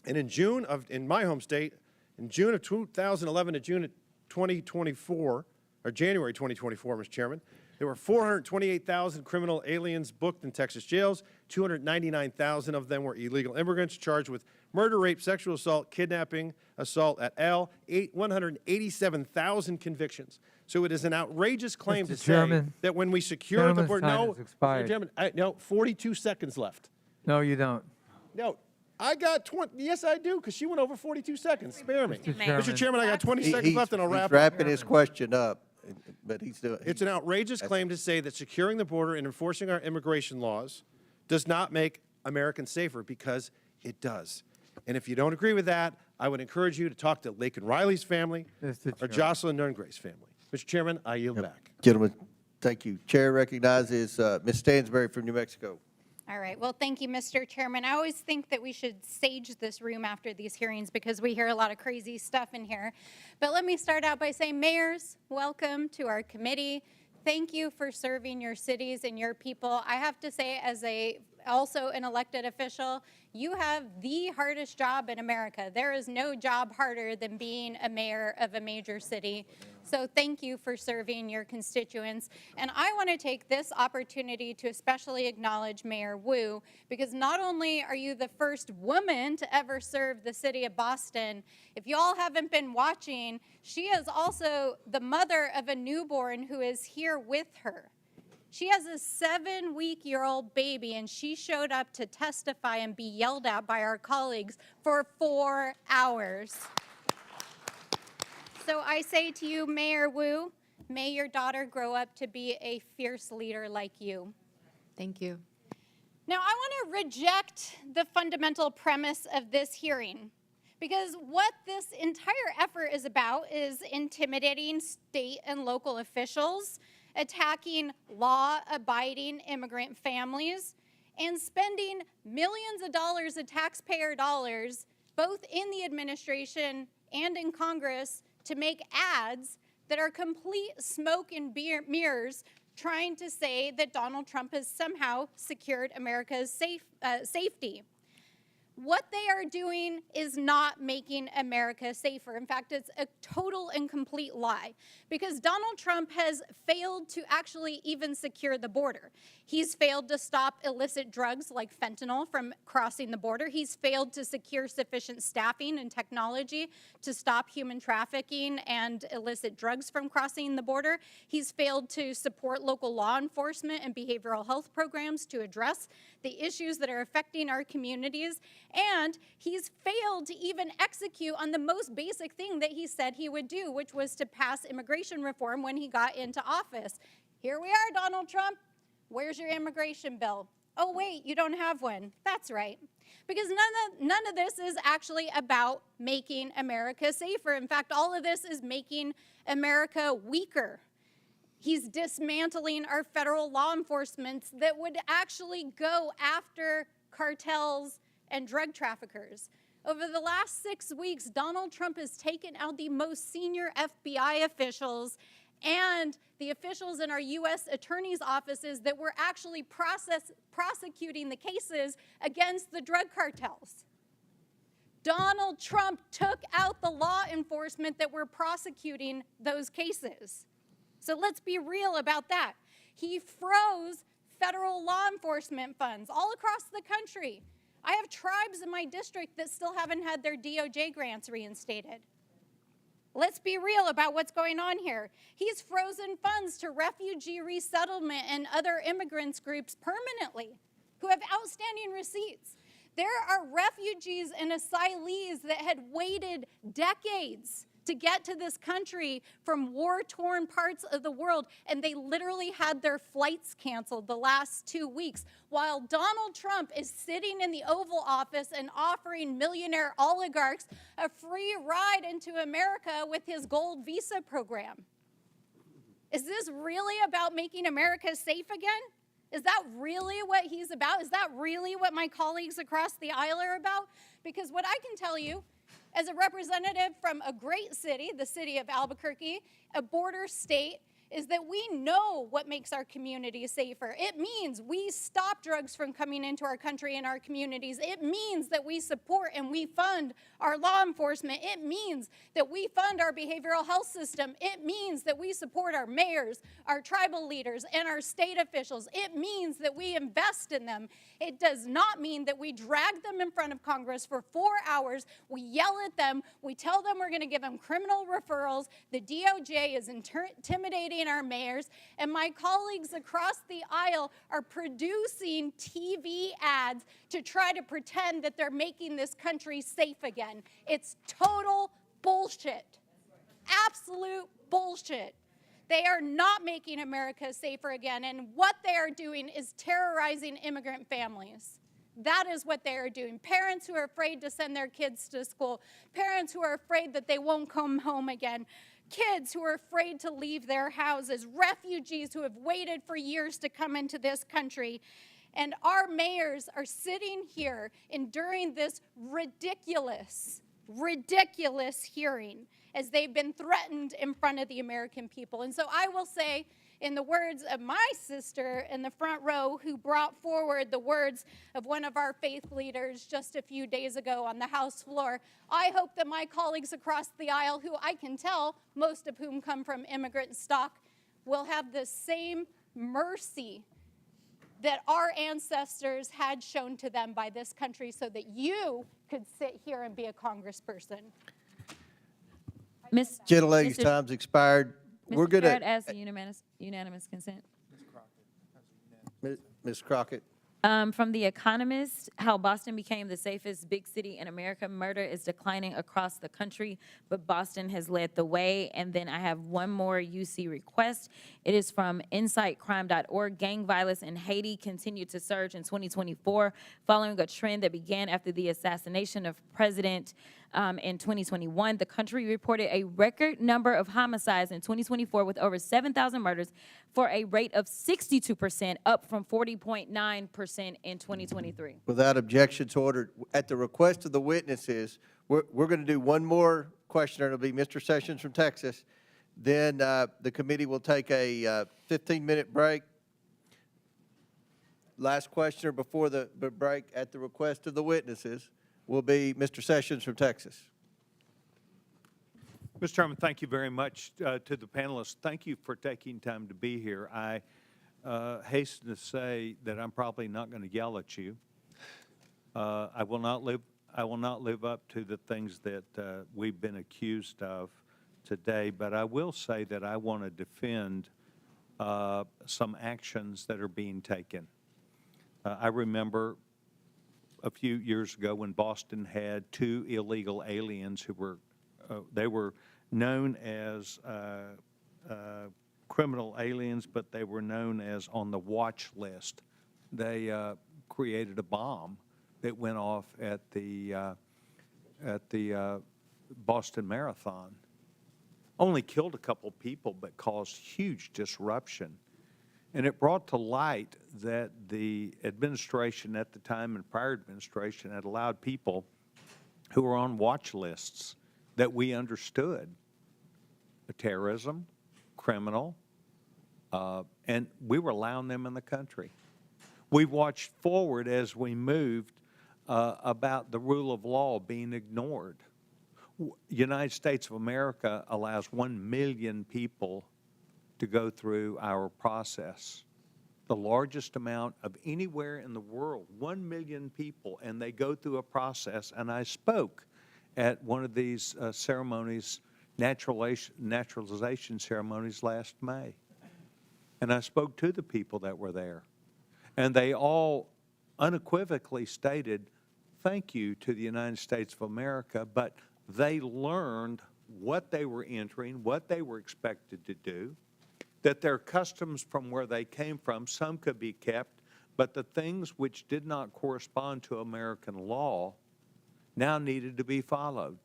And in my home state, in June of 2011 to June of 2024, or January 2024, Mr. Chairman, there were 428,000 criminal aliens booked in Texas jails. 299,000 of them were illegal immigrants charged with murder, rape, sexual assault, kidnapping, assault et al. 187,000 convictions. So it is an outrageous claim to say that when we secure the border, no, Mr. Chairman, no, 42 seconds left. No, you don't. No, I got 20. Yes, I do, because she went over 42 seconds. Spare me. Mr. Chairman, I got 20 seconds left, and I'll wrap He's wrapping his question up, but he's doing. It's an outrageous claim to say that securing the border and enforcing our immigration laws does not make Americans safer, because it does. And if you don't agree with that, I would encourage you to talk to Laken Riley's family or Jocelyn Nerngray's family. Mr. Chairman, I yield back. Gentlemen, thank you. Chair recognizes Ms. Stansberry from New Mexico. All right. Well, thank you, Mr. Chairman. I always think that we should sage this room after these hearings because we hear a lot of crazy stuff in here. But let me start out by saying, mayors, welcome to our committee. Thank you for serving your cities and your people. I have to say, as also an elected official, you have the hardest job in America. There is no job harder than being a mayor of a major city. So thank you for serving your constituents. And I want to take this opportunity to especially acknowledge Mayor Wu, because not only are you the first woman to ever serve the city of Boston, if you all haven't been watching, she is also the mother of a newborn who is here with her. She has a 7-week-old baby, and she showed up to testify and be yelled at by our colleagues for 4 hours. So I say to you, Mayor Wu, may your daughter grow up to be a fierce leader like you. Thank you. Now, I want to reject the fundamental premise of this hearing, because what this entire effort is about is intimidating state and local officials, attacking law-abiding immigrant families, and spending millions of dollars of taxpayer dollars, both in the administration and in Congress, to make ads that are complete smoke and mirrors, trying to say that Donald Trump has somehow secured America's safety. What they are doing is not making America safer. In fact, it's a total and complete lie, because Donald Trump has failed to actually even secure the border. He's failed to stop illicit drugs like fentanyl from crossing the border. He's failed to secure sufficient staffing and technology to stop human trafficking and illicit drugs from crossing the border. He's failed to support local law enforcement and behavioral health programs to address the issues that are affecting our communities. And he's failed to even execute on the most basic thing that he said he would do, which was to pass immigration reform when he got into office. Here we are, Donald Trump. Where's your immigration bill? Oh, wait, you don't have one. That's right. Because none of this is actually about making America safer. In fact, all of this is making America weaker. He's dismantling our federal law enforcement that would actually go after cartels and drug traffickers. Over the last 6 weeks, Donald Trump has taken out the most senior FBI officials and the officials in our U.S. attorney's offices that were actually prosecuting the cases against the drug cartels. Donald Trump took out the law enforcement that were prosecuting those cases. So let's be real about that. He froze federal law enforcement funds all across the country. I have tribes in my district that still haven't had their DOJ grants reinstated. Let's be real about what's going on here. He's frozen funds to refugee resettlement and other immigrants groups permanently who have outstanding receipts. There are refugees and asylees that had waited decades to get to this country from war-torn parts of the world, and they literally had their flights canceled the last 2 weeks, while Donald Trump is sitting in the Oval Office and offering millionaire oligarchs a free ride into America with his gold visa program. Is this really about making America safe again? Is that really what he's about? Is that really what my colleagues across the aisle are about? Because what I can tell you, as a representative from a great city, the city of Albuquerque, a border state, is that we know what makes our communities safer. It means we stop drugs from coming into our country and our communities. It means that we support and we fund our law enforcement. It means that we fund our behavioral health system. It means that we support our mayors, our tribal leaders, and our state officials. It means that we invest in them. It does not mean that we drag them in front of Congress for 4 hours, we yell at them, we tell them we're going to give them criminal referrals, the DOJ is intimidating our mayors, and my colleagues across the aisle are producing TV ads to try to pretend that they're making this country safe again. It's total bullshit. Absolute bullshit. They are not making America safer again, and what they are doing is terrorizing immigrant families. That is what they are doing. Parents who are afraid to send their kids to school, parents who are afraid that they won't come home again, kids who are afraid to leave their houses, refugees who have waited for years to come into this country. And our mayors are sitting here enduring this ridiculous hearing as they've been threatened in front of the American people. And so I will say, in the words of my sister in the front row who brought forward the words of one of our faith leaders just a few days ago on the House floor, I hope that my colleagues across the aisle, who I can tell, most of whom come from immigrant stock, will have the same mercy that our ancestors had shown to them by this country so that you could sit here and be a congressperson. Gentlelady's time's expired. We're going Chair, I'd to, ask the unanimous consent. Ms. Crockett. From The Economist, how Boston became the safest big city in America. Murder is declining across the country, but Boston has led the way. And then I have one more UC request. It is from insightcrime.org. Gang violence in Haiti continued to surge in 2024, following a trend that began after the assassination of President in 2021. The country reported a record number of homicides in 2024 with over 7,000 murders for a rate of 62%, up from 40.9% in 2023. Without objections ordered, at the request of the witnesses, we're going to do one more questioner. It'll be Mr. Sessions from Texas. Then the committee will take a 15-minute break. Last questioner before the break at the request of the witnesses. will be Mr. Sessions from Texas. Mr. Chairman, thank you very much to the panelists. Thank you for taking time to be here. I hasten to say that I'm probably not going to yell at you. I will not live up to the things that we've been accused of today, but I will say that I want to defend some actions that are being taken. I remember a few years ago when Boston had 2 illegal aliens who were, they were known as criminal aliens, but they were known as on the watch list. They created a bomb that went off at the Boston Marathon. Only killed a couple people, but caused huge disruption. And it brought to light that the administration at the time and prior administration had allowed people who were on watch lists that we understood, terrorism, criminal, and we were allowing them in the country. We watched forward as we moved about the rule of law being ignored. United States of America allows 1 million people to go through our process, the largest amount of anywhere in the world, 1 million people, and they go through a process. And I spoke at one of these ceremonies, naturalization ceremonies last May. And I spoke to the people that were there. And they all unequivocally stated, thank you to the United States of America, but they learned what they were entering, what they were expected to do, that their customs from where they came from, some could be kept, but the things which did not correspond to American law now needed to be followed,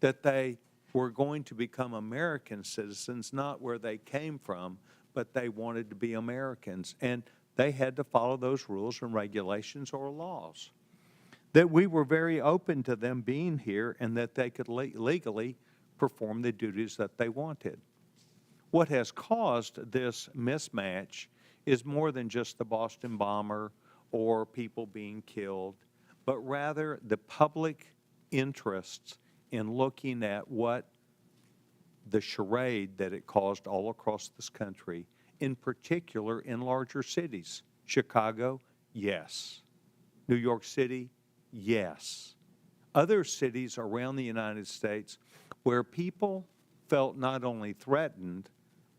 that they were going to become American citizens, not where they came from, but they wanted to be Americans, and they had to follow those rules and regulations or laws. That we were very open to them being here and that they could legally perform the duties that they wanted. What has caused this mismatch is more than just the Boston bomber or people being killed, but rather the public interests in looking at what the charade that it caused all across this country, in particular in larger cities. Chicago, yes. New York City, yes. Other cities around the United States where people felt not only threatened,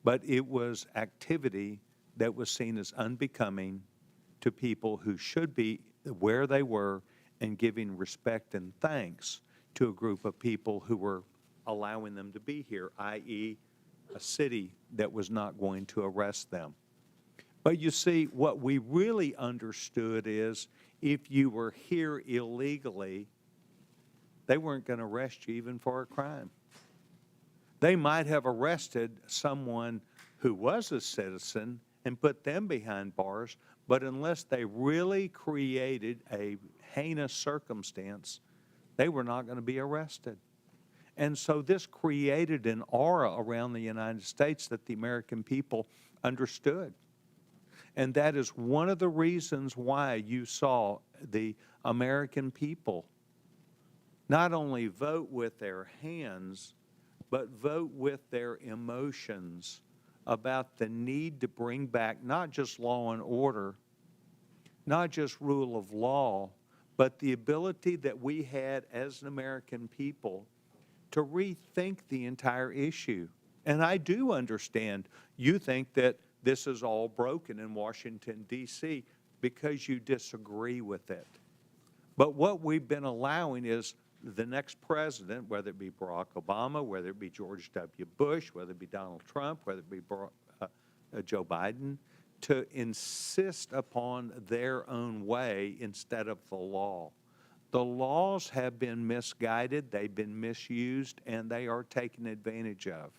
but it was activity that was seen as unbecoming to people who should be where they were and giving respect and thanks to a group of people who were allowing them to be here, i.e., a city that was not going to arrest them. But you see, what we really understood is if you were here illegally, they weren't going to arrest you even for a crime. They might have arrested someone who was a citizen and put them behind bars, but unless they really created a heinous circumstance, they were not going to be arrested. And so this created an aura around the United States that the American people understood. And that is one of the reasons why you saw the American people not only vote with their hands, but vote with their emotions about the need to bring back not just law and order, not just rule of law, but the ability that we had as an American people to rethink the entire issue. And I do understand you think that this is all broken in Washington, D.C. because you disagree with it. But what we've been allowing is the next president, whether it be Barack Obama, whether it be George W. Bush, whether it be Donald Trump, whether it be Joe Biden, to insist upon their own way instead of the law. The laws have been misguided, they've been misused, and they are taken advantage of.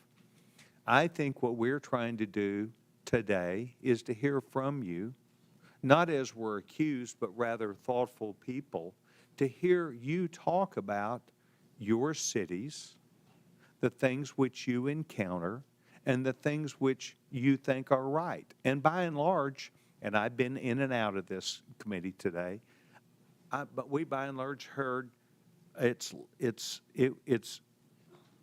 I think what we're trying to do today is to hear from you, not as we're accused, but rather thoughtful people, to hear you talk about your cities, the things which you encounter, and the things which you think are right. And by and large, and I've been in and out of this committee today, but we by and large heard it's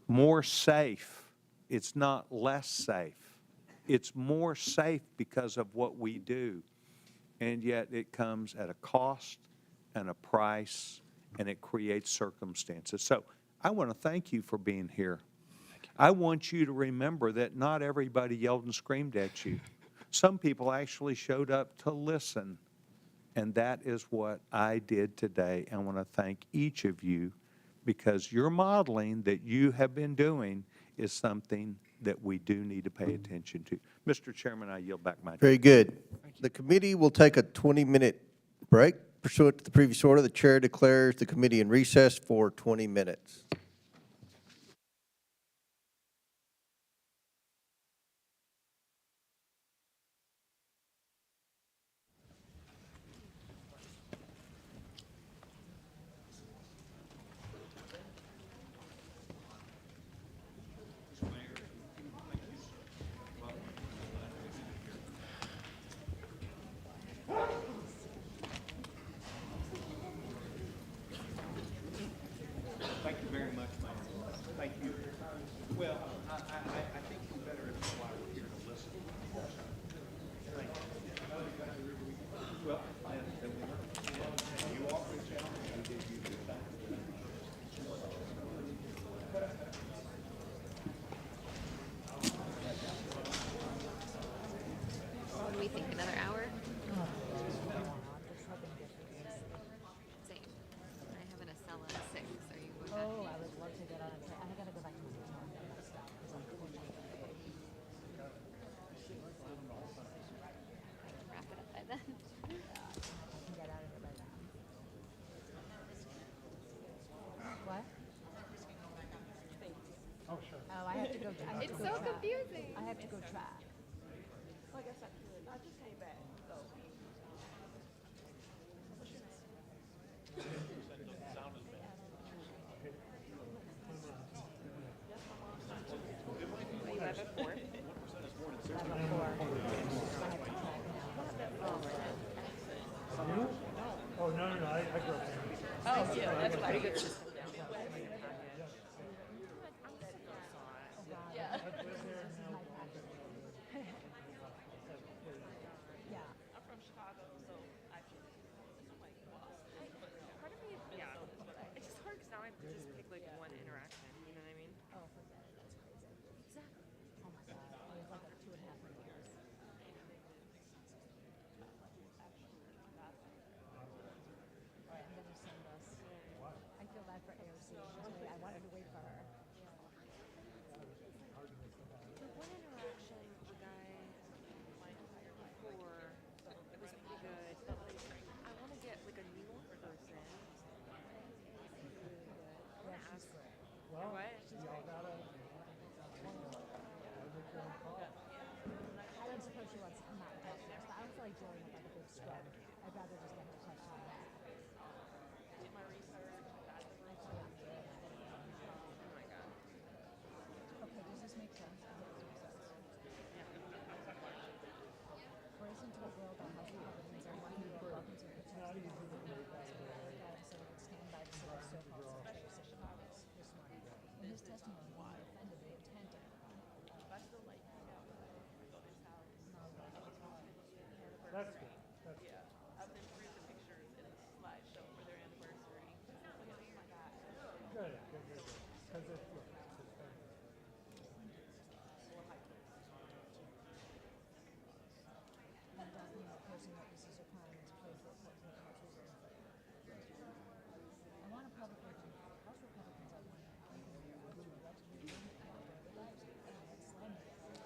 more safe. It's not less safe. It's more safe because of what we do. And yet it comes at a cost and a price, and it creates circumstances. So I want to thank you for being here. I want you to remember that not everybody yelled and screamed at you. Some people actually showed up to listen. And that is what I did today. I want to thank each of you because your modeling that you have been doing is something that we do need to pay attention to. Mr. Chairman, I yield back my time. Very good. The committee will take a 20-minute break. Pursuant to the previous order, the chair declares the committee in recess for 20 minutes. Thank you very much, Mayor. Thank you. Well, I think you better inquire here to listen. Thank you. Well, you are a gentleman. You did you good thing. What do we think, another hour? Same. I have an Acela 6. Are you going back? Oh, I would love to get on it. I gotta go back to my stuff. Wrap it up by then. What? Oh, sure. Oh, I have to go. It's so confusing. I have to go track. I guess I could. I'll just hang back. So. You have a 4? Oh, no, I grew up there. Oh, yeah, that's why. Yeah. I'm from Chicago, so I feel like lost. Part of me, yeah. It's just hard because now I have to just pick like one interaction. You know what I mean? Oh, forget it. That's crazy. Exactly. Oh my God. It was like 2.5 years. All right, I'm gonna send us. I feel bad for AOC. I wanted to wait for her. The one interaction, the guy before, it was pretty good. I want to get like a new person. I want to ask her. What? I don't suppose she wants to come out and talk to us, but I don't feel like dealing with like a big script. I'd rather just get her to touch on it. Do my research. Oh my God. Okay, does this make sense? I hope this makes sense. Race into a world that has Republicans are one who are welcome to protect the so we could stand by the city's so-called sanctuary city this morning. In his testimony, he defended the intent of That's the like. That's good. That's good. Yeah, I've been through the pictures in the slideshow for their anniversary. Good. Because it's, look, it's fair. and does mean that person witnesses a crime is placed at court taking a treason. I want a public record. House Republicans are one making their own to elect leading and lives and it's slamming it. What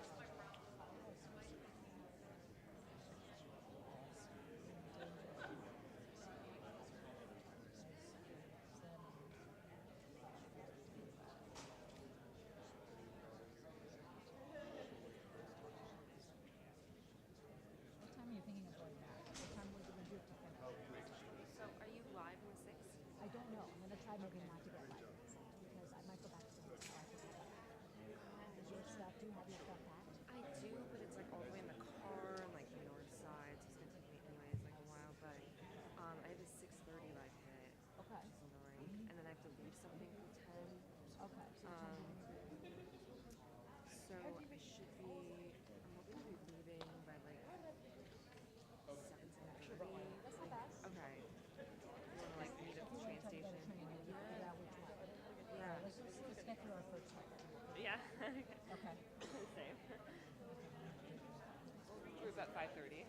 time are you thinking of going back? What time would you do it to finish? So are you live on the 6th? I don't know. I'm gonna try maybe not to get live because I might go back to the hotel. Does your staff do have your stuff packed? I do, but it's like all the way in the car, and like the north side, so it's gonna take me anyways like a while. But I have a 6:30 live hit, Okay. which is annoying, and then I have to to leave something for 10. Okay. So I should be, I'm hoping to be leaving by like 7:30. That's not bad. Okay. You want to like meet at the train station? Yeah. Let's get through our first one. Yeah. Okay. Same. It was at 5:30.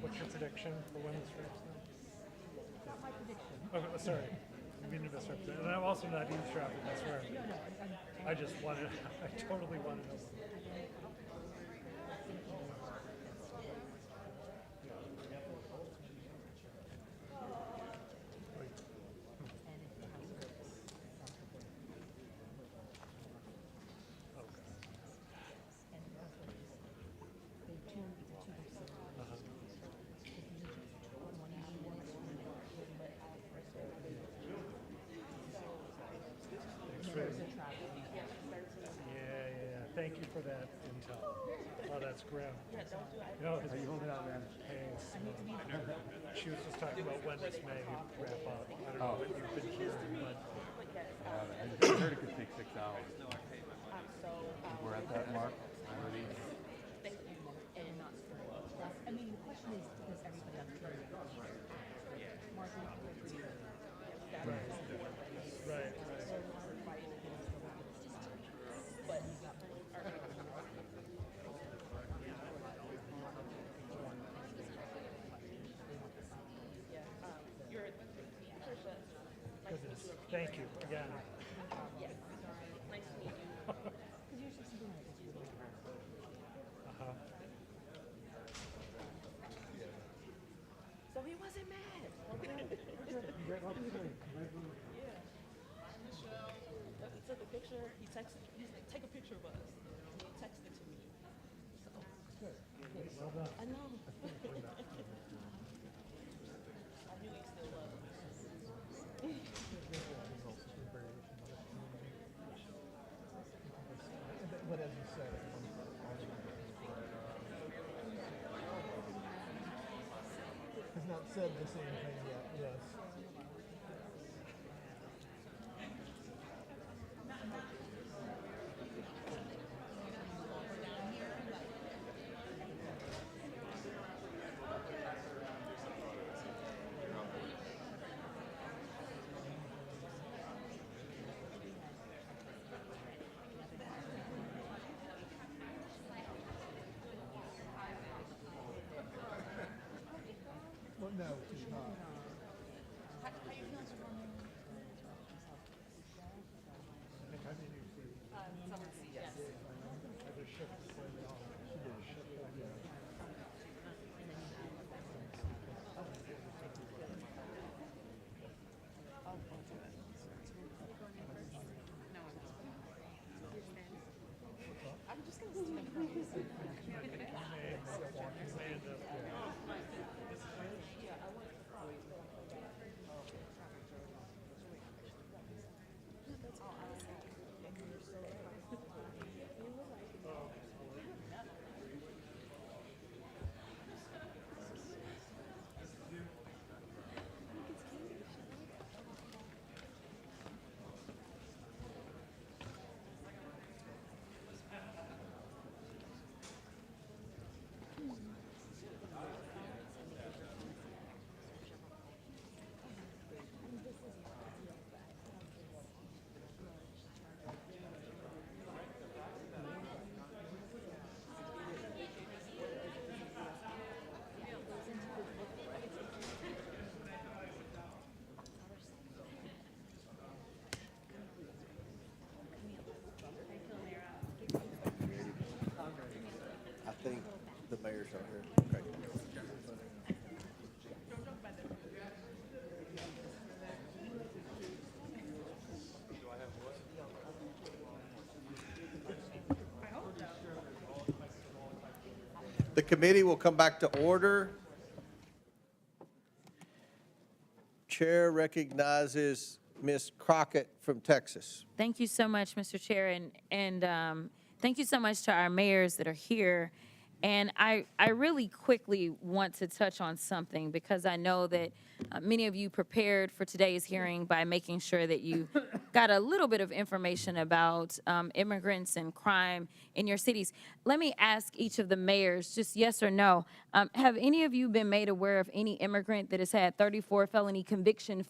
What's your prediction for women's race then? Not my prediction. Oh, sorry. I mean to misrepresent. And I'm also not eavesdropping, I swear. I just wanted, I totally want to know. Thank you for that intel. Oh, that's grim. No, are you holding out, man? Hey, she was just talking about when this may wrap up. I don't know what you've been hearing, but. I heard it could take 6 hours. We're at that mark already. I mean, the question is, does everybody else care? Martin, Right. Goodness, thank you again. Yes. Nice to meet you. Because you're 69. So he wasn't mad. He took a picture. He texted. He's like, take a picture of us. And he texted it to me. So. Good. Well done. I know. I knew he still loved me. But as you said, has not said the same thing yet, yes. Well, no, she's not. How you feeling, Mr. Norman? How many do you see? Summer seat, yes. I just shifted for the She did a shift. Yeah. I'm just going to stand I think the mayor's out here. Okay. The committee will come back to order. Chair recognizes Ms. Crockett from Texas. Thank you so much, Mr. Chair, and thank you so much to our mayors that are here. And I really quickly want to touch on something because I know that many of you prepared for today's hearing by making sure that you got a little bit of information about immigrants and crime in your cities. Let me ask each of the mayors, just yes or no, have any of you been made aware of any immigrant that has had 34 felony convictions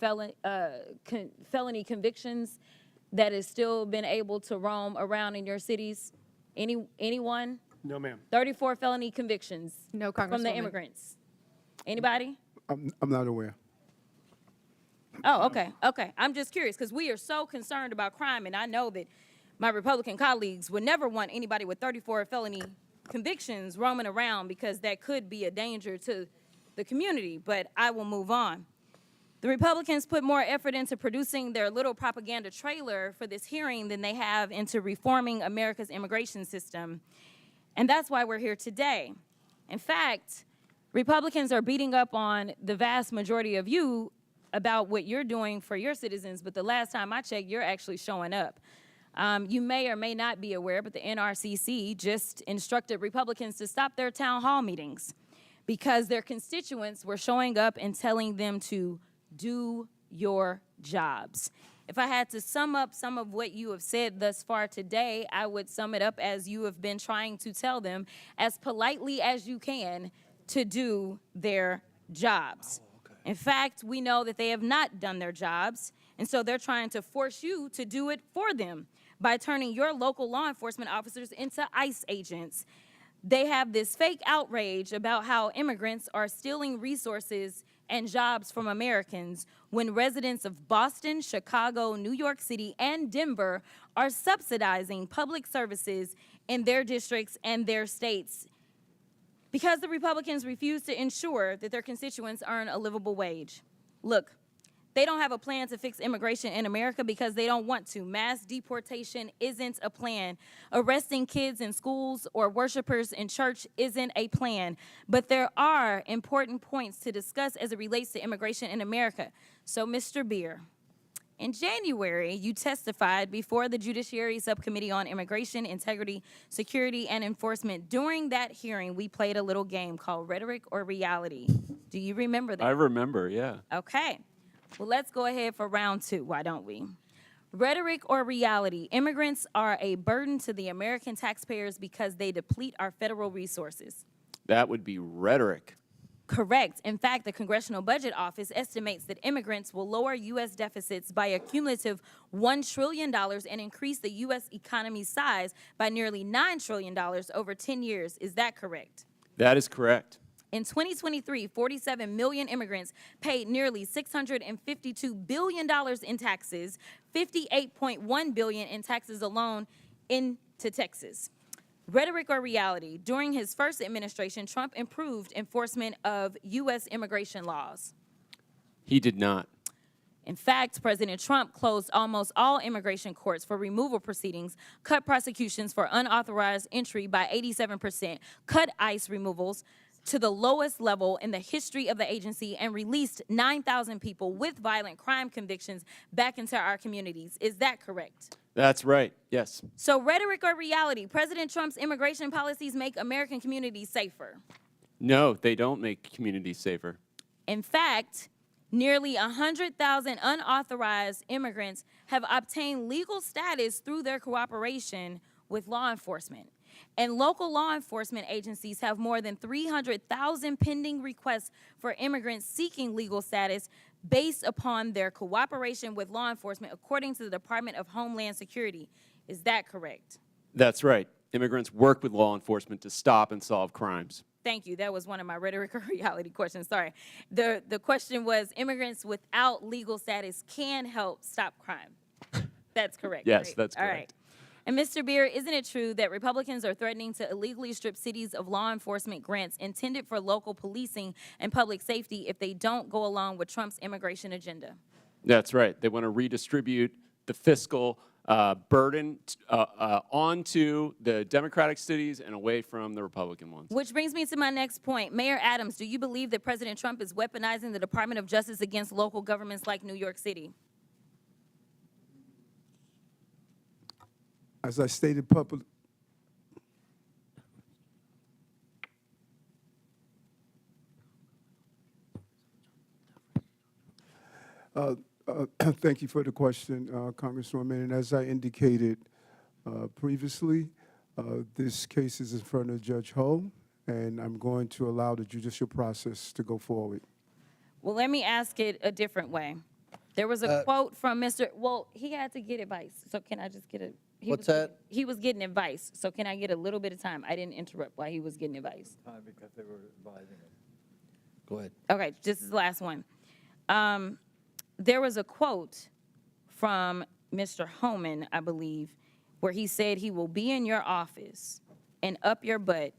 that has still been able to roam around in your cities? Anyone? No, ma'am. 34 felony convictions. No, from the Congresswoman. immigrants. Anybody? I'm not aware. Oh, okay, okay. I'm just curious because we are so concerned about crime, and I know that my Republican colleagues would never want anybody with 34 felony convictions roaming around because that could be a danger to the community, but I will move on. The Republicans put more effort into producing their little propaganda trailer for this hearing than they have into reforming America's immigration system. And that's why we're here today. In fact, Republicans are beating up on the vast majority of you about what you're doing for your citizens, but the last time I checked, you're actually showing up. You may or may not be aware, but the NRCC just instructed Republicans to stop their town hall meetings because their constituents were showing up and telling them to do your jobs. If I had to sum up some of what you have said thus far today, I would sum it up as you have been trying to tell them as politely as you can to do their jobs. In fact, we know that they have not done their jobs, and so they're trying to force you to do it for them by turning your local law enforcement officers into ICE agents. They have this fake outrage about how immigrants are stealing resources and jobs from Americans when residents of Boston, Chicago, New York City, and Denver are subsidizing public services in their districts and their states because the Republicans refuse to ensure that their constituents earn a livable wage. Look, they don't have a plan to fix immigration in America because they don't want to. Mass deportation isn't a plan. Arresting kids in schools or worshipers in church isn't a plan. But there are important points to discuss as it relates to immigration in America. So, Mr. Beer, in January, you testified before the Judiciary Subcommittee on Immigration, Integrity, Security, and Enforcement. During that hearing, we played a little game called Rhetoric or Reality. Do you remember that? I remember, yeah. Okay. Well, let's go ahead for round two, why don't we? Rhetoric or reality? Immigrants are a burden to the American taxpayers because they deplete our federal resources. That would be rhetoric. Correct. In fact, the Congressional Budget Office estimates that immigrants will lower U.S. deficits by a cumulative $1 trillion and increase the U.S. economy's size by nearly $9 trillion over 10 years. Is that correct? That is correct. In 2023, 47 million immigrants paid nearly $652 billion in taxes, $58.1 billion in taxes alone into Texas. Rhetoric or reality? During his first administration, Trump improved enforcement of U.S. immigration laws. He did not. In fact, President Trump closed almost all immigration courts for removal proceedings, cut prosecutions for unauthorized entry by 87%, cut ICE removals to the lowest level in the history of the agency, and released 9,000 people with violent crime convictions back into our communities. Is that correct? That's right, yes. So rhetoric or reality? President Trump's immigration policies make American communities safer. No, they don't make communities safer. In fact, nearly 100,000 unauthorized immigrants have obtained legal status through their cooperation with law enforcement. And local law enforcement agencies have more than 300,000 pending requests for immigrants seeking legal status based upon their cooperation with law enforcement, according to the Department of Homeland Security. Is that correct? That's right. Immigrants work with law enforcement to stop and solve crimes. Thank you. That was one of my rhetoric or reality questions. Sorry. The question was immigrants without legal status can help stop crime. That's correct. Yes, right? that's correct. All right. And Mr. Beer, isn't it true that Republicans are threatening to illegally strip cities of law enforcement grants intended for local policing and public safety if they don't go along with Trump's immigration agenda? That's right. They want to redistribute the fiscal burden onto the Democratic cities and away from the Republican ones. Which brings me to my next point. Mayor Adams, do you believe that President Trump is weaponizing the Department of Justice against local governments like New York City? As I stated publicly, thank you for the question, Congresswoman. And as I indicated previously, this case is in front of Judge Ho, and I'm going to allow the judicial process to go forward. Well, let me ask it a different way. There was a quote from Mr. Well, he had to get advice, so can I just get a? What's that? He was getting advice, so can I get a little bit of time? I didn't interrupt while he was getting advice. Time because they were advising him. Go ahead. Okay, this is the last one. There was a quote from Mr. Homan, I believe, where he said he will be in your office and up your butt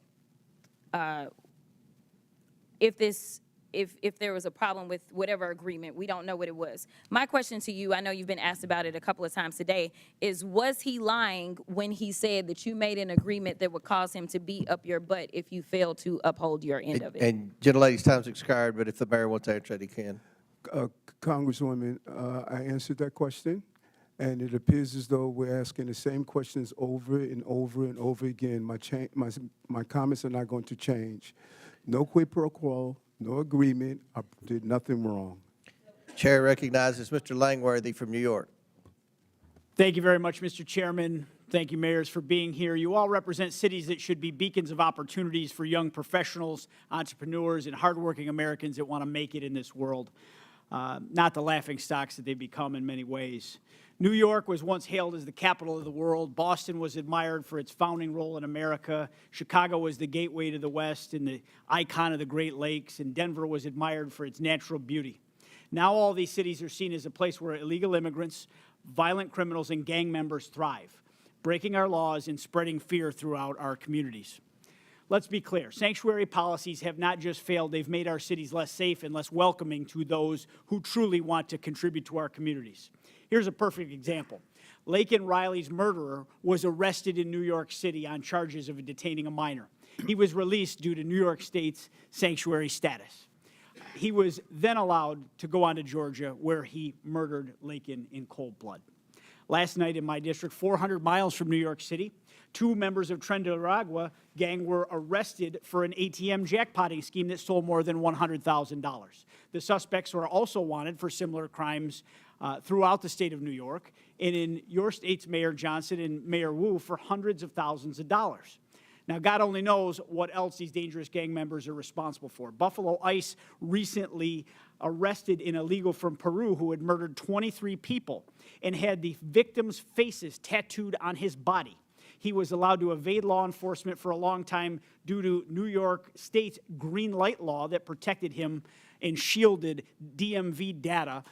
if there was a problem with whatever agreement. We don't know what it was. My question to you, I know you've been asked about it a couple of times today, is was he lying when he said that you made an agreement that would cause him to be up your butt if you failed to uphold your end of it? And gentlelady's time's expired, but if the mayor wants to answer that, he can. Congresswoman, I answered that question, and it appears as though we're asking the same questions over and over and over again. My comments are not going to change. No quid pro quo, no agreement. I did nothing wrong. Chair recognizes Mr. Langworthy from New York. Thank you very much, Mr. Chairman. Thank you, mayors, for being here. You all represent cities that should be beacons of opportunities for young professionals, entrepreneurs, and hardworking Americans that want to make it in this world. Not the laughing stocks that they've become in many ways. New York was once hailed as the capital of the world. Boston was admired for its founding role in America. Chicago was the gateway to the West and the icon of the Great Lakes. And Denver was admired for its natural beauty. Now all these cities are seen as a place where illegal immigrants, violent criminals, and gang members thrive, breaking our laws and spreading fear throughout our communities. Let's be clear. Sanctuary policies have not just failed, they've made our cities less safe and less welcoming to those who truly want to contribute to our communities. Here's a perfect example. Laken Riley's murderer was arrested in New York City on charges of detaining a minor. He was released due to New York State's sanctuary status. He was then allowed to go on to Georgia, where he murdered Laken in cold blood. Last night in my district, 400 miles from New York City, 2 members of Tren de Aragua gang were arrested for an ATM jackpotting scheme that stole more than $100,000. The suspects were also wanted for similar crimes throughout the state of New York, and in your state's Mayor Johnston and Mayor Wu for hundreds of thousands of dollars. Now, God only knows what else these dangerous gang members are responsible for. Buffalo ICE recently arrested an illegal from Peru who had murdered 23 people and had the victims' faces tattooed on his body. He was allowed to evade law enforcement for a long time due to New York State's green light law that protected him and shielded DMV data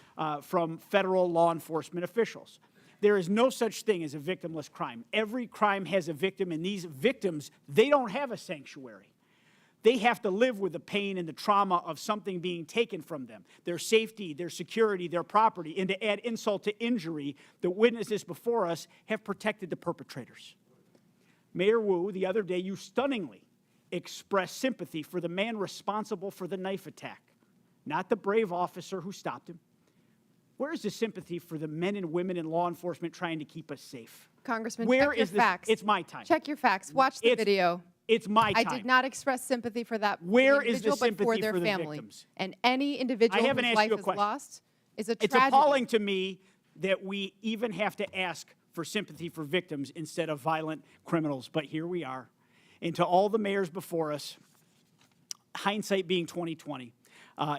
from federal law enforcement officials. There is no such thing as a victimless crime. Every crime has a victim, and these victims, they don't have a sanctuary. They have to live with the pain and the trauma of something being taken from them, their safety, their security, their property, and to add insult to injury, the witnesses before us have protected the perpetrators. Mayor Wu, the other day, you stunningly expressed sympathy for the man responsible for the knife attack, not the brave officer who stopped him. Where is the sympathy for the men and women in law enforcement trying to keep us safe? Congressman, Where check your is this? facts. It's my time. Check your facts. Watch the video. It's my time. I did not express sympathy for that Where is the individual, but for sympathy their for the family. victims? And any individual I haven't whose asked life you a is question. lost is a It's tragedy. appalling to me that we even have to ask for sympathy for victims instead of violent criminals, but here we are. And to all the mayors before us, hindsight being 20/20,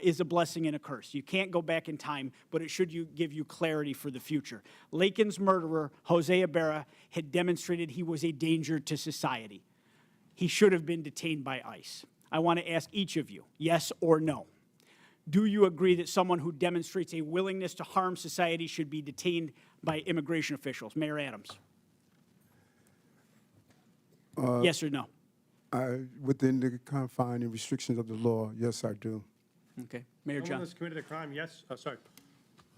is a blessing and a curse. You can't go back in time, but it should give you clarity for the future. Laken's murderer, Jose Ibarra, had demonstrated he was a danger to society. He should have been detained by ICE. I want to ask each of you, yes or no. Do you agree that someone who demonstrates a willingness to harm society should be detained by immigration officials? Mayor Adams. Yes or no? Within the confines and restrictions of the law, yes, I do. Okay. Mayor Someone John. that's committed a crime, yes,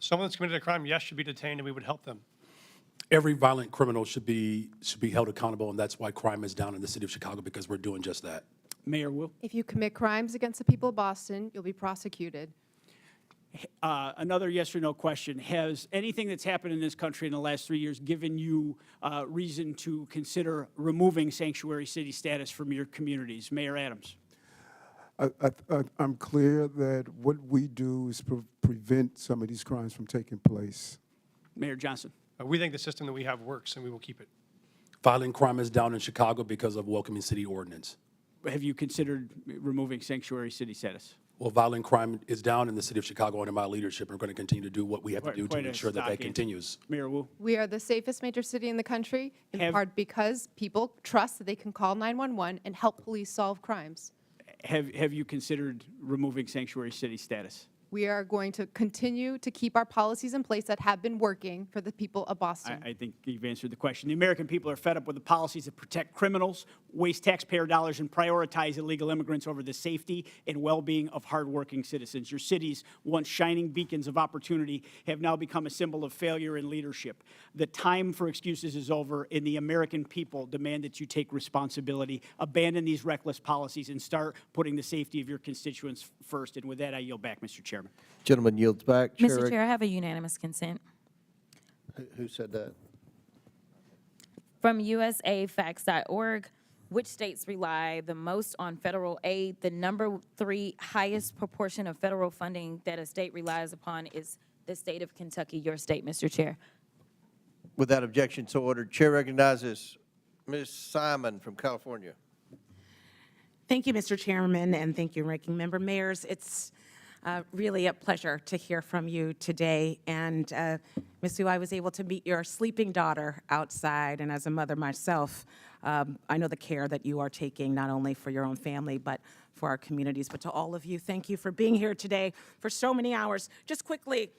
someone that's committed a crime, yes, should be detained, and we would help them. Every violent criminal should be held accountable, and that's why crime is down in the city of Chicago, because we're doing just that. Mayor Wu. If you commit crimes against the people of Boston, you'll be prosecuted. Another yes or no question. Has anything that's happened in this country in the last 3 years given you reason to consider removing sanctuary city status from your communities? Mayor Adams. I'm clear that what we do is prevent some of these crimes from taking place. Mayor Johnston. We think the system that we have works, and we will keep it. Violent crime is down in Chicago because of welcoming city ordinance. Have you considered removing sanctuary city status? Well, violent crime is down in the city of Chicago under my leadership. We're going to continue to do what we have to do to ensure that that continues. Mayor Wu. We are the safest major city in the country, in part because people trust that they can call 911 and help police solve crimes. Have you considered removing sanctuary city status? We are going to continue to keep our policies in place that have been working for the people of Boston. I think you've answered the question. The American people are fed up with the policies that protect criminals, waste taxpayer dollars, and prioritize illegal immigrants over the safety and well-being of hardworking citizens. Your cities, once shining beacons of opportunity, have now become a symbol of failure in leadership. The time for excuses is over, and the American people demand that you take responsibility, abandon these reckless policies, and start putting the safety of your constituents first. And with that, I yield back, Mr. Chairman. Gentleman yields back. Mr. Chair, I have a unanimous consent. Who said that? From usafacts.org, which states rely the most on federal aid? The number 3 highest proportion of federal funding that a state relies upon is the state of Kentucky, your state, Mr. Chair. Without objection, so ordered. Chair recognizes Ms. Simon from California. Thank you, Mr. Chairman, and thank you, Ranking Member Mayors. It's really a pleasure to hear from you today. And Ms. Wu, I was able to meet your sleeping daughter outside, and as a mother myself, I know the care that you are taking not only for your own family, but for our communities. But to all of you, thank you for being here today for so many hours. Just quickly,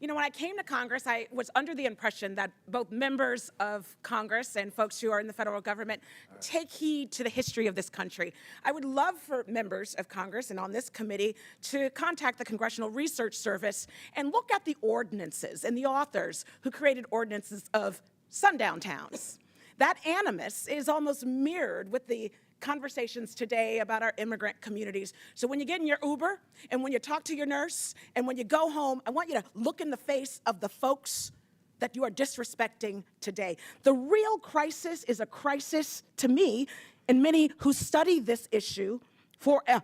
you know, when I came to Congress, I was under the impression that both members of Congress and folks who are in the federal government take heed to the history of this country. I would love for members of Congress and on this committee to contact the Congressional Research Service and look at the ordinances and the authors who created ordinances of sundown towns. That animus is almost mirrored with the conversations today about our immigrant communities. So when you get in your Uber and when you talk to your nurse and when you go home, I want you to look in the face of the folks that you are disrespecting today. The real crisis is a crisis to me and many who study this issue for a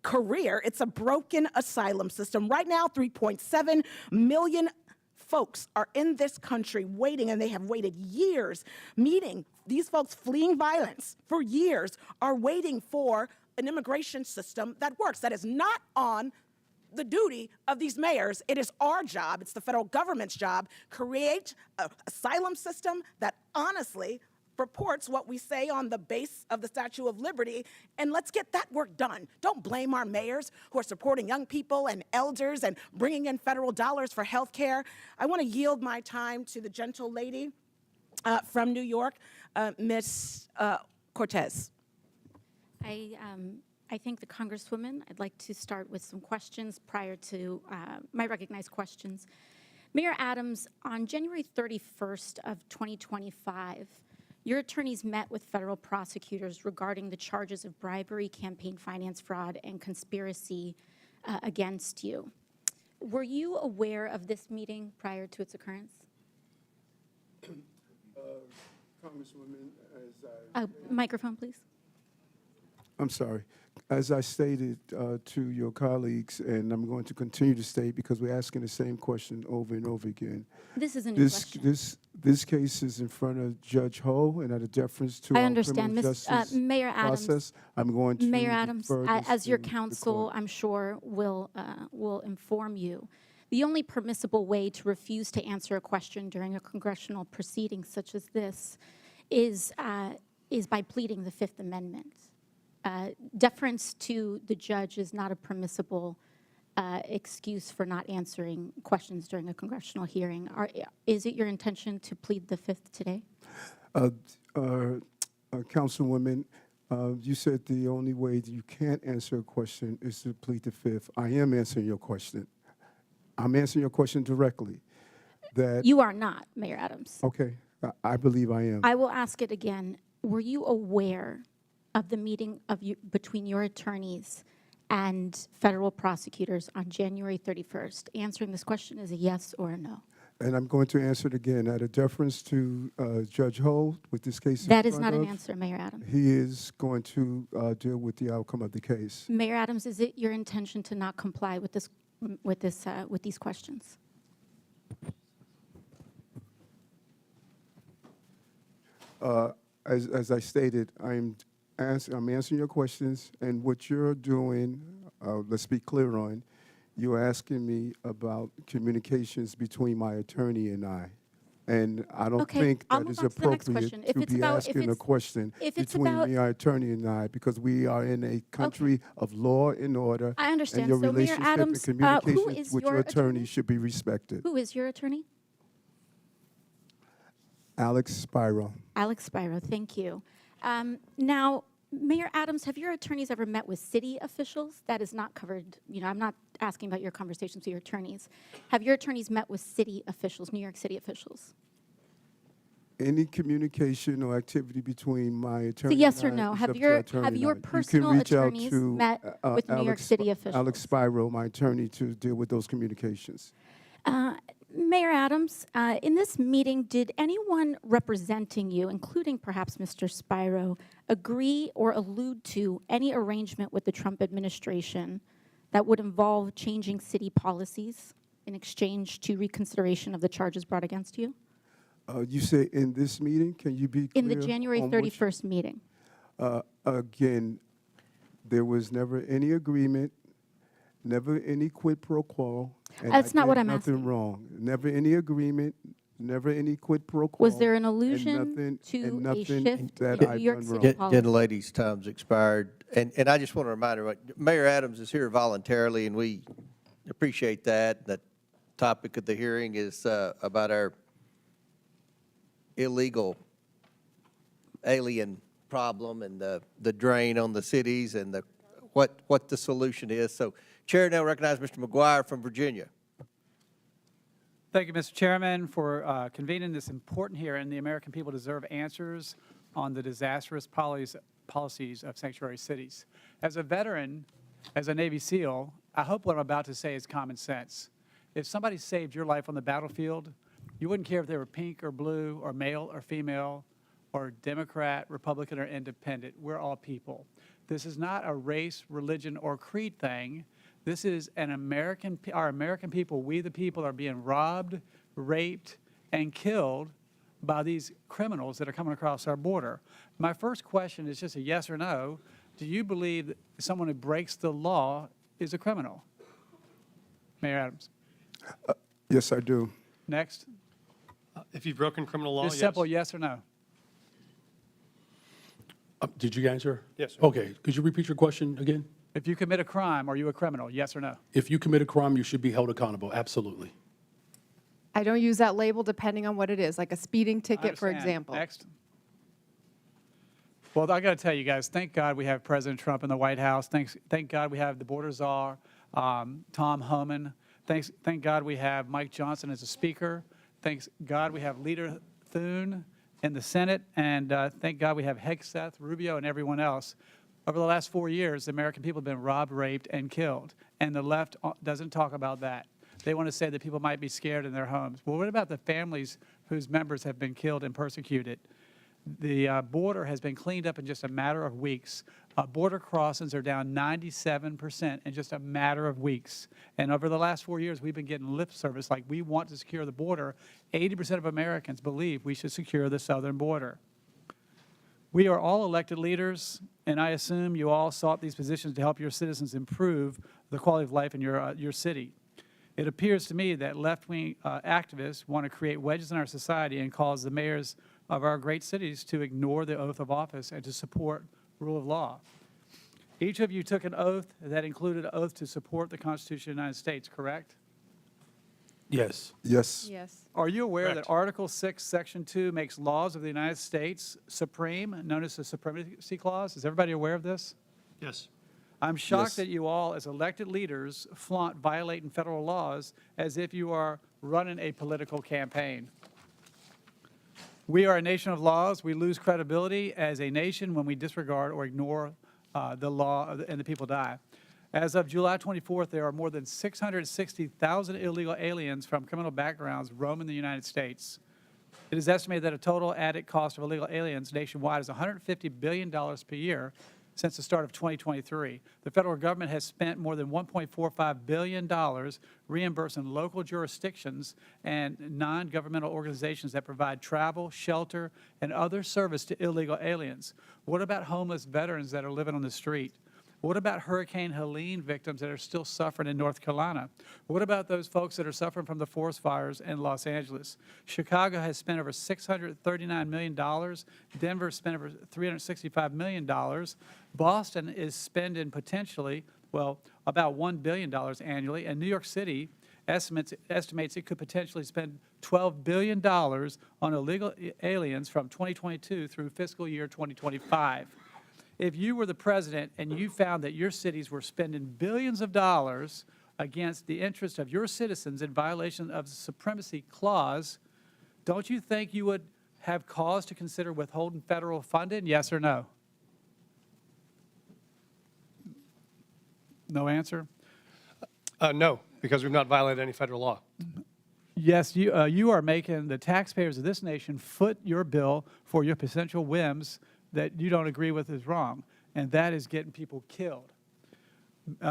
career. It's a broken asylum system. Right now, 3.7 million folks are in this country waiting, and they have waited years, meaning these folks fleeing violence for years are waiting for an immigration system that works. That is not on the duty of these mayors. It is our job, it's the federal government's job, create an asylum system that honestly purports what we say on the base of the Statue of Liberty, and let's get that work done. Don't blame our mayors who are supporting young people and elders and bringing in federal dollars for health care. I want to yield my time to the gentle lady from New York, Ms. Cortez. I thank the Congresswoman. I'd like to start with some questions prior to my recognized questions. Mayor Adams, on January 31st of 2025, your attorneys met with federal prosecutors regarding the charges of bribery, campaign finance fraud, and conspiracy against you. Were you aware of this meeting prior to its occurrence? Congresswoman, as Microphone, please. I'm sorry. As I stated to your colleagues, and I'm going to continue to state because we're asking the same question over and over again. This is a new question. This case is in front of Judge Ho, and out of deference to I our understand, criminal justice Mayor Adams. process, I'm going to Mayor Adams, defer this as your to the counsel, court. I'm sure will inform you. The only permissible way to refuse to answer a question during a congressional proceeding such as this is by pleading the Fifth Amendment. Deference to the judge is not a permissible excuse for not answering questions during a congressional hearing. Is it your intention to plead the Fifth today? Councilwoman, you said the only way that you can't answer a question is to plead the Fifth. I am answering your question. I'm answering your question directly. That You are not, Mayor Adams. Okay, I believe I am. I will ask it again. Were you aware of the meeting between your attorneys and federal prosecutors on January 31st? Answering this question is a yes or a no. And I'm going to answer it again. Out of deference to Judge Holt, with this case in That is front not an of, answer, Mayor Adams. he is going to deal with the outcome of the case. Mayor Adams, is it your intention to not comply with these questions? As I stated, I'm answering your questions, and what you're doing, let's be clear on, you're asking me about communications between my attorney and I. And I don't Okay, think I'll that move is on to the next appropriate question. If to it's be about- if asking a it's- question if it's between about- me, our attorney, and I, because we are in a country of law and order. I understand. And your So, Mayor relationship Adams, and who communications is with your your attorney attorney? should be respected. Who is your attorney? Alex Spiro. Alex Spiro, thank you. Now, Mayor Adams, have your attorneys ever met with city officials? That is not covered. I'm not asking about your conversations with your attorneys. Have your attorneys met with city officials, New York City officials? Any communication or activity between my attorney yes or and I no. is Have up to your- our attorney have and your I. You can personal reach out attorneys to, met with New York City officials? Alex Spiro, my attorney, to deal with those communications. Mayor Adams, in this meeting, did anyone representing you, including perhaps Mr. Spiro, agree or allude to any arrangement with the Trump administration that would involve changing city policies in exchange to reconsideration of the charges brought against you? You say in this meeting? Can you be clear? In the January on which- 31st meeting? Again, there was never any agreement, never any quid pro quo. And That's I not what did I'm nothing asking. wrong. Never any agreement, never any quid pro quo. Was there an and allusion nothing- to and a nothing shift that in I've New York done City wrong. policy? Gentlelady's time's expired. And I just want to remind her, Mayor Adams is here voluntarily, and we appreciate that. The topic of the hearing is about our illegal alien problem and the drain on the cities and what the solution is. So Chair now recognize Mr. McGuire from Virginia. Thank you, Mr. Chairman, for convening this important hearing. The American people deserve answers on the disastrous policies of sanctuary cities. As a veteran, as a Navy SEAL, I hope what I'm about to say is common sense. If somebody saved your life on the battlefield, you wouldn't care if they were pink or blue or male or female or Democrat, Republican, or independent. We're all people. This is not a race, religion, or creed thing. This is our American people, we the people, are being robbed, raped, and killed by these criminals that are coming across our border. My first question is just a yes or no. Do you believe that someone who breaks the law is a criminal? Mayor Adams. Yes, I do. Next. If you've broken criminal law, Just simple yes or no. Did you answer? Yes, sir. Okay. Could you repeat your question again? If you commit a crime, are you a criminal? Yes or no? If you commit a crime, you should be held accountable. Absolutely. I don't use that label depending on what it is, like a speeding I ticket, for understand. example. Next. Well, I got to tell you guys, thank God we have President Trump in the White House. Thank God we have the border czar, Tom Homan. Thank God we have Mike Johnston as a speaker. Thank God we have Leader Thune in the Senate. And thank God we have Hegseth, Rubio, and everyone else. Over the last 4 years, the American people have been robbed, raped, and killed. And the left doesn't talk about that. They want to say that people might be scared in their homes. Well, what about the families whose members have been killed and persecuted? The border has been cleaned up in just a matter of weeks. Border crossings are down 97% in just a matter of weeks. And over the last 4 years, we've been getting lip service like we want to secure the border. 80% of Americans believe we should secure the southern border. We are all elected leaders, and I assume you all sought these positions to help your citizens improve the quality of life in your city. It appears to me that left-wing activists want to create wedges in our society and cause the mayors of our great cities to ignore the oath of office and to support rule of law. Each of you took an oath that included an oath to support the Constitution of the United States, correct? Yes. Yes. Yes. Are you aware Correct. that Article 6, Section 2 makes laws of the United States supreme, known as the Supremacy Clause? Is everybody aware of this? Yes. I'm shocked Yes. that you all, as elected leaders, flaunt violating federal laws as if you are running a political campaign. We are a nation of laws. We lose credibility as a nation when we disregard or ignore the law and the people die. As of July 24th, there are more than 660,000 illegal aliens from criminal backgrounds roaming the United States. It is estimated that a total added cost of illegal aliens nationwide is $150 billion per year since the start of 2023. The federal government has spent more than $1.45 billion reimbursing local jurisdictions and non-governmental organizations that provide travel, shelter, and other service to illegal aliens. What about homeless veterans that are living on the street? What about Hurricane Helene victims that are still suffering in North Carolina? What about those folks that are suffering from the forest fires in Los Angeles? Chicago has spent over $639 million. Denver spent over $365 million. Boston is spending potentially, well, about $1 billion annually. And New York City estimates it could potentially spend $12 billion on illegal aliens from 2022 through fiscal year 2025. If you were the president and you found that your cities were spending billions of dollars against the interest of your citizens in violation of the Supremacy Clause, don't you think you would have cause to consider withholding federal funding, yes or no? No answer? No, because we've not violated any federal law. Yes, you are making the taxpayers of this nation foot your bill for your potential whims that you don't agree with is wrong, and that is getting people killed.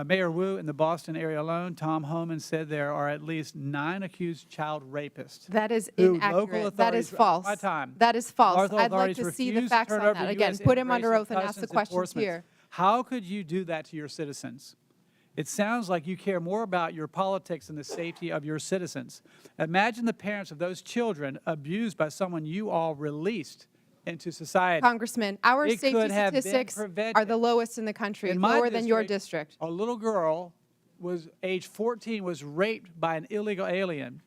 Mayor Wu, in the Boston area alone, Tom Homan said there are at least 9 accused child rapists. That is who inaccurate. That is false. My time. That is false. Local I'd like authorities to see the refused facts turn on over that. Again, US put him under Immigration oath and ask the Customs questions Enforcement. here. How could you do that to your citizens? It sounds like you care more about your politics than the safety of your citizens. Imagine the parents of those children abused by someone you all released into society. Congressman, our It safety could have been statistics prevented. are the lowest in the country, In my lower than your district. A little girl was age 14, was raped by an illegal alien.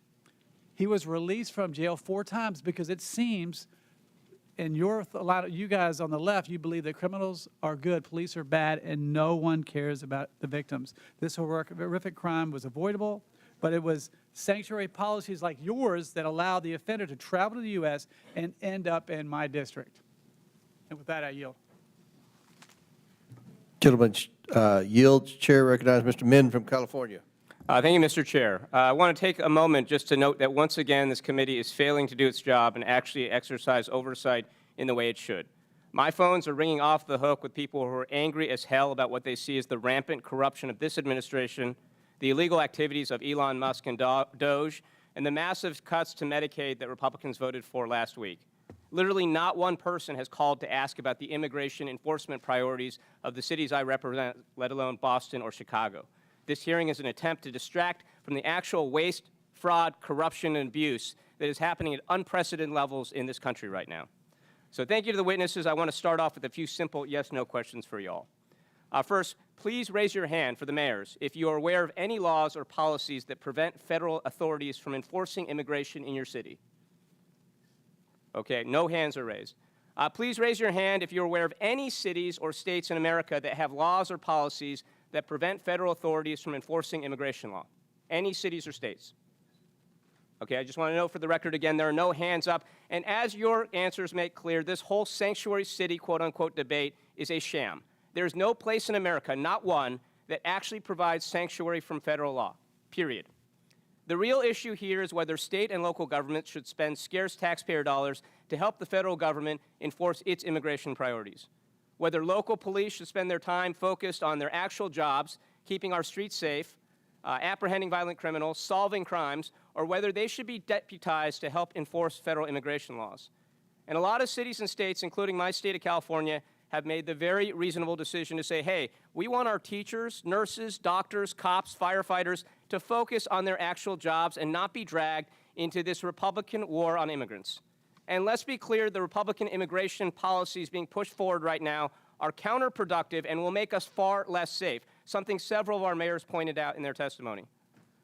He was released from jail 4 times because it seems, and a lot of you guys on the left, you believe that criminals are good, police are bad, and no one cares about the victims. This horrific crime was avoidable, but it was sanctuary policies like yours that allowed the offender to travel to the U.S. and end up in my district. And with that, I yield. Gentleman yields. Chair recognizes Mr. Min from California. Thank you, Mr. Chair. I want to take a moment just to note that once again this committee is failing to do its job and actually exercise oversight in the way it should. My phones are ringing off the hook with people who are angry as hell about what they see as the rampant corruption of this administration, the illegal activities of Elon Musk and Doge, and the massive cuts to Medicaid that Republicans voted for last week. Literally not one person has called to ask about the immigration enforcement priorities of the cities I represent, let alone Boston or Chicago. This hearing is an attempt to distract from the actual waste, fraud, corruption, and abuse that is happening at unprecedented levels in this country right now. So thank you to the witnesses. I want to start off with a few simple yes-no questions for you all. First, please raise your hand for the mayors if you are aware of any laws or policies that prevent federal authorities from enforcing immigration in your city. Okay, no hands are raised. Please raise your hand if you're aware of any cities or states in America that have laws or policies that prevent federal authorities from enforcing immigration law. Any cities or states. Okay, I just want to know for the record again, there are no hands up. And as your answers make clear, this whole sanctuary city, quote-unquote, debate is a sham. There is no place in America, not one, that actually provides sanctuary from federal law, period. The real issue here is whether state and local governments should spend scarce taxpayer dollars to help the federal government enforce its immigration priorities. Whether local police should spend their time focused on their actual jobs, keeping our streets safe, apprehending violent criminals, solving crimes, or whether they should be deputized to help enforce federal immigration laws. And a lot of cities and states, including my state of California, have made the very reasonable decision to say, hey, we want our teachers, nurses, doctors, cops, firefighters to focus on their actual jobs and not be dragged into this Republican war on immigrants. And let's be clear, the Republican immigration policies being pushed forward right now are counterproductive and will make us far less safe, something several of our mayors pointed out in their testimony.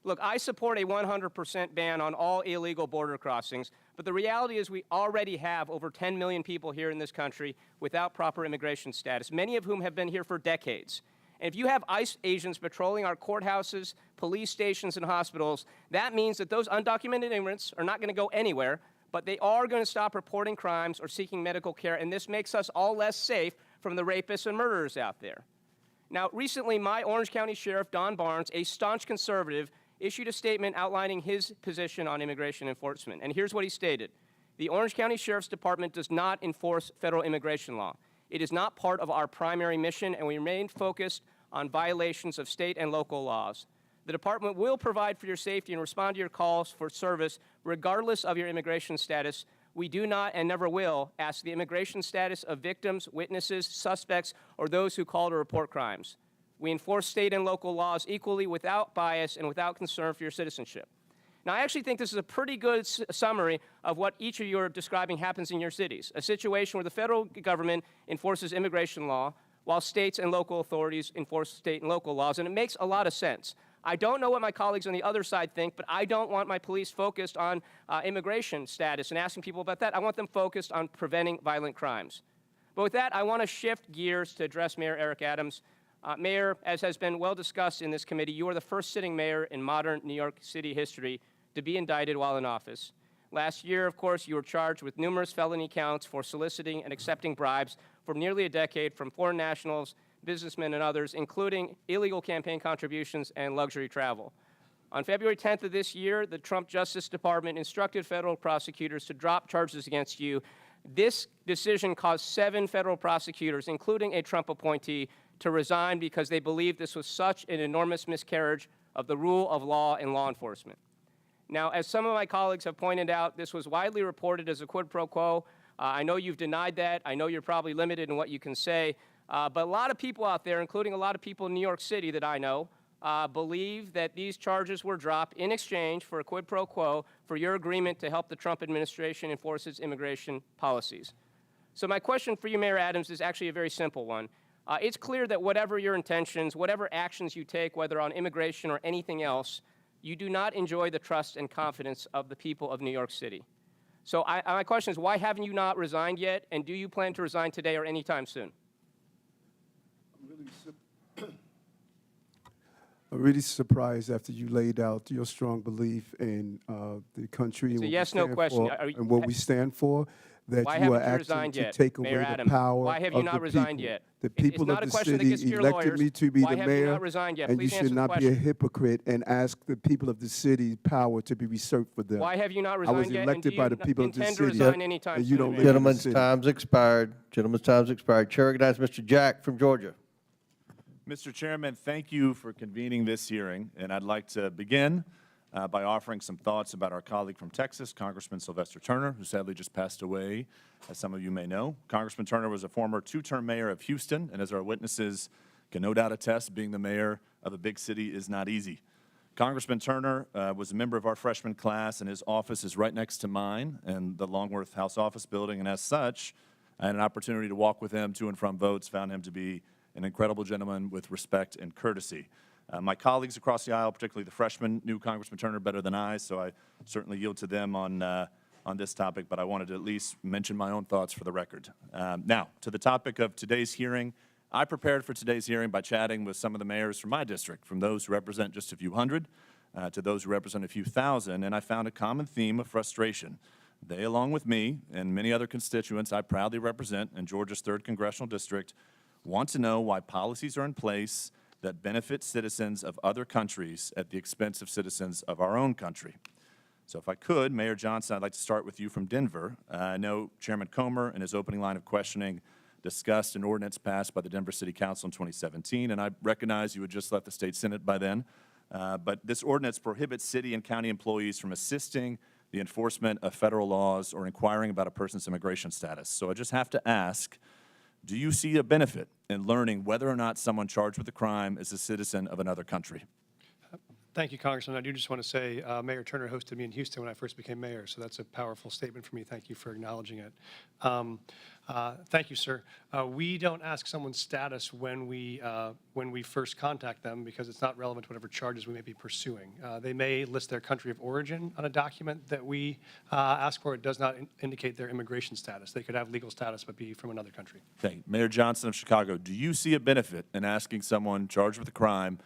Look, I support a 100% ban on all illegal border crossings, but the reality is we already have over 10 million people here in this country without proper immigration status, many of whom have been here for decades. And if you have ICE agents patrolling our courthouses, police stations, and hospitals, that means that those undocumented immigrants are not going to go anywhere, but they are going to stop reporting crimes or seeking medical care, and this makes us all less safe from the rapists and murderers out there. Now, recently, my Orange County Sheriff, Don Barnes, a staunch conservative, issued a statement outlining his position on immigration enforcement. And here's what he stated. The Orange County Sheriff's Department does not enforce federal immigration law. It is not part of our primary mission, and we remain focused on violations of state and local laws. The department will provide for your safety and respond to your calls for service regardless of your immigration status. We do not and never will ask the immigration status of victims, witnesses, suspects, or those who call to report crimes. We enforce state and local laws equally without bias and without concern for your citizenship. Now, I actually think this is a pretty good summary of what each of you are describing happens in your cities, a situation where the federal government enforces immigration law while states and local authorities enforce state and local laws, and it makes a lot of sense. I don't know what my colleagues on the other side think, but I don't want my police focused on immigration status and asking people about that. I want them focused on preventing violent crimes. But with that, I want to shift gears to address Mayor Eric Adams. Mayor, as has been well discussed in this committee, you are the first sitting mayor in modern New York City history to be indicted while in office. Last year, of course, you were charged with numerous felony counts for soliciting and accepting bribes for nearly a decade from foreign nationals, businessmen, and others, including illegal campaign contributions and luxury travel. On February 10th of this year, the Trump Justice Department instructed federal prosecutors to drop charges against you. This decision caused 7 federal prosecutors, including a Trump appointee, to resign because they believed this was such an enormous miscarriage of the rule of law in law enforcement. Now, as some of my colleagues have pointed out, this was widely reported as a quid pro quo. I know you've denied that. I know you're probably limited in what you can say. But a lot of people out there, including a lot of people in New York City that I know, believe that these charges were dropped in exchange for a quid pro quo for your agreement to help the Trump administration enforce its immigration policies. So my question for you, Mayor Adams, is actually a very simple one. It's clear that whatever your intentions, whatever actions you take, whether on immigration or anything else, you do not enjoy the trust and confidence of the people of New York City. So my question is, why haven't you not resigned yet, and do you plan to resign today or anytime soon? I'm really surprised after you laid out your strong belief in the country It's a and, yes/no question. and what we stand for, that Why you are haven't you actually resigned to yet, take away Mayor the Adams? power Why have you of not the resigned people. yet? The It's people not of a the question that city gets to your elected lawyers. me to be Why the have you mayor, not resigned yet? and Please you answer should the not be a question. hypocrite and ask the people of the city power to be reserved for them. Why have you not I resigned was yet, and elected do by you the people of the intend to city, resign anytime and you soon, don't Mayor? live in the Gentleman's city. time's expired. Gentleman's time's expired. Chair recognizes Mr. Jack from Georgia. Mr. Chairman, thank you for convening this hearing, and I'd like to begin by offering some thoughts about our colleague from Texas, Congressman Sylvester Turner, who sadly just passed away, as some of you may know. Congressman Turner was a former 2-term mayor of Houston, and as our witnesses can no doubt attest, being the mayor of a big city is not easy. Congressman Turner was a member of our freshman class, and his office is right next to mine in the Longworth House Office Building, and as such, I had an opportunity to walk with him to and from votes, found him to be an incredible gentleman with respect and courtesy. My colleagues across the aisle, particularly the freshmen, knew Congressman Turner better than I, so I certainly yield to them on this topic, but I wanted to at least mention my own thoughts for the record. Now, to the topic of today's hearing, I prepared for today's hearing by chatting with some of the mayors from my district, from those who represent just a few hundred to those who represent a few thousand, and I found a common theme of frustration. They, along with me and many other constituents I proudly represent in Georgia's 3rd Congressional District, want to know why policies are in place that benefit citizens of other countries at the expense of citizens of our own country. So if I could, Mayor Johnston, I'd like to start with you from Denver. I know Chairman Comer, in his opening line of questioning, discussed an ordinance passed by the Denver City Council in 2017, and I recognize you had just left the state Senate by then, but this ordinance prohibits city and county employees from assisting the enforcement of federal laws or inquiring about a person's immigration status. So I just have to ask, do you see a benefit in learning whether or not someone charged with a crime is a citizen of another country? Thank you, Congressman. I do just want to say Mayor Turner hosted me in Houston when I first became mayor, so that's a powerful statement for me. Thank you for acknowledging it. Thank you, sir. We don't ask someone's status when we first contact them because it's not relevant to whatever charges we may be pursuing. They may list their country of origin on a document that we ask for. It does not indicate their immigration status. They could have legal status but be from another country. Thank you. Mayor Johnston of Chicago, do you see a benefit in asking someone charged with a crime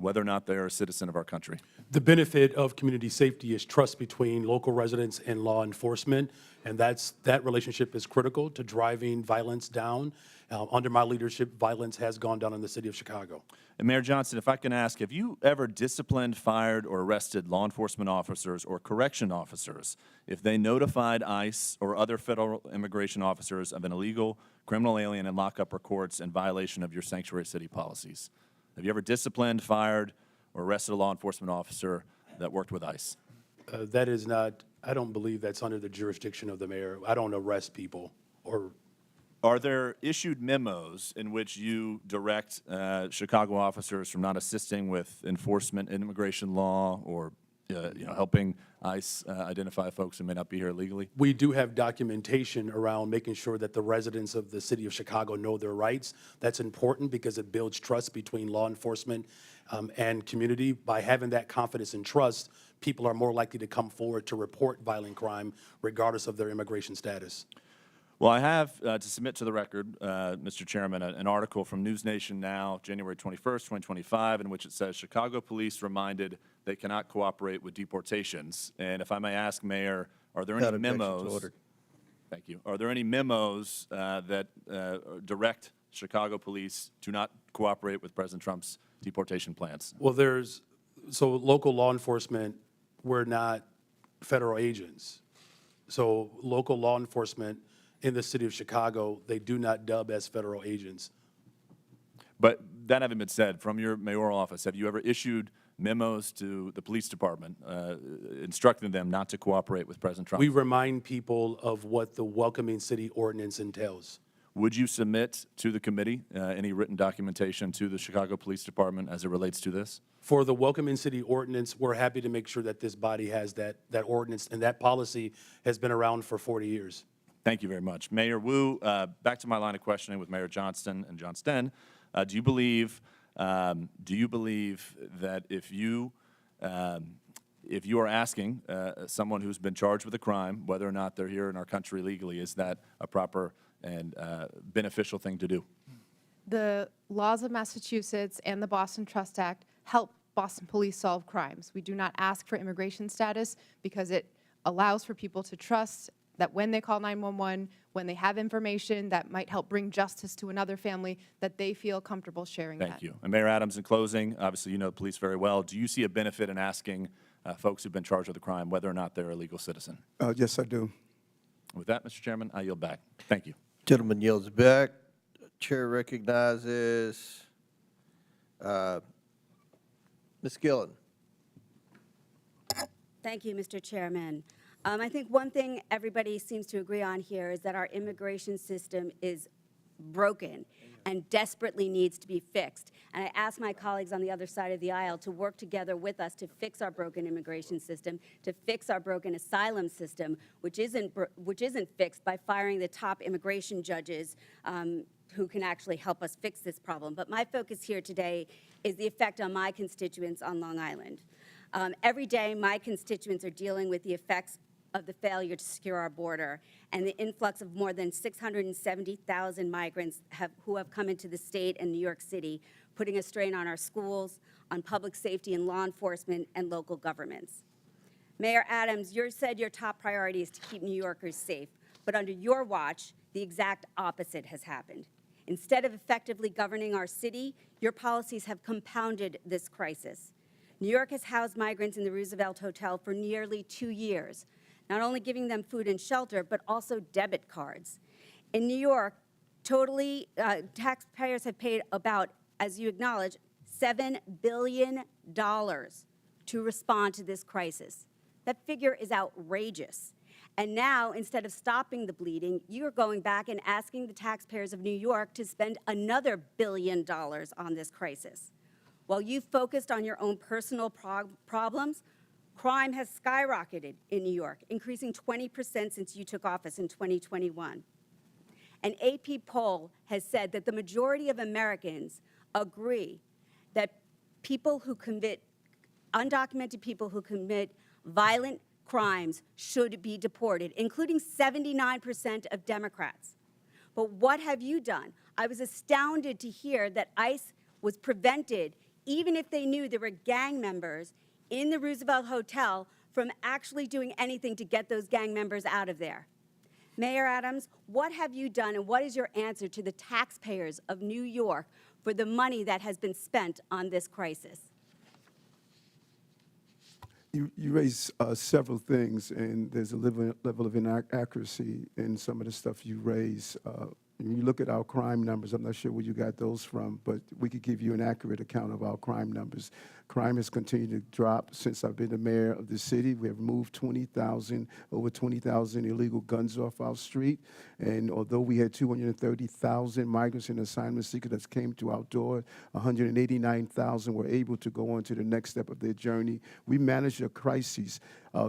whether or not they're a citizen of our country? The benefit of community safety is trust between local residents and law enforcement, and that relationship is critical to driving violence down. Under my leadership, violence has gone down in the city of Chicago. And Mayor Johnston, if I can ask, have you ever disciplined, fired, or arrested law enforcement officers or correction officers if they notified ICE or other federal immigration officers of an illegal criminal alien in lockup or courts in violation of your sanctuary city policies? Have you ever disciplined, fired, or arrested a law enforcement officer that worked with ICE? That is not, I don't believe that's under the jurisdiction of the mayor. I don't arrest people or. Are there issued memos in which you direct Chicago officers from not assisting with enforcement in immigration law or helping ICE identify folks who may not be here illegally? We do have documentation around making sure that the residents of the city of Chicago know their rights. That's important because it builds trust between law enforcement and community. By having that confidence and trust, people are more likely to come forward to report violent crime regardless of their immigration status. Well, I have to submit to the record, Mr. Chairman, an article from News Nation Now, January 21st, 2025, in which it says Chicago police reminded they cannot cooperate with deportations. And if I may ask, Mayor, are there any memos? Thank you. Are there any memos that direct Chicago police to not cooperate with President Trump's deportation plans? Well, so local law enforcement, we're not federal agents. So local law enforcement in the city of Chicago, they do not dub as federal agents. But that having been said, from your mayoral office, have you ever issued memos to the police department instructing them not to cooperate with President Trump? We remind people of what the Welcoming City Ordinance entails. Would you submit to the committee any written documentation to the Chicago Police Department as it relates to this? For the Welcoming City Ordinance, we're happy to make sure that this body has that ordinance, and that policy has been around for 40 years. Thank you very much. Mayor Wu, back to my line of questioning with Mayor Johnston and Johnston. Do you believe that if you are asking someone who's been charged with a crime, whether or not they're here in our country legally, is that a proper and beneficial thing to do? The laws of Massachusetts and the Boston Trust Act help Boston police solve crimes. We do not ask for immigration status because it allows for people to trust that when they call 911, when they have information that might help bring justice to another family, that they feel comfortable sharing that. Thank you. And Mayor Adams, in closing, obviously you know the police very well. Do you see a benefit in asking folks who've been charged with a crime whether or not they're a legal citizen? Yes, I do. With that, Mr. Chairman, I yield back. Thank you. Gentleman yields back. Chair recognizes Ms. Gillen. Thank you, Mr. Chairman. I think one thing everybody seems to agree on here is that our immigration system is broken and desperately needs to be fixed. And I ask my colleagues on the other side of the aisle to work together with us to fix our broken immigration system, to fix our broken asylum system, which isn't fixed by firing the top immigration judges who can actually help us fix this problem. But my focus here today is the effect on my constituents on Long Island. Every day, my constituents are dealing with the effects of the failure to secure our border and the influx of more than 670,000 migrants who have come into the state and New York City, putting a strain on our schools, on public safety and law enforcement, and local governments. Mayor Adams, you said your top priority is to keep New Yorkers safe, but under your watch, the exact opposite has happened. Instead of effectively governing our city, your policies have compounded this crisis. New York has housed migrants in the Roosevelt Hotel for nearly 2 years, not only giving them food and shelter, but also debit cards. In New York, taxpayers have paid about, as you acknowledge, $7 billion to respond to this crisis. That figure is outrageous. And now, instead of stopping the bleeding, you're going back and asking the taxpayers of New York to spend another $1 billion on this crisis. While you focused on your own personal problems, crime has skyrocketed in New York, increasing 20% since you took office in 2021. An AP poll has said that the majority of Americans agree that undocumented people who commit violent crimes should be deported, including 79% of Democrats. But what have you done? I was astounded to hear that ICE was prevented even if they knew there were gang members in the Roosevelt Hotel, from actually doing anything to get those gang members out of there. Mayor Adams, what have you done and what is your answer to the taxpayers of New York for the money that has been spent on this crisis? You raise several things, and there's a level of inaccuracy in some of the stuff you raise. When you look at our crime numbers, I'm not sure where you got those from, but we could give you an accurate account of our crime numbers. Crime has continued to drop since I've been the mayor of the city. We have moved over 20,000 illegal guns off our street. And although we had 230,000 migrants and assignment seekers that came to our door, 189,000 were able to go on to the next step of their journey. We managed a crisis.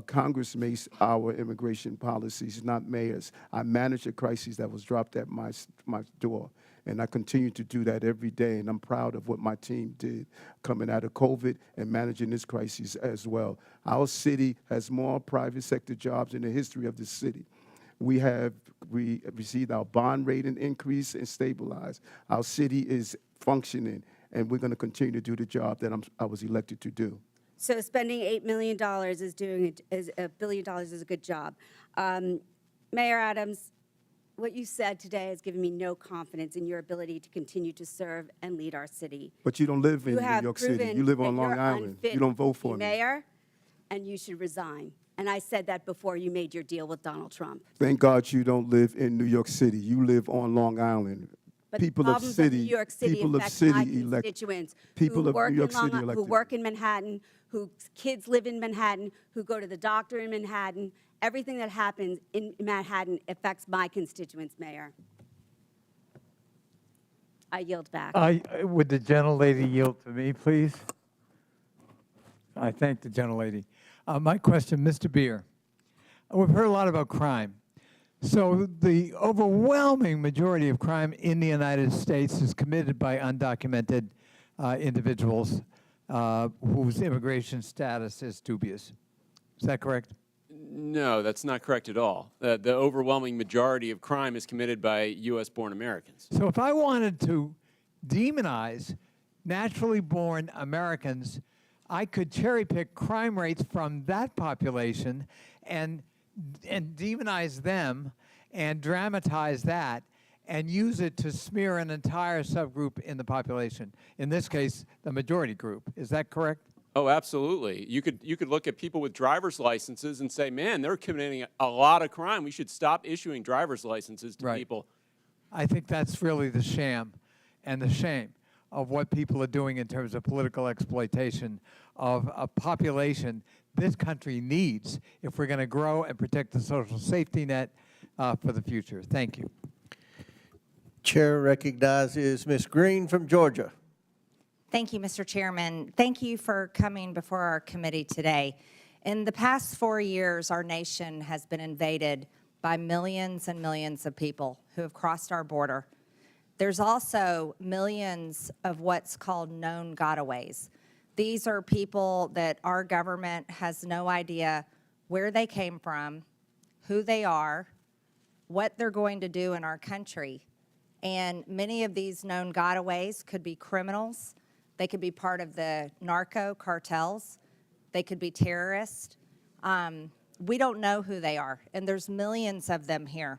Congress makes our immigration policies, not mayors. I managed a crisis that was dropped at my door. And I continue to do that every day, and I'm proud of what my team did coming out of COVID and managing this crisis as well. Our city has more private sector jobs in the history of the city. We received our bond rating increase and stabilized. Our city is functioning, and we're going to continue to do the job that I was elected to do. So spending $8 million is $1 billion is a good job. Mayor Adams, what you said today has given me no confidence in your ability to continue to serve and lead our city. But you don't live in New York City. You live on Long Island. You don't vote for me. Mayor, and you should resign. And I said that before you made your deal with Donald Trump. Thank God you don't live in New York City. You live on Long Island. But people the of problems city, New York City people of affect city my elect, constituents people who of work New York in Long City Island, who elected. work in Manhattan, whose kids live in Manhattan, who go to the doctor in Manhattan. Everything that happens in Manhattan affects my constituents, Mayor. I yield back. Would the gentlelady yield to me, please? I thank the gentlelady. My question, Mr. Beer. We've heard a lot about crime. So the overwhelming majority of crime in the United States is committed by undocumented individuals whose immigration status is dubious. Is that correct? No, that's not correct at all. The overwhelming majority of crime is committed by U.S.-born Americans. So if I wanted to demonize naturally born Americans, I could cherry pick crime rates from that population and demonize them and dramatize that and use it to smear an entire subgroup in the population. In this case, the majority group. Is that correct? Oh, absolutely. You could look at people with driver's licenses and say, man, they're committing a lot of crime. We should stop issuing driver's licenses to people. I think that's really the sham and the shame of what people are doing in terms of political exploitation of a population this country needs if we're going to grow and protect the social safety net for the future. Thank you. Chair recognizes Ms. Green from Georgia. Thank you, Mr. Chairman. Thank you for coming before our committee today. In the past 4 years, our nation has been invaded by millions and millions of people who have crossed our border. There's also millions of what's called known gotaways. These are people that our government has no idea where they came from, who they are, what they're going to do in our country. And many of these known gotaways could be criminals. They could be part of the narco cartels. They could be terrorists. We don't know who they are, and there's millions of them here.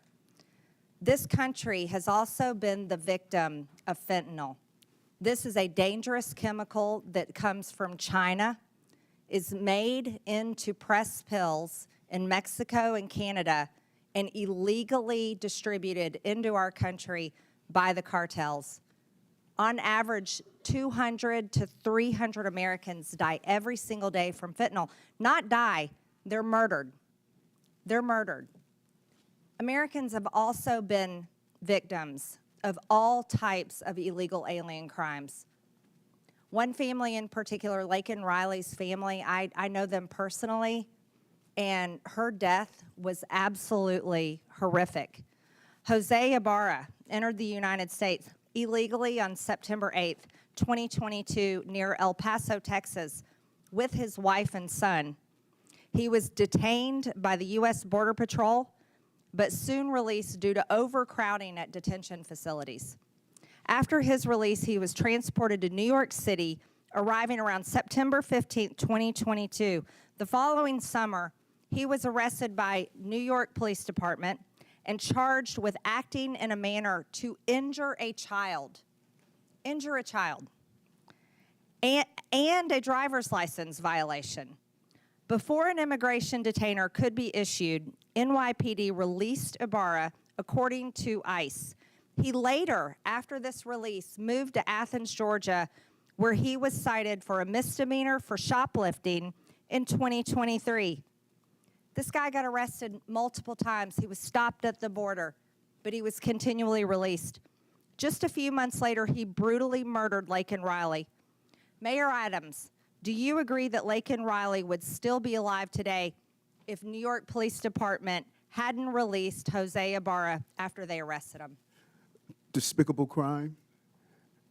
This country has also been the victim of fentanyl. This is a dangerous chemical that comes from China, is made into pressed pills in Mexico and Canada, and illegally distributed into our country by the cartels. On average, 200 to 300 Americans die every single day from fentanyl. Not die, they're murdered. They're murdered. Americans have also been victims of all types of illegal alien crimes. One family in particular, Laken Riley's family, I know them personally, and her death was absolutely horrific. Jose Ibarra entered the United States illegally on September 8th, 2022, near El Paso, Texas, with his wife and son. He was detained by the U.S. Border Patrol, but soon released due to overcrowding at detention facilities. After his release, he was transported to New York City arriving around September 15th, 2022. The following summer, he was arrested by New York Police Department and charged with acting in a manner to injure a child. Injure a child. And a driver's license violation. Before an immigration detainer could be issued, NYPD released Ibarra according to ICE. He later, after this release, moved to Athens, Georgia, where he was cited for a misdemeanor for shoplifting in 2023. This guy got arrested multiple times. He was stopped at the border, but he was continually released. Just a few months later, he brutally murdered Laken Riley. Mayor Adams, do you agree that Laken Riley would still be alive today if New York Police Department hadn't released Jose Ibarra after they arrested him? Despicable crime.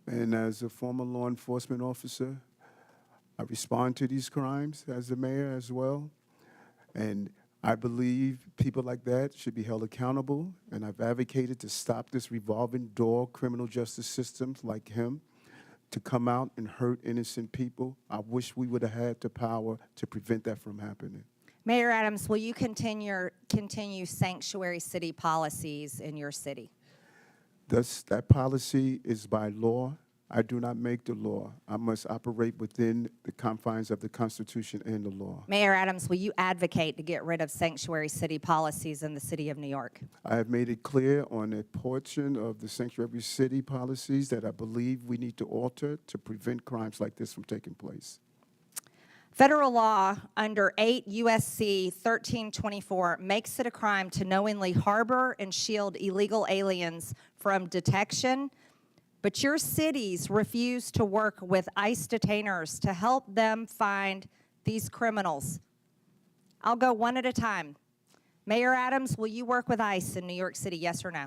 And as a former law enforcement officer, I respond to these crimes as a mayor as well. And I believe people like that should be held accountable. And I've advocated to stop this revolving door criminal justice systems like him to come out and hurt innocent people. I wish we would have had the power to prevent that from happening. Mayor Adams, will you continue sanctuary city policies in your city? That policy is by law. I do not make the law. I must operate within the confines of the Constitution and the law. Mayor Adams, will you advocate to get rid of sanctuary city policies in the city of New York? I have made it clear on a portion of the sanctuary city policies that I believe we need to alter to prevent crimes like this from taking place. Federal law under 8 U.S.C. 1324 makes it a crime to knowingly harbor and shield illegal aliens from detection, but your cities refuse to work with ICE detainers to help them find these criminals. I'll go one at a time. Mayor Adams, will you work with ICE in New York City, yes or no?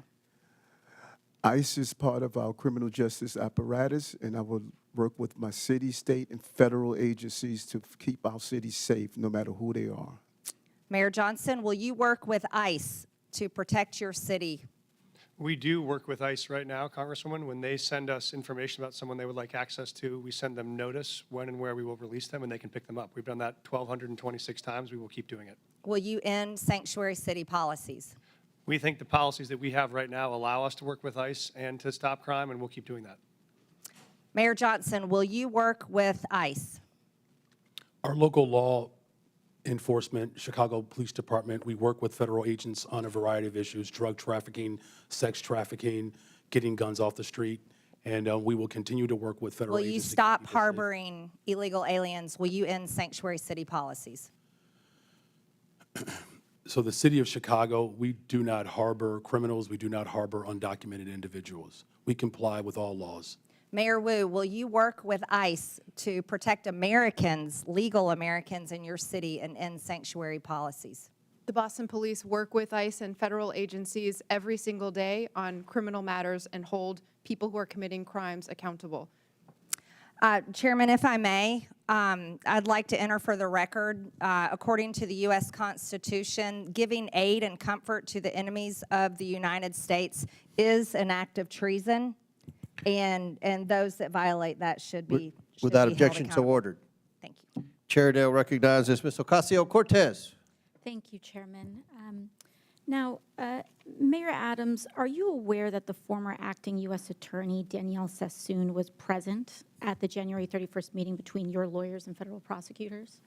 ICE is part of our criminal justice apparatus, and I will work with my city, state, and federal agencies to keep our cities safe, no matter who they are. Mayor Johnston, will you work with ICE to protect your city? We do work with ICE right now, Congresswoman. When they send us information about someone they would like access to, we send them notice when and where we will release them, and they can pick them up. We've done that 1,226 times. We will keep doing it. Will you end sanctuary city policies? We think the policies that we have right now allow us to work with ICE and to stop crime, and we'll keep doing that. Mayor Johnston, will you work with ICE? Our local law enforcement, Chicago Police Department, we work with federal agents on a variety of issues: drug trafficking, sex trafficking, getting guns off the street, and we will continue to work with federal agents. Will you stop harboring illegal aliens? Will you end sanctuary city policies? So the city of Chicago, we do not harbor criminals. We do not harbor undocumented individuals. We comply with all laws. Mayor Wu, will you work with ICE to protect Americans, legal Americans in your city, and end sanctuary policies? The Boston Police work with ICE and federal agencies every single day on criminal matters and hold people who are committing crimes accountable. Chairman, if I may, I'd like to enter for the record, according to the U.S. Constitution, giving aid and comfort to the enemies of the United States is an act of treason, and those that violate that should be Without be objection, so ordered. Thank you. Chair Dale recognizes Ms. Ocasio-Cortez. Thank you, Chairman. Now, Mayor Adams, are you aware that the former acting U.S. Attorney Danielle Sassoon was present at the January 31st meeting between your lawyers and federal prosecutors?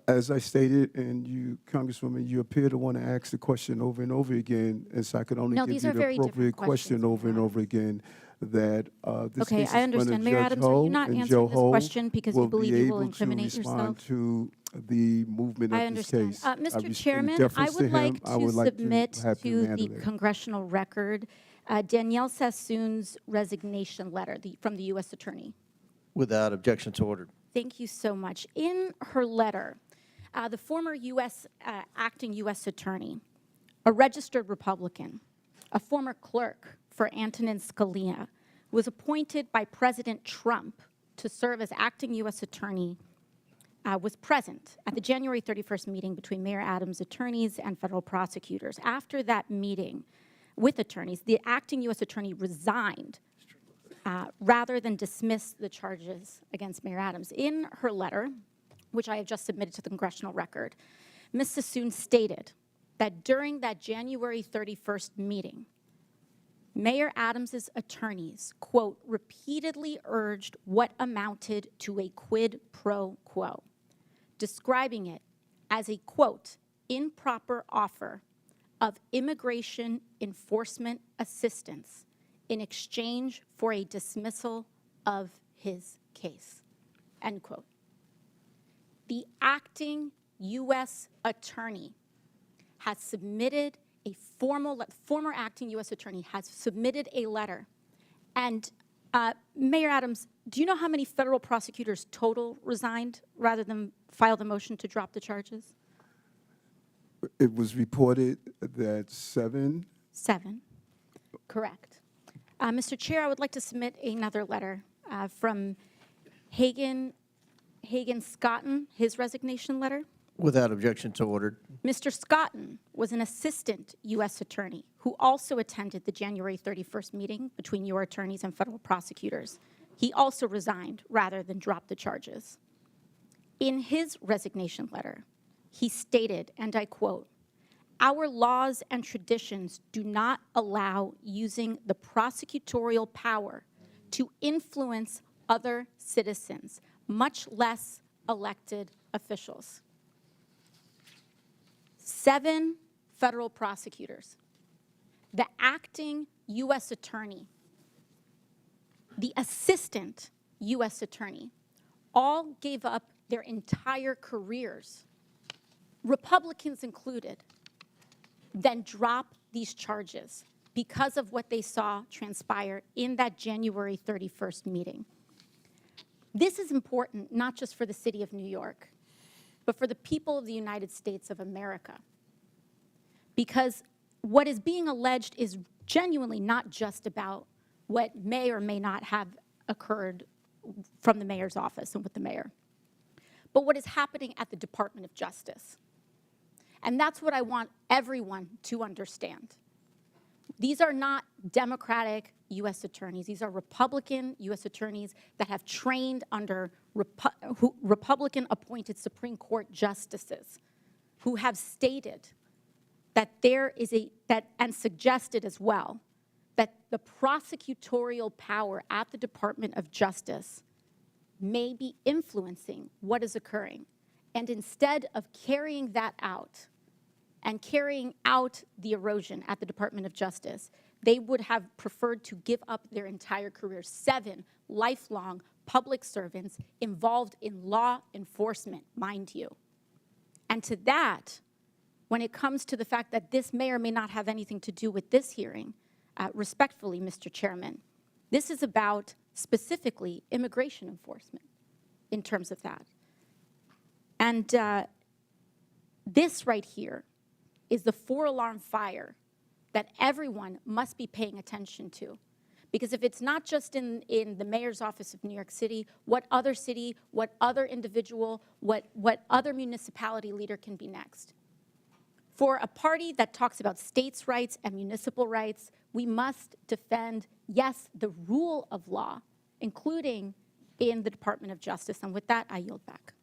As I stated, and you, Congresswoman, you appear to want to ask the question over and over again, and so I could only give you the appropriate question over and over again. That this okay, case is I understand. Mayor Adams, are you not answering this question because you believe you will incriminate yourself? To the movement of this case. Mr. Chairman, I would like to submit to the congressional record Danielle Sassoon's resignation letter from the U.S. Attorney. Without objection, so ordered. Thank you so much. In her letter, the former acting U.S. Attorney, a registered Republican, a former clerk for Antonin Scalia, was appointed by President Trump to serve as acting U.S. Attorney, was present at the January 31st meeting between Mayor Adams' attorneys and federal prosecutors. After that meeting with attorneys, the acting U.S. Attorney resigned rather than dismiss the charges against Mayor Adams. In her letter, which I have just submitted to the congressional record, Ms. Sassoon stated that during that January 31st meeting, Mayor Adams's attorneys, quote, repeatedly urged what amounted to a quid pro quo, describing it as a, quote, improper offer of immigration enforcement assistance in exchange for a dismissal of his case, end quote. The acting U.S. attorney has submitted a former acting U.S. attorney has submitted a letter. And Mayor Adams, do you know how many federal prosecutors total resigned rather than file the motion to drop the charges? It was reported that 7. 7, correct. Mr. Chair, I would like to submit another letter from Hagan Scotton, his resignation letter. Without objection, so ordered. Mr. Scotton was an assistant U.S. attorney who also attended the January 31st meeting between your attorneys and federal prosecutors. He also resigned rather than drop the charges. In his resignation letter, he stated, and I quote, "Our laws and traditions do not allow using the prosecutorial power to influence other citizens, much less elected officials." 7 federal prosecutors, the acting U.S. attorney, the assistant U.S. attorney, all gave up their entire careers, Republicans included, then drop these charges because of what they saw transpire in that January 31st meeting. This is important not just for the city of New York, but for the people of the United States of America. Because what is being alleged is genuinely not just about what may or may not have occurred from the mayor's office and with the mayor, but what is happening at the Department of Justice. And that's what I want everyone to understand. These are not Democratic U.S. attorneys. These are Republican U.S. attorneys that have trained under Republican-appointed Supreme Court justices who have stated that and suggested as well, that the prosecutorial power at the Department of Justice may be influencing what is occurring. And instead of carrying that out and carrying out the erosion at the Department of Justice, they would have preferred to give up their entire careers. 7 lifelong public servants involved in law enforcement, mind you. And to that, when it comes to the fact that this mayor may not have anything to do with this hearing, respectfully, Mr. Chairman, this is about specifically immigration enforcement in terms of that. And this right here is the 4-alarm fire that everyone must be paying attention to. Because if it's not just in the mayor's office of New York City, what other city, what other individual, what other municipality leader can be next? For a party that talks about states' rights and municipal rights, we must defend, yes, the rule of law, including in the Department of Justice. And with that, I yield back.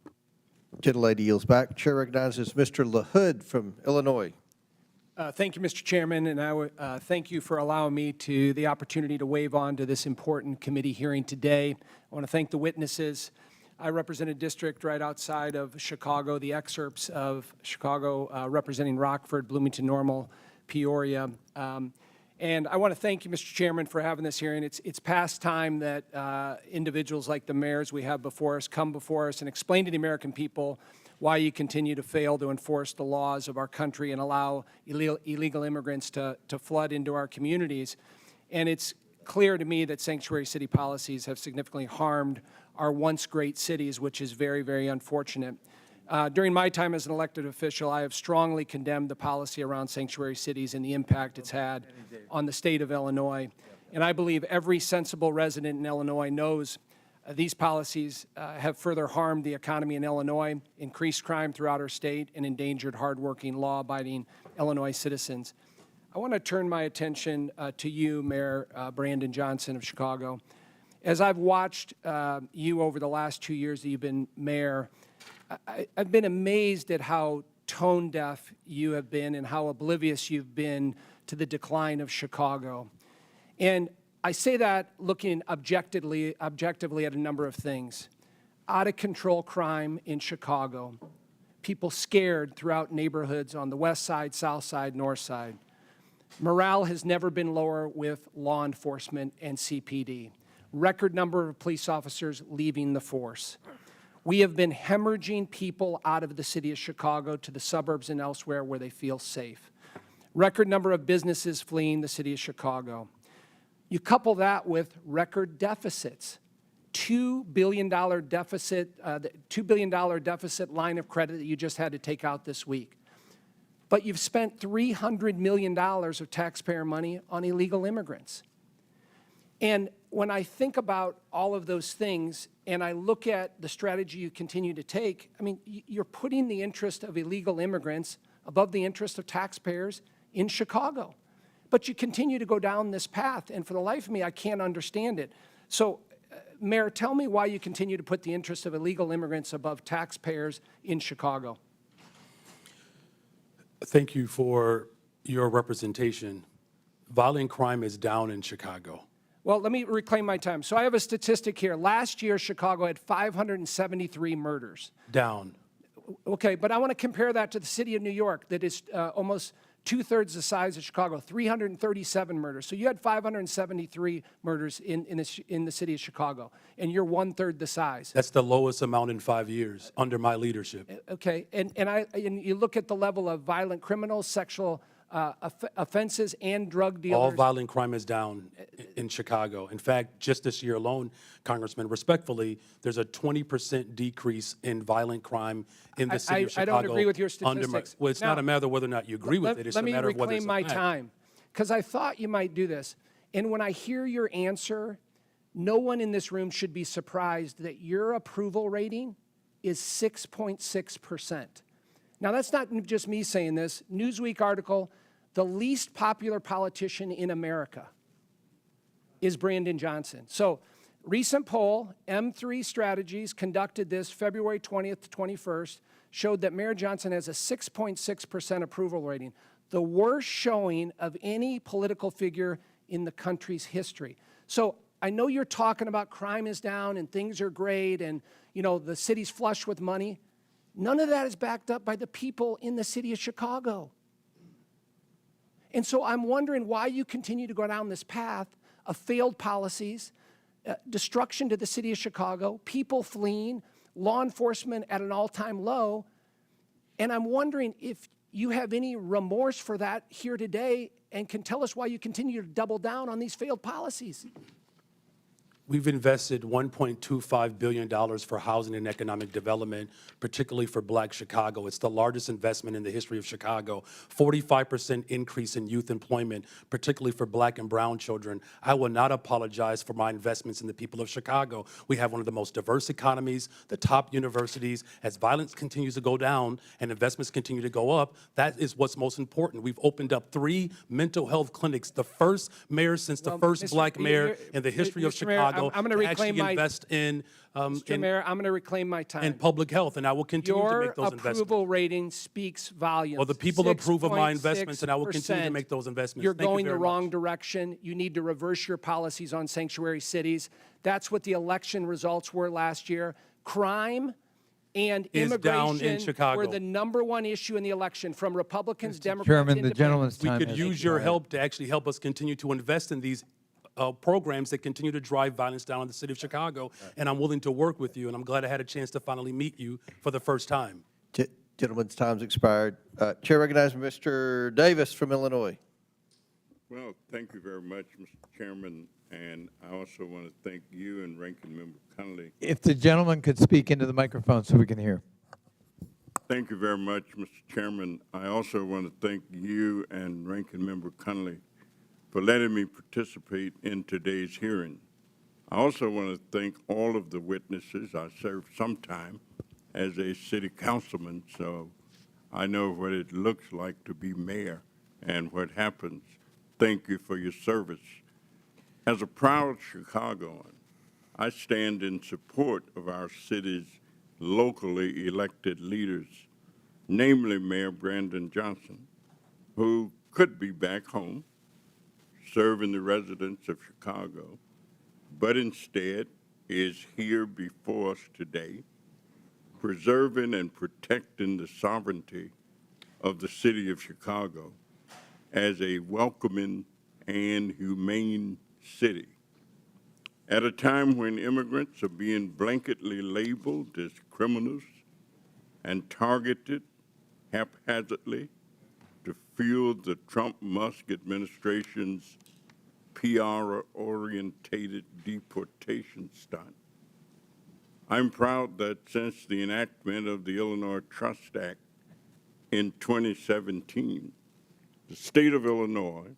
Gentlelady yields back. Chair recognizes Mr. LaHood from Illinois. Thank you, Mr. Chairman, and I thank you for allowing me the opportunity to wave on to this important committee hearing today. I want to thank the witnesses. I represent a district right outside of Chicago, the excerpts of Chicago representing Rockford, Bloomington Normal, Peoria. And I want to thank you, Mr. Chairman, for having this hearing. It's past time that individuals like the mayors we have before us come before us and explain to the American people why you continue to fail to enforce the laws of our country and allow illegal immigrants to flood into our communities. And it's clear to me that sanctuary city policies have significantly harmed our once great cities, which is very, very unfortunate. During my time as an elected official, I have strongly condemned the policy around sanctuary cities and the impact it's had on the state of Illinois. And I believe every sensible resident in Illinois knows these policies have further harmed the economy in Illinois, increased crime throughout our state, and endangered hardworking, law-abiding Illinois citizens. I want to turn my attention to you, Mayor Brandon Johnson of Chicago. As I've watched you over the last 2 years that you've been mayor, I've been amazed at how tone deaf you have been and how oblivious you've been to the decline of Chicago. And I say that looking objectively at a number of things. Out of control crime in Chicago, people scared throughout neighborhoods on the west side, south side, north side. Morale has never been lower with law enforcement and CPD. Record number of police officers leaving the force. We have been hemorrhaging people out of the city of Chicago to the suburbs and elsewhere where they feel safe. Record number of businesses fleeing the city of Chicago. You couple that with record deficits. $2 billion deficit, the $2 billion deficit line of credit that you just had to take out this week. But you've spent $300 million of taxpayer money on illegal immigrants. And when I think about all of those things and I look at the strategy you continue to take, I mean, you're putting the interest of illegal immigrants above the interest of taxpayers in Chicago. But you continue to go down this path, and for the life of me, I can't understand it. So, Mayor, tell me why you continue to put the interest of illegal immigrants above taxpayers in Chicago. Thank you for your representation. Violent crime is down in Chicago. Well, let me reclaim my time. So I have a statistic here. Last year, Chicago had 573 murders. Down. Okay, but I want to compare that to the city of New York that is almost two-thirds the size of Chicago, 337 murders. So you had 573 murders in the city of Chicago, and you're one-third the size. That's the lowest amount in 5 years under my leadership. Okay, and you look at the level of violent criminals, sexual offenses, and drug dealers. All violent crime is down in Chicago. In fact, just this year alone, Congressman, respectfully, there's a 20% decrease in violent crime in the city of Chicago. I don't agree with your statistics. Well, it's not a matter of whether or not you agree with it. It's a matter of whether it's a fact. Let me reclaim my time, because I thought you might do this. And when I hear your answer, no one in this room should be surprised that your approval rating is 6.6%. Now, that's not just me saying this. Newsweek article, the least popular politician in America is Brandon Johnson. So, recent poll, M3 Strategies conducted this February 20th to 21st, showed that Mayor Johnson has a 6.6% approval rating, the worst showing of any political figure in the country's history. So, I know you're talking about crime is down and things are great and, you know, the city's flush with money. None of that is backed up by the people in the city of Chicago. And so I'm wondering why you continue to go down this path of failed policies, destruction to the city of Chicago, people fleeing, law enforcement at an all-time low. And I'm wondering if you have any remorse for that here today and can tell us why you continue to double down on these failed policies. We've invested $1.25 billion for housing and economic development, particularly for Black Chicago. It's the largest investment in the history of Chicago. 45% increase in youth employment, particularly for Black and brown children. I will not apologize for my investments in the people of Chicago. We have one of the most diverse economies, the top universities. As violence continues to go down and investments continue to go up, that is what's most important. We've opened up 3 mental health clinics, the first mayor since the first Black mayor in the history of Chicago. I'm going to reclaim my invest in Mayor, I'm going to reclaim my time. in public health, and I will continue to make those Your investments. approval rating speaks volumes. Well, the people approve of my investments, and I will continue to make those investments. You're Thank you going the very wrong much. direction. You need to reverse your policies on sanctuary cities. That's what the election results were last year. Crime and Is down in immigration Chicago. were the #1 issue in the election from Republicans, Democrats, Chairman, the Independents. gentleman's We time could has use your expired. help to actually help us continue to invest in these programs that continue to drive violence down in the city of Chicago, and I'm willing to work with you, and I'm glad I had a chance to finally meet you for the first time. Gentleman's time's expired. Chair recognizes Mr. Davis from Illinois. Well, thank you very much, Mr. Chairman, and I also want to thank you and Ranking Member Connolly. If the gentleman could speak into the microphone so we can hear. Thank you very much, Mr. Chairman. I also want to thank you and Ranking Member Connolly for letting me participate in today's hearing. I also want to thank all of the witnesses. I served some time as a city councilman, so I know what it looks like to be mayor and what happens. Thank you for your service. As a proud Chicagoan, I stand in support of our city's locally elected leaders, namely Mayor Brandon Johnson, who could be back home serving the residents of Chicago, but instead is here before us today, preserving and protecting the sovereignty of the city of Chicago as a welcoming and humane city. At a time when immigrants are being blanketly labeled as criminals and targeted haphazardly to fuel the Trump-Musk administration's PR-orientated deportation stunt, I'm proud that since the enactment of the Illinois Trust Act in 2017, the state of Illinois,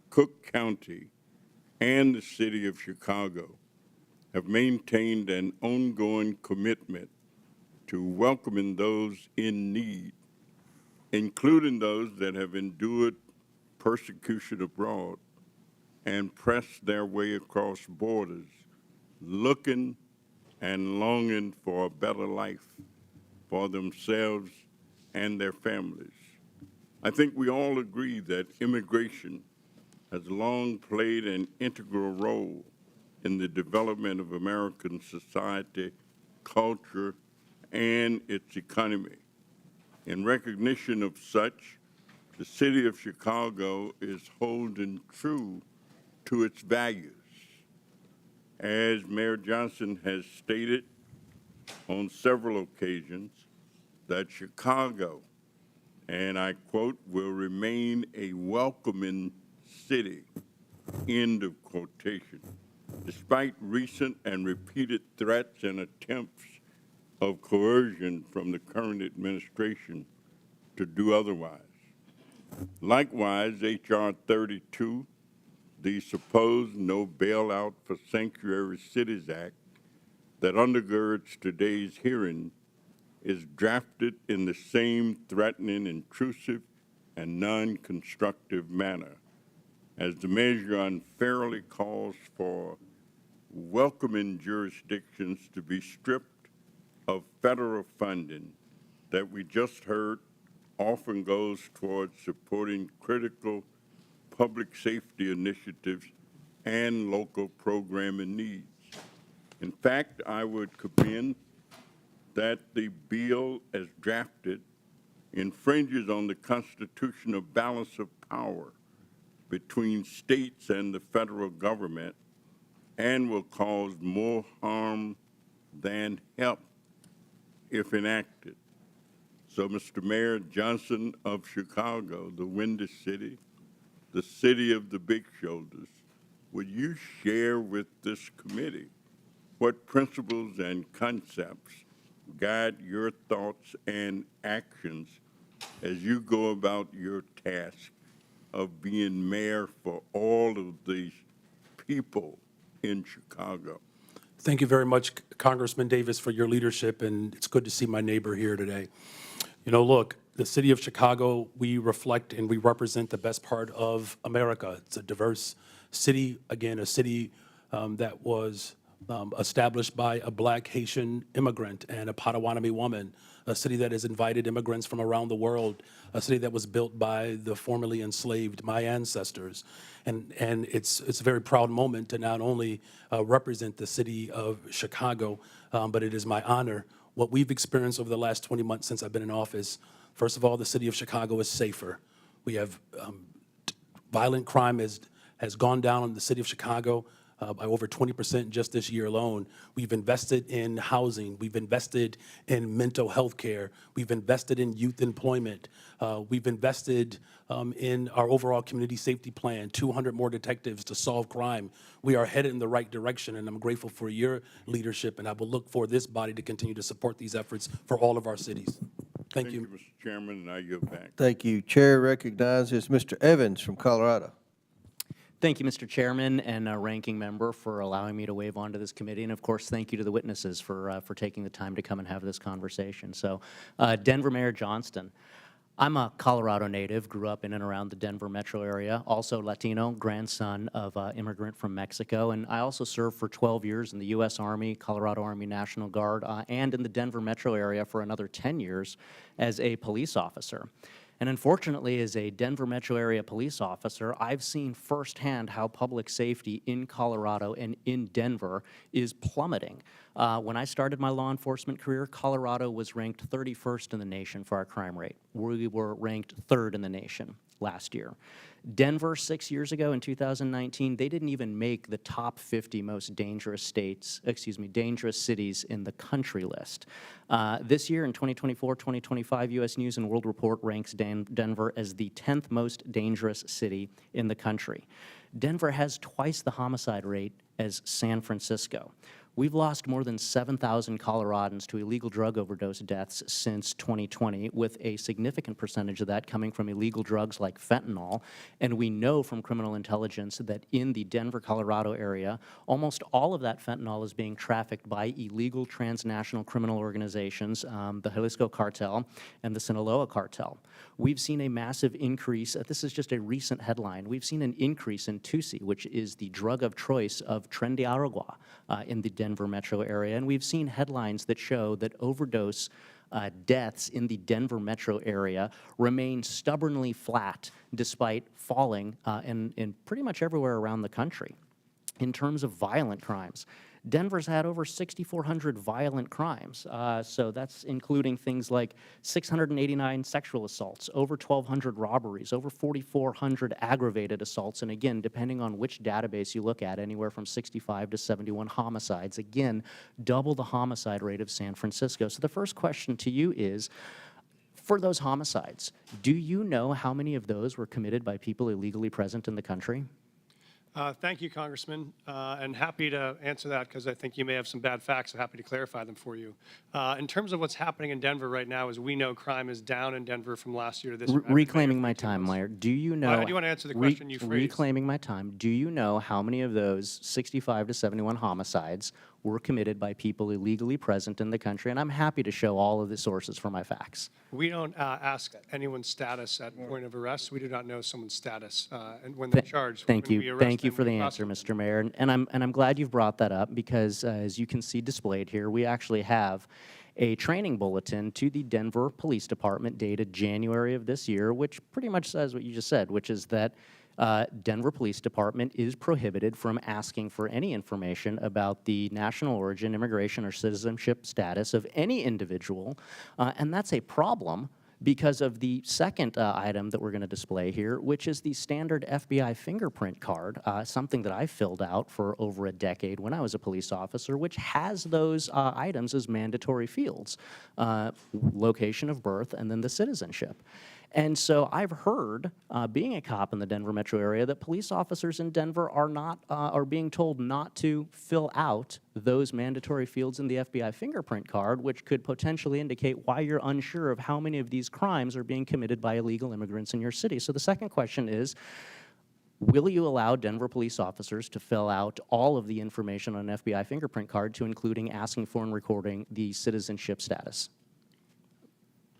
Cook County, and the city of Chicago have maintained an ongoing commitment to welcoming those in need, including those that have endured persecution abroad and pressed their way across borders, looking and longing for a better life for themselves and their families. I think we all agree that immigration has long played an integral role in the development of American society, culture, and its economy. In recognition of such, the city of Chicago is holding true to its values. As Mayor Johnston has stated on several occasions, that Chicago, and I quote, will remain a welcoming city, end of quotation, despite recent and repeated threats and attempts of coercion from the current administration to do otherwise. Likewise, H.R. 32, the supposed No Bailout for Sanctuary Cities Act that undergirds today's hearing, is drafted in the same threatening, intrusive, and non-constructive manner, as the measure unfairly calls for welcoming jurisdictions to be stripped of federal funding that we just heard often goes towards supporting critical public safety initiatives and local programming needs. In fact, I would commend that the bill as drafted infringes on the constitutional balance of power between states and the federal government and will cause more harm than help if enacted. So, Mr. Mayor Johnson of Chicago, the Windy City, the city of the big shoulders, would you share with this committee what principles and concepts guide your thoughts and actions as you go about your task of being mayor for all of these people in Chicago? Thank you very much, Congressman Davis, for your leadership, and it's good to see my neighbor here today. You know, look, the city of Chicago, we reflect and we represent the best part of America. It's a diverse city, again, a city that was established by a Black Haitian immigrant and a Potawatomi woman, a city that has invited immigrants from around the world, a city that was built by the formerly enslaved, my ancestors. And it's a very proud moment to not only represent the city of Chicago, but it is my honor. What we've experienced over the last 20 months since I've been in office, first of all, the city of Chicago is safer. We have violent crime has gone down in the city of Chicago by over 20% just this year alone. We've invested in housing. We've invested in mental health care. We've invested in youth employment. We've invested in our overall community safety plan, 200 more detectives to solve crime. We are headed in the right direction, and I'm grateful for your leadership, and I will look for this body to continue to support these efforts for all of our cities. Thank you. Mr. Chairman, and I yield back. Thank you. Chair recognizes Mr. Evans from Colorado. Thank you, Mr. Chairman and Ranking Member, for allowing me to wave onto this committee. And of course, thank you to the witnesses for taking the time to come and have this conversation. So, Denver Mayor Johnston, I'm a Colorado native, grew up in and around the Denver metro area, also Latino, grandson of an immigrant from Mexico, and I also served for 12 years in the U.S. Army, Colorado Army National Guard, and in the Denver metro area for another 10 years as a police officer. And unfortunately, as a Denver metro area police officer, I've seen firsthand how public safety in Colorado and in Denver is plummeting. When I started my law enforcement career, Colorado was ranked 31st in the nation for our crime rate. We were ranked 3rd in the nation last year. Denver, 6 years ago in 2019, they didn't even make the top 50 most dangerous dangerous cities in the country list. This year in 2024-2025, U.S. News and World Report ranks Denver as the 10th most dangerous city in the country. Denver has twice the homicide rate as San Francisco. We've lost more than 7,000 Coloradans to illegal drug overdose deaths since 2020, with a significant percentage of that coming from illegal drugs like fentanyl. And we know from criminal intelligence that in the Denver, Colorado area, almost all of that fentanyl is being trafficked by illegal transnational criminal organizations, the Jalisco cartel and the Sinaloa cartel. We've seen a massive increase, this is just a recent headline, we've seen an increase in Tusi, which is the drug of choice of Trendy Aragua in the Denver metro area, and we've seen headlines that show that overdose deaths in the Denver metro area remain stubbornly flat despite falling in pretty much everywhere around the country. In terms of violent crimes, Denver's had over 6,400 violent crimes, so that's including things like 689 sexual assaults, over 1,200 robberies, over 4,400 aggravated assaults, and again, depending on which database you look at, anywhere from 65 to 71 homicides. Again, double the homicide rate of San Francisco. So the first question to you is, for those homicides, do you know how many of those were committed by people illegally present in the country? Thank you, Congressman, and happy to answer that because I think you may have some bad facts. I'm happy to clarify them for you. In terms of what's happening in Denver right now, as we know, crime is down in Denver from last year to this year. Reclaiming my time, Meyer. Do you know? Do you want to answer the question you phrased? Reclaiming my time. Do you know how many of those 65 to 71 homicides were committed by people illegally present in the country? And I'm happy to show all of the sources for my facts. We don't ask anyone's status at point of arrest. We do not know someone's status and when they're charged. Thank you. Thank you for the answer, Mr. Mayor. And I'm glad you've brought that up because, as you can see displayed here, we actually have a training bulletin to the Denver Police Department dated January of this year, which pretty much says what you just said, which is that Denver Police Department is prohibited from asking for any information about the national origin, immigration, or citizenship status of any individual, and that's a problem because of the second item that we're going to display here, which is the standard FBI fingerprint card, something that I filled out for over a decade when I was a police officer, which has those items as mandatory fields, location of birth and then the citizenship. And so I've heard, being a cop in the Denver metro area, that police officers in Denver are being told not to fill out those mandatory fields in the FBI fingerprint card, which could potentially indicate why you're unsure of how many of these crimes are being committed by illegal immigrants in your city. So the second question is, will you allow Denver police officers to fill out all of the information on an FBI fingerprint card, to including asking for and recording the citizenship status?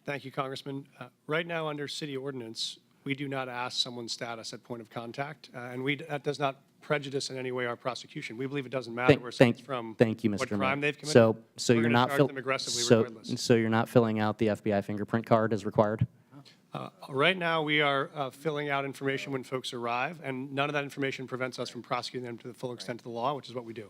Thank you, Congressman. Right now, under city ordinance, we do not ask someone's status at point of contact, and that does not prejudice in any way our prosecution. We believe it doesn't matter where someone's from, thank you, Mr. what Mayor. crime they've committed. So you're not so you're not filling out the FBI fingerprint card as required? Right now, we are filling out information when folks arrive, and none of that information prevents us from prosecuting them to the full extent of the law, which is what we do.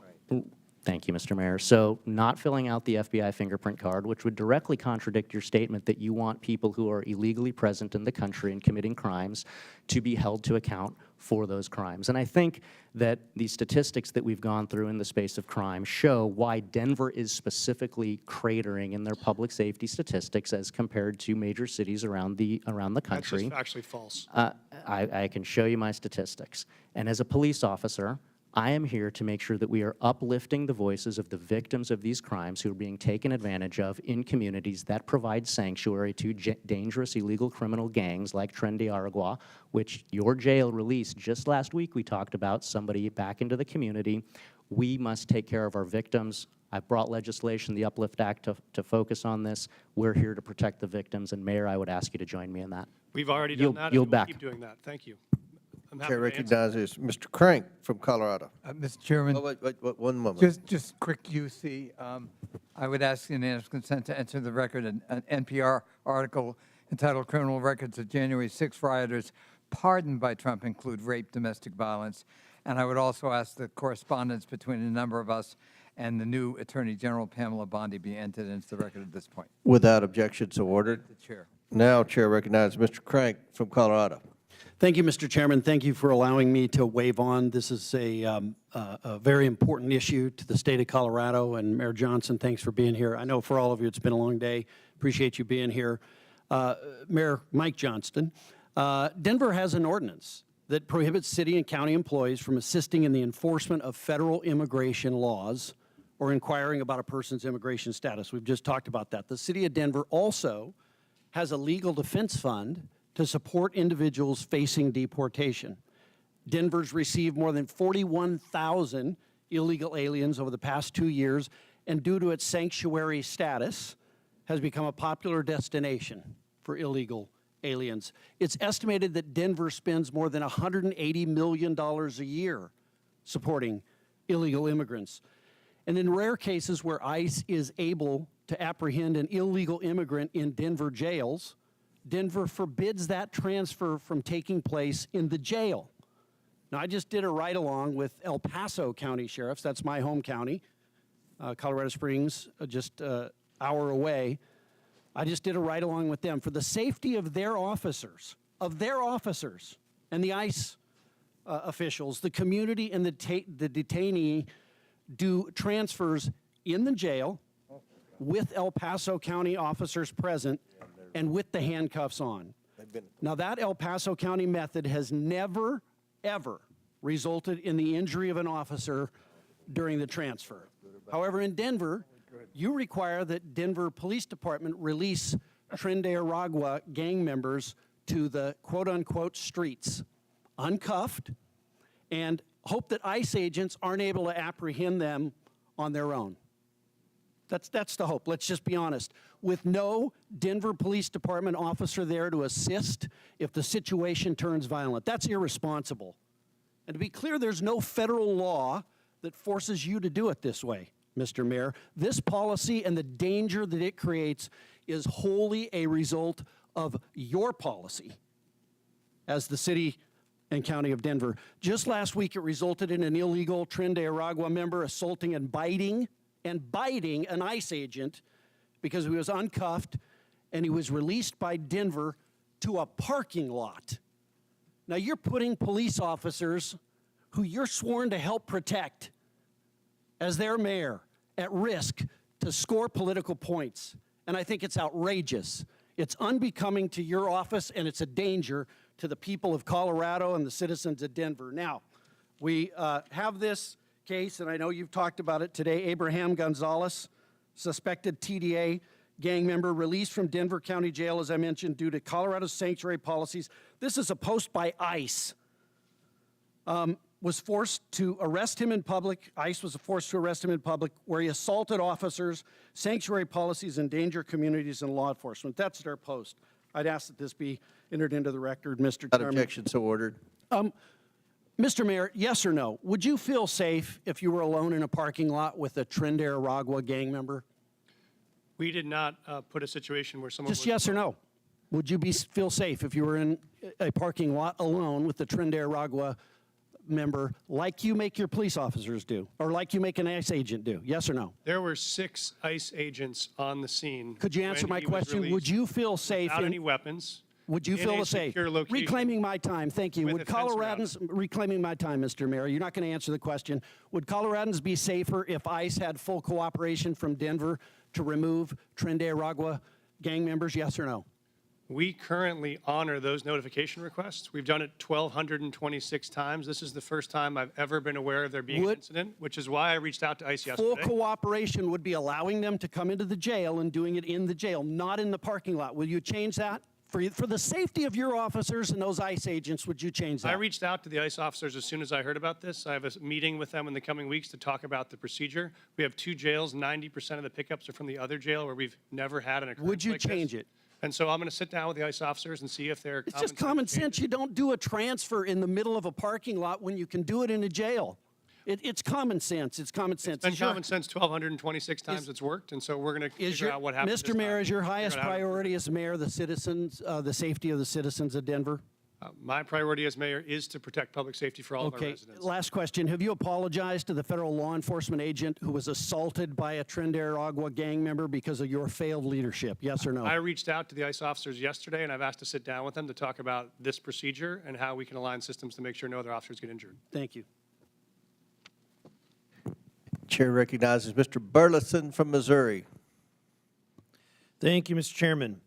Thank you, Mr. Mayor. So not filling out the FBI fingerprint card, which would directly contradict your statement that you want people who are illegally present in the country and committing crimes to be held to account for those crimes. And I think that the statistics that we've gone through in the space of crime show why Denver is specifically cratering in their public safety statistics as compared to major cities around the country. That's just actually false. I can show you my statistics. And as a police officer, I am here to make sure that we are uplifting the voices of the victims of these crimes who are being taken advantage of in communities that provide sanctuary to dangerous illegal criminal gangs like Trendy Aragua, which your jail released just last week. We talked about somebody back into the community We must take care of our victims. I've brought legislation, the Uplift Act, to focus on this. We're here to protect the victims, and Mayor, I would ask you to join me in that. We've already done that, and Yield we'll back. keep doing that. Thank you. I'm happy Chair to answer. recognizes Mr. Crank from Colorado. Mr. Chairman. Oh, wait, one moment. Just quick UC. I would ask unanimous consent to enter the record an NPR article entitled Criminal Records of January 6 Rioters Pardoned by Trump Include Rape, Domestic Violence. And I would also ask the correspondence between a number of us and the new Attorney General, Pamela Bondi, be entered into the record at this point. Without objection, so ordered. The Chair. Now, Chair recognizes Mr. Crank from Colorado. Thank you, Mr. Chairman. Thank you for allowing me to wave on. This is a very important issue to the state of Colorado. And Mayor Johnston, thanks for being here. I know for all of you it's been a long day. Appreciate you being here. Mayor Mike Johnston, Denver has an ordinance that prohibits city and county employees from assisting in the enforcement of federal immigration laws or inquiring about a person's immigration status. We've just talked about that. The city of Denver also has a legal defense fund to support individuals facing deportation. Denver's received more than 41,000 illegal aliens over the past 2 years, and due to its sanctuary status, has become a popular destination for illegal aliens. It's estimated that Denver spends more than $180 million a year supporting illegal immigrants. And in rare cases where ICE is able to apprehend an illegal immigrant in Denver jails, Denver forbids that transfer from taking place in the jail. Now, I just did a ride-along with El Paso County Sheriffs. That's my home county. Colorado Springs, just an hour away. I just did a ride-along with them for the safety of their officers, and the ICE officials. The community and the detainee do transfers in the jail with El Paso County officers present and with the handcuffs on. Now, that El Paso County method has never, ever resulted in the injury of an officer during the transfer. However, in Denver, you require that Denver Police Department release Tren de Aragua gang members to the quote-unquote streets, uncuffed, and hope that ICE agents aren't able to apprehend them on their own. That's the hope. Let's just be honest. With no Denver Police Department officer there to assist if the situation turns violent, that's irresponsible. And to be clear, there's no federal law that forces you to do it this way, Mr. Mayor. This policy and the danger that it creates is wholly a result of your policy as the city and county of Denver. Just last week, it resulted in an illegal Tren de Aragua member assaulting and biting an ICE agent because he was uncuffed and he was released by Denver to a parking lot. Now, you're putting police officers who you're sworn to help protect as their mayor at risk to score political points. And I think it's outrageous. It's unbecoming to your office, and it's a danger to the people of Colorado and the citizens of Denver. Now, we have this case, and I know you've talked about it today. Abraham Gonzalez, suspected TDA gang member, released from Denver County Jail, as I mentioned, due to Colorado's sanctuary policies. This is a post by ICE. Was forced to arrest him in public. ICE was forced to arrest him in public where he assaulted officers, sanctuary policies, endanger communities, and law enforcement. That's their post. I'd ask that this be entered into the record, Mr. Chairman. Objection, so ordered. Mr. Mayor, yes or no? Would you feel safe if you were alone in a parking lot with a Tren de Aragua gang member? We did not put a situation where someone Just was yes or no? Would you feel safe if you were in a parking lot alone with the Tren de Aragua member, like you make your police officers do, or like you make an ICE agent do? Yes or no? There were 6 ICE agents on the scene. Could you answer when my he was question? released Would you feel safe without any weapons? Would you in feel a safe? secure location Reclaiming my time, thank you. with Would a fence around Coloradans, reclaiming my time, Mr. Mayor, you're not going to answer the question. Would Coloradans be safer if ICE had full cooperation from Denver to remove Tren de Aragua gang members, yes or no? We currently honor those notification requests. We've done it 1,226 times. This is the first time I've ever been aware of there being an incident, which is why I reached out to ICE yesterday. Full cooperation would be allowing them to come into the jail and doing it in the jail, not in the parking lot. Will you change that? For the safety of your officers and those ICE agents, would you change that? I reached out to the ICE officers as soon as I heard about this. I have a meeting with them in the coming weeks to talk about the procedure. We have 2 jails. 90% of the pickups are from the other jail where we've never had an occurrence Would you like this. change it? And so I'm going to sit down with the ICE officers and see if they're It's just common sense. You don't do a transfer in the middle of a parking lot when you can do it in a jail. It's common sense. It's common sense. It's been common sense 1,226 times it's worked, and so we're going to figure out what happened. Mr. Mayor, is your highest priority as mayor the citizens, the safety of the citizens of Denver? My priority as mayor is to protect public safety for all of our Okay, residents. last question. Have you apologized to the federal law enforcement agent who was assaulted by a Trinidad Agua gang member because of your failed leadership? Yes or no? I reached out to the ICE officers yesterday, and I've asked to sit down with them to talk about this procedure and how we can align systems to make sure no other officers get injured. Thank you. Chair recognizes Mr. Burleson from Missouri. Thank you, Mr. Chairman.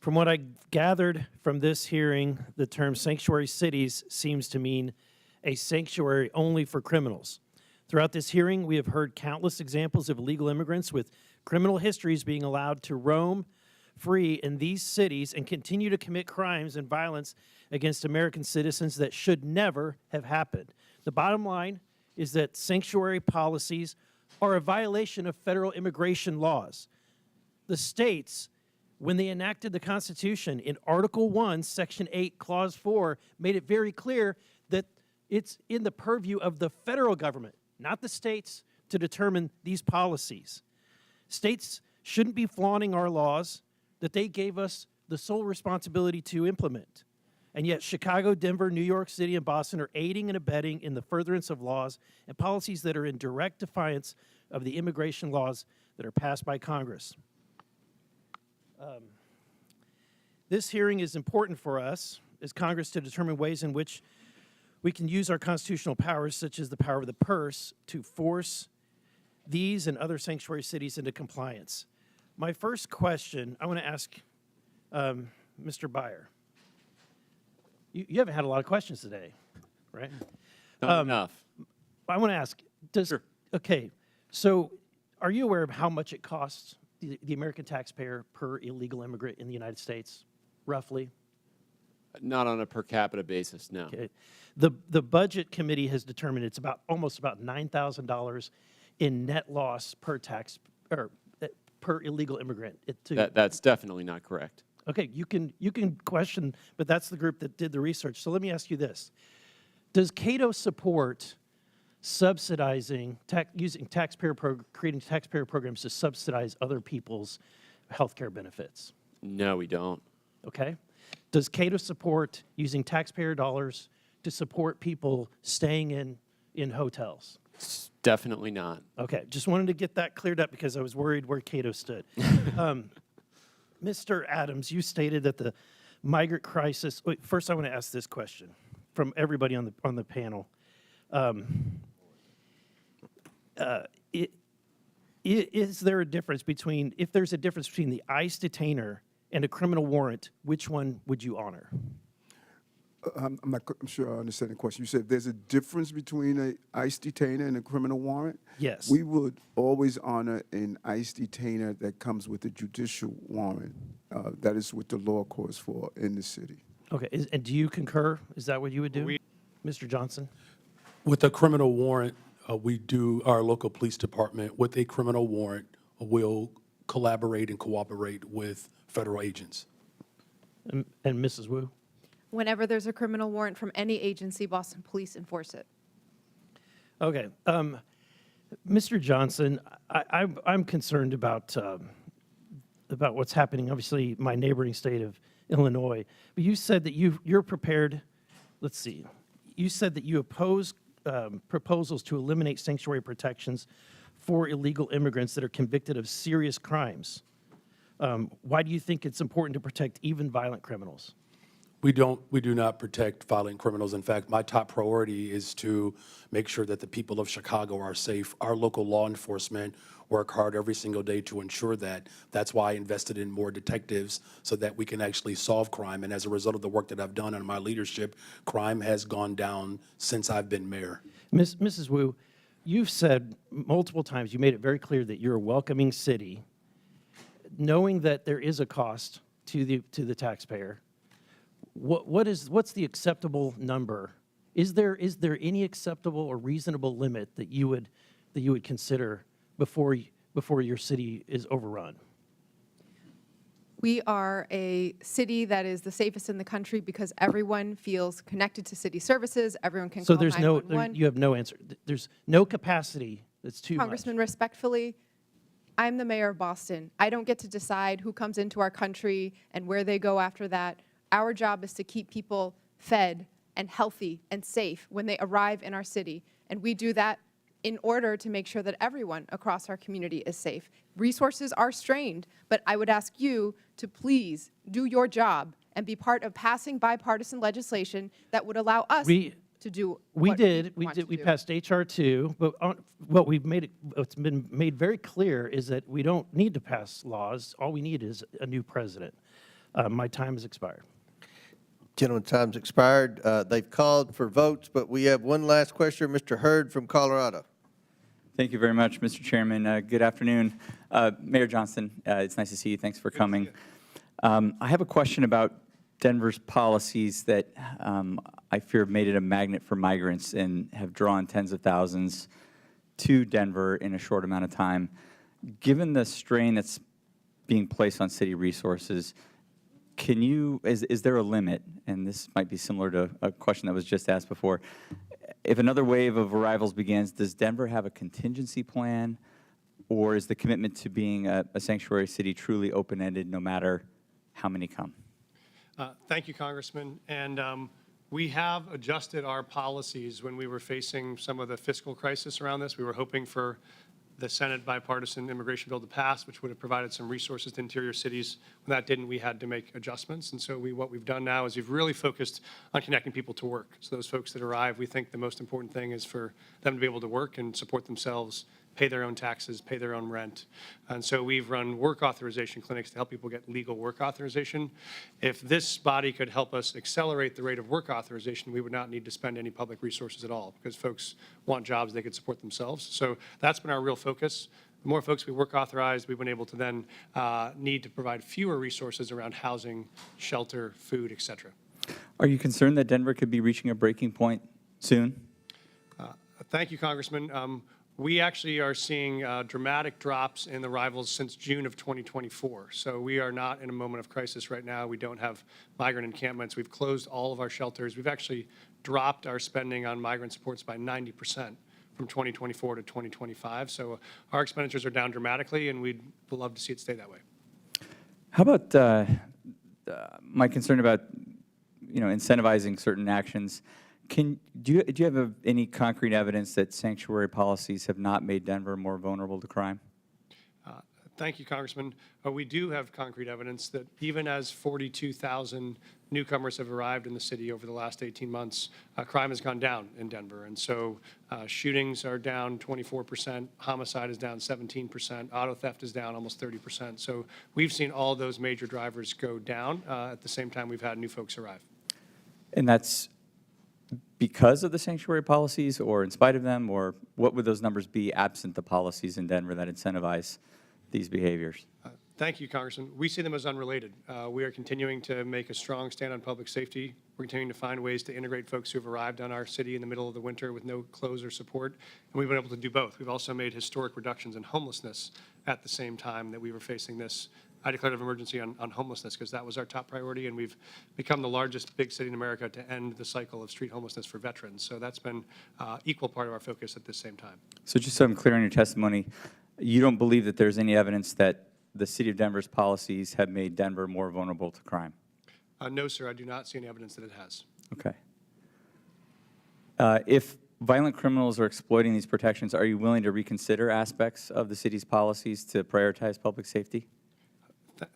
From what I gathered from this hearing, the term sanctuary cities seems to mean a sanctuary only for criminals. Throughout this hearing, we have heard countless examples of illegal immigrants with criminal histories being allowed to roam free in these cities and continue to commit crimes and violence against American citizens that should never have happened. The bottom line is that sanctuary policies are a violation of federal immigration laws. The states, when they enacted the Constitution in Article 1, Section 8, Clause 4, made it very clear that it's in the purview of the federal government, not the states, to determine these policies. States shouldn't be flaunting our laws that they gave us the sole responsibility to implement. And yet Chicago, Denver, New York City, and Boston are aiding and abetting in the furtherance of laws and policies that are in direct defiance of the immigration laws that are passed by Congress. This hearing is important for us as Congress to determine ways in which we can use our constitutional powers, such as the power of the purse, to force these and other sanctuary cities into compliance. My first question, I want to ask Mr. Byer. You haven't had a lot of questions today, right? Not enough. I want to ask, okay, so are you aware of how much it costs the American taxpayer per illegal immigrant in the United States, roughly? Not on a per capita basis, no. Okay. The Budget Committee has determined it's almost about $9,000 in net loss per per illegal immigrant. That's definitely not correct. Okay, you can question, but that's the group that did the research. So let me ask you this. Does Cato support subsidizing, creating taxpayer programs to subsidize other people's health care benefits? No, we don't. Okay. Does Cato support using taxpayer dollars to support people staying in hotels? Definitely not. Okay, just wanted to get that cleared up because I was worried where Cato stood. Mr. Adams, you stated that the migrant crisis. Wait, first, I want to ask this question from everybody on the panel. Is there a difference between, if there's a difference between the ICE detainer and a criminal warrant, which one would you honor? I'm sure I understand the question. You said there's a difference between an ICE detainer and a criminal warrant? Yes. We would always honor an ICE detainer that comes with a judicial warrant. That is what the law calls for in the city. Okay, and do you concur? Is that what you would do? Mr. Johnson? With a criminal warrant, our local police department, with a criminal warrant, will collaborate and cooperate with federal agents. And Mrs. Wu? Whenever there's a criminal warrant from any agency, Boston Police enforce it. Okay. Mr. Johnson, I'm concerned about what's happening, obviously, my neighboring state of Illinois. But you said that you're prepared, let's see, you said that you oppose proposals to eliminate sanctuary protections for illegal immigrants that are convicted of serious crimes. Why do you think it's important to protect even violent criminals? We do not protect violent criminals. In fact, my top priority is to make sure that the people of Chicago are safe. Our local law enforcement work hard every single day to ensure that. That's why I invested in more detectives so that we can actually solve crime. And as a result of the work that I've done in my leadership, crime has gone down since I've been mayor. Mrs. Wu, you've said multiple times, you made it very clear that you're a welcoming city, knowing that there is a cost to the taxpayer. what's the acceptable number? Is there any acceptable or reasonable limit that you would consider before your city is overrun? We are a city that is the safest in the country because everyone feels connected to city services. Everyone can So call there's no, 911. you have no answer. There's no capacity that's too much. Congressman, respectfully, I'm the mayor of Boston. I don't get to decide who comes into our country and where they go after that. Our job is to keep people fed and healthy and safe when they arrive in our city. And we do that in order to make sure that everyone across our community is safe. Resources are strained, but I would ask you to please do your job and be part of passing bipartisan legislation that would allow us to do We what did. we want to We do. passed HR 2, but what's been made very clear is that we don't need to pass laws. All we need is a new president. My time has expired. Gentleman's time's expired. They've called for votes, but we have one last question. Mr. Hurd from Colorado. Thank you very much, Mr. Chairman. Good afternoon. Mayor Johnston, it's nice to see you. Thanks for coming. I have a question about Denver's policies that I fear have made it a magnet for migrants and have drawn tens of thousands to Denver in a short amount of time. Given the strain that's being placed on city resources, is there a limit, and this might be similar to a question that was just asked before, if another wave of arrivals begins, does Denver have a contingency plan, or is the commitment to being a sanctuary city truly open-ended no matter how many come? Thank you, Congressman. And we have adjusted our policies when we were facing some of the fiscal crisis around this. We were hoping for the Senate bipartisan immigration bill to pass, which would have provided some resources to interior cities. When that didn't, we had to make adjustments. And so what we've done now is we've really focused on connecting people to work. So those folks that arrive, we think the most important thing is for them to be able to work and support themselves, pay their own taxes, pay their own rent. And so we've run work authorization clinics to help people get legal work authorization. If this body could help us accelerate the rate of work authorization, we would not need to spend any public resources at all because folks want jobs they could support themselves. So that's been our real focus. The more folks we work authorized, we've been able to then need to provide fewer resources around housing, shelter, food, et cetera. Are you concerned that Denver could be reaching a breaking point soon? Thank you, Congressman. We actually are seeing dramatic drops in arrivals since June of 2024. So we are not in a moment of crisis right now. We don't have migrant encampments. We've closed all of our shelters. We've actually dropped our spending on migrant supports by 90% from 2024 to 2025. So our expenditures are down dramatically, and we'd love to see it stay that way. How about my concern about incentivizing certain actions? Do you have any concrete evidence that sanctuary policies have not made Denver more vulnerable to crime? Thank you, Congressman. We do have concrete evidence that even as 42,000 newcomers have arrived in the city over the last 18 months, crime has gone down in Denver. And so shootings are down 24%, homicide is down 17%, auto theft is down almost 30%. So we've seen all those major drivers go down. At the same time, we've had new folks arrive. And that's because of the sanctuary policies or in spite of them, or what would those numbers be absent the policies in Denver that incentivize these behaviors? Thank you, Congressman. We see them as unrelated. We are continuing to make a strong stand on public safety. We're continuing to find ways to integrate folks who have arrived on our city in the middle of the winter with no clothes or support, and we've been able to do both. We've also made historic reductions in homelessness at the same time that we were facing this. I declared an emergency on homelessness because that was our top priority, and we've become the largest big city in America to end the cycle of street homelessness for veterans. So that's been equal part of our focus at the same time. So just so I'm clear on your testimony, you don't believe that there's any evidence that the city of Denver's policies have made Denver more vulnerable to crime? No, sir, I do not see any evidence that it has. Okay. If violent criminals are exploiting these protections, are you willing to reconsider aspects of the city's policies to prioritize public safety?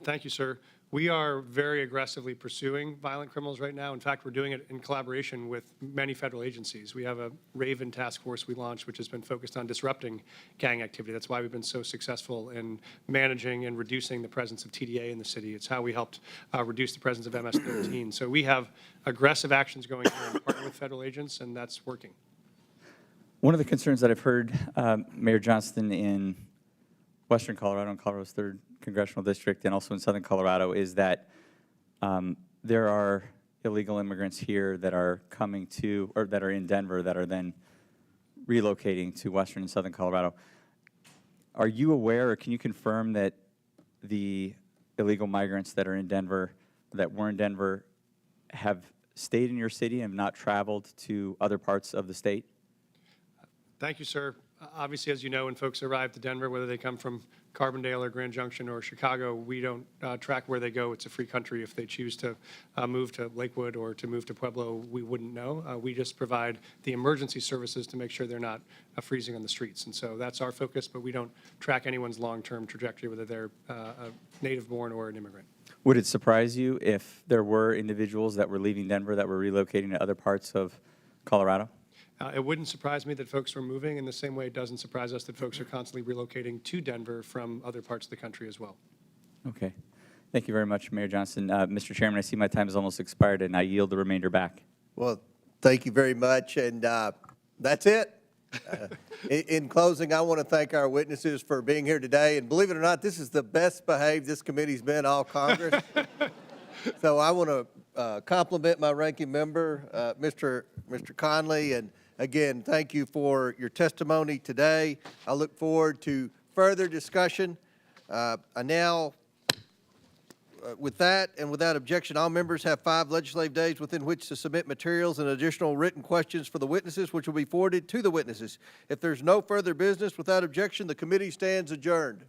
Thank you, sir. We are very aggressively pursuing violent criminals right now. In fact, we're doing it in collaboration with many federal agencies. We have a Raven task force we launched, which has been focused on disrupting gang activity. That's why we've been so successful in managing and reducing the presence of TDA in the city. It's how we helped reduce the presence of MS-13. So we have aggressive actions going here and partner with federal agents, and that's working. One of the concerns that I've heard, Mayor Johnston, in Western Colorado and Colorado's 3rd Congressional District and also in Southern Colorado is that there are illegal immigrants here that are coming to, or that are in Denver, that are then relocating to western and southern Colorado. Are you aware, or can you confirm that the illegal migrants that are in Denver, that were in Denver, have stayed in your city and have not traveled to other parts of the state? Thank you, sir. Obviously, as you know, when folks arrive to Denver, whether they come from Carbondale or Grand Junction or Chicago, we don't track where they go. It's a free country. If they choose to move to Lakewood or to move to Pueblo, we wouldn't know. We just provide the emergency services to make sure they're not freezing on the streets. And so that's our focus, but we don't track anyone's long-term trajectory, whether they're a native-born or an immigrant. Would it surprise you if there were individuals that were leaving Denver that were relocating to other parts of Colorado? It wouldn't surprise me that folks were moving in the same way it doesn't surprise us that folks are constantly relocating to Denver from other parts of the country as well. Okay. Thank you very much, Mayor Johnston. Mr. Chairman, I see my time has almost expired, and I yield the remainder back. Well, thank you very much, and that's it. In closing, I want to thank our witnesses for being here today, and believe it or not, this is the best behaved this committee's been all Congress. So I want to compliment my ranking member, Mr. Conley, and again, thank you for your testimony today. I look forward to further discussion. With that and without objection, all members have 5 legislative days within which to submit materials and additional written questions for the witnesses, which will be forwarded to the witnesses. If there's no further business, without objection, the committee stands adjourned.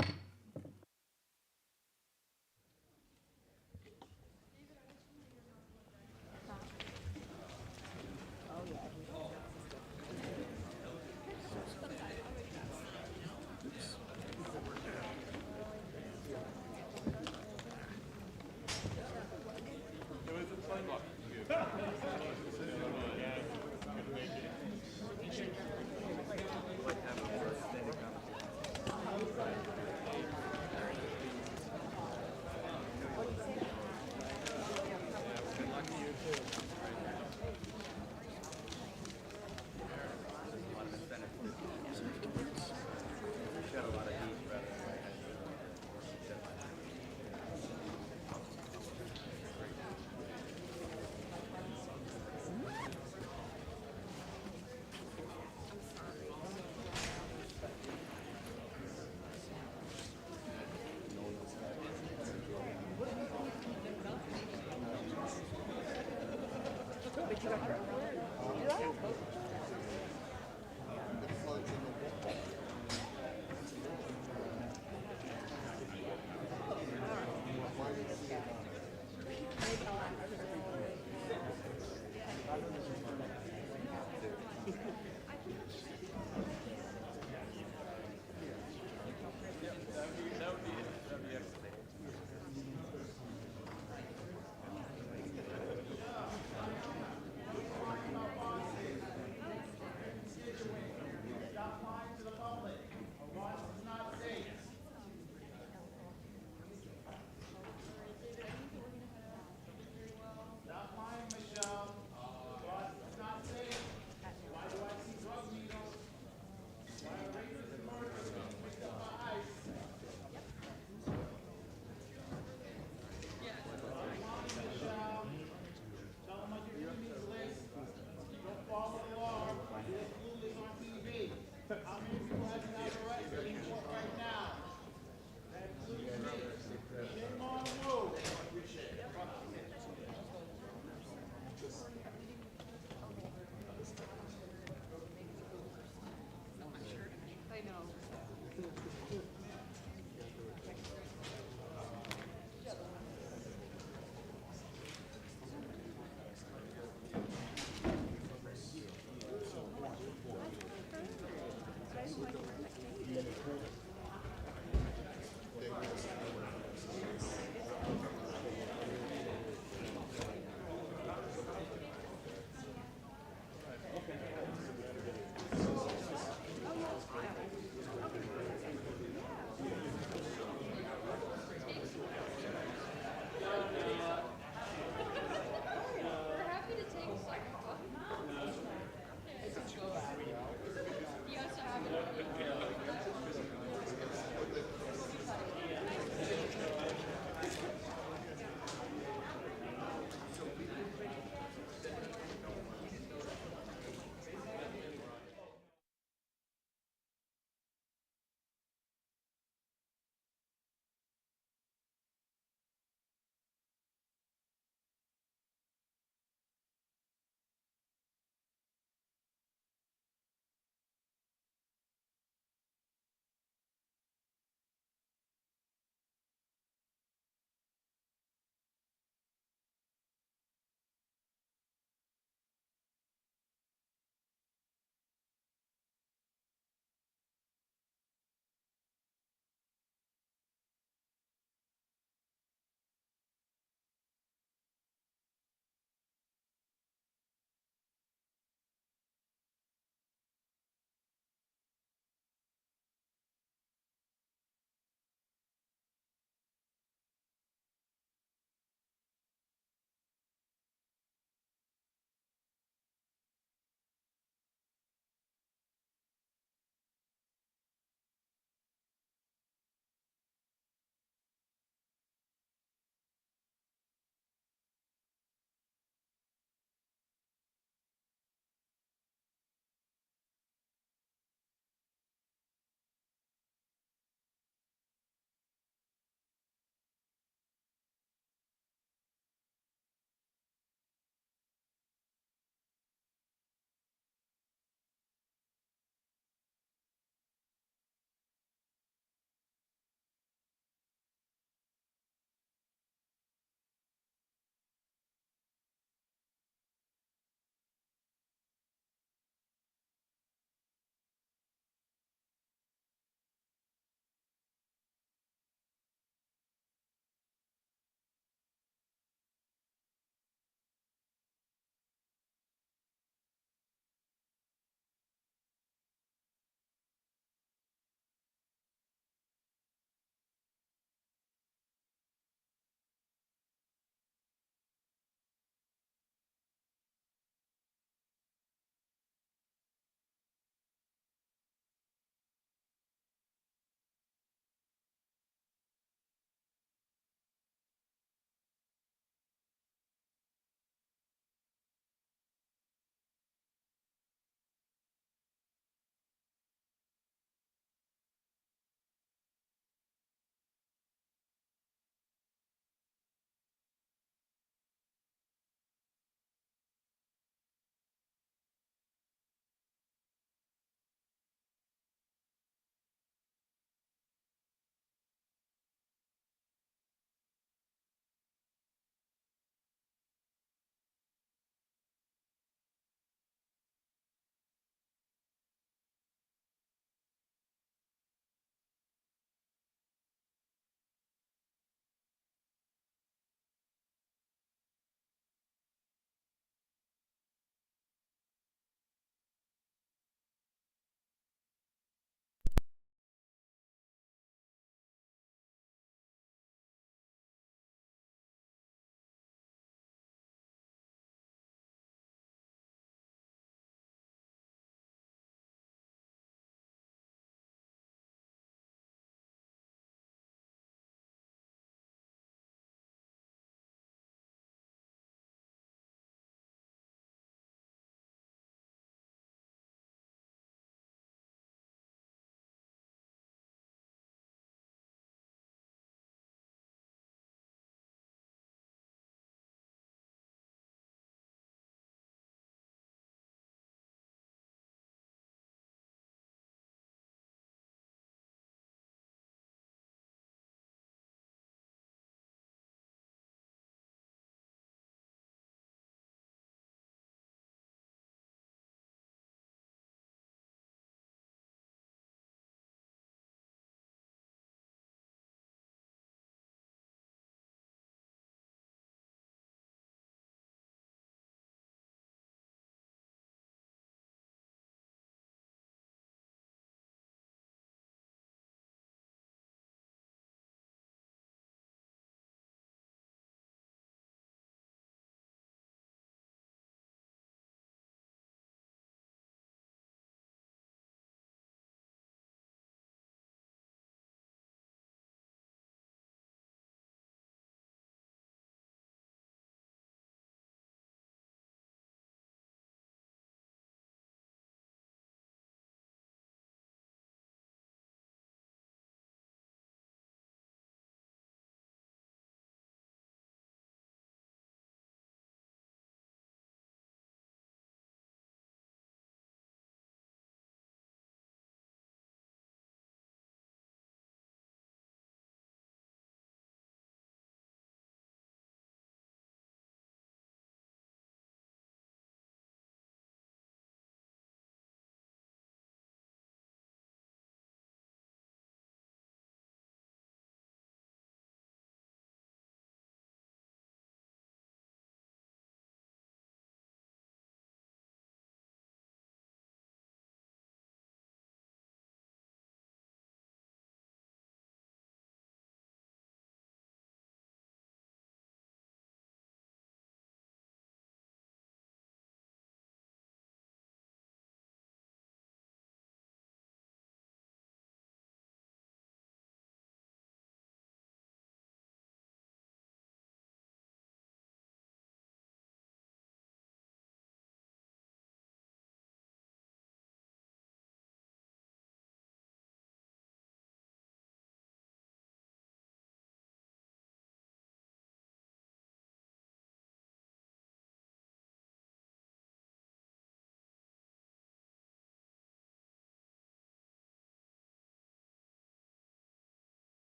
But you got